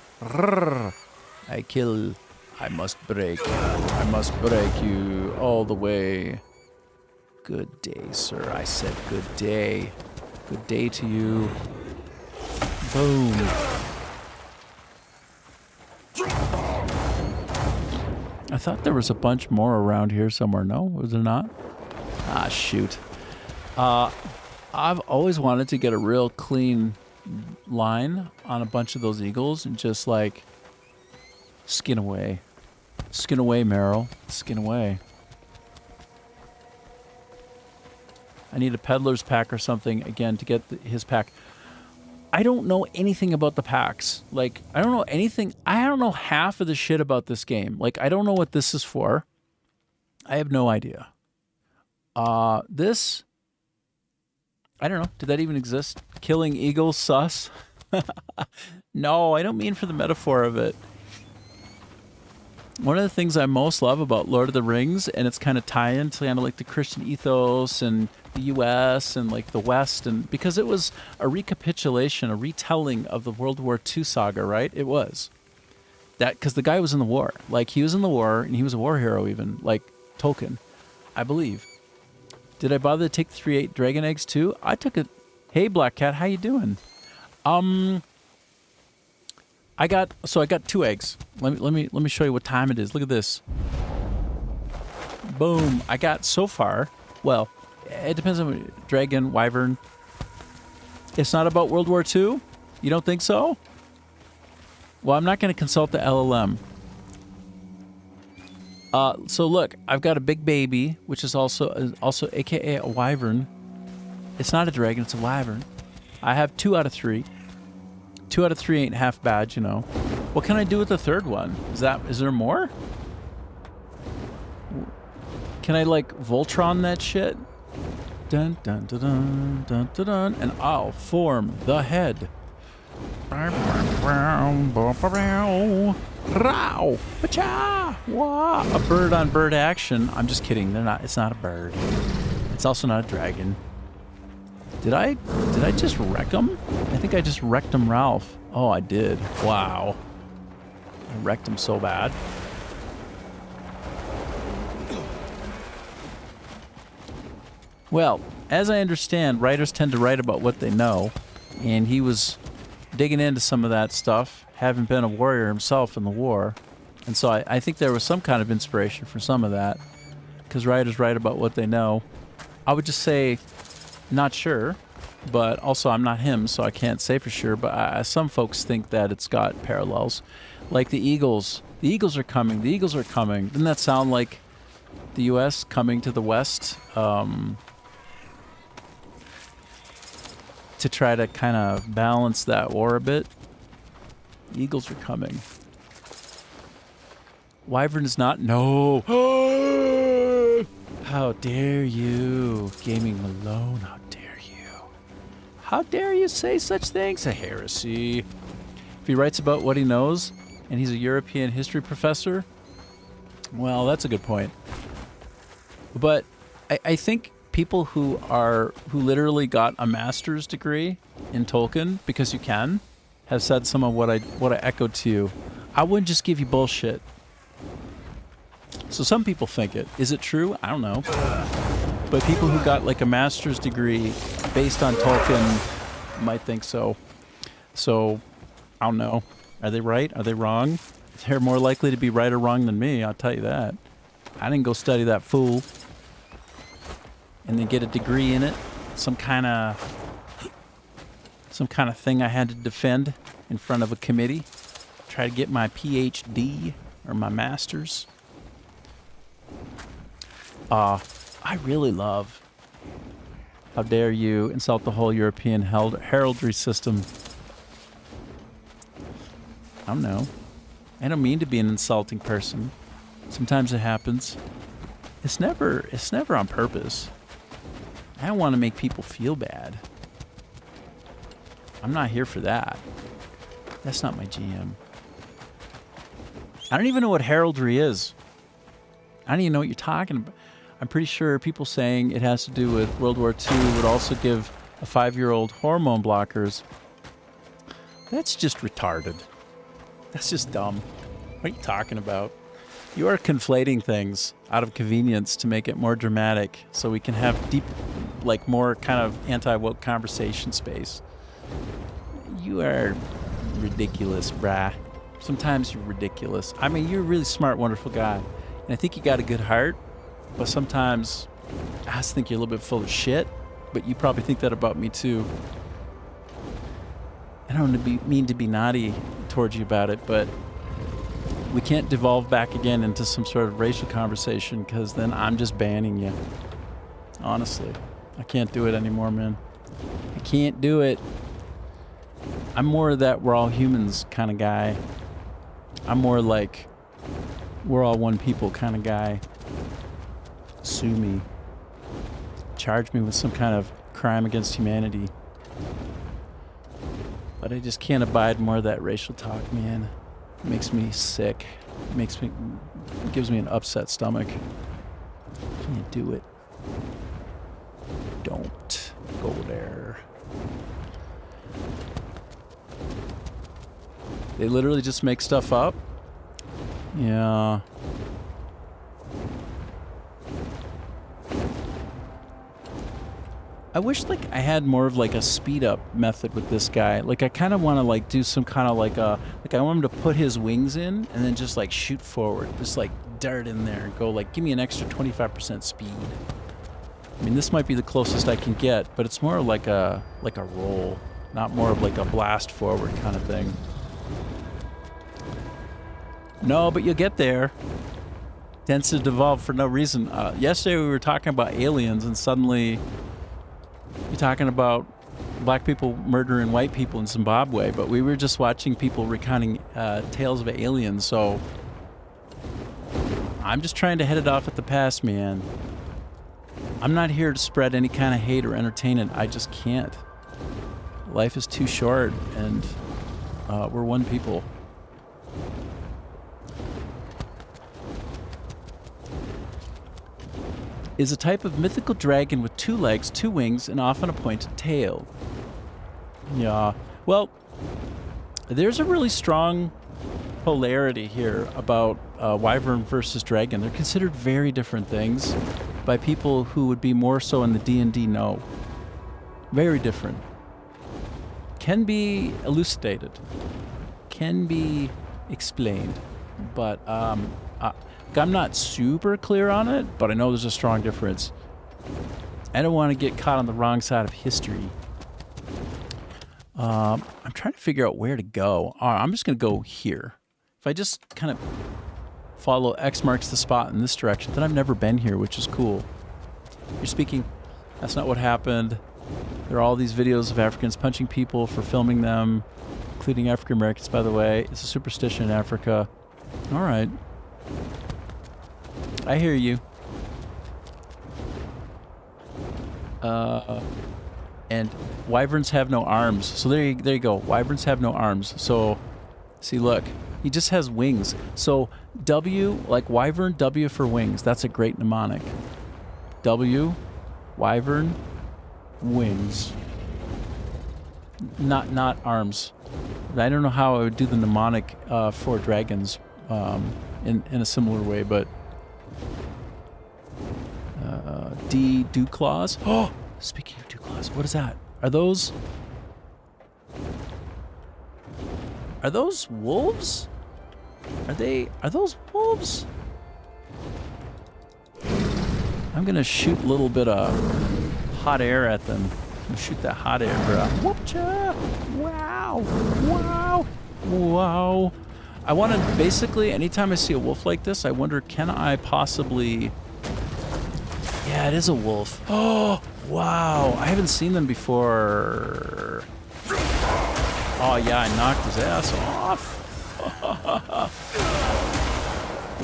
I kill. I must break. I must break you all the way. Good day, sir. I said good day. Good day to you. Boom. I thought there was a bunch more around here somewhere. No? Was there not? Ah, shoot. I've always wanted to get a real clean line on a bunch of those eagles and just like skin away. Skin away, Meryl. Skin away. I need a peddler's pack or something again to get his pack. I don't know anything about the packs. Like, I don't know anything. I don't know half of the shit about this game. Like, I don't know what this is for. I have no idea. This, I don't know. Did that even exist? Killing eagles sus? No, I don't mean for the metaphor of it. One of the things I most love about Lord of the Rings, and it's kind of tie-in to kind of like the Christian ethos and the U.S. and like the West, and because it was a recapitulation, a retelling of the World War II saga, right? It was. That because the guy was in the war. Like, he was in the war, and he was a war hero even, like Tolkien, I believe. Did I bother to take the 3/8 dragon eggs too? I took it. Hey, Black Cat, how you doing? I got 2 eggs. Let me show you what time it is. Look at this. Boom. I got so far. Well, it depends on dragon, wyvern. It's not about World War II? You don't think so? Well, I'm not going to consult the LLM. So look, I've got a big baby, which is also AKA a wyvern. It's not a dragon, it's a wyvern. I have 2 out of 3. 2 out of 3 ain't half bad, you know. What can I do with the third one? Is there more? Can I like Voltron that shit? Dun dun dun dun dun dun dun, and I'll form the head. A bird on bird action. I'm just kidding. It's not a bird. It's also not a dragon. Did I just wreck him? I think I just wrecked him, Ralph. Oh, I did. Wow. I wrecked him so bad. Well, as I understand, writers tend to write about what they know, and he was digging into some of that stuff, having been a warrior himself in the war. And so I think there was some kind of inspiration for some of that, because writers write about what they know. I would just say, not sure, but also I'm not him, so I can't say for sure, but some folks think that it's got parallels. Like the Eagles. The Eagles are coming. The Eagles are coming. Doesn't that sound like the U.S. coming to the West to try to kind of balance that war a bit? The Eagles are coming. Wyvern is not? No. How dare you, Gaming Malone? How dare you? How dare you say such things? A heresy. If he writes about what he knows, and he's a European history professor, well, that's a good point. But I think people who literally got a master's degree in Tolkien, because you can, have said some of what I echoed to you. I wouldn't just give you bullshit. So some people think it. Is it true? I don't know. But people who got like a master's degree based on Tolkien might think so. So, I don't know. Are they right? Are they wrong? They're more likely to be right or wrong than me, I'll tell you that. I didn't go study that fool and then get a degree in it. Some kind of thing I had to defend in front of a committee. Try to get my PhD or my master's. I really love, how dare you insult the whole European heraldry system. I don't know. I don't mean to be an insulting person. Sometimes it happens. It's never on purpose. I don't want to make people feel bad. I'm not here for that. That's not my jam. I don't even know what heraldry is. I don't even know what you're talking about. I'm pretty sure people saying it has to do with World War II would also give a 5-year-old hormone blockers. That's just retarded. That's just dumb. What are you talking about? You are conflating things out of convenience to make it more dramatic so we can have deep, like more kind of anti-woke conversation space. You are ridiculous, brah. Sometimes you're ridiculous. I mean, you're a really smart, wonderful guy. And I think you got a good heart, but sometimes I just think you're a little bit full of shit, but you probably think that about me too. I don't mean to be naughty towards you about it, but we can't devolve back again into some sort of racial conversation, because then I'm just banning you. Honestly. I can't do it anymore, man. I can't do it. I'm more of that we're all humans kind of guy. I'm more like we're all one people kind of guy. Sue me. Charge me with some kind of crime against humanity. But I just can't abide more of that racial talk, man. It makes me sick. It gives me an upset stomach. Can't do it. Don't go there. They literally just make stuff up? Yeah. I wish like I had more of like a speed up method with this guy. Like I kind of want to like do some kind of like I want him to put his wings in and then just like shoot forward. Just like dart in there and go like, give me an extra 25% speed. I mean, this might be the closest I can get, but it's more like a roll, not more of like a blast forward kind of thing. No, but you'll get there. Tends to devolve for no reason. Yesterday we were talking about aliens, and suddenly you're talking about black people murdering white people in Zimbabwe, but we were just watching people recounting tales of aliens, so I'm just trying to head it off at the pass, man. I'm not here to spread any kind of hate or entertain it. I just can't. Life is too short, and we're one people. Is a type of mythical dragon with 2 legs, 2 wings, and often a pointed tail. Yeah. Well, there's a really strong polarity here about wyvern versus dragon. They're considered very different things. by people who would be more so in the D&D know. Very different. Can be elucidated. Can be explained. But I'm not super clear on it, but I know there's a strong difference. I don't want to get caught on the wrong side of history. I'm trying to figure out where to go. All right, I'm just going to go here. If I just kind of follow X marks the spot in this direction, then I've never been here, which is cool. You're speaking, that's not what happened. There are all these videos of Africans punching people for filming them, including African Americans, by the way. It's a superstition in Africa. All right. I hear you. And wyverns have no arms. So there you go. Wyverns have no arms. So, see, look. He just has wings. So W, like wyvern, W for wings. That's a great mnemonic. W, wyvern, wings. Not arms. I don't know how I would do the mnemonic for dragons in a similar way, but D, dew claws. Oh, speaking of dew claws, what is that? Are those wolves? Are those wolves? I'm gonna shoot a little bit of hot air at them. I'm gonna shoot that hot air, bro. Whoopcha! Wow! Wow! Wow! I want to basically, anytime I see a wolf like this, I wonder, can I possibly... Yeah, it is a wolf. Oh, wow. I haven't seen them before. Oh, yeah, I knocked his ass off.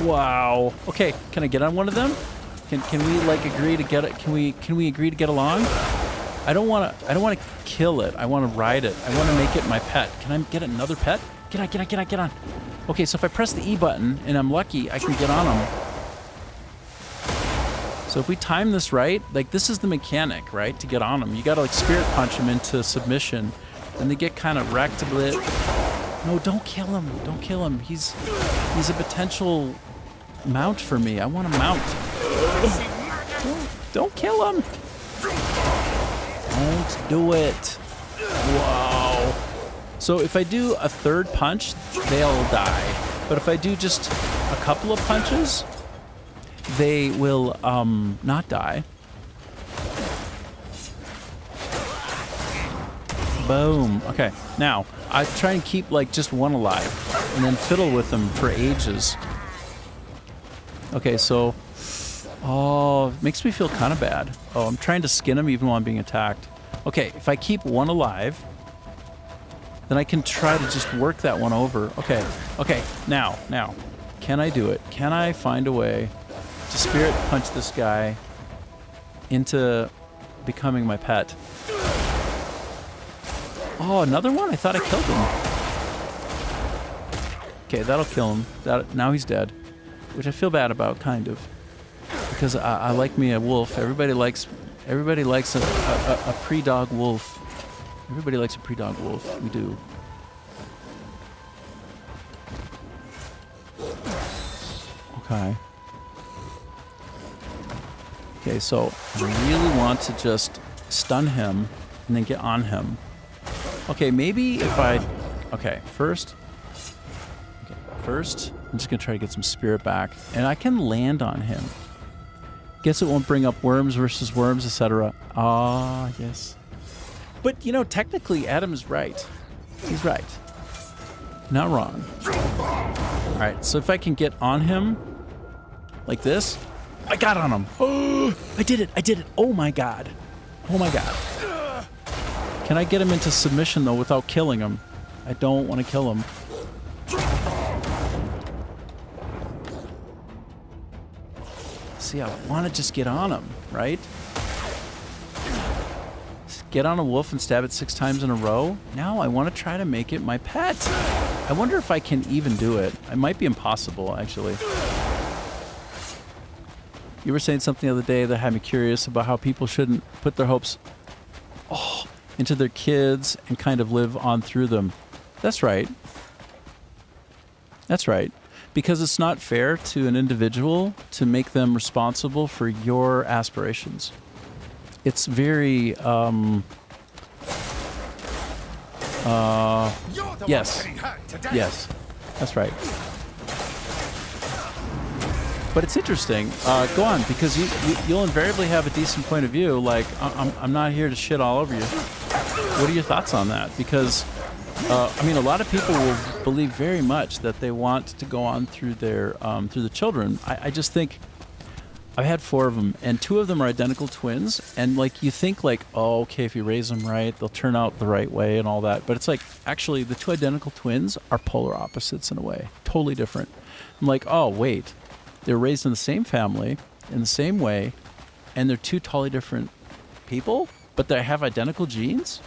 Wow. Okay, can I get on one of them? Can we like agree to get it? Can we agree to get along? I don't want to kill it. I want to ride it. I want to make it my pet. Can I get another pet? Get on. Okay, so if I press the E button and I'm lucky, I can get on them. So if we time this right, like this is the mechanic, right? To get on them, you gotta like spirit punch them into submission, and they get kind of wrecked a bit. No, don't kill him. Don't kill him. He's a potential mount for me. I want to mount. Don't kill him. Don't do it. Wow. So if I do a third punch, they'll die. But if I do just a couple of punches, they will not die. Boom. Okay. Now, I try and keep like just one alive and then fiddle with them for ages. Okay, so... Oh, it makes me feel kind of bad. Oh, I'm trying to skin him even while I'm being attacked. Okay, if I keep one alive, then I can try to just work that one over. Okay, now, can I do it? Can I find a way to spirit punch this guy into becoming my pet? Oh, another one? I thought I killed him. Okay, that'll kill him. Now he's dead, which I feel bad about, kind of, because I like me a wolf. Everybody likes a pre-dog wolf. Everybody likes a pre-dog wolf. We do. Okay. Okay, so I really want to just stun him and then get on him. Okay, maybe if I... Okay, first, I'm just going to try to get some spirit back. And I can land on him. Guess it won't bring up worms versus worms, etc. Ah, yes. But, you know, technically, Adam is right. He's right. Not wrong. All right, so if I can get on him like this... I got on him. Oh, I did it. Oh, my God. Can I get him into submission, though, without killing him? I don't want to kill him. See, I want to just get on him, right? Get on a wolf and stab it 6 times in a row. Now I want to try to make it my pet. I wonder if I can even do it. It might be impossible, actually. You were saying something the other day that had me curious about how people shouldn't put their hopes into their kids and kind of live on through them. That's right. Because it's not fair to an individual to make them responsible for your aspirations. It's very, yes. Yes, that's right. But it's interesting. Go on, because you'll invariably have a decent point of view. Like, I'm not here to shit all over you. What are your thoughts on that? Because, I mean, a lot of people will believe very much that they want to go on through their through the children. I just think I've had 4 of them, and 2 of them are identical twins. And like, you think like, oh, okay, if you raise them right, they'll turn out the right way and all that. But it's like, actually, the 2 identical twins are polar opposites in a way, totally different. I'm like, oh wait. They're raised in the same family, in the same way, and they're 2 totally different people, but they have identical genes?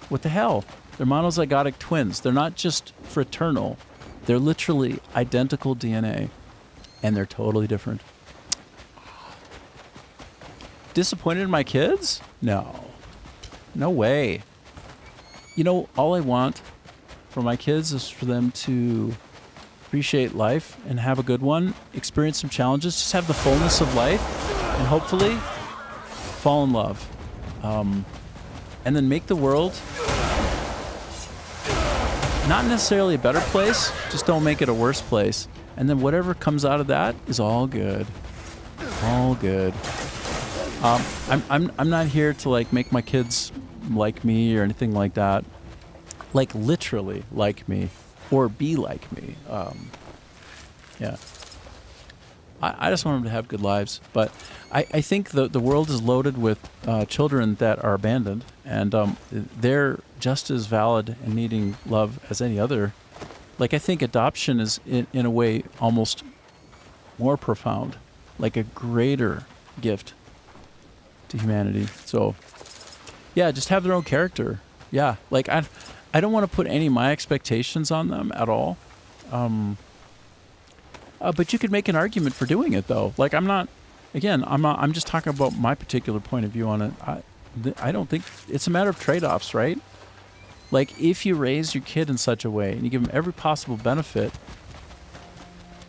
What the hell? They're monozygotic twins. They're not just fraternal. They're literally identical DNA, and they're totally different. Disappointed in my kids? No. No way. You know, all I want for my kids is for them to appreciate life and have a good one, experience some challenges, just have the fullness of life, and hopefully fall in love. And then make the world not necessarily a better place, just don't make it a worse place. And then whatever comes out of that is all good. All good. I'm not here to like make my kids like me or anything like that. Like literally like me. Or be like me. Yeah. I just want them to have good lives. But I think the world is loaded with children that are abandoned. And they're just as valid and needing love as any other. Like, I think adoption is, in a way, almost more profound. Like a greater gift to humanity. So, yeah, just have their own character. Yeah. Like, I don't want to put any of my expectations on them at all. But you could make an argument for doing it, though. Like, I'm just talking about my particular point of view on it. I don't think it's a matter of trade-offs, right? Like, if you raise your kid in such a way and you give them every possible benefit,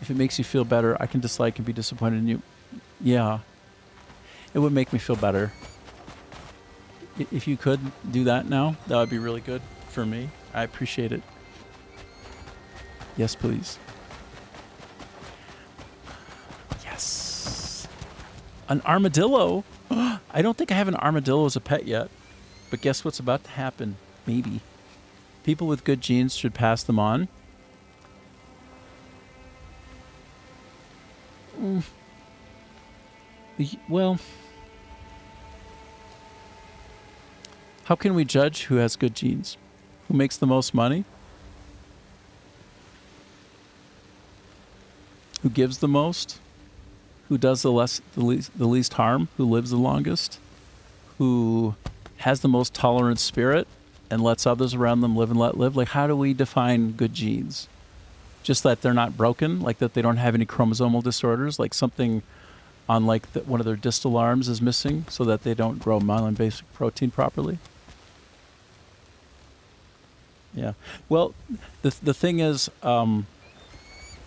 if it makes you feel better, I can dislike and be disappointed in you. Yeah. It would make me feel better. If you could do that now, that would be really good for me. I appreciate it. Yes, please. Yes. An armadillo? I don't think I have an armadillo as a pet yet. But guess what's about to happen? Maybe. People with good genes should pass them on. Well, how can we judge who has good genes? Who makes the most money? Who gives the most? Who does the least harm? Who lives the longest? Who has the most tolerant spirit and lets others around them live and let live? Like, how do we define good genes? Just that they're not broken, like that they don't have any chromosomal disorders, like something on like one of their distal arms is missing so that they don't grow myelin basic protein properly? Yeah. Well, the thing is,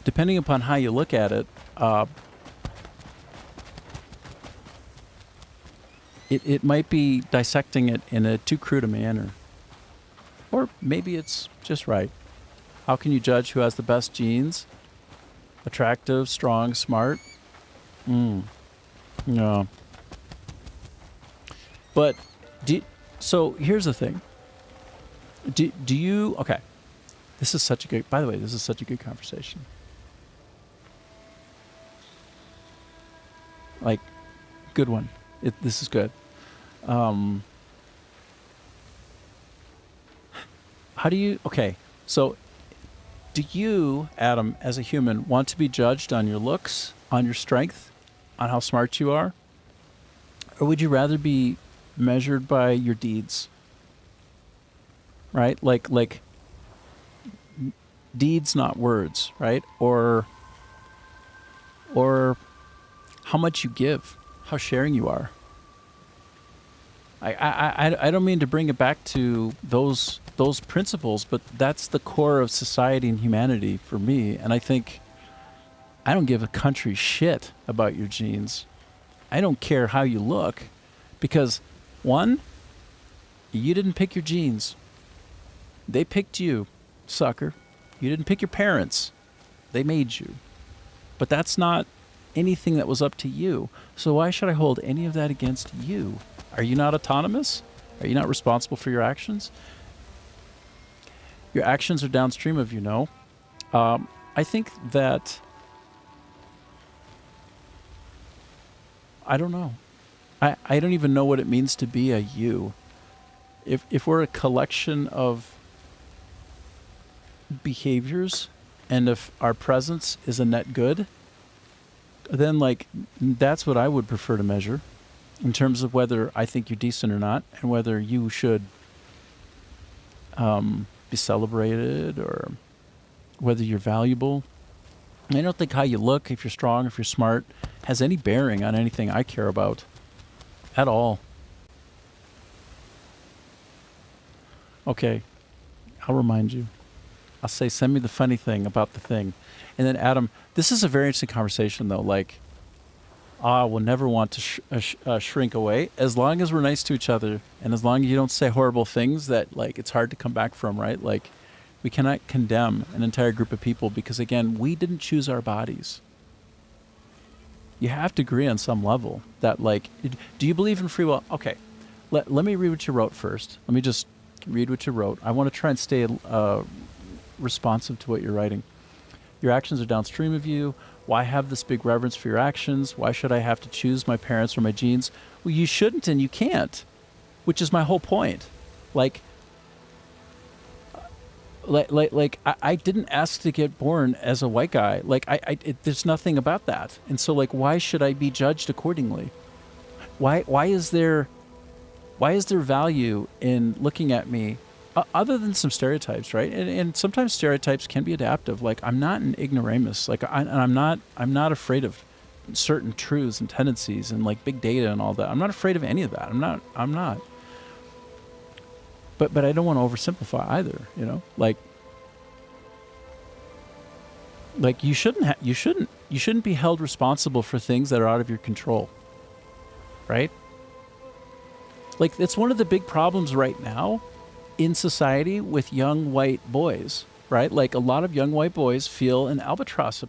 depending upon how you look at it, it might be dissecting it in a too crude a manner. Or maybe it's just right. How can you judge who has the best genes? Attractive, strong, smart? No. But, so here's the thing. Do you, okay. This is such a good, by the way, this is such a good conversation. Like, good one. This is good. How do you, okay, so do you, Adam, as a human, want to be judged on your looks, on your strength, on how smart you are? Or would you rather be measured by your deeds? Right? Like deeds, not words, right? Or how much you give, how sharing you are. I don't mean to bring it back to those principles, but that's the core of society and humanity for me. And I think I don't give a country shit about your genes. I don't care how you look, because one, you didn't pick your genes. They picked you, sucker. You didn't pick your parents. They made you. But that's not anything that was up to you. So why should I hold any of that against you? Are you not autonomous? Are you not responsible for your actions? Your actions are downstream of you, no? I think that... I don't know. I don't even know what it means to be a you. If we're a collection of behaviors, and if our presence is a net good, then like that's what I would prefer to measure in terms of whether I think you're decent or not, and whether you should be celebrated or whether you're valuable. I don't think how you look, if you're strong, if you're smart, has any bearing on anything I care about at all. Okay, I'll remind you. I'll say, send me the funny thing about the thing. And then, Adam, this is a very interesting conversation, though. Like, we'll never want to shrink away as long as we're nice to each other, and as long as you don't say horrible things that, like, it's hard to come back from, right? Like, we cannot condemn an entire group of people because, again, we didn't choose our bodies. You have to agree on some level that, like, do you believe in free will? Okay, let me read what you wrote first. Let me just read what you wrote. I want to try and stay responsive to what you're writing. Your actions are downstream of you. Why have this big reverence for your actions? Why should I have to choose my parents or my genes? Well, you shouldn't and you can't, which is my whole point. Like I didn't ask to get born as a white guy. Like there's nothing about that. And so like, why should I be judged accordingly? Why is there value in looking at me other than some stereotypes, right? And sometimes stereotypes can be adaptive. Like I'm not an ignoramus. Like I'm not afraid of certain truths and tendencies and like big data and all that. I'm not afraid of any of that. I'm not. But I don't want to oversimplify either, you know? Like you shouldn't be held responsible for things that are out of your control. Right? Like it's one of the big problems right now in society with young white boys, right? Like a lot of young white boys feel an albatross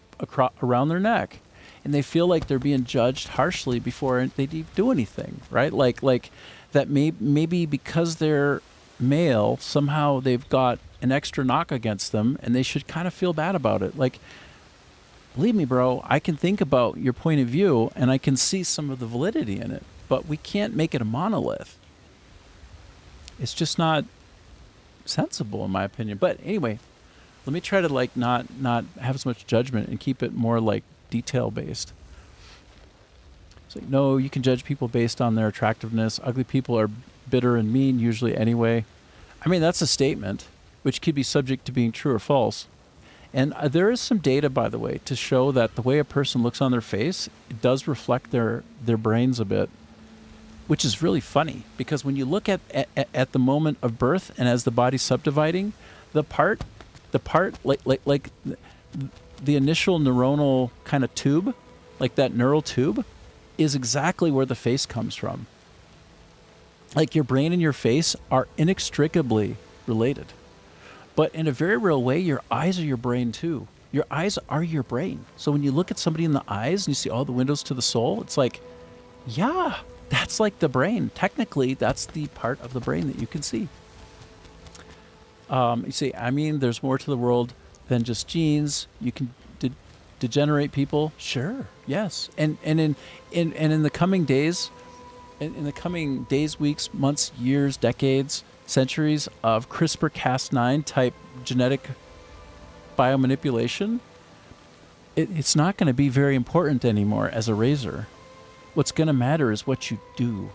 around their neck, and they feel like they're being judged harshly before they do anything, right? Like that maybe because they're male, somehow they've got an extra knock against them, and they should kind of feel bad about it. Like, believe me, bro, I can think about your point of view, and I can see some of the validity in it, but we can't make it a monolith. It's just not sensible, in my opinion. But anyway, let me try to like not have as much judgment and keep it more like detail based. It's like, no, you can judge people based on their attractiveness. Ugly people are bitter and mean usually anyway. I mean, that's a statement which could be subject to being true or false. And there is some data, by the way, to show that the way a person looks on their face, it does reflect their brains a bit, which is really funny, because when you look at the moment of birth and as the body's subdividing, the part like the initial neuronal kind of tube, like that neural tube, is exactly where the face comes from. Like your brain and your face are inextricably related. But in a very real way, your eyes are your brain too. Your eyes are your brain. So when you look at somebody in the eyes and you see all the windows to the soul, it's like, yeah, that's like the brain. Technically, that's the part of the brain that you can see. You see, I mean, there's more to the world than just genes. You can degenerate people, sure, yes. And in the coming days, in the coming days, weeks, months, years, decades, centuries of CRISPR-Cas9 type genetic biomanipulation, it's not going to be very important anymore as a razor. What's going to matter is what you do,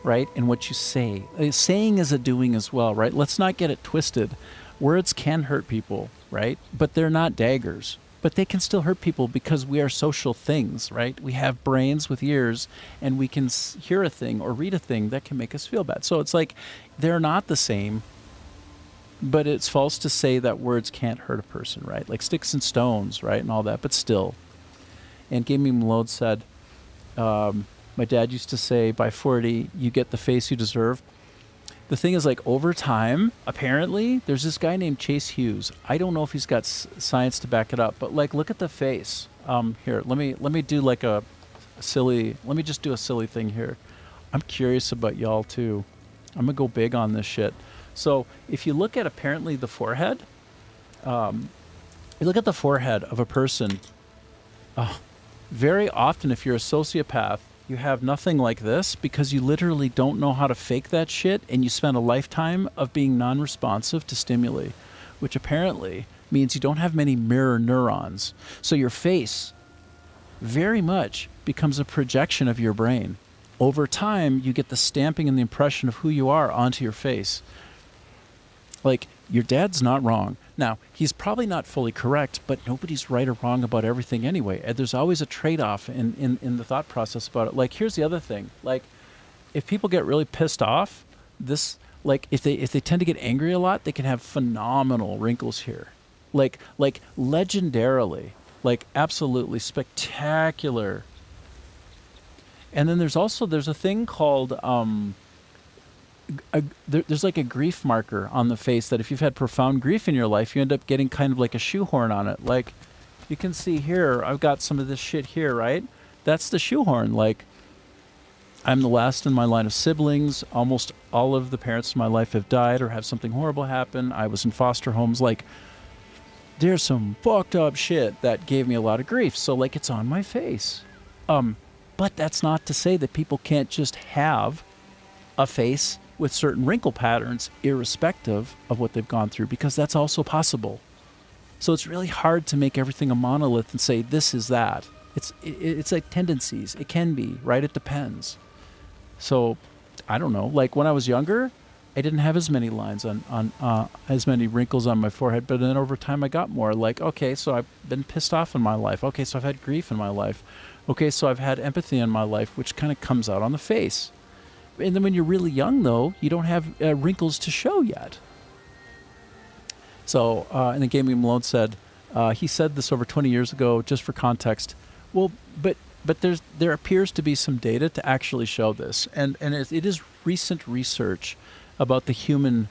right? And what you say. Saying is a doing as well, right? Let's not get it twisted. Words can hurt people, right? But they're not daggers. But they can still hurt people because we are social things, right? We have brains with ears, and we can hear a thing or read a thing that can make us feel bad. So it's like they're not the same. But it's false to say that words can't hurt a person, right? Like sticks and stones, right, and all that. But still. And Gaming Malone said, my dad used to say, by 40, you get the face you deserve. The thing is, like, over time, apparently, there's this guy named Chase Hughes. I don't know if he's got science to back it up, but, like, look at the face. Here, let me do, like, let me just do a silly thing here. I'm curious about y'all, too. I'm going to go big on this shit. So, if you look at, apparently, the forehead, you look at the forehead of a person, very often, if you're a sociopath, you have nothing like this because you literally don't know how to fake that shit, and you spend a lifetime of being non-responsive to stimuli, which apparently means you don't have many mirror neurons. So your face very much becomes a projection of your brain. Over time, you get the stamping and the impression of who you are onto your face. Like, your dad's not wrong. Now, he's probably not fully correct, but nobody's right or wrong about everything anyway. And there's always a trade-off in the thought process about it. Like, here's the other thing. Like, if people get really pissed off, if they tend to get angry a lot, they can have phenomenal wrinkles here. Like legendarily, like absolutely spectacular. And then there's a thing called there's like a grief marker on the face that if you've had profound grief in your life, you end up getting kind of like a shoehorn on it. Like, you can see here, I've got some of this shit here, right? That's the shoehorn. Like, I'm the last in my line of siblings. Almost all of the parents in my life have died or have something horrible happen. I was in foster homes. Like, there's some fucked up shit that gave me a lot of grief. So, like, it's on my face. But that's not to say that people can't just have a face with certain wrinkle patterns irrespective of what they've gone through, because that's also possible. So it's really hard to make everything a monolith and say this is that. It's like tendencies. It can be, right? It depends. So I don't know. Like, when I was younger, I didn't have as many lines on as many wrinkles on my forehead, but then over time I got more. Like, okay, so I've been pissed off in my life. Okay, so I've had grief in my life. Okay, so I've had empathy in my life, which kind of comes out on the face. And then when you're really young, though, you don't have wrinkles to show yet. So, and then Gaming Malone said, he said this over 20 years ago, just for context. Well, but there appears to be some data to actually show this. And it is recent research about the human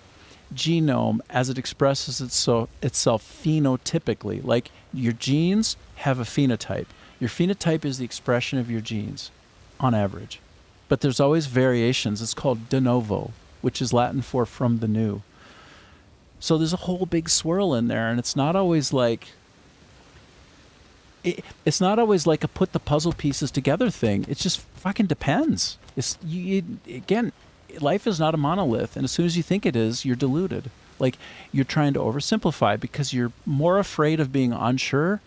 genome as it expresses itself phenotypically. Like, your genes have a phenotype. Your phenotype is the expression of your genes, on average. But there's always variations. It's called de novo, which is Latin for from the new. So there's a whole big swirl in there, and it's not always like it's not always like a put the puzzle pieces together thing. It just fucking depends. Again, life is not a monolith, and as soon as you think it is, you're deluded. Like, you're trying to oversimplify because you're more afraid of being unsure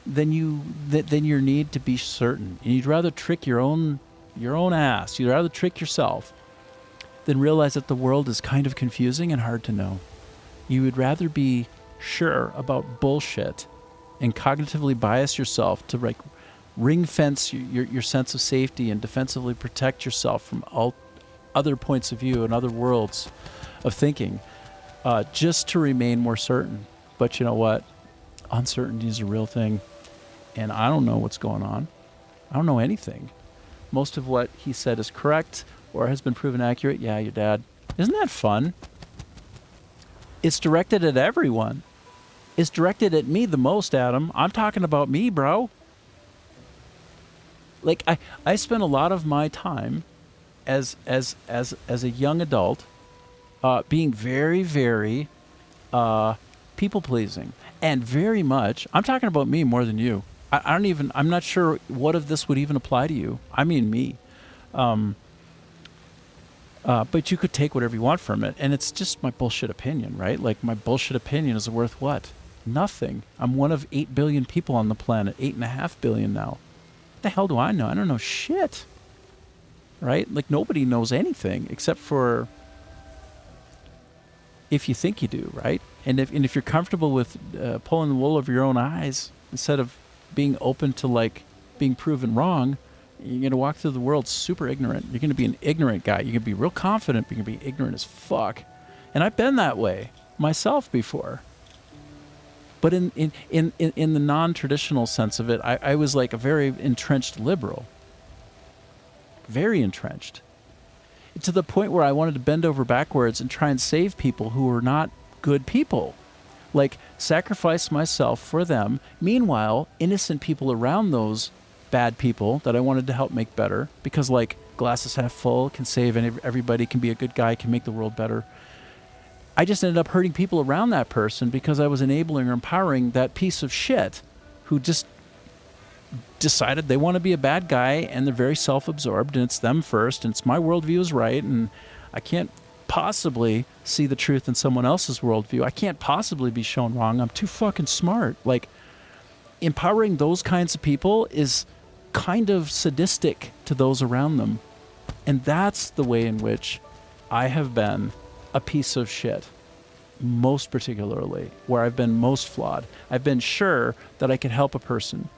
than your need to be certain. And you'd rather trick your own ass. You'd rather trick yourself than realize that the world is kind of confusing and hard to know. You would rather be sure about bullshit and cognitively bias yourself to, like, ring fence your sense of safety and defensively protect yourself from all other points of view and other worlds of thinking, just to remain more certain. But you know what? Uncertainty is a real thing, and I don't know what's going on. I don't know anything. Most of what he said is correct or has been proven accurate. Yeah, your dad. Isn't that fun? It's directed at everyone. It's directed at me the most, Adam. I'm talking about me, bro. Like, I spent a lot of my time as a young adult being very, very people-pleasing. And very much, I'm talking about me more than you. I'm not sure what of this would even apply to you. I mean me. But you could take whatever you want from it. And it's just my bullshit opinion, right? Like, my bullshit opinion is worth what? Nothing. I'm one of 8 billion people on the planet. 8.5 billion now. What the hell do I know? I don't know shit. Right? Like, nobody knows anything except for if you think you do, right? And if you're comfortable with pulling the wool over your own eyes instead of being open to, like, being proven wrong, you're going to walk through the world super ignorant. You're going to be an ignorant guy. You're going to be real confident, but you're going to be ignorant as fuck. And I've been that way. myself before. But in the non-traditional sense of it, I was like a very entrenched liberal. Very entrenched. To the point where I wanted to bend over backwards and try and save people who were not good people. Like, sacrifice myself for them. Meanwhile, innocent people around those bad people that I wanted to help make better, because, like, glass is half full, can save everybody, can be a good guy, can make the world better. I just ended up hurting people around that person because I was enabling or empowering that piece of shit who just decided they want to be a bad guy, and they're very self-absorbed, and it's them first, and it's my worldview is right, and I can't possibly see the truth in someone else's worldview. I can't possibly be shown wrong. I'm too fucking smart. Like, empowering those kinds of people is kind of sadistic to those around them. And that's the way in which I have been a piece of shit, most particularly, where I've been most flawed. I've been sure that I can help a person.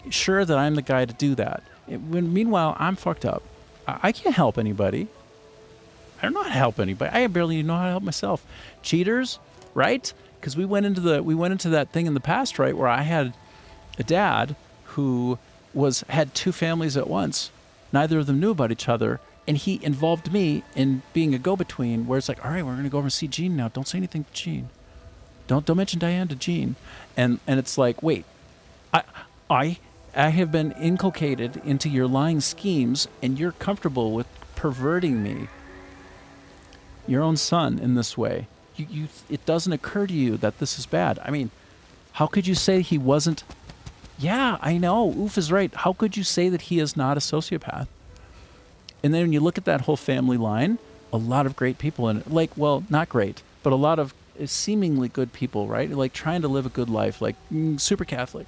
Sure that I'm the guy to do that. Meanwhile, I'm fucked up. I can't help anybody. I don't know how to help anybody. I barely even know how to help myself. Cheaters, right? Because we went into that thing in the past, right, where I had a dad who had two families at once. Neither of them knew about each other, and he involved me in being a go-between, where it's like, all right, we're going to go over and see Jean now. Don't say anything to Jean. Don't mention Diane to Jean. And it's like, wait, I have been inculcated into your lying schemes, and you're comfortable with perverting me, your own son, in this way. It doesn't occur to you that this is bad. I mean, how could you say he wasn't? Yeah, I know. Oof is right. How could you say that he is not a sociopath? And then when you look at that whole family line, a lot of great people in it. Like, well, not great, but a lot of seemingly good people, right? Like trying to live a good life, like super Catholic.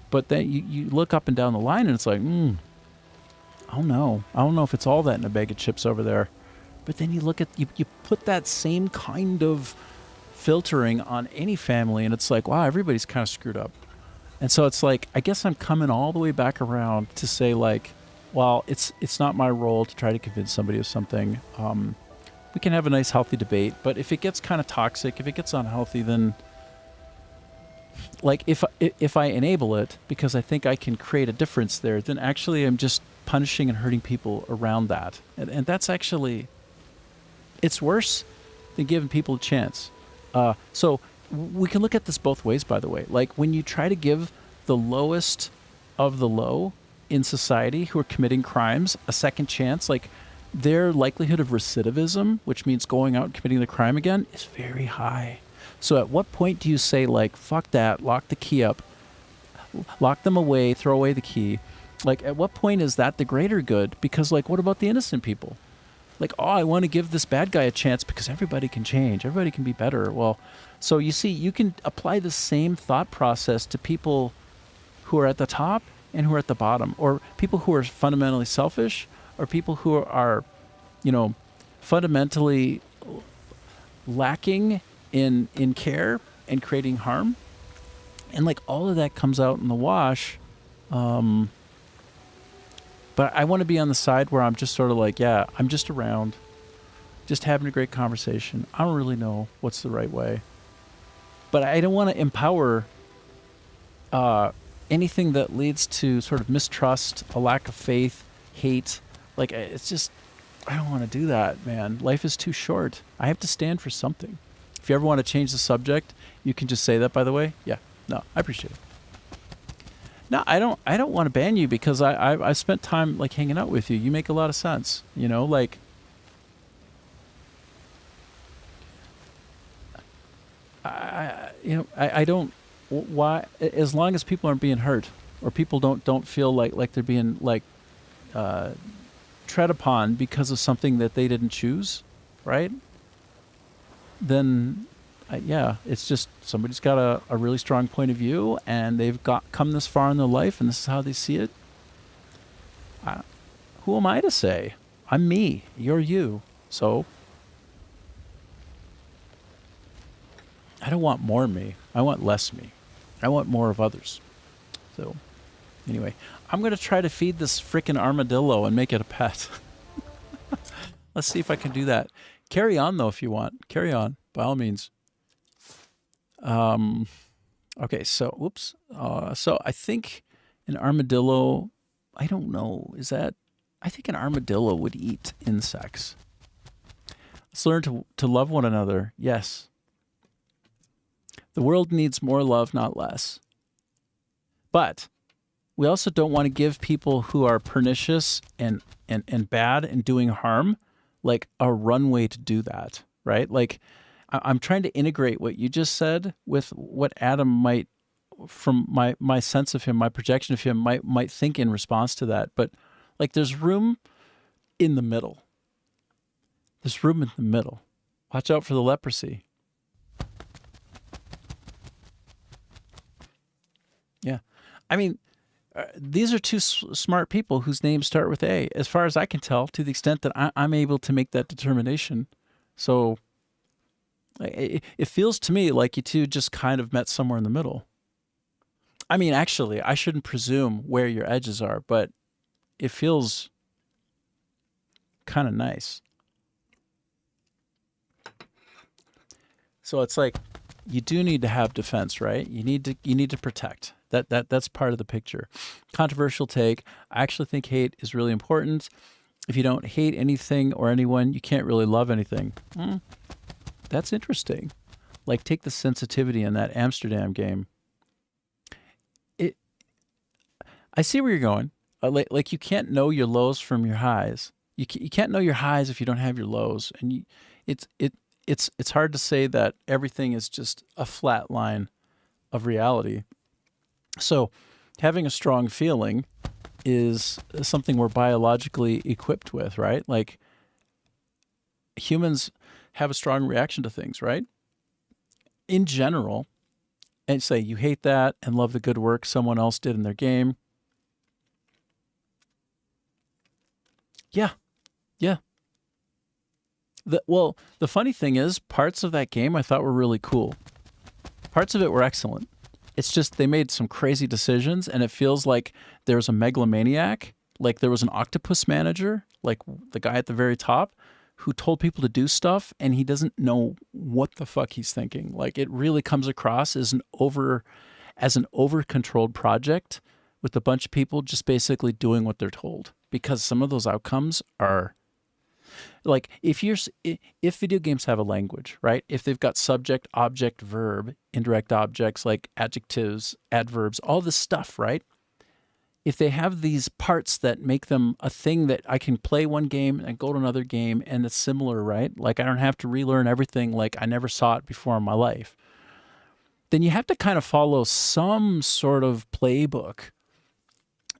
But then you look up and down the line, and it's like, I don't know. I don't know if it's all that in a bag of chips over there. But then you look at, you put that same kind of filtering on any family, and it's like, wow, everybody's kind of screwed up. And so it's like, I guess I'm coming all the way back around to say, like, well, it's not my role to try to convince somebody of something. We can have a nice, healthy debate, but if it gets kind of toxic, if it gets unhealthy, then, like, if I enable it because I think I can create a difference there, then actually I'm just punishing and hurting people around that. And that's actually, it's worse than giving people a chance. So we can look at this both ways, by the way. Like, when you try to give the lowest of the low in society who are committing crimes a second chance, like, their likelihood of recidivism, which means going out and committing the crime again, is very high. So at what point do you say, like, fuck that, lock the key up, lock them away, throw away the key? Like, at what point is that the greater good? Because, like, what about the innocent people? Like, oh, I want to give this bad guy a chance because everybody can change. Everybody can be better. Well, so you see, you can apply the same thought process to people who are at the top and who are at the bottom, or people who are fundamentally selfish, or people who are, fundamentally lacking in care and creating harm. And, like, all of that comes out in the wash. But I want to be on the side where I'm just sort of like, yeah, I'm just around, just having a great conversation. I don't really know what's the right way. But I don't want to empower anything that leads to sort of mistrust, a lack of faith, hate. Like, it's just, I don't want to do that, man. Life is too short. I have to stand for something. If you ever want to change the subject, you can just say that, by the way. Yeah, no, I appreciate it. No, I don't want to ban you because I spent time, like, hanging out with you. You make a lot of sense, like, I don't, why, as long as people aren't being hurt, or people don't feel like they're being, like, tread upon because of something that they didn't choose, right? Then, yeah, it's just somebody's got a really strong point of view, and they've come this far in their life, and this is how they see it. Who am I to say? I'm me. You're you. So I don't want more me. I want less me. I want more of others. So anyway, I'm going to try to feed this frickin' armadillo and make it a pet. Let's see if I can do that. Carry on, though, if you want. Carry on. by all means. Okay, so whoops. So I think an armadillo. I don't know. Is that? I think an armadillo would eat insects. Let's learn to love one another. Yes. The world needs more love, not less. But we also don't want to give people who are pernicious and bad and doing harm like a runway to do that, right? Like I'm trying to integrate what you just said with what Adam might, from my sense of him, my projection of him, might think in response to that. But like there's room in the middle. There's room in the middle. Watch out for the leprosy. Yeah. I mean, these are two smart people whose names start with A, as far as I can tell, to the extent that I'm able to make that determination. So it feels to me like you two just kind of met somewhere in the middle. I mean, actually, I shouldn't presume where your edges are, but it feels kind of nice. So it's like you do need to have defense, right? You need to protect. That's part of the picture. Controversial take. I actually think hate is really important. If you don't hate anything or anyone, you can't really love anything. That's interesting. Like take the sensitivity in that Amsterdam game. I see where you're going. Like you can't know your lows from your highs. You can't know your highs if you don't have your lows, and it's hard to say that everything is just a flat line of reality. So having a strong feeling is something we're biologically equipped with, right? Like humans have a strong reaction to things, right? In general, and say you hate that and love the good work someone else did in their game. Yeah. The funny thing is, parts of that game I thought were really cool. Parts of it were excellent. It's just they made some crazy decisions, and it feels like there was a megalomaniac, like there was an octopus manager, like the guy at the very top, who told people to do stuff, and he doesn't know what the fuck he's thinking. Like it really comes across as an over-controlled project with a bunch of people just basically doing what they're told. Because some of those outcomes are like if video games have a language, right? If they've got subject, object, verb, indirect objects like adjectives, adverbs, all this stuff, right? If they have these parts that make them a thing that I can play one game and go to another game and it's similar, right? Like I don't have to relearn everything like I never saw it before in my life. Then you have to kind of follow some sort of playbook.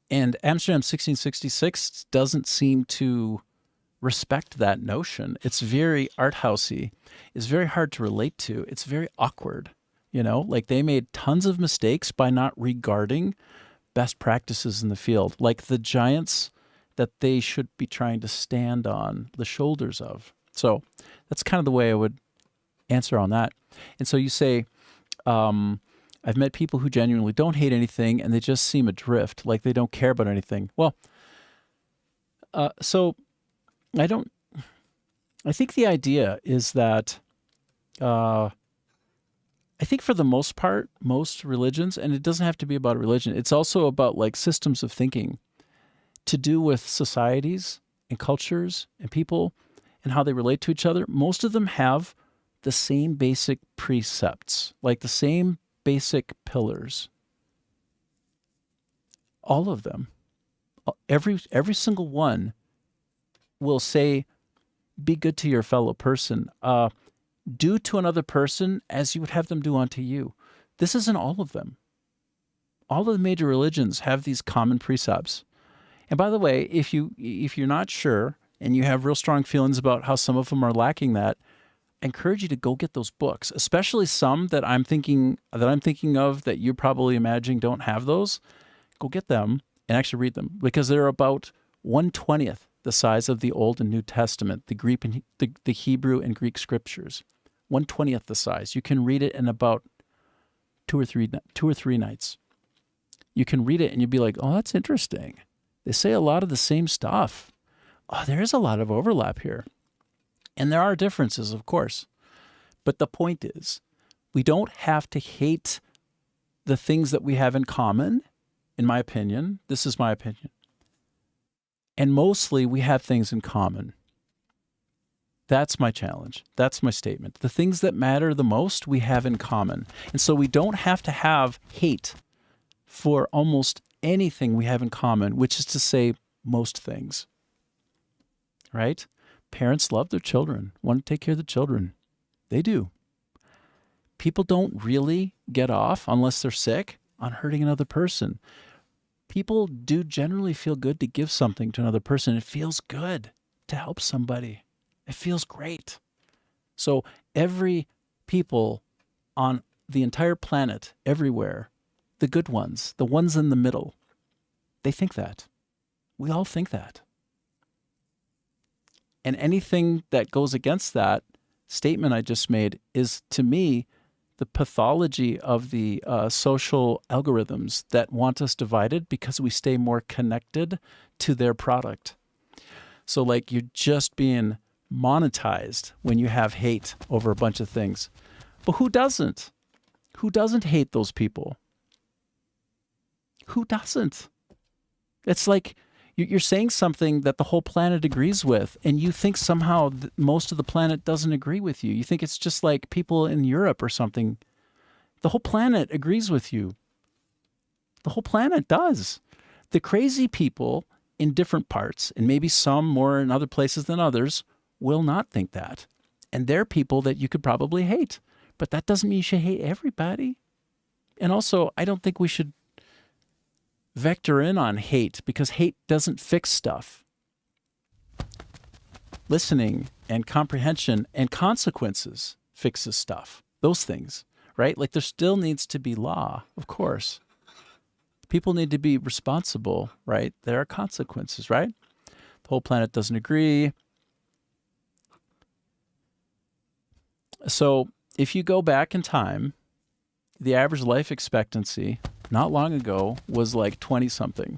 And Amsterdam 1666 doesn't seem to respect that notion. It's very art housey. It's very hard to relate to. It's very awkward. You know, like they made tons of mistakes by not regarding best practices in the field, like the giants that they should be trying to stand on the shoulders of. So that's kind of the way I would answer on that. And so you say, I've met people who genuinely don't hate anything and they just seem adrift, like they don't care about anything. Well, so I think the idea is that, I think for the most part, most religions, and it doesn't have to be about religion, it's also about like systems of thinking to do with societies and cultures and people and how they relate to each other. Most of them have the same basic precepts, like the same basic pillars. All of them. Every single one will say, be good to your fellow person. Do to another person as you would have them do unto you. This isn't all of them. All of the major religions have these common precepts. And by the way, if you're not sure and you have real strong feelings about how some of them are lacking that, I encourage you to go get those books, especially some that I'm thinking of that you're probably imagining don't have those. Go get them and actually read them, because they're about 1/20th the size of the Old and New Testament, the Greek and the Hebrew and Greek scriptures. 1/20th the size. You can read it in about two or three nights. You can read it and you'll be like, oh, that's interesting. They say a lot of the same stuff. Oh, there is a lot of overlap here. And there are differences, of course. But the point is, we don't have to hate the things that we have in common, in my opinion. This is my opinion. And mostly we have things in common. That's my challenge. That's my statement. The things that matter the most, we have in common. And so we don't have to have hate for almost anything we have in common, which is to say most things. Right? Parents love their children, want to take care of the children. They do. People don't really get off, unless they're sick, on hurting another person. People do generally feel good to give something to another person. It feels good to help somebody. It feels great. So every people on the entire planet, everywhere, the good ones, the ones in the middle, they think that. We all think that. And anything that goes against that statement I just made is, to me, the pathology of the social algorithms that want us divided because we stay more connected to their product. So like you're just being monetized when you have hate over a bunch of things. But who doesn't? Who doesn't hate those people? Who doesn't? It's like you're saying something that the whole planet agrees with, and you think somehow most of the planet doesn't agree with you. You think it's just like people in Europe or something. The whole planet agrees with you. The whole planet does. The crazy people in different parts, and maybe some more in other places than others, will not think that. And they're people that you could probably hate. But that doesn't mean you should hate everybody. And also, I don't think we should vector in on hate, because hate doesn't fix stuff. Listening and comprehension and consequences fixes stuff. Those things, right? Like there still needs to be law, of course. People need to be responsible, right? There are consequences, right? The whole planet doesn't agree. So if you go back in time, the average life expectancy not long ago was like 20-something.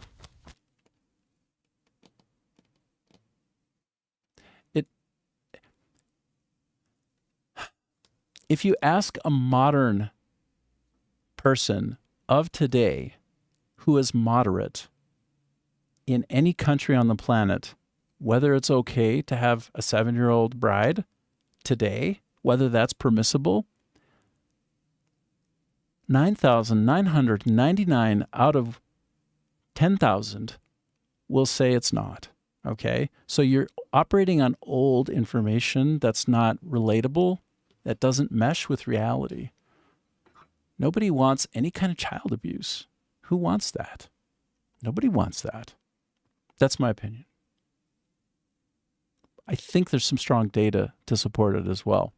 If you ask a modern person of today who is moderate in any country on the planet, whether it's okay to have a 7-year-old bride today, whether that's permissible, 9,999 out of 10,000 will say it's not. Okay? So you're operating on old information that's not relatable, that doesn't mesh with reality. Nobody wants any kind of child abuse. Who wants that? Nobody wants that. That's my opinion. I think there's some strong data to support it as well,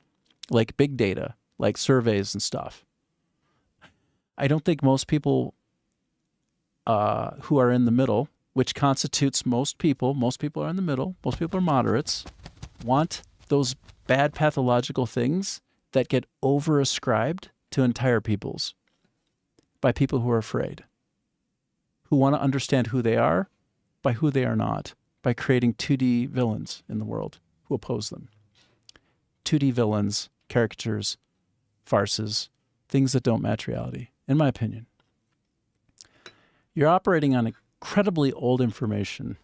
like big data, like surveys and stuff. I don't think most people who are in the middle, which constitutes most people are in the middle, most people are moderates, want those bad pathological things that get over-ascribed to entire peoples by people who are afraid, who want to understand who they are by who they are not, by creating 2D villains in the world who oppose them. 2D villains, caricatures, farces, things that don't match reality, in my opinion. You're operating on incredibly old information.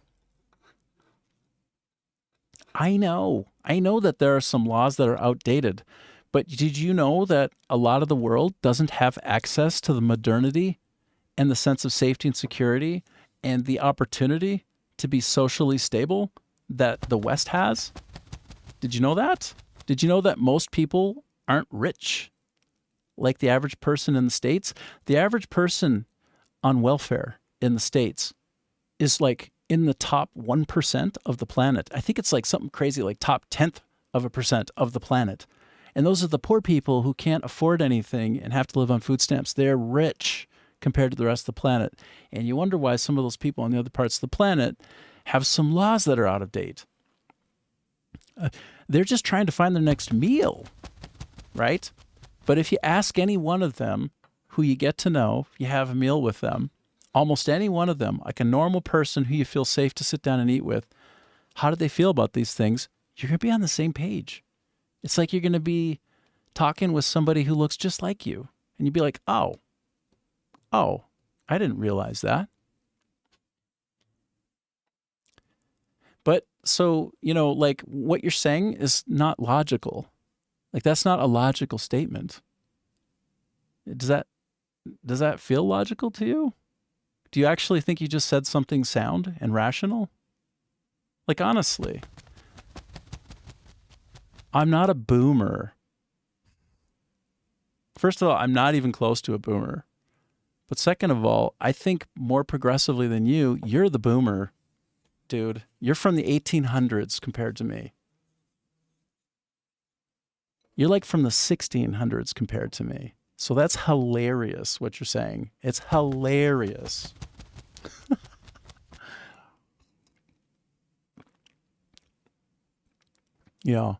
I know that there are some laws that are outdated, but did you know that a lot of the world doesn't have access to the modernity and the sense of safety and security and the opportunity to be socially stable that the West has? Did you know that? Did you know that most people aren't rich like the average person in the States? The average person on welfare in the States is like in the top 1% of the planet. I think it's like something crazy, like top 0.1% of the planet. And those are the poor people who can't afford anything and have to live on food stamps. They're rich compared to the rest of the planet. And you wonder why some of those people on the other parts of the planet have some laws that are out of date. They're just trying to find their next meal, right? But if you ask any one of them who you get to know, if you have a meal with them, almost any one of them, like a normal person who you feel safe to sit down and eat with, how do they feel about these things? You're going to be on the same page. It's like you're going to be talking with somebody who looks just like you. And you'd be like, oh, I didn't realize that. But so, like what you're saying is not logical. Like that's not a logical statement. Does that feel logical to you? Do you actually think you just said something sound and rational? Like honestly, I'm not a boomer. First of all, I'm not even close to a boomer. But second of all, I think more progressively than you. You're the boomer, dude. You're from the 1800s compared to me. You're like from the 1600s compared to me. So that's hilarious what you're saying. It's hilarious. Yeah.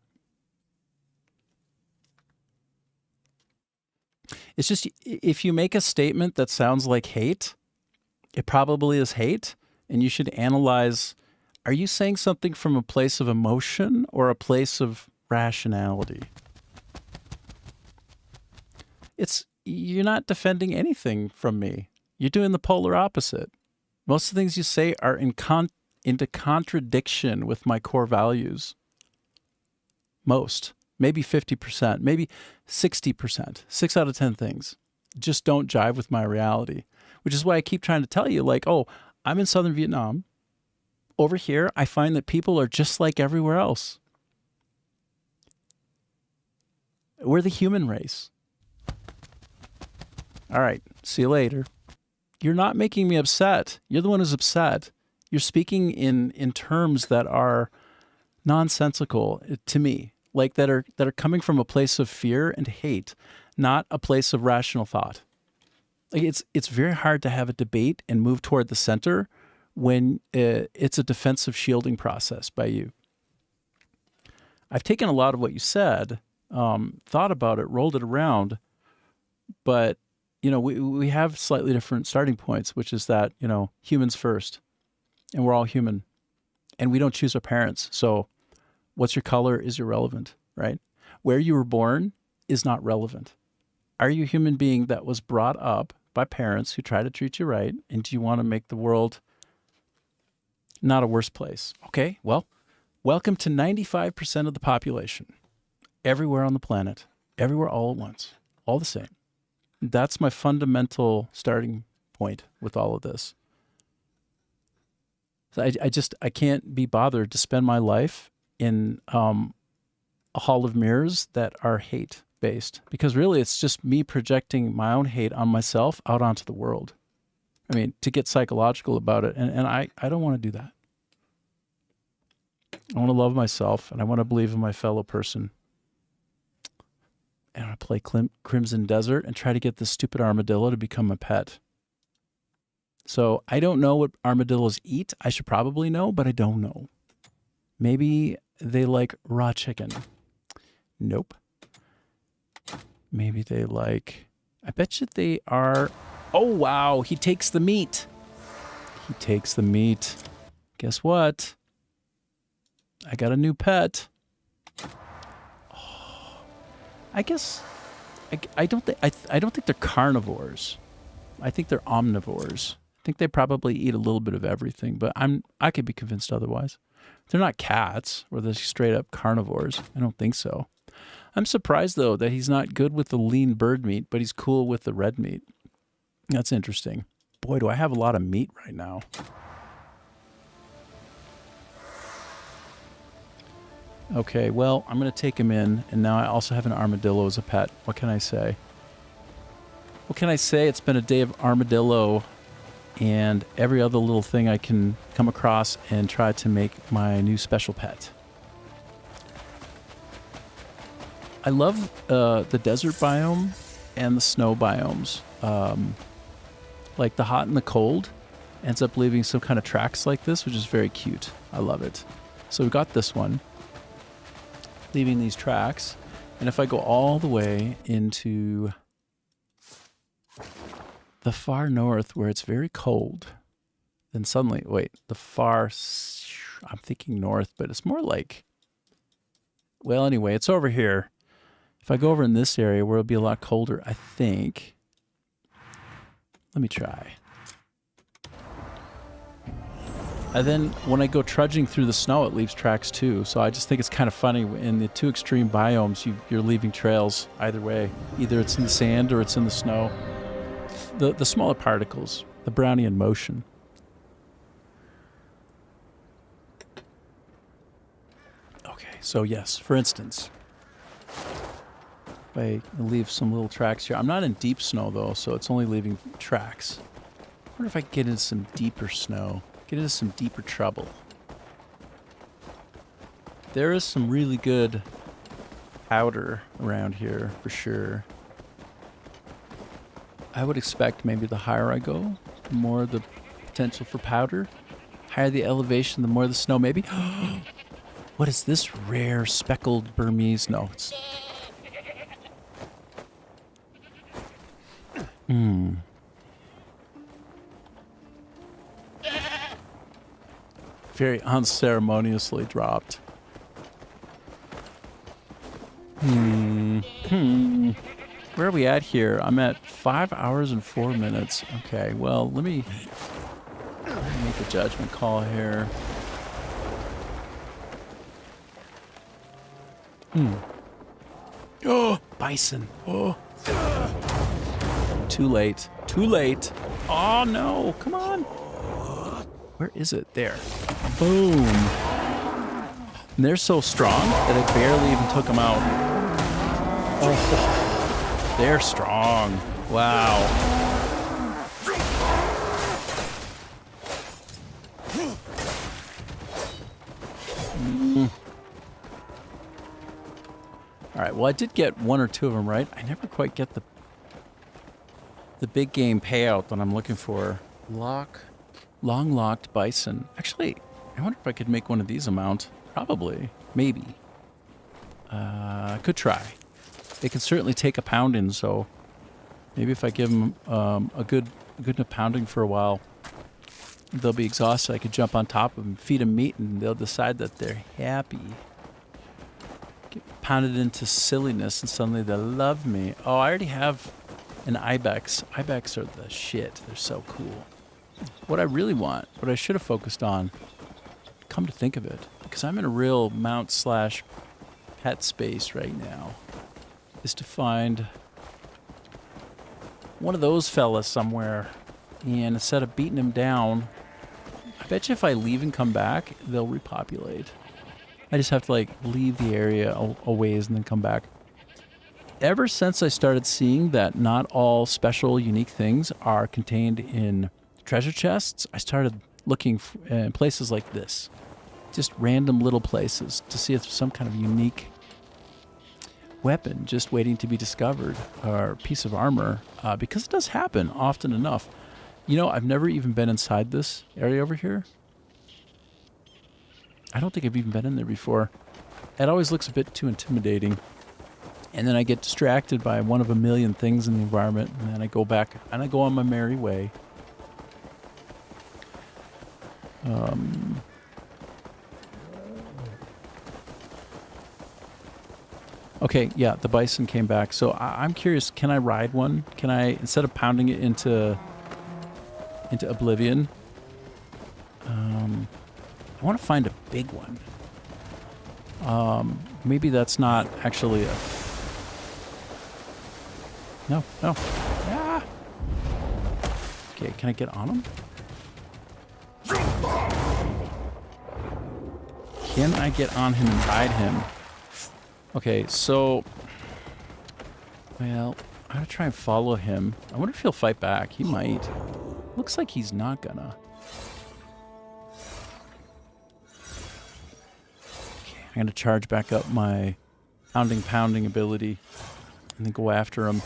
It's just, if you make a statement that sounds like hate, it probably is hate. And you should analyze, are you saying something from a place of emotion or a place of rationality? You're not defending anything from me. You're doing the polar opposite. Most of the things you say are into contradiction with my core values. Most. Maybe 50%, maybe 60%, 6 out of 10 things just don't jive with my reality, which is why I keep trying to tell you, like, oh, I'm in southern Vietnam. Over here, I find that people are just like everywhere else. We're the human race. All right, see you later. You're not making me upset. You're the one who's upset. You're speaking in terms that are nonsensical to me. Like that are coming from a place of fear and hate, not a place of rational thought. Like it's very hard to have a debate and move toward the center when it's a defensive shielding process by you. I've taken a lot of what you said, thought about it, rolled it around, but we have slightly different starting points, which is that humans first, and we're all human, and we don't choose our parents, so. What's your color is irrelevant, right? Where you were born is not relevant. Are you a human being that was brought up by parents who try to treat you right? And do you want to make the world not a worse place? Okay, well, welcome to 95% of the population. Everywhere on the planet. Everywhere all at once. All the same. That's my fundamental starting point with all of this. So I can't be bothered to spend my life in a hall of mirrors that are hate-based. Because really, it's just me projecting my own hate on myself out onto the world. I mean, to get psychological about it. And I don't want to do that. I want to love myself, and I want to believe in my fellow person. And I play Crimson Desert and try to get this stupid armadillo to become a pet. So I don't know what armadillos eat. I should probably know, but I don't know. Maybe they like raw chicken. Nope. Maybe they like... I bet you they are... Oh, wow. He takes the meat. He takes the meat. Guess what? I got a new pet. Oh, I guess... I don't think they're carnivores. I think they're omnivores. I think they probably eat a little bit of everything, but I could be convinced otherwise. They're not cats, or they're straight up carnivores. I don't think so. I'm surprised, though, that he's not good with the lean bird meat, but he's cool with the red meat. That's interesting. Boy, do I have a lot of meat right now. Okay, well, I'm going to take him in, and now I also have an armadillo as a pet. What can I say? What can I say? It's been a day of armadillo and every other little thing I can come across and try to make my new special pet. I love the desert biome and the snow biomes. Like the hot and the cold ends up leaving some kind of tracks like this, which is very cute. I love it. So we got this one, leaving these tracks. And if I go all the way into the far north where it's very cold, then suddenly, wait, I'm thinking north, but it's more like, well, anyway, it's over here. If I go over in this area where it'll be a lot colder, I think. Let me try. And then when I go trudging through the snow, it leaves tracks too. So I just think it's kind of funny. In the two extreme biomes, you're leaving trails either way. Either it's in the sand or it's in the snow. The smaller particles, the Brownian motion. Okay, so yes, for instance, if I leave some little tracks here. I'm not in deep snow though, so it's only leaving tracks. I wonder if I can get into some deeper snow. Get into some deeper trouble. There is some really good powder around here for sure. I would expect maybe the higher I go, the more the potential for powder. Higher the elevation, the more the snow maybe. What is this rare speckled Burmese? No, it's... Very unceremoniously dropped. Where are we at here? I'm at 5 hours and 4 minutes. Okay, well, let me make a judgment call here. Oh, bison. Oh. Too late. Too late. Oh, no. Come on. Where is it? There. Boom. And they're so strong that I barely even took them out. Oh, they're strong. Wow. All right, well, I did get one or two of them right. I never quite get the big game payout that I'm looking for. Long-locked bison. Actually, I wonder if I could make one of these a mount. Probably. Maybe. I could try. They can certainly take a pounding, so maybe if I give them a good pounding for a while, they'll be exhausted. I could jump on top of them, feed them meat, and they'll decide that they're happy. Get pounded into silliness, and suddenly they love me. Oh, I already have an ibex. Ibex are the shit. They're so cool. What I really want, what I should have focused on, come to think of it, because I'm in a real mount/pet space right now, is to find one of those fellas somewhere, and instead of beating him down, I bet you if I leave and come back, they'll repopulate. I just have to like leave the area a ways and then come back. Ever since I started seeing that not all special, unique things are contained in treasure chests, I started looking in places like this. Just random little places to see if there's some kind of unique weapon just waiting to be discovered, or piece of armor, because it does happen often enough. You know, I've never even been inside this area over here. I don't think I've even been in there before. It always looks a bit too intimidating. And then I get distracted by one of a million things in the environment, and then I go back and I go on my merry way. Okay, yeah, the bison came back. So I'm curious, can I ride one? Can I, instead of pounding it into oblivion, I want to find a big one. Maybe that's not actually a... No. Ah! Okay, can I get on him? Can I get on him and ride him? Okay, so... Well, I'm going to try and follow him. I wonder if he'll fight back. He might. Looks like he's not gonna. Okay, I'm going to charge back up my pounding ability and then go after him.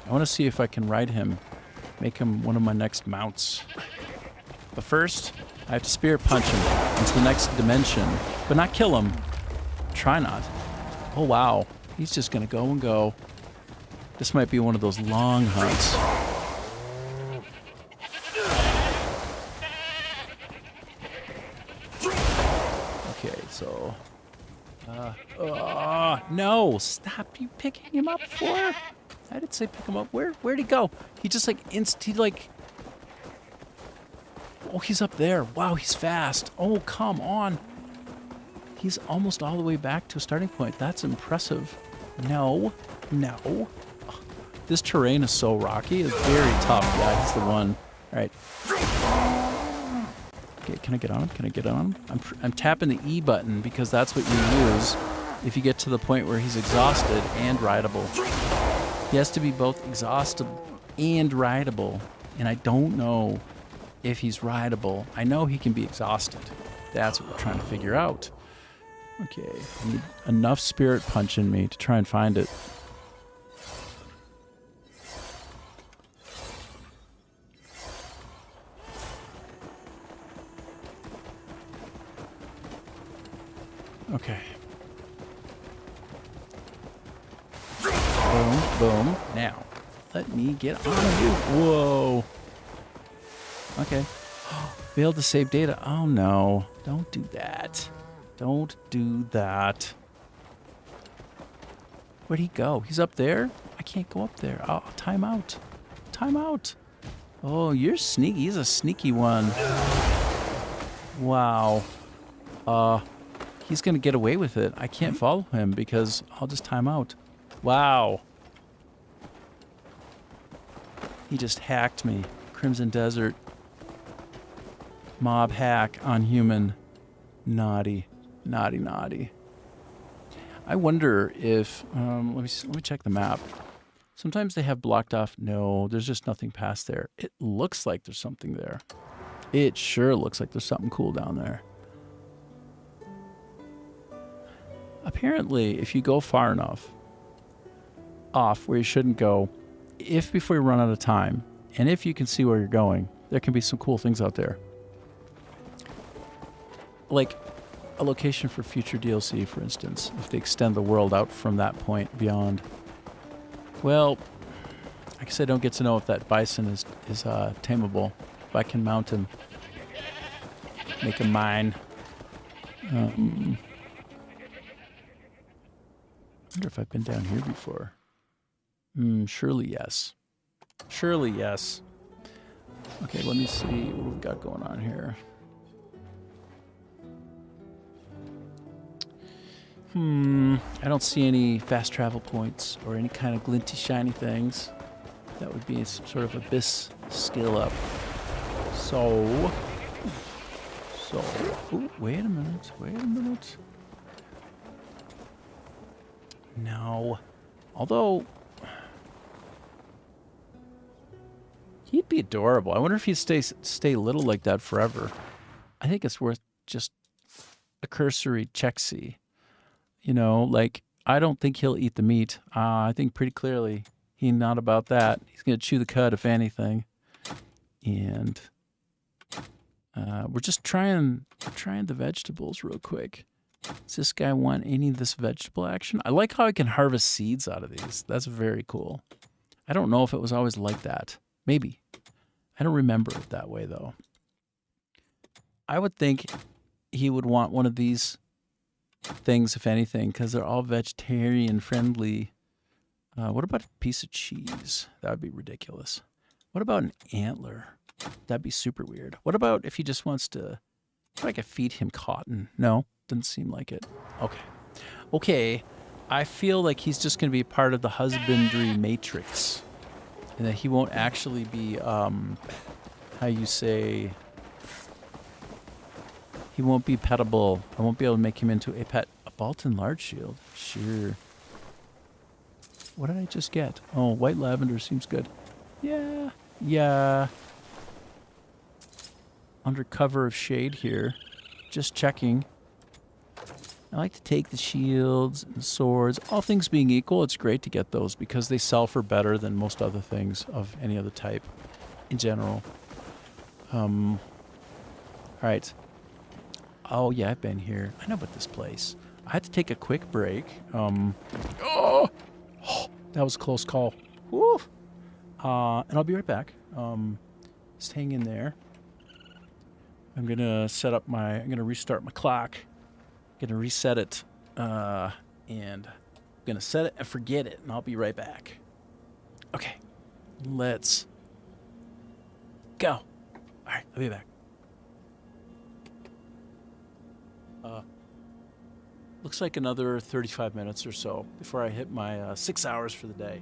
I want to see if I can ride him. Make him one of my next mounts. But first, I have to spirit punch him into the next dimension. But not kill him. Try not. Oh, wow. He's just going to go and go. This might be one of those long hunts. Okay, so No! Stop you picking him up for? I didn't say pick him up. Where'd he go? He just like Oh, he's up there. Wow, he's fast. Oh, come on. He's almost all the way back to a starting point. That's impressive. No. No. This terrain is so rocky. It's very tough. Yeah, he's the one. All right. Okay, can I get on him? Can I get on him? I'm tapping the E button because that's what you use if you get to the point where he's exhausted and rideable. He has to be both exhausted and rideable. And I don't know if he's rideable. I know he can be exhausted. That's what we're trying to figure out. Okay, I need enough spirit punch in me to try and find it. Okay. Boom, boom. Now, let me get on you. Whoa. Okay. Failed to save data. Oh no. Don't do that. Don't do that. Where'd he go? He's up there? I can't go up there. Oh, time out. Time out. Oh, you're sneaky. He's a sneaky one. Wow. He's gonna get away with it. I can't follow him because I'll just time out. Wow. He just hacked me. Crimson Desert. Mob hack on human. Naughty. Naughty, naughty. I wonder if... let me check the map. Sometimes they have blocked off... No, there's just nothing past there. It looks like there's something there. It sure looks like there's something cool down there. Apparently, if you go far enough off where you shouldn't go, if before you run out of time, and if you can see where you're going, there can be some cool things out there. Like a location for future DLC, for instance, if they extend the world out from that point beyond. Well, I guess I don't get to know if that bison is tameable. If I can mount him, make him mine. I wonder if I've been down here before. Surely yes. Surely yes. Okay, let me see what we've got going on here. I don't see any fast travel points or any kind of glinty shiny things. That would be some sort of abyss skill up. So, ooh, wait a minute. No. Although, he'd be adorable. I wonder if he'd stay little like that forever. I think it's worth just a cursory check-see. You know, like, I don't think he'll eat the meat. I think pretty clearly he's not about that. He's going to chew the cud, if anything. And we're just trying the vegetables real quick. Does this guy want any of this vegetable action? I like how I can harvest seeds out of these. That's very cool. I don't know if it was always like that. Maybe. I don't remember it that way, though. I would think he would want one of these things, if anything, because they're all vegetarian friendly. What about a piece of cheese? That would be ridiculous. What about an antler? That'd be super weird. What about if he just wants to... I could feed him cotton. No, doesn't seem like it. Okay. I feel like he's just going to be part of the husbandry matrix. And that he won't actually be, how you say... He won't be petable. I won't be able to make him into a pet. A Baltan large shield. Sure. What did I just get? Oh, white lavender seems good. Yeah. Under cover of shade here. Just checking. I like to take the shields and swords. All things being equal, it's great to get those because they sell for better than most other things of any other type in general. All right. Oh, yeah, I've been here. I know about this place. I had to take a quick break. Oh, that was a close call. Woo! And I'll be right back. Just hang in there. I'm going to restart my clock. Going to reset it And I'm gonna set it and forget it, and I'll be right back. Okay, let's go. All right, I'll be back. Looks like another 35 minutes or so before I hit my 6 hours for the day.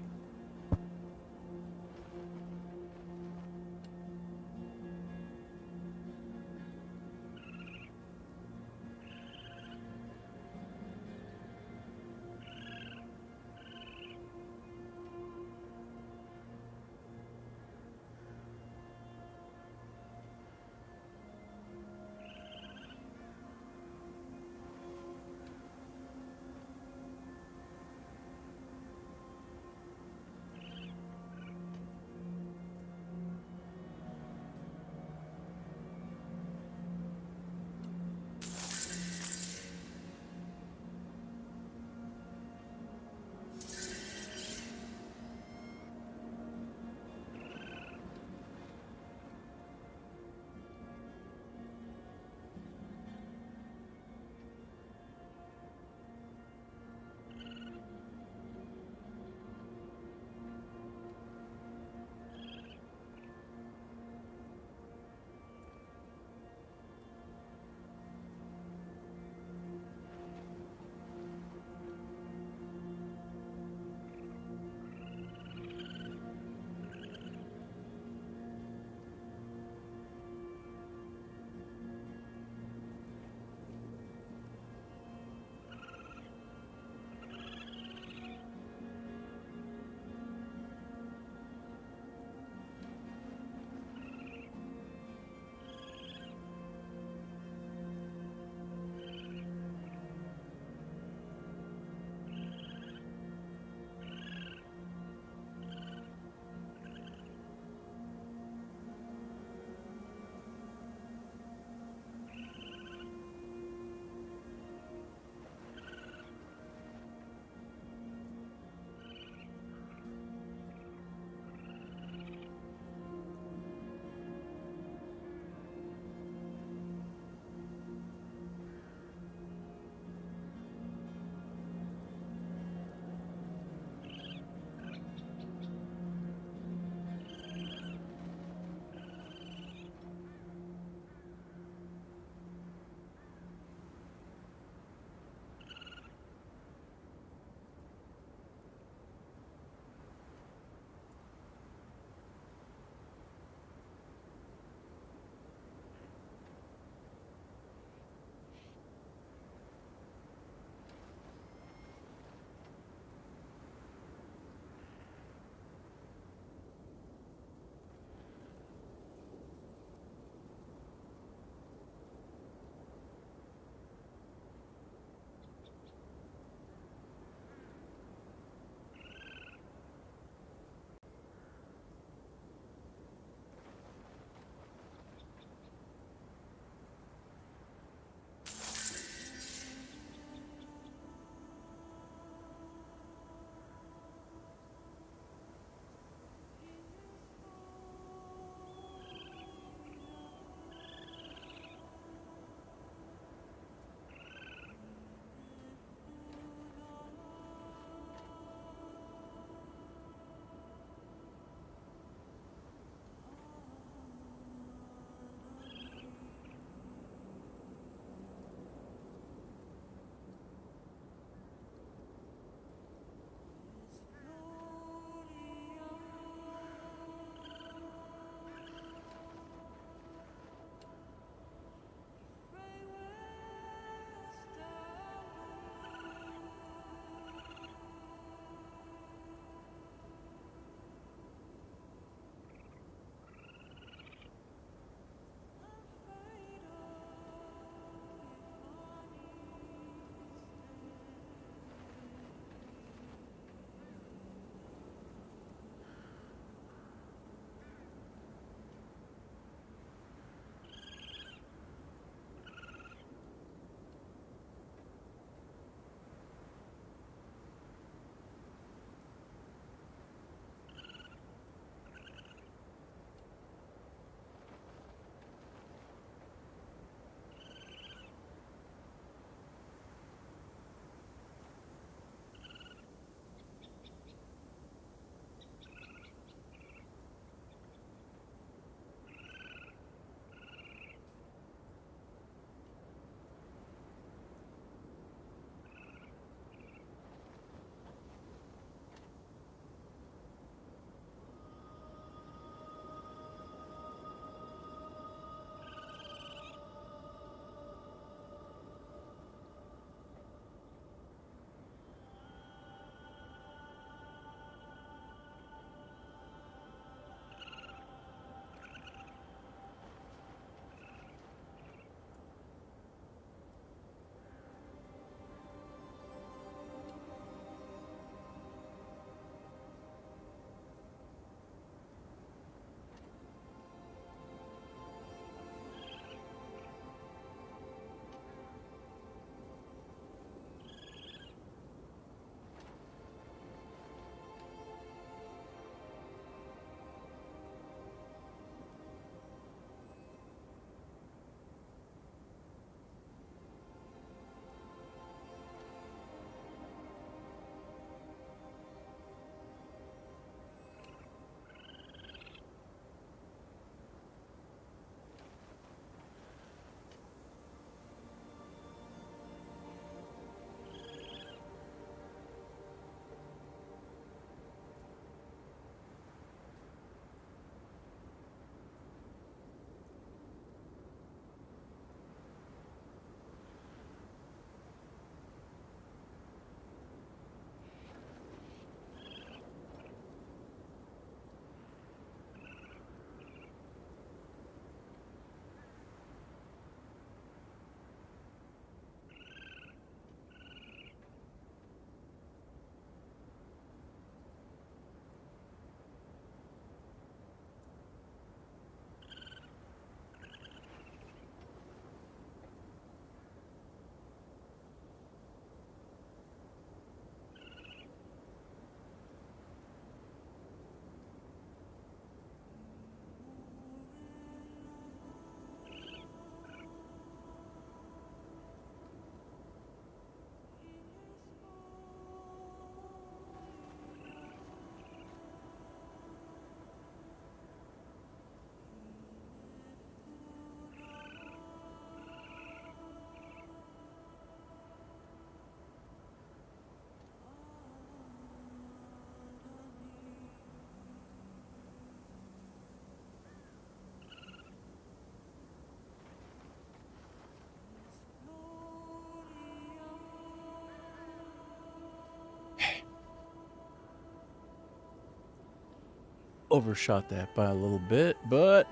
overshot that by a little bit, but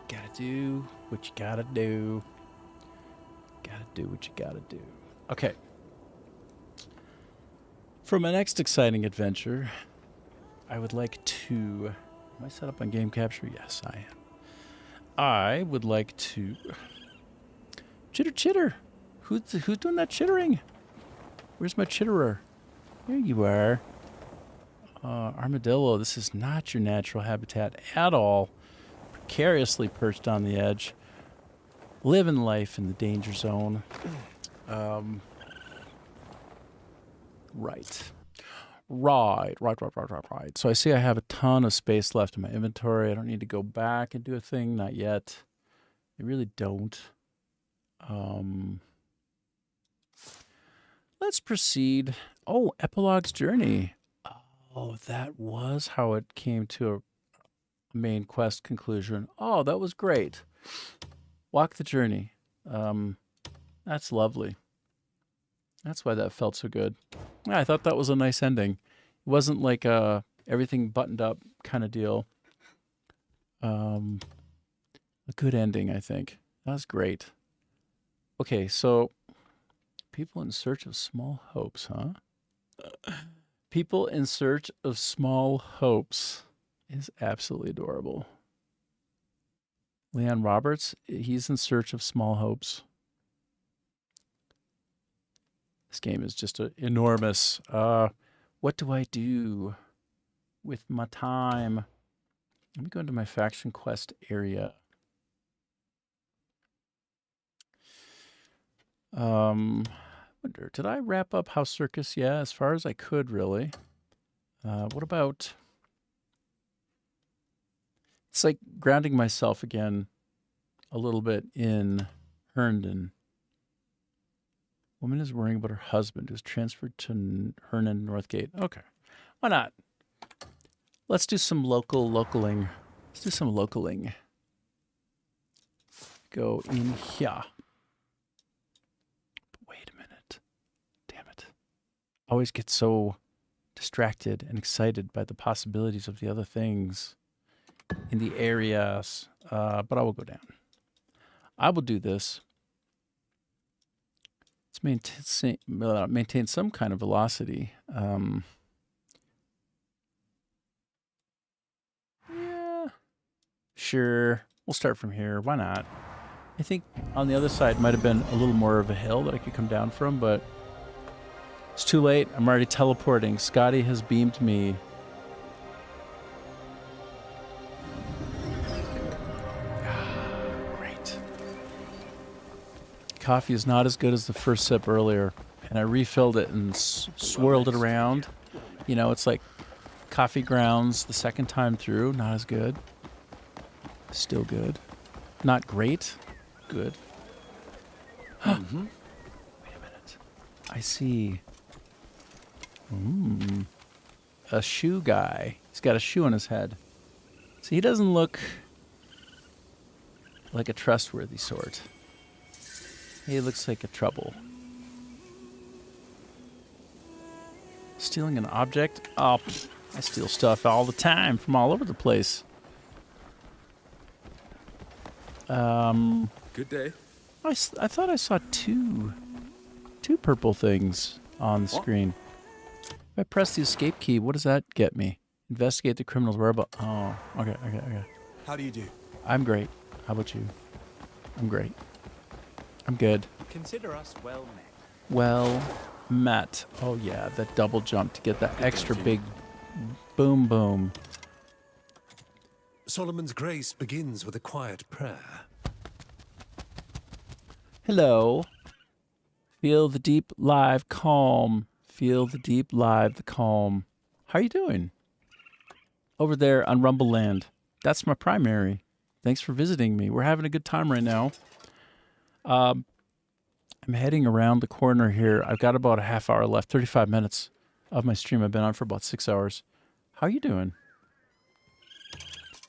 gotta do what you gotta do. Gotta do what you gotta do. Okay. For my next exciting adventure, I would like to... Am I set up on game capture? Yes, I am. I would like to... Chitter, chitter. Who's doing that chittering? Where's my chitterer? There you are. Armadillo, this is not your natural habitat at all. Precariously perched on the edge. Living life in the danger zone. Right. So I see I have a ton of space left in my inventory. I don't need to go back and do a thing. Not yet. I really don't. Let's proceed. Oh, Epilogue's Journey. Oh, that was how it came to a main quest conclusion. Oh, that was great. Walk the journey. That's lovely. That's why that felt so good. Yeah, I thought that was a nice ending. It wasn't like a everything buttoned up kind of deal. A good ending, I think. That was great. Okay, so people in search of small hopes, huh? People in search of small hopes is absolutely adorable. Leon Roberts, he's in search of small hopes. This game is just enormous. What do I do with my time? Let me go into my faction quest area. Wonder, did I wrap up House Circus? Yeah, as far as I could, really. What about... It's like grounding myself again a little bit in Herndon. Woman is worrying about her husband who's transferred to Herndon Northgate. Okay, why not? Let's do some localing. Let's do some localing. Go in here. Wait a minute. Damn it. I always get so distracted and excited by the possibilities of the other things in the areas. But I will go down. I will do this. Let's maintain some kind of velocity. Yeah. Sure. We'll start from here. Why not? I think on the other side might have been a little more of a hill that I could come down from, but it's too late. I'm already teleporting. Scotty has beamed me. Great. Coffee is not as good as the first sip earlier, and I refilled it and swirled it around. You know, it's like coffee grounds the second time through. Not as good. Still good. Not great. Good. Wait a minute. I see. A shoe guy. He's got a shoe on his head. See, he doesn't look like a trustworthy sort. He looks like a trouble. Stealing an object? Oh, I steal stuff all the time from all over the place. Good day. I thought I saw two purple things on the screen. If I press the escape key, what does that get me? Investigate the criminal's whereabouts. Oh, okay. How do you do? I'm great. How about you? I'm great. I'm good. Consider us well met. Well met. Oh yeah, that double jump to get that extra big boom boom. Solomon's grace begins with a quiet prayer. Hello. Feel the deep, live calm. Feel the deep, live, the calm. How are you doing? Over there on Rumble Land. That's my primary. Thanks for visiting me. We're having a good time right now. I'm heading around the corner here. I've got about a half hour left, 35 minutes of my stream. I've been on for about 6 hours. How are you doing?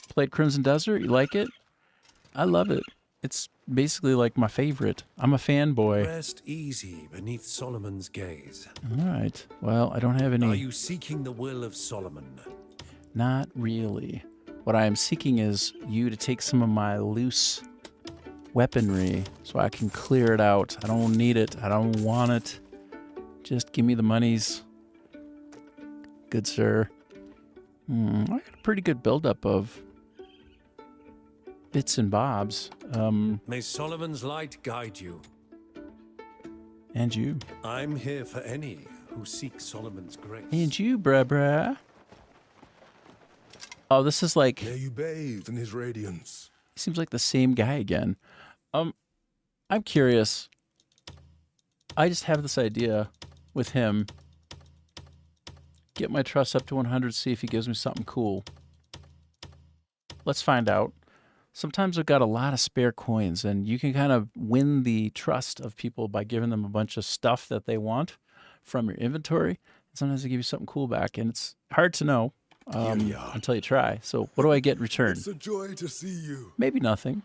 Played Crimson Desert? You like it? I love it. It's basically like my favorite. I'm a fanboy. Rest easy beneath Solomon's gaze. All right. Well, I don't have any... Are you seeking the will of Solomon? Not really. What I am seeking is you to take some of my loose weaponry so I can clear it out. I don't need it. I don't want it. Just give me the monies. Good sir. I got a pretty good buildup of bits and bobs. May Solomon's light guide you. And you. I'm here for any who seek Solomon's grace. And you, bruh. Oh, this is like... There you bathed in his radiance. He seems like the same guy again. I'm curious. I just have this idea with him. Get my trust up to 100, see if he gives me something cool. Let's find out. Sometimes I've got a lot of spare coins, and you can kind of win the trust of people by giving them a bunch of stuff that they want from your inventory. Sometimes they give you something cool back, and it's hard to know until you try. So what do I get in return? It's a joy to see you. Maybe nothing.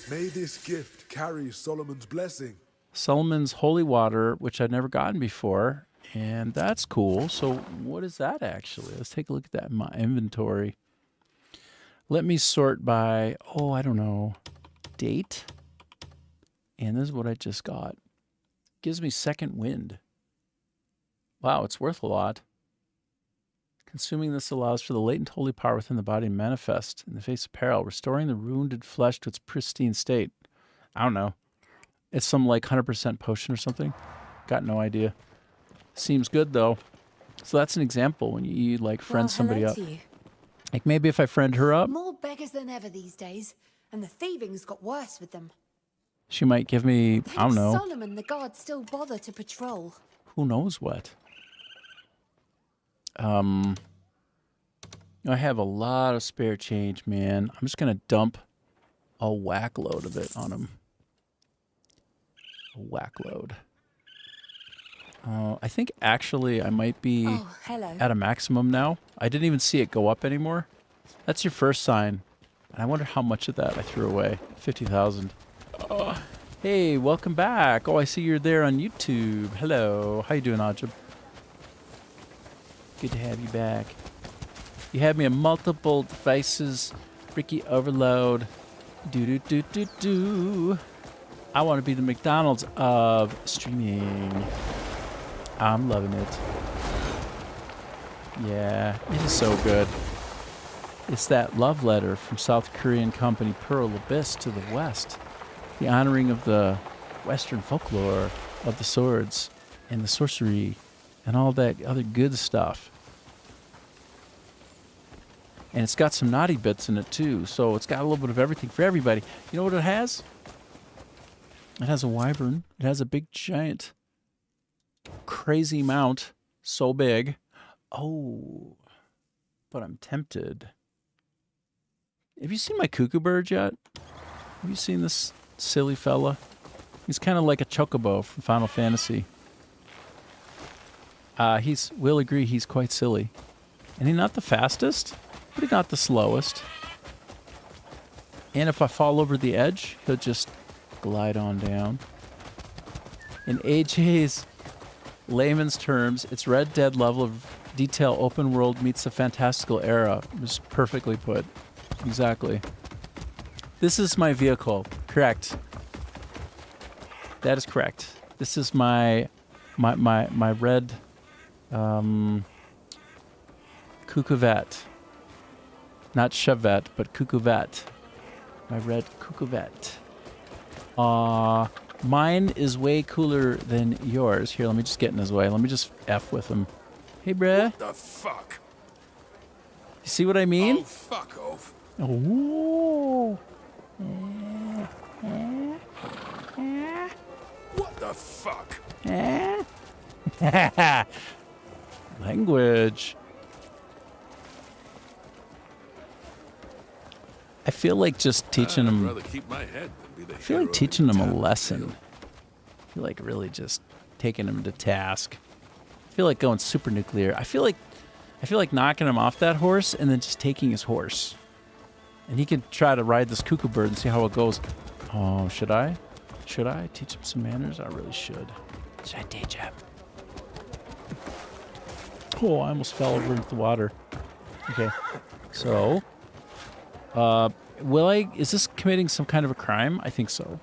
May this gift carry Solomon's blessing. Solomon's holy water, which I've never gotten before, and that's cool. So what is that actually? Let's take a look at that in my inventory. Let me sort by, I don't know, date. And this is what I just got. Gives me second wind. Wow, it's worth a lot. Consuming this allows for the latent holy power within the body to manifest in the face of peril, restoring the wounded flesh to its pristine state. I don't know. It's some like 100% potion or something. Got no idea. Seems good though. So that's an example when you like friend somebody up. Like maybe if I friend her up, More beggars than ever these days, and the thieving's got worse with them. she might give me, I don't know, Solomon, the guards still bother to patrol. who knows what. I have a lot of spare change, man. I'm just gonna dump a whack load of it on him. A whack load. I think actually I might be at a maximum now. I didn't even see it go up anymore. That's your first sign. And I wonder how much of that I threw away. 50,000. Hey, welcome back. Oh, I see you're there on YouTube. Hello. How you doing, Ajib? Good to have you back. You have me on multiple devices. Ricky Overload. Do. I want to be the McDonald's of streaming. I'm loving it. Yeah, it is so good. It's that love letter from South Korean company Pearl Abyss to the West. The honoring of the Western folklore of the swords and the sorcery and all that other good stuff. And it's got some naughty bits in it too, so it's got a little bit of everything for everybody. You know what it has? It has a wyvern. It has a big giant crazy mount, so big. Oh, but I'm tempted. Have you seen my cuckoo bird yet? Have you seen this silly fella? He's kind of like a chocobo from Final Fantasy. We'll agree he's quite silly. And he's not the fastest, but he's not the slowest. And if I fall over the edge, he'll just glide on down. In AJ's layman's terms, it's Red Dead level of detail open world meets the fantastical era. It was perfectly put. Exactly. This is my vehicle. Correct. That is correct. This is my red Cucuvette. Not Chevette, but Cucuvette. My red Cucuvette. Mine is way cooler than yours. Here, let me just get in his way. Let me just F with him. Hey, bruh. What the fuck? You see what I mean? Oh, fuck off. Oh. What the fuck? Language. I feel like just teaching him. I'd rather keep my head than be the I feel like teaching him a lesson. I feel like really just taking him to task. I feel like going super nuclear. I feel like knocking him off that horse and then just taking his horse. And he can try to ride this cuckoo bird and see how it goes. Oh, should I? Should I teach him some manners? I really should. Should I teach him? Oh, I almost fell over into the water. Okay. So, Will I? Is this committing some kind of a crime? I think so.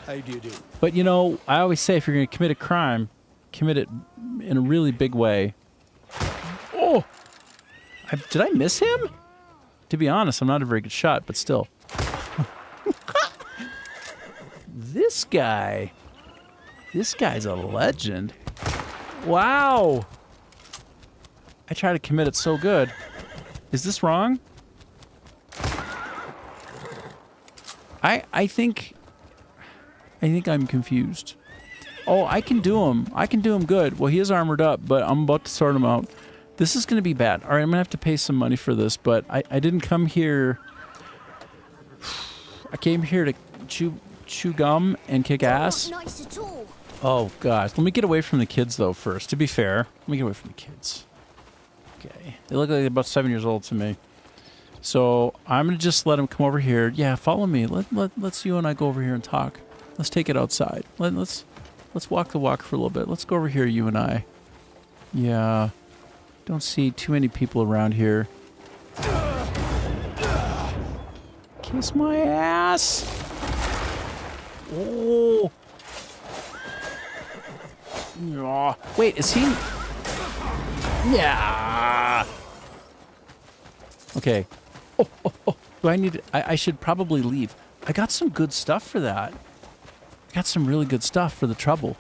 How do you do? But you know, I always say if you're going to commit a crime, commit it in a really big way. Oh! Did I miss him? To be honest, I'm not a very good shot, but still. This guy's a legend. Wow! I try to commit it so good. Is this wrong? I think I'm confused. Oh, I can do him. I can do him good. Well, he is armored up, but I'm about to sort him out. This is going to be bad. All right, I'm going to have to pay some money for this, but I didn't come here... I came here to chew gum and kick ass. Not nice at all. Oh, gosh. Let me get away from the kids, though, first. To be fair, let me get away from the kids. Okay. They look like they're about 7 years old to me. So I'm going to just let them come over here. Yeah, follow me. Let's you and I go over here and talk. Let's take it outside. Let's walk the walk for a little bit. Let's go over here, you and I. Yeah. Don't see too many people around here. Kiss my ass. Oh. Yeah. Wait, is he... Yeah. Okay. Oh. Do I need... I should probably leave. I got some good stuff for that. I got some really good stuff for the trouble.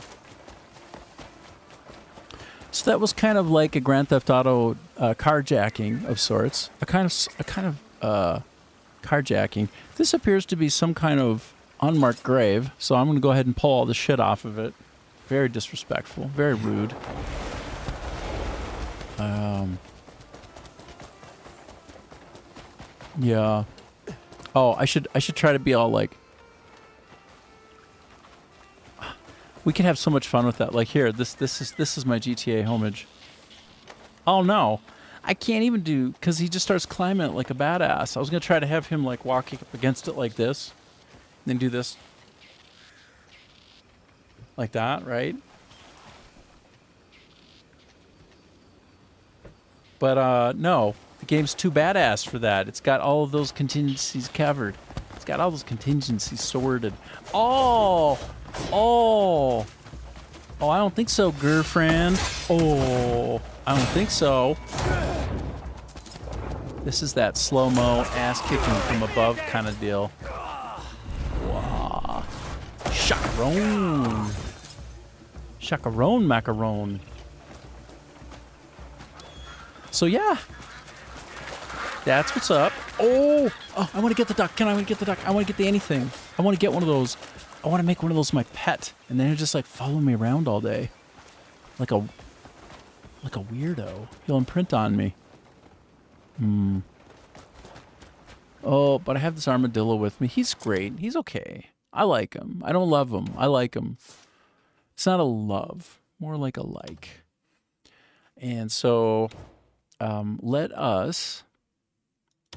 So that was kind of like a Grand Theft Auto carjacking of sorts. A kind of carjacking. This appears to be some kind of unmarked grave, so I'm going to go ahead and pull all the shit off of it. Very disrespectful. Very rude. Yeah. Oh, I should try to be all like... We can have so much fun with that. Like here, this is my GTA homage. Oh no, I can't even do, because he just starts climbing it like a badass. I was gonna try to have him like walking up against it like this, and then do this, like that, right? But no, the game's too badass for that. It's got all of those contingencies covered. It's got all those contingencies sorted. Oh, I don't think so, girlfriend. Oh, I don't think so. This is that slow-mo ass kicking from above kind of deal. Wow. Chacarone. Chacarone macaron. So yeah. That's what's up. Oh, I want to get the duck. I want to get the duck? I want to get the anything. I want to get one of those. I want to make one of those my pet, and then he'll just like follow me around all day, like a weirdo. He'll imprint on me. Oh, but I have this armadillo with me. He's great. He's okay. I like him. I don't love him. I like him. It's not a love, more like a like. And so, let us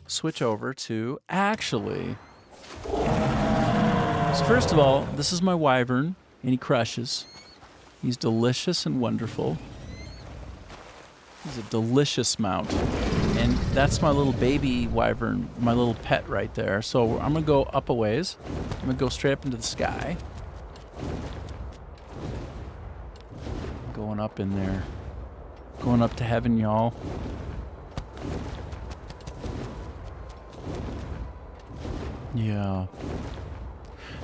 switch over to actually. So first of all, this is my wyvern, and he crushes. He's delicious and wonderful. He's a delicious mount. And that's my little baby wyvern, my little pet right there. So I'm going to go up a ways. I'm going to go straight up into the sky. Going up in there. Going up to heaven, y'all. Yeah.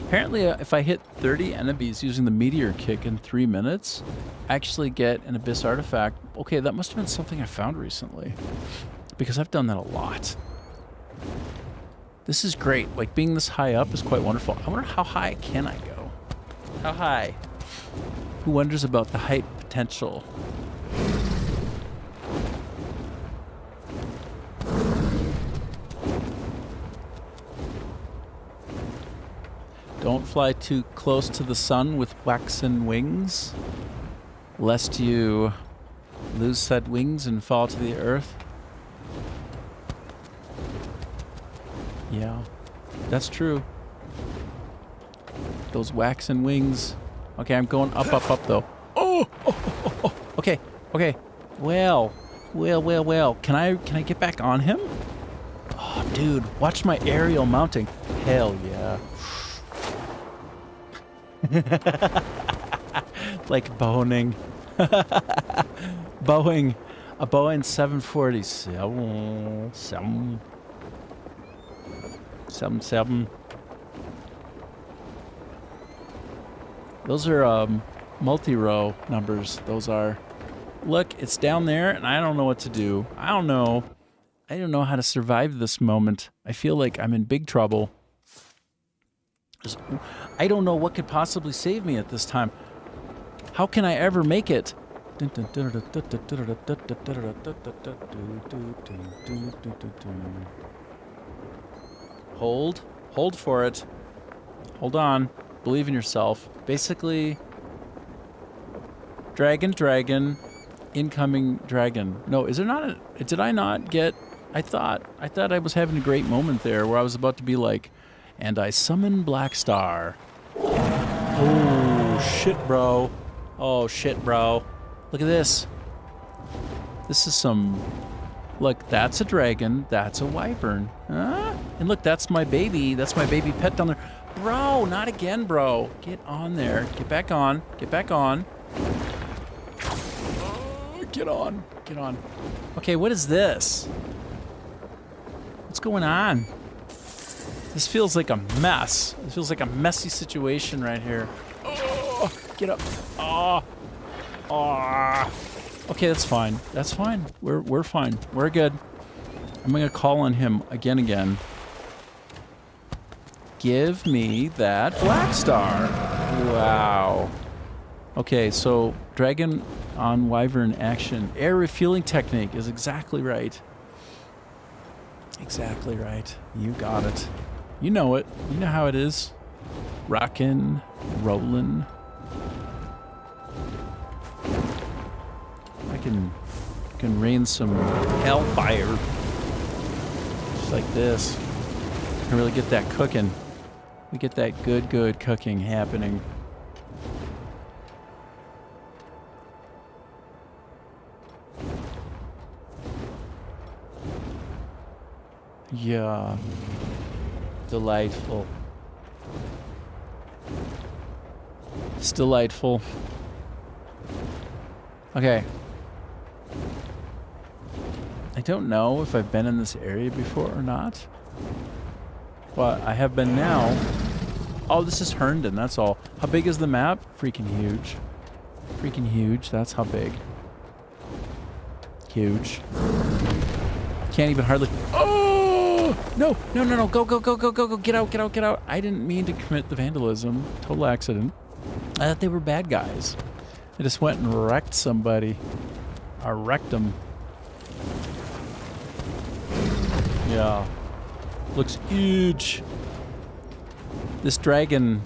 Apparently, if I hit 30 enemies using the meteor kick in 3 minutes, I actually get an abyss artifact. Okay, that must have been something I found recently, because I've done that a lot. This is great. Like, being this high up is quite wonderful. I wonder how high can I go? How high? Who wonders about the height potential? Don't fly too close to the sun with waxen wings, lest you lose said wings and fall to the earth. Yeah, that's true. Those waxen wings. Okay, I'm going up though. Oh! Okay. Well. Can I get back on him? Oh, Dude, watch my aerial mounting. Hell yeah. Like boning. Boeing. A Boeing 747. 77. Those are multi-row numbers. Those are. Look, it's down there, and I don't know what to do. I don't know how to survive this moment. I feel like I'm in big trouble. I don't know what could possibly save me at this time. How can I ever make it? Hold. Hold for it. Hold on. Believe in yourself. Basically, dragon, incoming dragon. No, is there not a... Did I not get... I thought I was having a great moment there where I was about to be like, and I summon Black Star. Oh, shit, bro. Oh, shit, bro. Look at this. This is some... Look, that's a dragon. That's a wyvern. Huh? And look, that's my baby. That's my baby pet down there. Bro, not again, bro. Get on there. Get back on. Get back on. Oh, get on. Get on. Okay, what is this? What's going on? This feels like a mess. This feels like a messy situation right here. Oh, get up. Oh. Oh. Okay, that's fine. That's fine. We're fine. We're good. I'm gonna call on him again. Give me that Black Star. Wow. Okay, so dragon on wyvern action. Air refueling technique is exactly right. Exactly right. You got it. You know it. You know how it is. Rockin', rollin'. I can rain some hellfire. Just like this. Can really get that cooking. We get that good cooking happening. Yeah. Delightful. It's delightful. Okay. I don't know if I've been in this area before or not. But I have been now. Oh, this is Herndon, that's all. How big is the map? Freaking huge. Freaking huge, that's how big. Huge. Can't even hardly... Oh! No, go, get out. I didn't mean to commit the vandalism. Total accident. I thought they were bad guys. I just went and wrecked somebody. I wrecked them. Yeah. Looks huge. This dragon,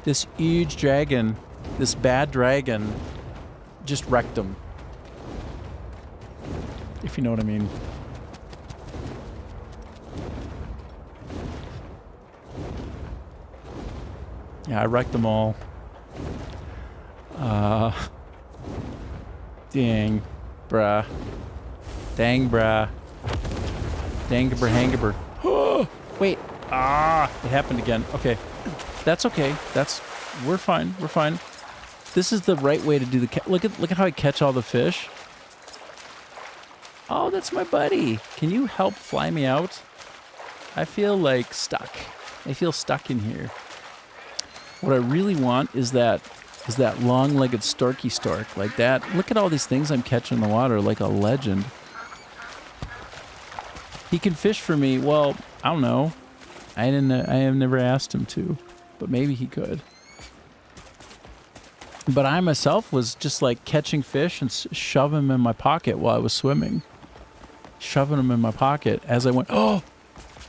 this huge dragon, this bad dragon, just wrecked him. If you know what I mean. Yeah, I wrecked them all. Dang, bruh. Dang, bruh. Dangabur, hangabur. Wait. It happened again. Okay. That's okay. We're fine. We're fine. This is the right way to do the look at how I catch all the fish. Oh, that's my buddy. Can you help fly me out? I feel like stuck. I feel stuck in here. What I really want is that long-legged storky stork like that. Look at all these things I'm catching in the water like a legend. He can fish for me. Well, I don't know. I have never asked him to, but maybe he could. But I myself was just like catching fish and shoving them in my pocket while I was swimming. Shoving them in my pocket as I went, oh,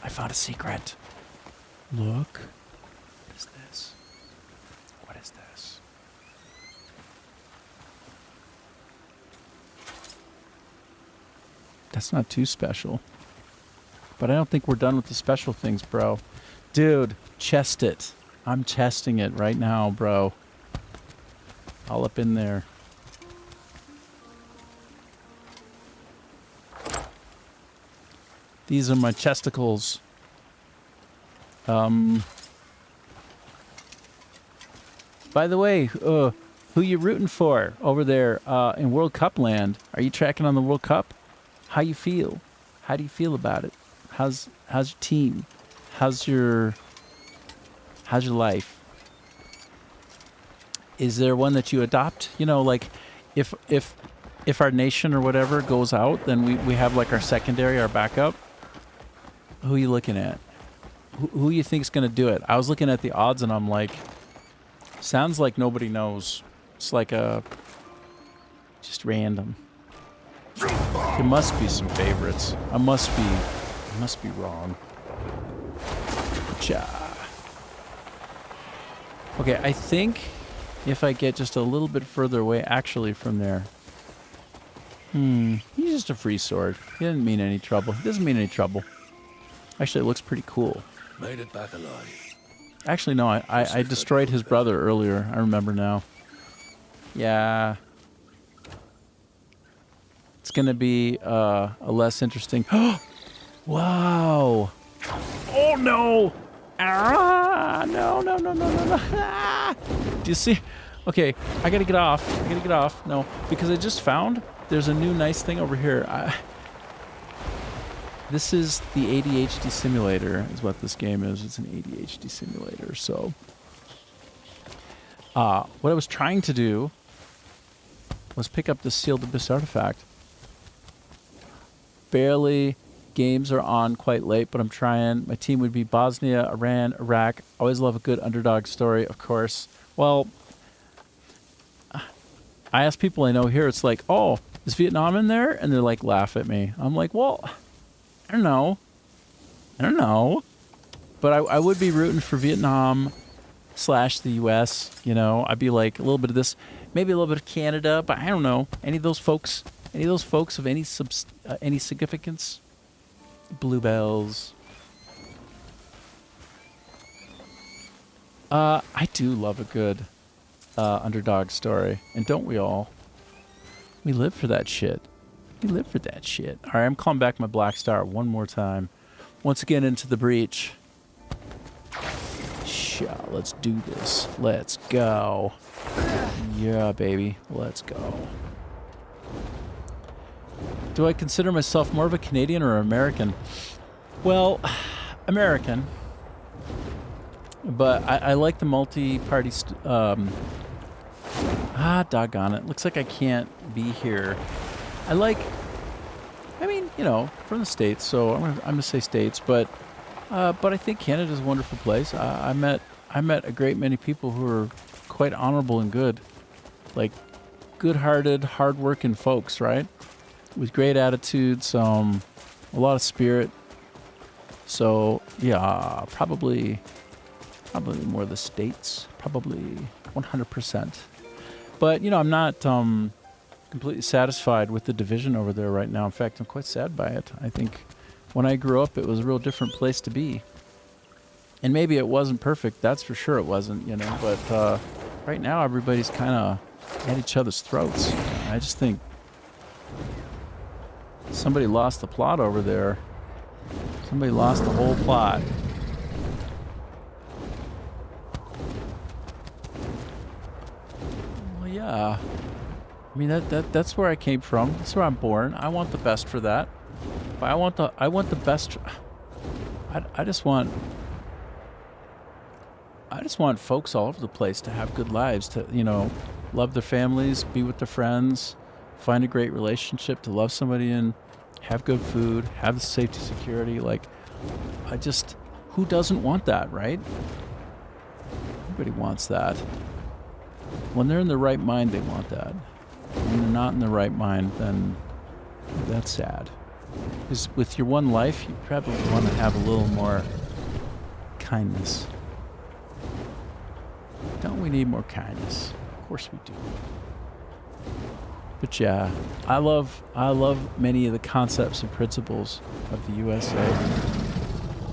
I found a secret. Look. What is this? What is this? That's not too special. But I don't think we're done with the special things, bro. Dude, chest it. I'm chesting it right now, bro. All up in there. These are my chesticles. By the way, who you rooting for over there in World Cup land? Are you tracking on the World Cup? How you feel? How do you feel about it? How's your team? How's your life? Is there one that you adopt? You know, like if our nation or whatever goes out, then we have like our secondary, our backup. Who are you looking at? Who you think's gonna do it? I was looking at the odds and I'm like, sounds like nobody knows. It's like just random. There must be some favorites. I must be wrong. Cha. Okay, I think if I get just a little bit further away, actually from there. He's just a free sword. He didn't mean any trouble. He doesn't mean any trouble. Actually, it looks pretty cool. Made it back alive. Actually, no, I destroyed his brother earlier. I remember now. Yeah. It's going to be a less interesting... Wow! Oh, no! Ah! No. Ah! Do you see? Okay, I gotta get off. No, because I just found there's a new nice thing over here. This is the ADHD simulator, is what this game is. It's an ADHD simulator. So, what I was trying to do was pick up the sealed abyss artifact. Barely. Games are on quite late, but I'm trying. My team would be Bosnia, Iran, Iraq. Always love a good underdog story, of course. Well, I ask people I know here, it's like, oh, is Vietnam in there? And they're like, laugh at me. I'm like, well, I don't know. But I would be rooting for Vietnam / the U.S., you know. I'd be like a little bit of this, maybe a little bit of Canada, but I don't know. Any of those folks of any significance? Bluebells. I do love a good underdog story. And don't we all? We live for that shit. All right, I'm calling back my Black Star one more time. Once again into the breach. Yeah, let's do this. Let's go. Yeah, baby. Let's go. Do I consider myself more of a Canadian or American? Well, American. But I like the multi-party... doggone it. Looks like I can't be here. I mean, you know, from the States, so I'm gonna say States, but I think Canada's a wonderful place. I met a great many people who are quite honorable and good. Like, good-hearted, hard-working folks, right? With great attitudes, a lot of spirit. So yeah, probably more the States, probably 100%. But you know, I'm not completely satisfied with the division over there right now. In fact, I'm quite sad by it. I think when I grew up, it was a real different place to be. And maybe it wasn't perfect. That's for sure it wasn't, you know. But right now, everybody's kind of at each other's throats. I just think somebody lost the plot over there. Somebody lost the whole plot. Well, yeah. I mean, that's where I came from. That's where I'm born. I want the best for that. But I want the best. I just want folks all over the place to have good lives, to, you know, love their families, be with their friends, find a great relationship, to love somebody and have good food, have the safety, security. Like, who doesn't want that, right? Everybody wants that. When they're in the right mind, they want that. When they're not in the right mind, then that's sad. Because with your one life, you probably want to have a little more kindness. Don't we need more kindness? Of course we do. But yeah, I love many of the concepts and principles of the USA.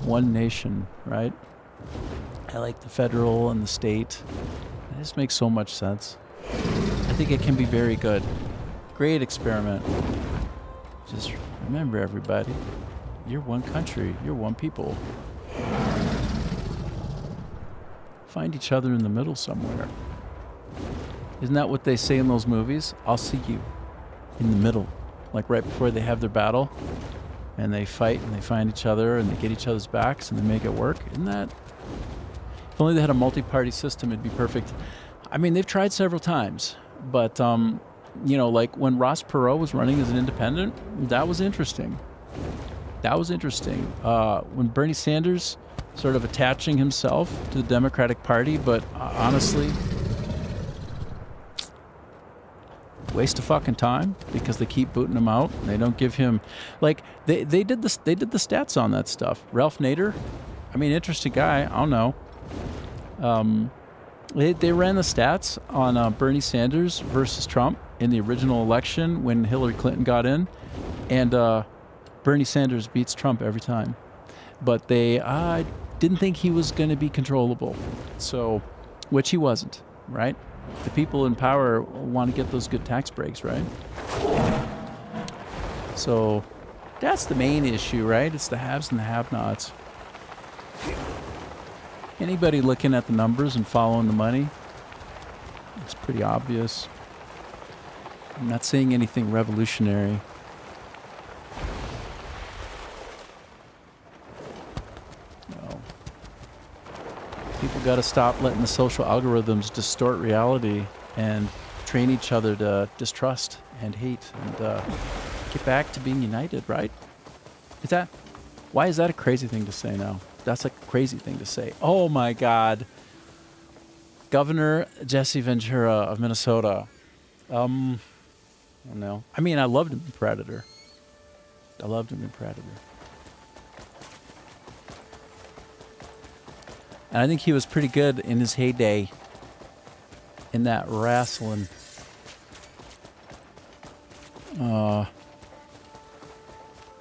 One nation, right? I like the federal and the state. It just makes so much sense. I think it can be very good. Great experiment. Just remember, everybody, You're one country. You're one people. Find each other in the middle somewhere. Isn't that what they say in those movies? I'll see you in the middle. Like right before they have their battle. And they fight and they find each other and they get each other's backs and they make it work. Isn't that... If only they had a multi-party system, it'd be perfect. I mean, they've tried several times. But, you know, like when Ross Perot was running as an independent, that was interesting. That was interesting. When Bernie Sanders sort of attaching himself to the Democratic Party, but honestly, waste of fucking time because they keep booting him out. They don't give him, like, they did the stats on that stuff. Ralph Nader, I mean, interesting guy. I don't know. They ran the stats on Bernie Sanders versus Trump in the original election when Hillary Clinton got in, and Bernie Sanders beats Trump every time. But they didn't think he was going to be controllable, so, which he wasn't, right? The people in power want to get those good tax breaks, right? So that's the main issue, right? It's the haves and the have-nots. Anybody looking at the numbers and following the money, it's pretty obvious. I'm not saying anything revolutionary. No. People got to stop letting the social algorithms distort reality and train each other to distrust and hate and get back to being united, right? Why is that a crazy thing to say now? That's a crazy thing to say. Oh my God. Governor Jesse Ventura of Minnesota. I don't know. I mean, I loved him in Predator. And I think he was pretty good in his heyday in that wrestling.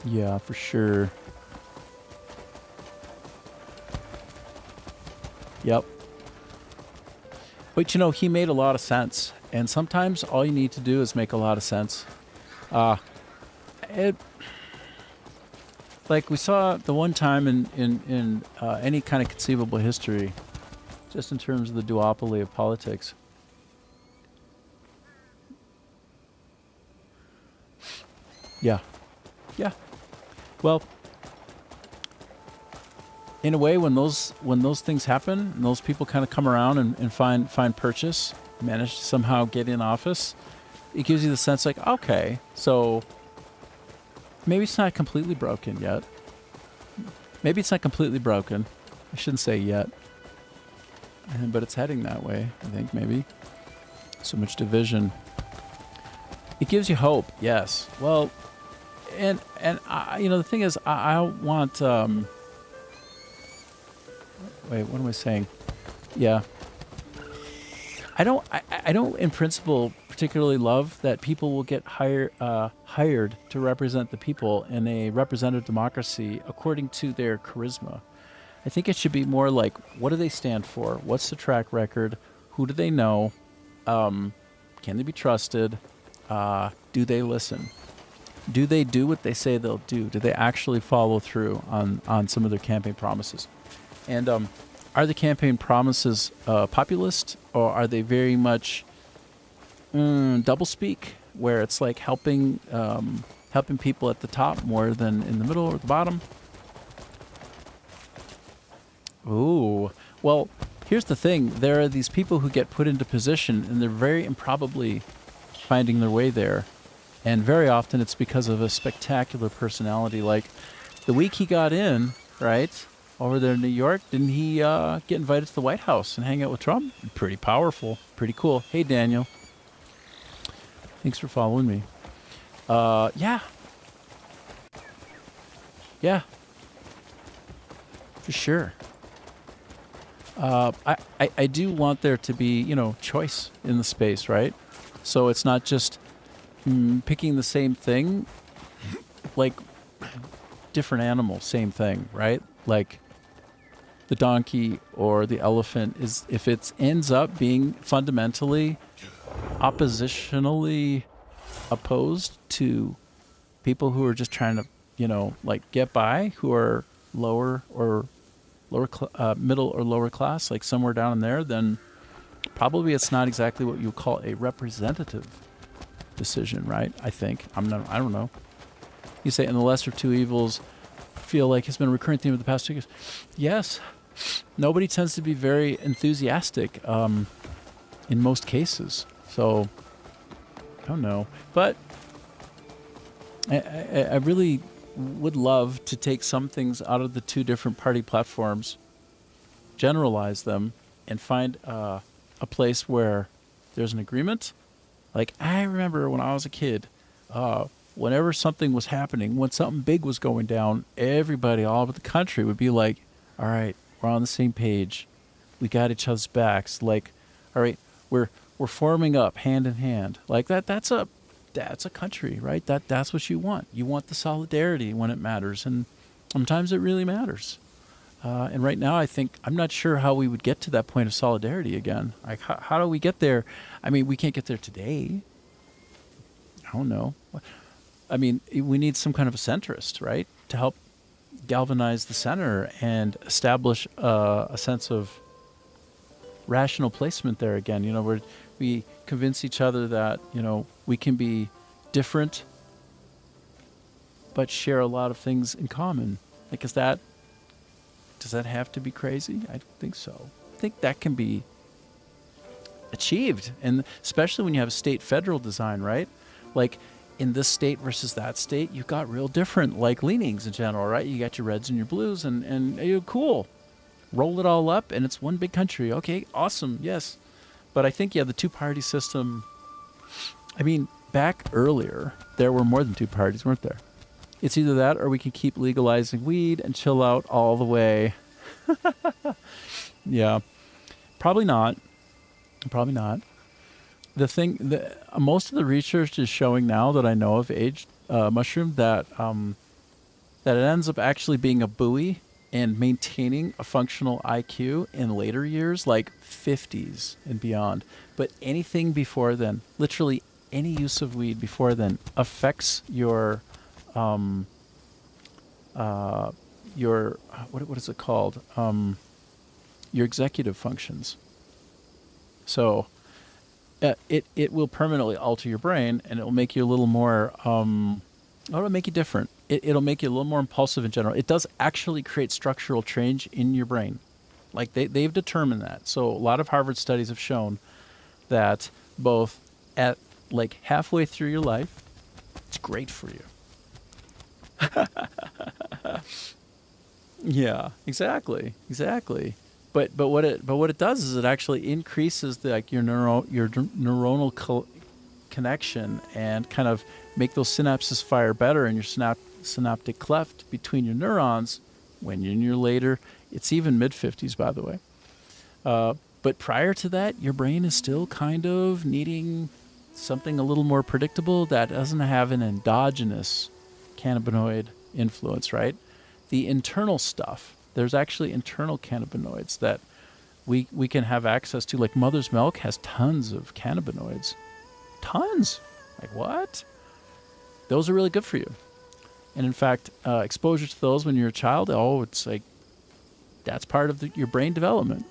Yeah, for sure. Yep. But, you know, he made a lot of sense. And sometimes all you need to do is make a lot of sense. Like we saw the one time in any kind of conceivable history, just in terms of the duopoly of politics. Yeah. Yeah. Well, in a way, when those things happen and those people kind of come around and find purchase, manage to somehow get in office, it gives you the sense like, okay, so maybe it's not completely broken yet. Maybe it's not completely broken. I shouldn't say yet. But it's heading that way, I think, maybe. So much division. It gives you hope, yes. Well, and you know, the thing is, I want... Wait, what am I saying? Yeah. I don't in principle particularly love that people will get hired to represent the people in a representative democracy according to their charisma. I think it should be more like, what do they stand for? What's the track record? Who do they know? Can they be trusted? Do they listen? Do they do what they say they'll do? Do they actually follow through on some of their campaign promises? And are the campaign promises populist, or are they very much doublespeak, where it's like helping people at the top more than in the middle or the bottom? Ooh, well, here's the thing. There are these people who get put into position, and they're very improbably finding their way there. And very often it's because of a spectacular personality. Like the week he got in, right? Over there in New York, didn't he get invited to the White House and hang out with Trump? Pretty powerful. Pretty cool. Hey, Daniel. Thanks for following me. Yeah. Yeah. For sure. I do want there to be, you know, choice in the space, right? So it's not just picking the same thing, like different animal, same thing, right? Like the donkey or the elephant is, if it ends up being fundamentally oppositionally opposed to people who are just trying to like get by, who are lower or middle or lower class, like somewhere down in there, then probably it's not exactly what you would call a representative decision, right? I think. I don't know. You say, and the lesser of two evils feel like has been a recurring theme of the past 2 years. Yes. Nobody tends to be very enthusiastic in most cases. So, I don't know. But I really would love to take some things out of the 2 different party platforms, generalize them, and find a place where there's an agreement. Like, I remember when I was a kid, whenever something was happening, when something big was going down, everybody all over the country would be like, all right, we're on the same page. We got each other's backs. Like, all right, we're forming up hand in hand. Like that's a country, right? That's what you want. You want the solidarity when it matters, and sometimes it really matters. And right now, I'm not sure how we would get to that point of solidarity again. Like, how do we get there? I mean, we can't get there today. I don't know. I mean, we need some kind of a centrist, right, to help galvanize the center and establish a sense of rational placement there again. Where we convince each other that, we can be different but share a lot of things in common. Like, does that have to be crazy? I don't think so. I think that can be achieved, and especially when you have a state-federal design, right? Like, in this state versus that state, you've got real different, like, leanings in general, right? You got your reds and your blues, and you're cool. Roll it all up, and it's one big country. Okay, awesome, yes. But I think, the 2-party system, I mean, back earlier, there were more than 2 parties, weren't there? It's either that or we can keep legalizing weed and chill out all the way. Yeah. Probably not. Most of the research is showing now that I know of aged mushroom that it ends up actually being a buoy and maintaining a functional IQ in later years, like 50s and beyond. But anything before then, literally any use of weed before then, affects your what is it called? Your executive functions. So it will permanently alter your brain, and it will make you a little more. It'll make you different. It'll make you a little more impulsive in general. It does actually create structural change in your brain. Like they've determined that. So a lot of Harvard studies have shown that both at like halfway through your life, it's great for you. Yeah, exactly. But what it does is it actually increases your neuronal connection and kind of make those synapses fire better in your synaptic cleft between your neurons when you're in your later. It's even mid-50s, by the way. But prior to that, your brain is still kind of needing something a little more predictable that doesn't have an endogenous cannabinoid influence, right? The internal stuff, there's actually internal cannabinoids that we can have access to. Like mother's milk has tons of cannabinoids. Tons! Like what? Those are really good for you. And in fact, exposure to those when you're a child, it's like, that's part of your brain development.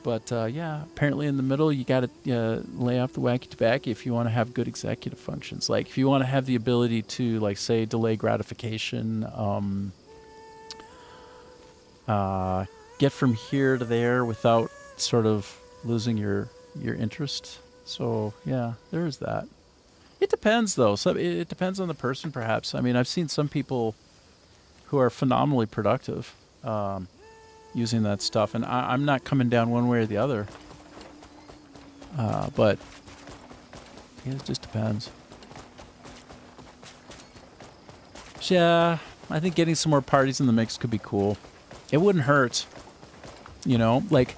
But apparently in the middle, you got to lay off the wacky tobacco if you want to have good executive functions. Like if you want to have the ability to, like, say, delay gratification, get from here to there without sort of losing your interest. So yeah, there is that. It depends, though. So it depends on the person, perhaps. I mean, I've seen some people who are phenomenally productive using that stuff, and I'm not coming down one way or the other. But yeah, it just depends. So, yeah, I think getting some more parties in the mix could be cool. It wouldn't hurt, like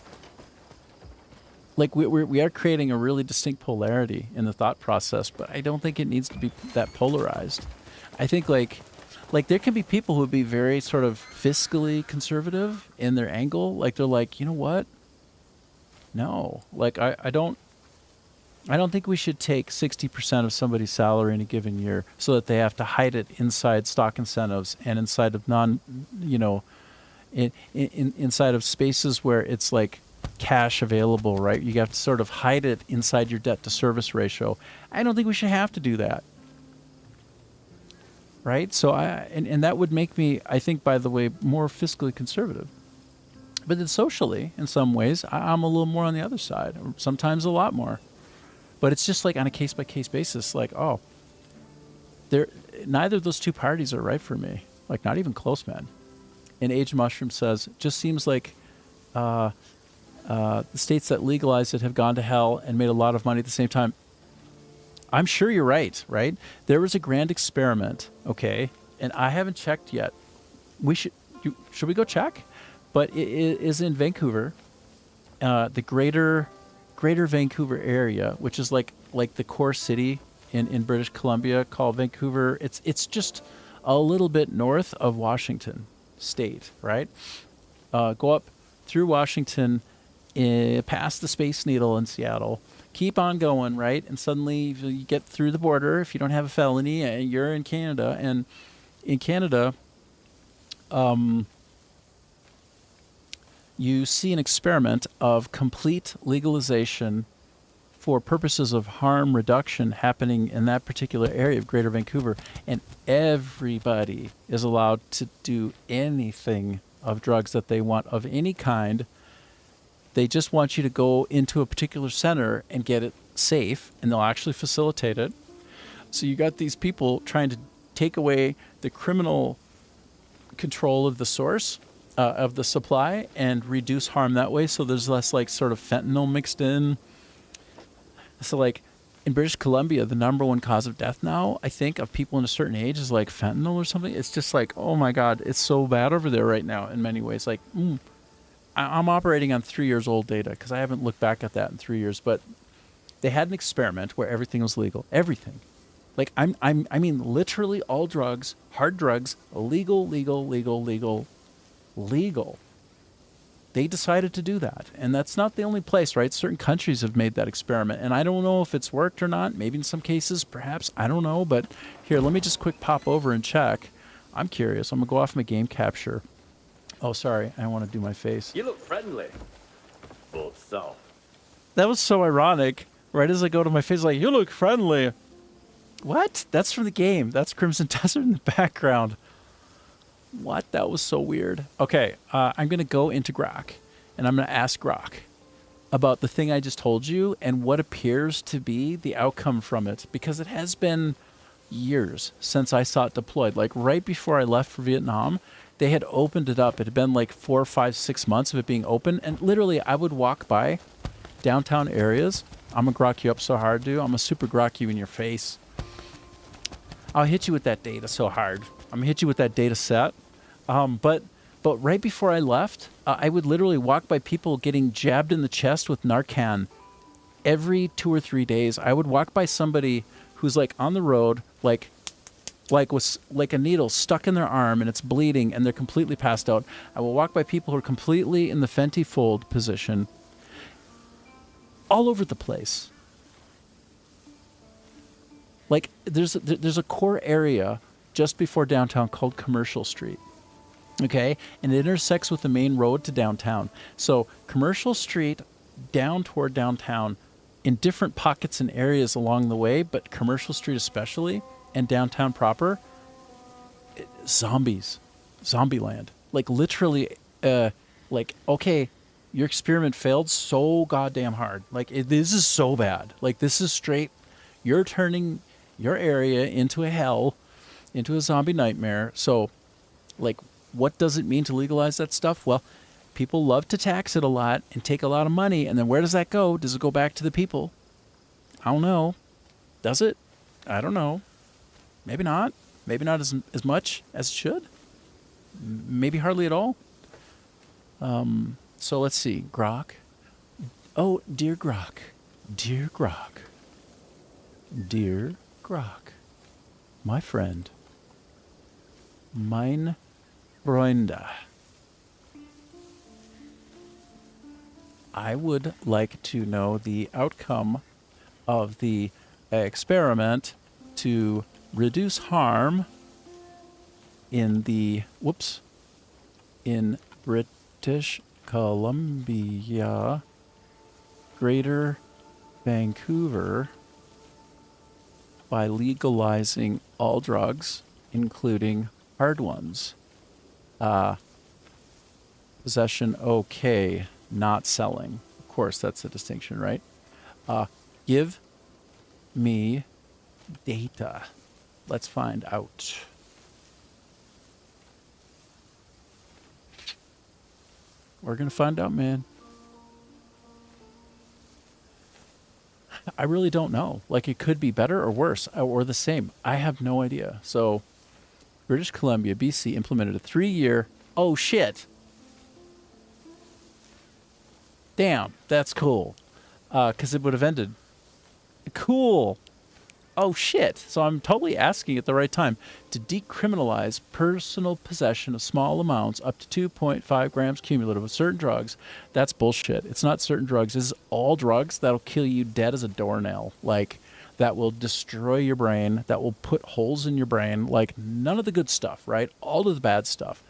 we are creating a really distinct polarity in the thought process, but I don't think it needs to be that polarized. I think like there can be people who would be very sort of fiscally conservative in their angle. Like they're like, you know what? No, like I don't, I don't think we should take 60% of somebody's salary in a given year so that they have to hide it inside stock incentives and inside of inside of spaces where it's like cash available, right? You have to sort of hide it inside your debt to service ratio. I don't think we should have to do that. Right? So and that would make me, I think, by the way, more fiscally conservative. But then socially, in some ways, I'm a little more on the other side, or sometimes a lot more. But it's just like on a case-by-case basis, like, oh, neither of those two parties are right for me. Like, not even close, man. And Age Mushroom says, just seems like the states that legalize it have gone to hell and made a lot of money at the same time. I'm sure you're right? There was a grand experiment, okay, and I haven't checked yet. Should we go check? But it is in Vancouver, the greater Vancouver area, which is like the core city in British Columbia called Vancouver. It's just a little bit north of Washington State, right? Go up through Washington, past the Space Needle in Seattle. Keep on going, right? And suddenly you get through the border. If you don't have a felony, and you're in Canada. And in Canada, you see an experiment of complete legalization for purposes of harm reduction happening in that particular area of Greater Vancouver. And everybody is allowed to do anything of drugs that they want of any kind. They just want you to go into a particular center and get it safe, and they'll actually facilitate it. So you got these people trying to take away the criminal control of the source, of the supply, and reduce harm that way. So there's less like sort of fentanyl mixed in. So like in British Columbia, the number one cause of death now, I think, of people in a certain age is like fentanyl or something. It's just like, oh my God, it's so bad over there right now in many ways. Like, I'm operating on 3 years old data because I haven't looked back at that in 3 years. But they had an experiment where everything was legal. Everything. Like I mean, literally all drugs, hard drugs, legal. They decided to do that. And that's not the only place, right? Certain countries have made that experiment. And I don't know if it's worked or not. Maybe in some cases, perhaps. I don't know. But here, let me just quick pop over and check. I'm curious. I'm going to go off my game capture. Oh, sorry. I want to do my face. You look friendly. Full of self. That was so ironic. Right as I go to my face, like, you look friendly. What? That's from the game. That's Crimson Desert in the background. What? That was so weird. Okay, I'm going to go into Grok, and I'm going to ask Grok about the thing I just told you and what appears to be the outcome from it, because it has been years since I saw it deployed. Like right before I left for Vietnam, they had opened it up. It had been like 4, 5, 6 months of it being open, and literally I would walk by downtown areas. I'm going to Grok you up so hard, dude. I'm going to super Grok you in your face. I'll hit you with that data so hard. I'm going to hit you with that data set. But right before I left, I would literally walk by people getting jabbed in the chest with Narcan every 2 or 3 days. I would walk by somebody who's like on the road, like with like a needle stuck in their arm and it's bleeding and they're completely passed out. I will walk by people who are completely in the Fenty fold position all over the place. Like there's a core area just before downtown called Commercial Street. Okay, and it intersects with the main road to downtown. So Commercial Street down toward downtown in different pockets and areas along the way, but Commercial Street especially and downtown proper, zombies, zombie land. Like literally, like, okay, your experiment failed so goddamn hard. Like this is so bad. Like this is straight, you're turning your area into a hell, into a zombie nightmare. So like, what does it mean to legalize that stuff? Well, people love to tax it a lot and take a lot of money. And then where does that go? Does it go back to the people? I don't know. Does it? I don't know. Maybe not. Maybe not as much as it should. Maybe hardly at all. So let's see. Grok. Oh, dear Grok. Dear Grok. Dear Grok. My friend. Mein Freunde. I would like to know the outcome of the experiment to reduce harm in British Columbia, Greater Vancouver, by legalizing all drugs, including hard ones. Possession okay, not selling. Of course, that's the distinction, right? Give me data. Let's find out. We're going to find out, man. I really don't know. Like, it could be better or worse or the same. I have no idea. So, British Columbia, BC, implemented a 3-year... Oh, shit. Damn, that's cool. Because it would have ended. Cool. Oh, shit. So I'm totally asking at the right time to decriminalize personal possession of small amounts up to 2.5 grams cumulative of certain drugs. That's bullshit. It's not certain drugs. This is all drugs that'll kill you dead as a doornail. Like, that will destroy your brain, that will put holes in your brain. Like, none of the good stuff, right? All of the bad stuff.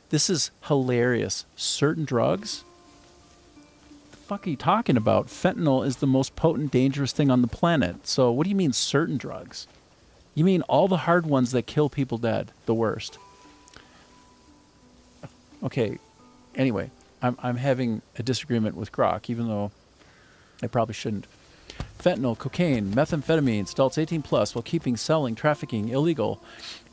This is hilarious. Certain drugs... fuck are you talking about? Fentanyl is the most potent, dangerous thing on the planet. So what do you mean certain drugs? You mean all the hard ones that kill people dead, the worst. Okay, anyway, I'm having a disagreement with Grok, even though I probably shouldn't. Fentanyl, cocaine, methamphetamines, adults 18 plus, while keeping selling, trafficking illegal.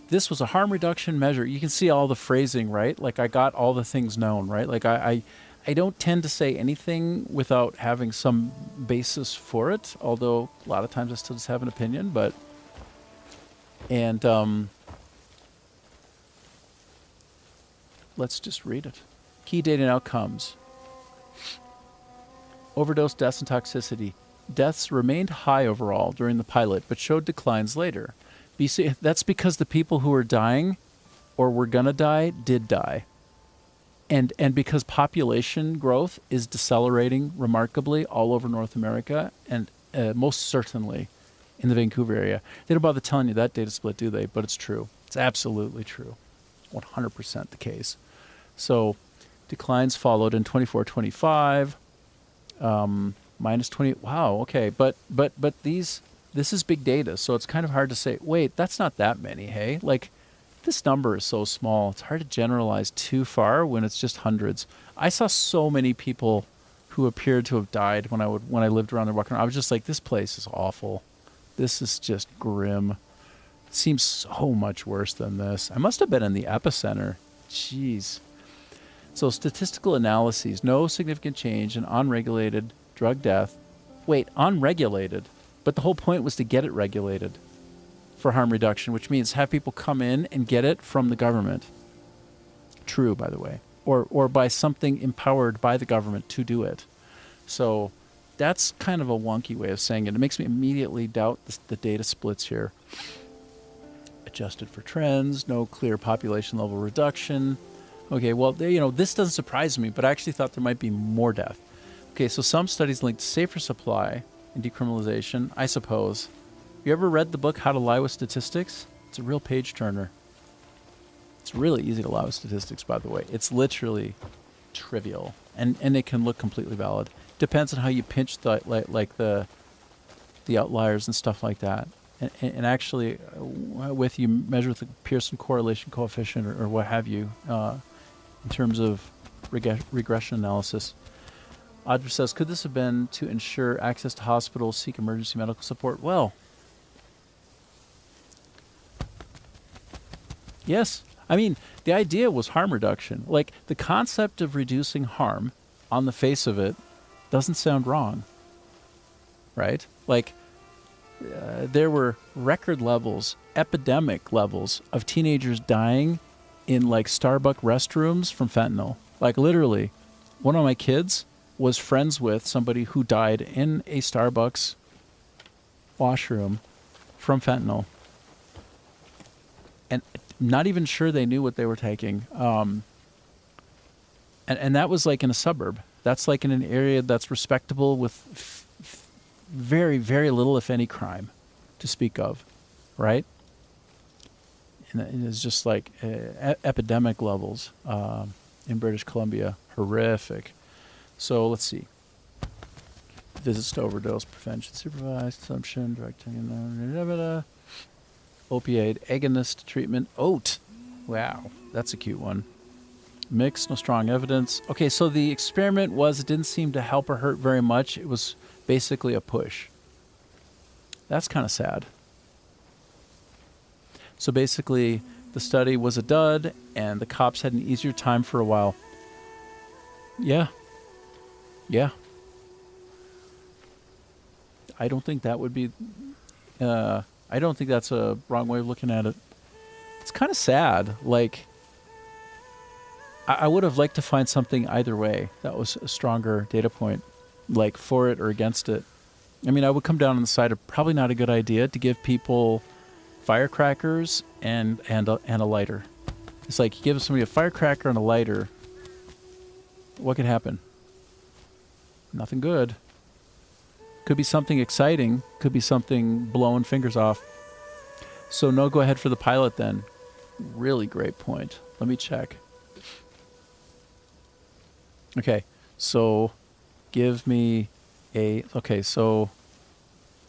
This was a harm reduction measure. You can see all the phrasing, right? Like, I got all the things known, right? Like, I don't tend to say anything without having some basis for it, although a lot of times I still just have an opinion, but... And, let's just read it. Key data and outcomes. Overdose deaths and toxicity. Deaths remained high overall during the pilot, but showed declines later. BC, that's because the people who were dying, or were gonna die, did die. And because population growth is decelerating remarkably all over North America, and most certainly in the Vancouver area. They don't bother telling you that data split, do they? But it's true. It's absolutely true. 100% the case. So declines followed in 24-25, minus 20. Wow, okay. But this is big data, so it's kind of hard to say, wait, that's not that many, hey? Like, this number is so small. It's hard to generalize too far when it's just hundreds. I saw so many people who appeared to have died when I lived around there walking around. I was just like, this place is awful. This is just grim. It seems so much worse than this. I must have been in the epicenter. Jeez. So statistical analyses, no significant change in unregulated drug death. Wait, unregulated? But the whole point was to get it regulated for harm reduction, which means have people come in and get it from the government. True, by the way. Or by something empowered by the government to do it. So that's kind of a wonky way of saying it. It makes me immediately doubt the data splits here. Adjusted for trends, no clear population level reduction. Okay, well, this doesn't surprise me, but I actually thought there might be more death. Okay, so some studies linked safer supply and decriminalization, I suppose. You ever read the book How to Lie with Statistics? It's a real page turner. It's really easy to lie with statistics, by the way. It's literally trivial, and it can look completely valid. Depends on how you pinch the outliers and stuff like that. And actually, with you measure with the Pearson correlation coefficient or what have you, in terms of regression analysis. Audra says, could this have been to ensure access to hospitals, seek emergency medical support? Well, yes. I mean, the idea was harm reduction. Like, the concept of reducing harm, on the face of it, doesn't sound wrong, right? Like, there were record levels, epidemic levels of teenagers dying in, like, Starbucks restrooms from fentanyl. Like, literally, one of my kids was friends with somebody who died in a Starbucks washroom from fentanyl. And not even sure they knew what they were taking. And that was like in a suburb. That's like in an area that's respectable with very, very little, if any, crime to speak of, right? And it's just like epidemic levels in British Columbia. Horrific. So let's see. Visits to overdose prevention, supervised consumption, directing, opioid agonist treatment. Oat. Wow, that's a cute one. Mixed, no strong evidence. Okay, so the experiment was it didn't seem to help or hurt very much. It was basically a push. That's kind of sad. So basically, the study was a dud, and the cops had an easier time for a while. Yeah. Yeah. I don't think that would be... I don't think that's a wrong way of looking at it. It's kind of sad. Like, I would have liked to find something either way that was a stronger data point, like for it or against it. I mean, I would come down on the side of probably not a good idea to give people firecrackers and a lighter. It's like you give somebody a firecracker and a lighter. What could happen? Nothing good. Could be something exciting. Could be something blowing fingers off. So no go ahead for the pilot then. Really great point. Let me check. Okay, so give me a... Okay, so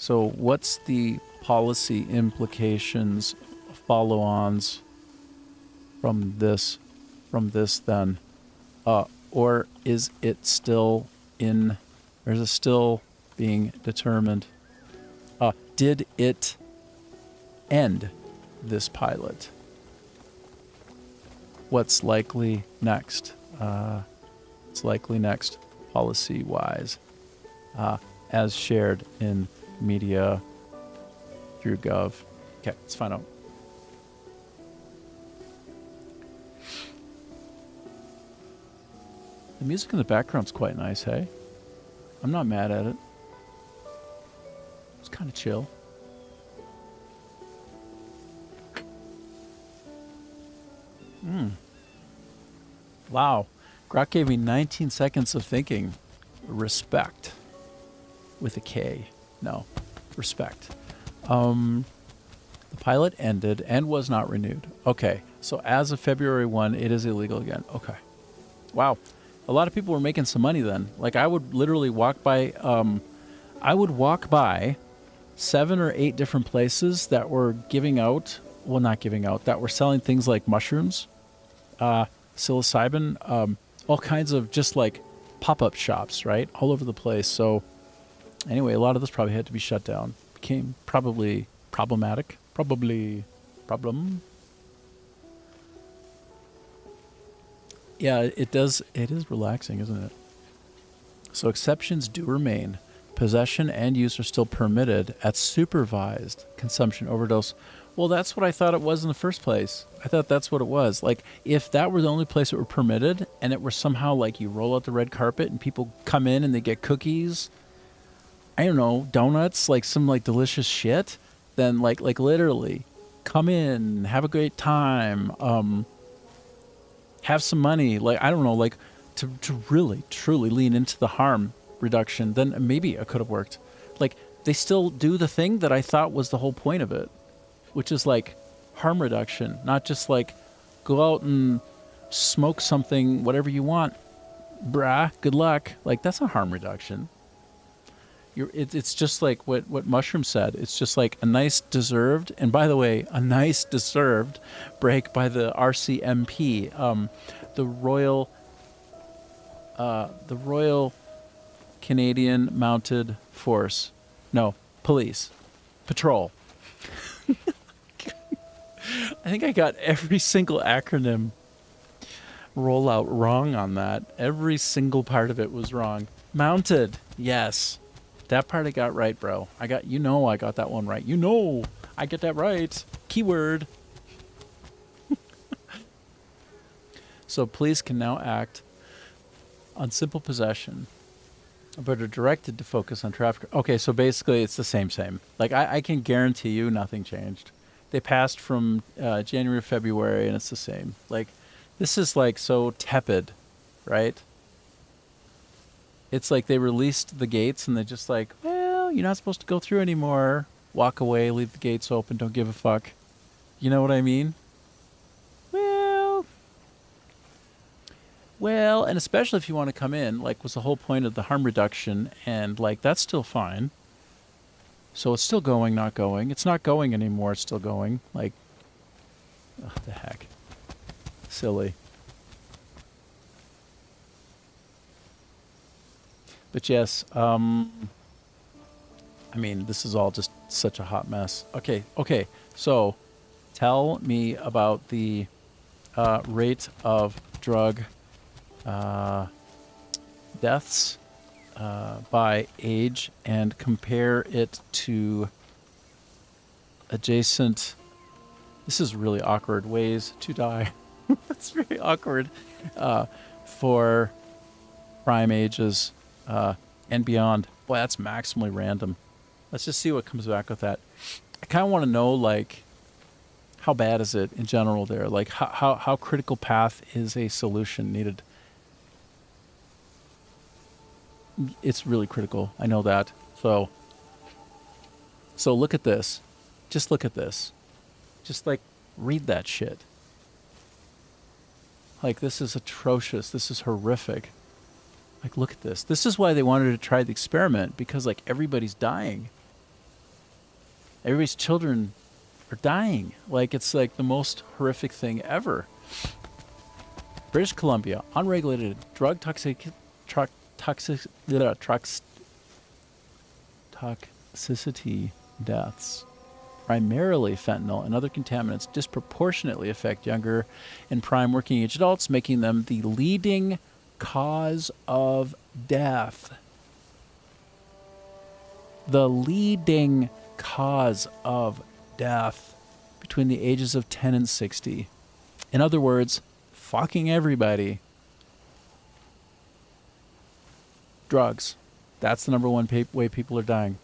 what's the policy implications, follow-ons from this then? Or is it still in... Or is it still being determined? Did it end this pilot? What's likely next? What's likely next, policy-wise, as shared in media through Gov? Okay, let's find out. The music in the background's quite nice, hey? I'm not mad at it. It's kind of chill. Wow. Grok gave me 19 seconds of thinking. Respect. With a K. No. Respect. The pilot ended and was not renewed. Okay. So as of February 1, it is illegal again. Okay. Wow. A lot of people were making some money then. Like I would literally walk by, 7 or 8 different places that were giving out, well, not giving out, that were selling things like mushrooms, psilocybin, all kinds of just like pop-up shops, right? All over the place. So anyway, a lot of this probably had to be shut down. Became probably problematic. Yeah, it does. It is relaxing, isn't it? So exceptions do remain. Possession and use are still permitted at supervised consumption overdose. Well, that's what I thought it was in the first place. I thought that's what it was. Like, if that were the only place it were permitted, and it were somehow like you roll out the red carpet and people come in and they get cookies, I don't know, donuts, like some like delicious shit, then like literally come in, have a great time, have some money, like, I don't know, like to really, truly lean into the harm reduction, then maybe it could have worked. Like, they still do the thing that I thought was the whole point of it, which is like harm reduction, not just like go out and smoke something, whatever you want, brah, good luck. Like, that's not harm reduction. It's just like what Mushroom said. It's just like a nice deserved, and by the way, a nice deserved break by the RCMP, the Royal Canadian Mounted Force. No, police. Patrol. I think I got every single acronym rollout wrong on that. Every single part of it was wrong. Mounted. Yes. That part I got right, bro. I got that one right. I get that right. Keyword. So police can now act on simple possession, but are directed to focus on traffic. Okay, so basically it's the same. Like, I can guarantee you nothing changed. They passed from January, February, and it's the same. Like, this is like so tepid, right? It's like they released the gates and they just like, well, well, you're not supposed to go through anymore. Walk away, leave the gates open, don't give a fuck. You know what I mean? Well, and especially if you want to come in, like was the whole point of the harm reduction, and like that's still fine. So it's still going, not going. It's not going anymore, it's still going. Like, oh, the heck. Silly. But yes, I mean, this is all just such a hot mess. Okay, so tell me about the rate of drug deaths by age and compare it to adjacent, this is really awkward, ways to die. That's very awkward for prime ages and beyond. Boy, that's maximally random. Let's just see what comes back with that. I kind of want to know, like, how bad is it in general there? Like, how critical path is a solution needed? It's really critical. I know that. So look at this. Just look at this. Just, like, read that shit. Like, this is atrocious. This is horrific. Like, look at this. This is why they wanted to try the experiment, because, like, everybody's dying. Everybody's children are dying. Like, it's, like, the most horrific thing ever. British Columbia, unregulated drug toxicity deaths. Primarily fentanyl and other contaminants disproportionately affect younger and prime working age adults, making them the leading cause of death. The leading cause of death between the ages of 10 and 60. In other words, fucking everybody. Drugs. That's the number one way people are dying.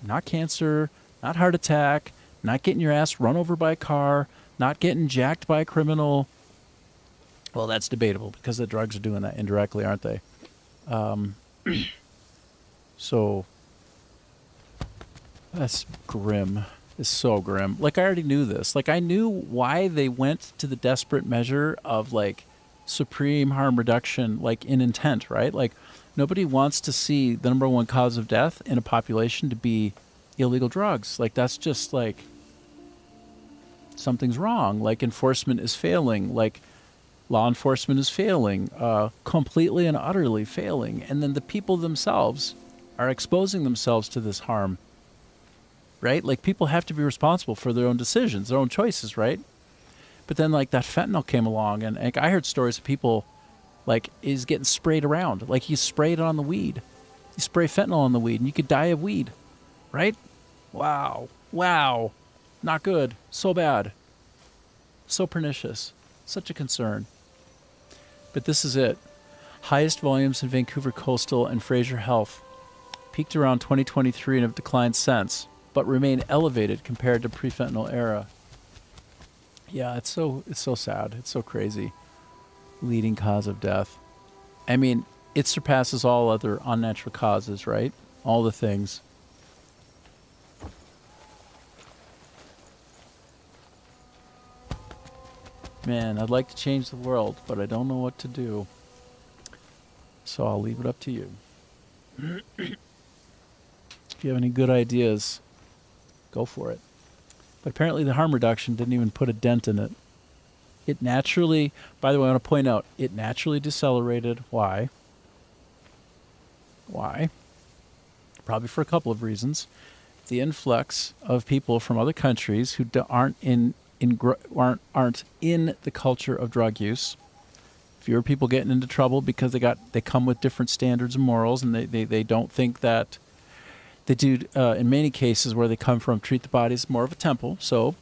Not cancer, not heart attack, not getting your ass run over by a car, not getting jacked by a criminal. Well, that's debatable because the drugs are doing that indirectly, aren't they? So that's grim. It's so grim. Like, I already knew this. Like, I knew why they went to the desperate measure of, like, supreme harm reduction, like, in intent, right? Like, nobody wants to see the number one cause of death in a population to be illegal drugs. Like, that's just, like, something's wrong. Like, enforcement is failing. Like, law enforcement is failing, completely and utterly failing. And then the people themselves are exposing themselves to this harm, right? Like, people have to be responsible for their own decisions, their own choices, right? But then, like, that fentanyl came along, and like, I heard stories of people, like, is getting sprayed around. Like, you spray it on the weed. You spray fentanyl on the weed, and you could die of weed, right? Wow. Not good. So bad. So pernicious. Such a concern. But this is it. Highest volumes in Vancouver Coastal and Fraser Health. Peaked around 2023 and have declined since, but remain elevated compared to pre-fentanyl era. Yeah, it's so sad. It's so crazy. Leading cause of death. I mean, it surpasses all other unnatural causes, right? All the things. Man, I'd like to change the world, but I don't know what to do. So I'll leave it up to you. If you have any good ideas, go for it. But apparently the harm reduction didn't even put a dent in it. It naturally, by the way, I want to point out, it naturally decelerated. Why? Probably for a couple of reasons. The influx of people from other countries who aren't in the culture of drug use. Fewer people getting into trouble because they come with different standards and morals, and they don't think that they do, in many cases where they come from, treat the body as more of a temple. So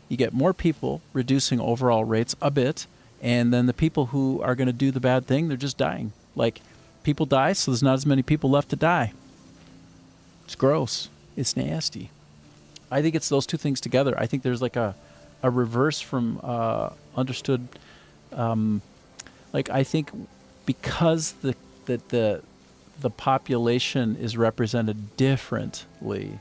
you get more people reducing overall rates a bit, and then the people who are going to do the bad thing, they're just dying. Like, people die, so there's not as many people left to die. It's gross. It's nasty. I think it's those two things together. I think there's like a reverse from understood. Like, I think because the the population is represented differently,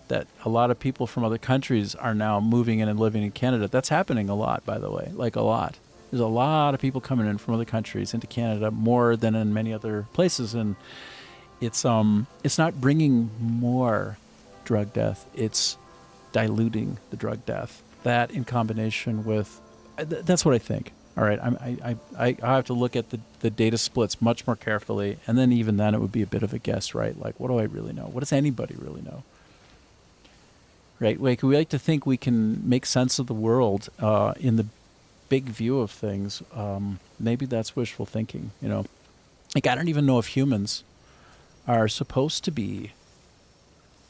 that a lot of people from other countries are now moving in and living in Canada. That's happening a lot, by the way, like a lot. There's a lot of people coming in from other countries into Canada, more than in many other places, and it's not bringing more drug death, it's diluting the drug death. That in combination with, that's what I think. All right, I have to look at the data splits much more carefully, and then even then it would be a bit of a guess, right? Like, what do I really know? What does anybody really know? Right? Like, we like to think we can make sense of the world in the big view of things. Maybe that's wishful thinking, you know? Like, I don't even know if humans are supposed to be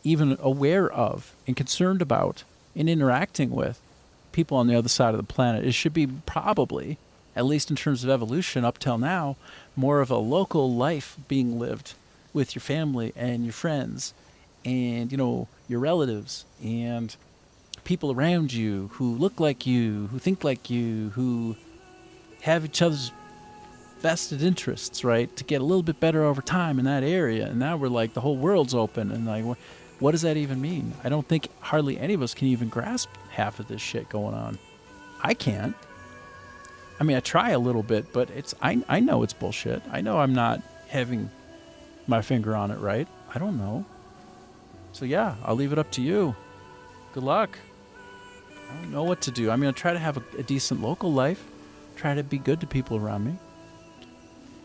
even aware of and concerned about and interacting with people on the other side of the planet. It should be probably, at least in terms of evolution up till now, more of a local life being lived with your family and your friends and, you know, your relatives and people around you who look like you, who think like you, who have each other's vested interests, right, to get a little bit better over time in that area. And now we're like, the whole world's open, and like, what does that even mean? I don't think hardly any of us can even grasp half of this shit going on. I can't. I mean, I try a little bit, but I know it's bullshit. I know I'm not having my finger on it, right? I don't know. So yeah, I'll leave it up to you. Good luck. I don't know what to do. I mean, I'll try to have a decent local life. Try to be good to people around me.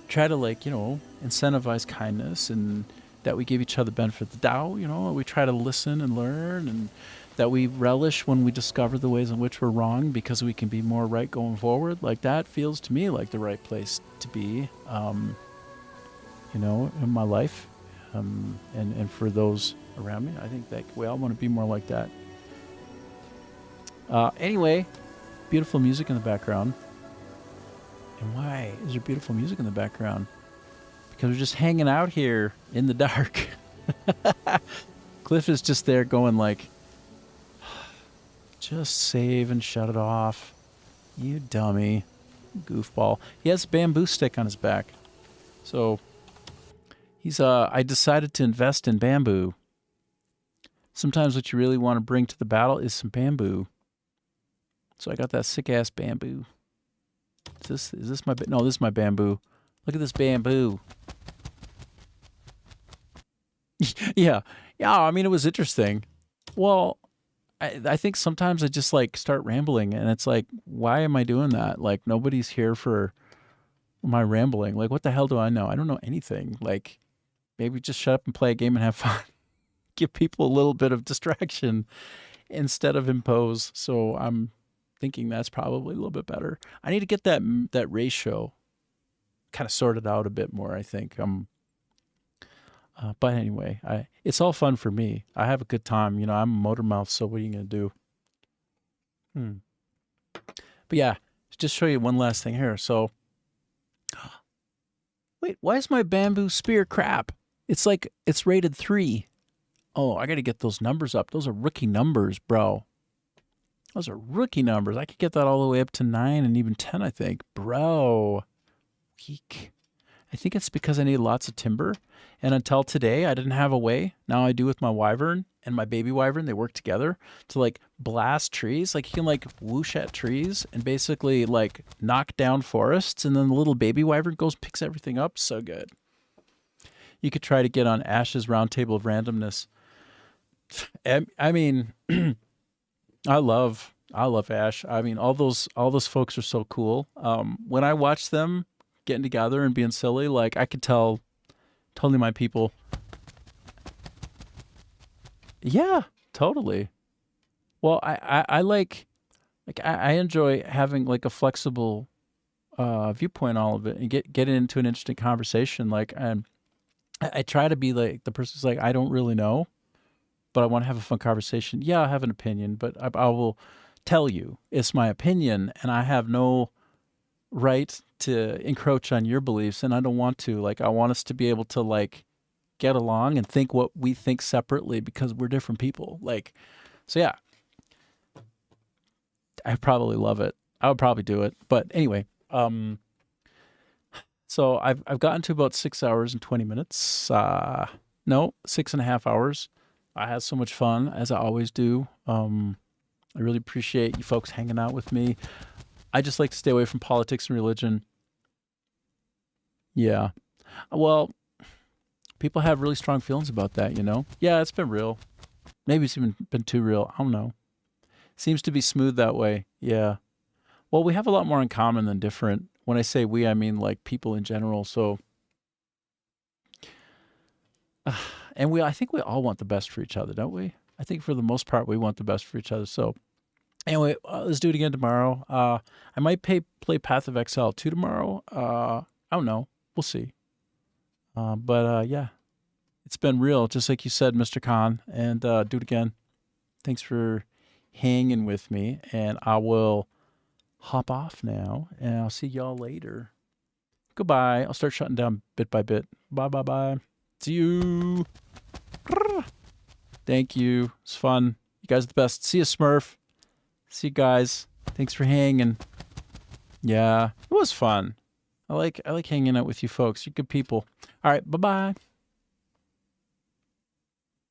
Try to, like, you know, incentivize kindness and that we give each other benefit of the doubt, you know, we try to listen and learn, and that we relish when we discover the ways in which we're wrong because we can be more right going forward. Like, that feels to me like the right place to be, you know, in my life, and for those around me. I think that we all want to be more like that. Anyway, beautiful music in the background. And why is there beautiful music in the background? Because we're just hanging out here in the dark. Cliff is just there going like, just save and shut it off. You dummy. Goofball. He has a bamboo stick on his back. So he's I decided to invest in bamboo. Sometimes what you really want to bring to the battle is some bamboo. So I got that sick ass bamboo. Is this my no, this is my bamboo. Look at this bamboo. Yeah. I mean, it was interesting. Well, I think sometimes I just like start rambling, and it's like, why am I doing that? Like, nobody's here for my rambling. Like, what the hell do I know? I don't know anything. Like, maybe just shut up and play a game and have fun. Give people a little bit of distraction instead of impose. So I'm thinking that's probably a little bit better. I need to get that ratio kind of sorted out a bit more, I think. But anyway, it's all fun for me. I have a good time. You know, I'm a motor mouth, so what are you going to do? But yeah, just show you one last thing here. So, wait, why is my bamboo spear crap? It's like, it's rated 3. Oh, I got to get those numbers up. Those are rookie numbers, bro. Those are rookie numbers. I could get that all the way up to 9 and even 10, I think. Bro. Weak. I think it's because I need lots of timber. And until today, I didn't have a way. Now I do with my wyvern and my baby wyvern. They work together to like blast trees. Like, you can like whoosh at trees and basically like knock down forests. And then the little baby wyvern goes, picks everything up. So good. You could try to get on Ash's Round Table of Randomness. I mean, I love Ash. I mean, all those folks are so cool. When I watch them getting together and being silly, like, I could tell totally my people. Yeah, totally. Well, I like I enjoy having like a flexible viewpoint on all of it and get into an interesting conversation. Like, I try to be like the person who's like, I don't really know, but I want to have a fun conversation. Yeah, I have an opinion, but I will tell you it's my opinion, and I have no right to encroach on your beliefs, and I don't want to. Like, I want us to be able to like get along and think what we think separately because we're different people. Like, so yeah, I probably love it. I would probably do it. But anyway, So I've gotten to about 6 hours and 20 minutes. No, 6.5 hours. I had so much fun, as I always do. I really appreciate you folks hanging out with me. I just like to stay away from politics and religion. Yeah. Well, people have really strong feelings about that, you know? Yeah, it's been real. Maybe it's even been too real. I don't know. Seems to be smooth that way. Yeah. Well, we have a lot more in common than different. When I say we, I mean like people in general. So, and I think we all want the best for each other, don't we? I think for the most part, we want the best for each other. So, anyway, let's do it again tomorrow. I might play Path of Exile 2 tomorrow. I don't know. We'll see. But yeah, it's been real, just like you said, Mr. Khan. And do it again. Thanks for hanging with me. And I will hop off now. And I'll see y'all later. Goodbye. I'll start shutting down bit by bit. Bye. See you. Thank you. It's fun. You guys are the best. See you, Smurf. See you guys. Thanks for hanging. Yeah, it was fun. I like hanging out with you folks. You're good people. All right, bye-bye.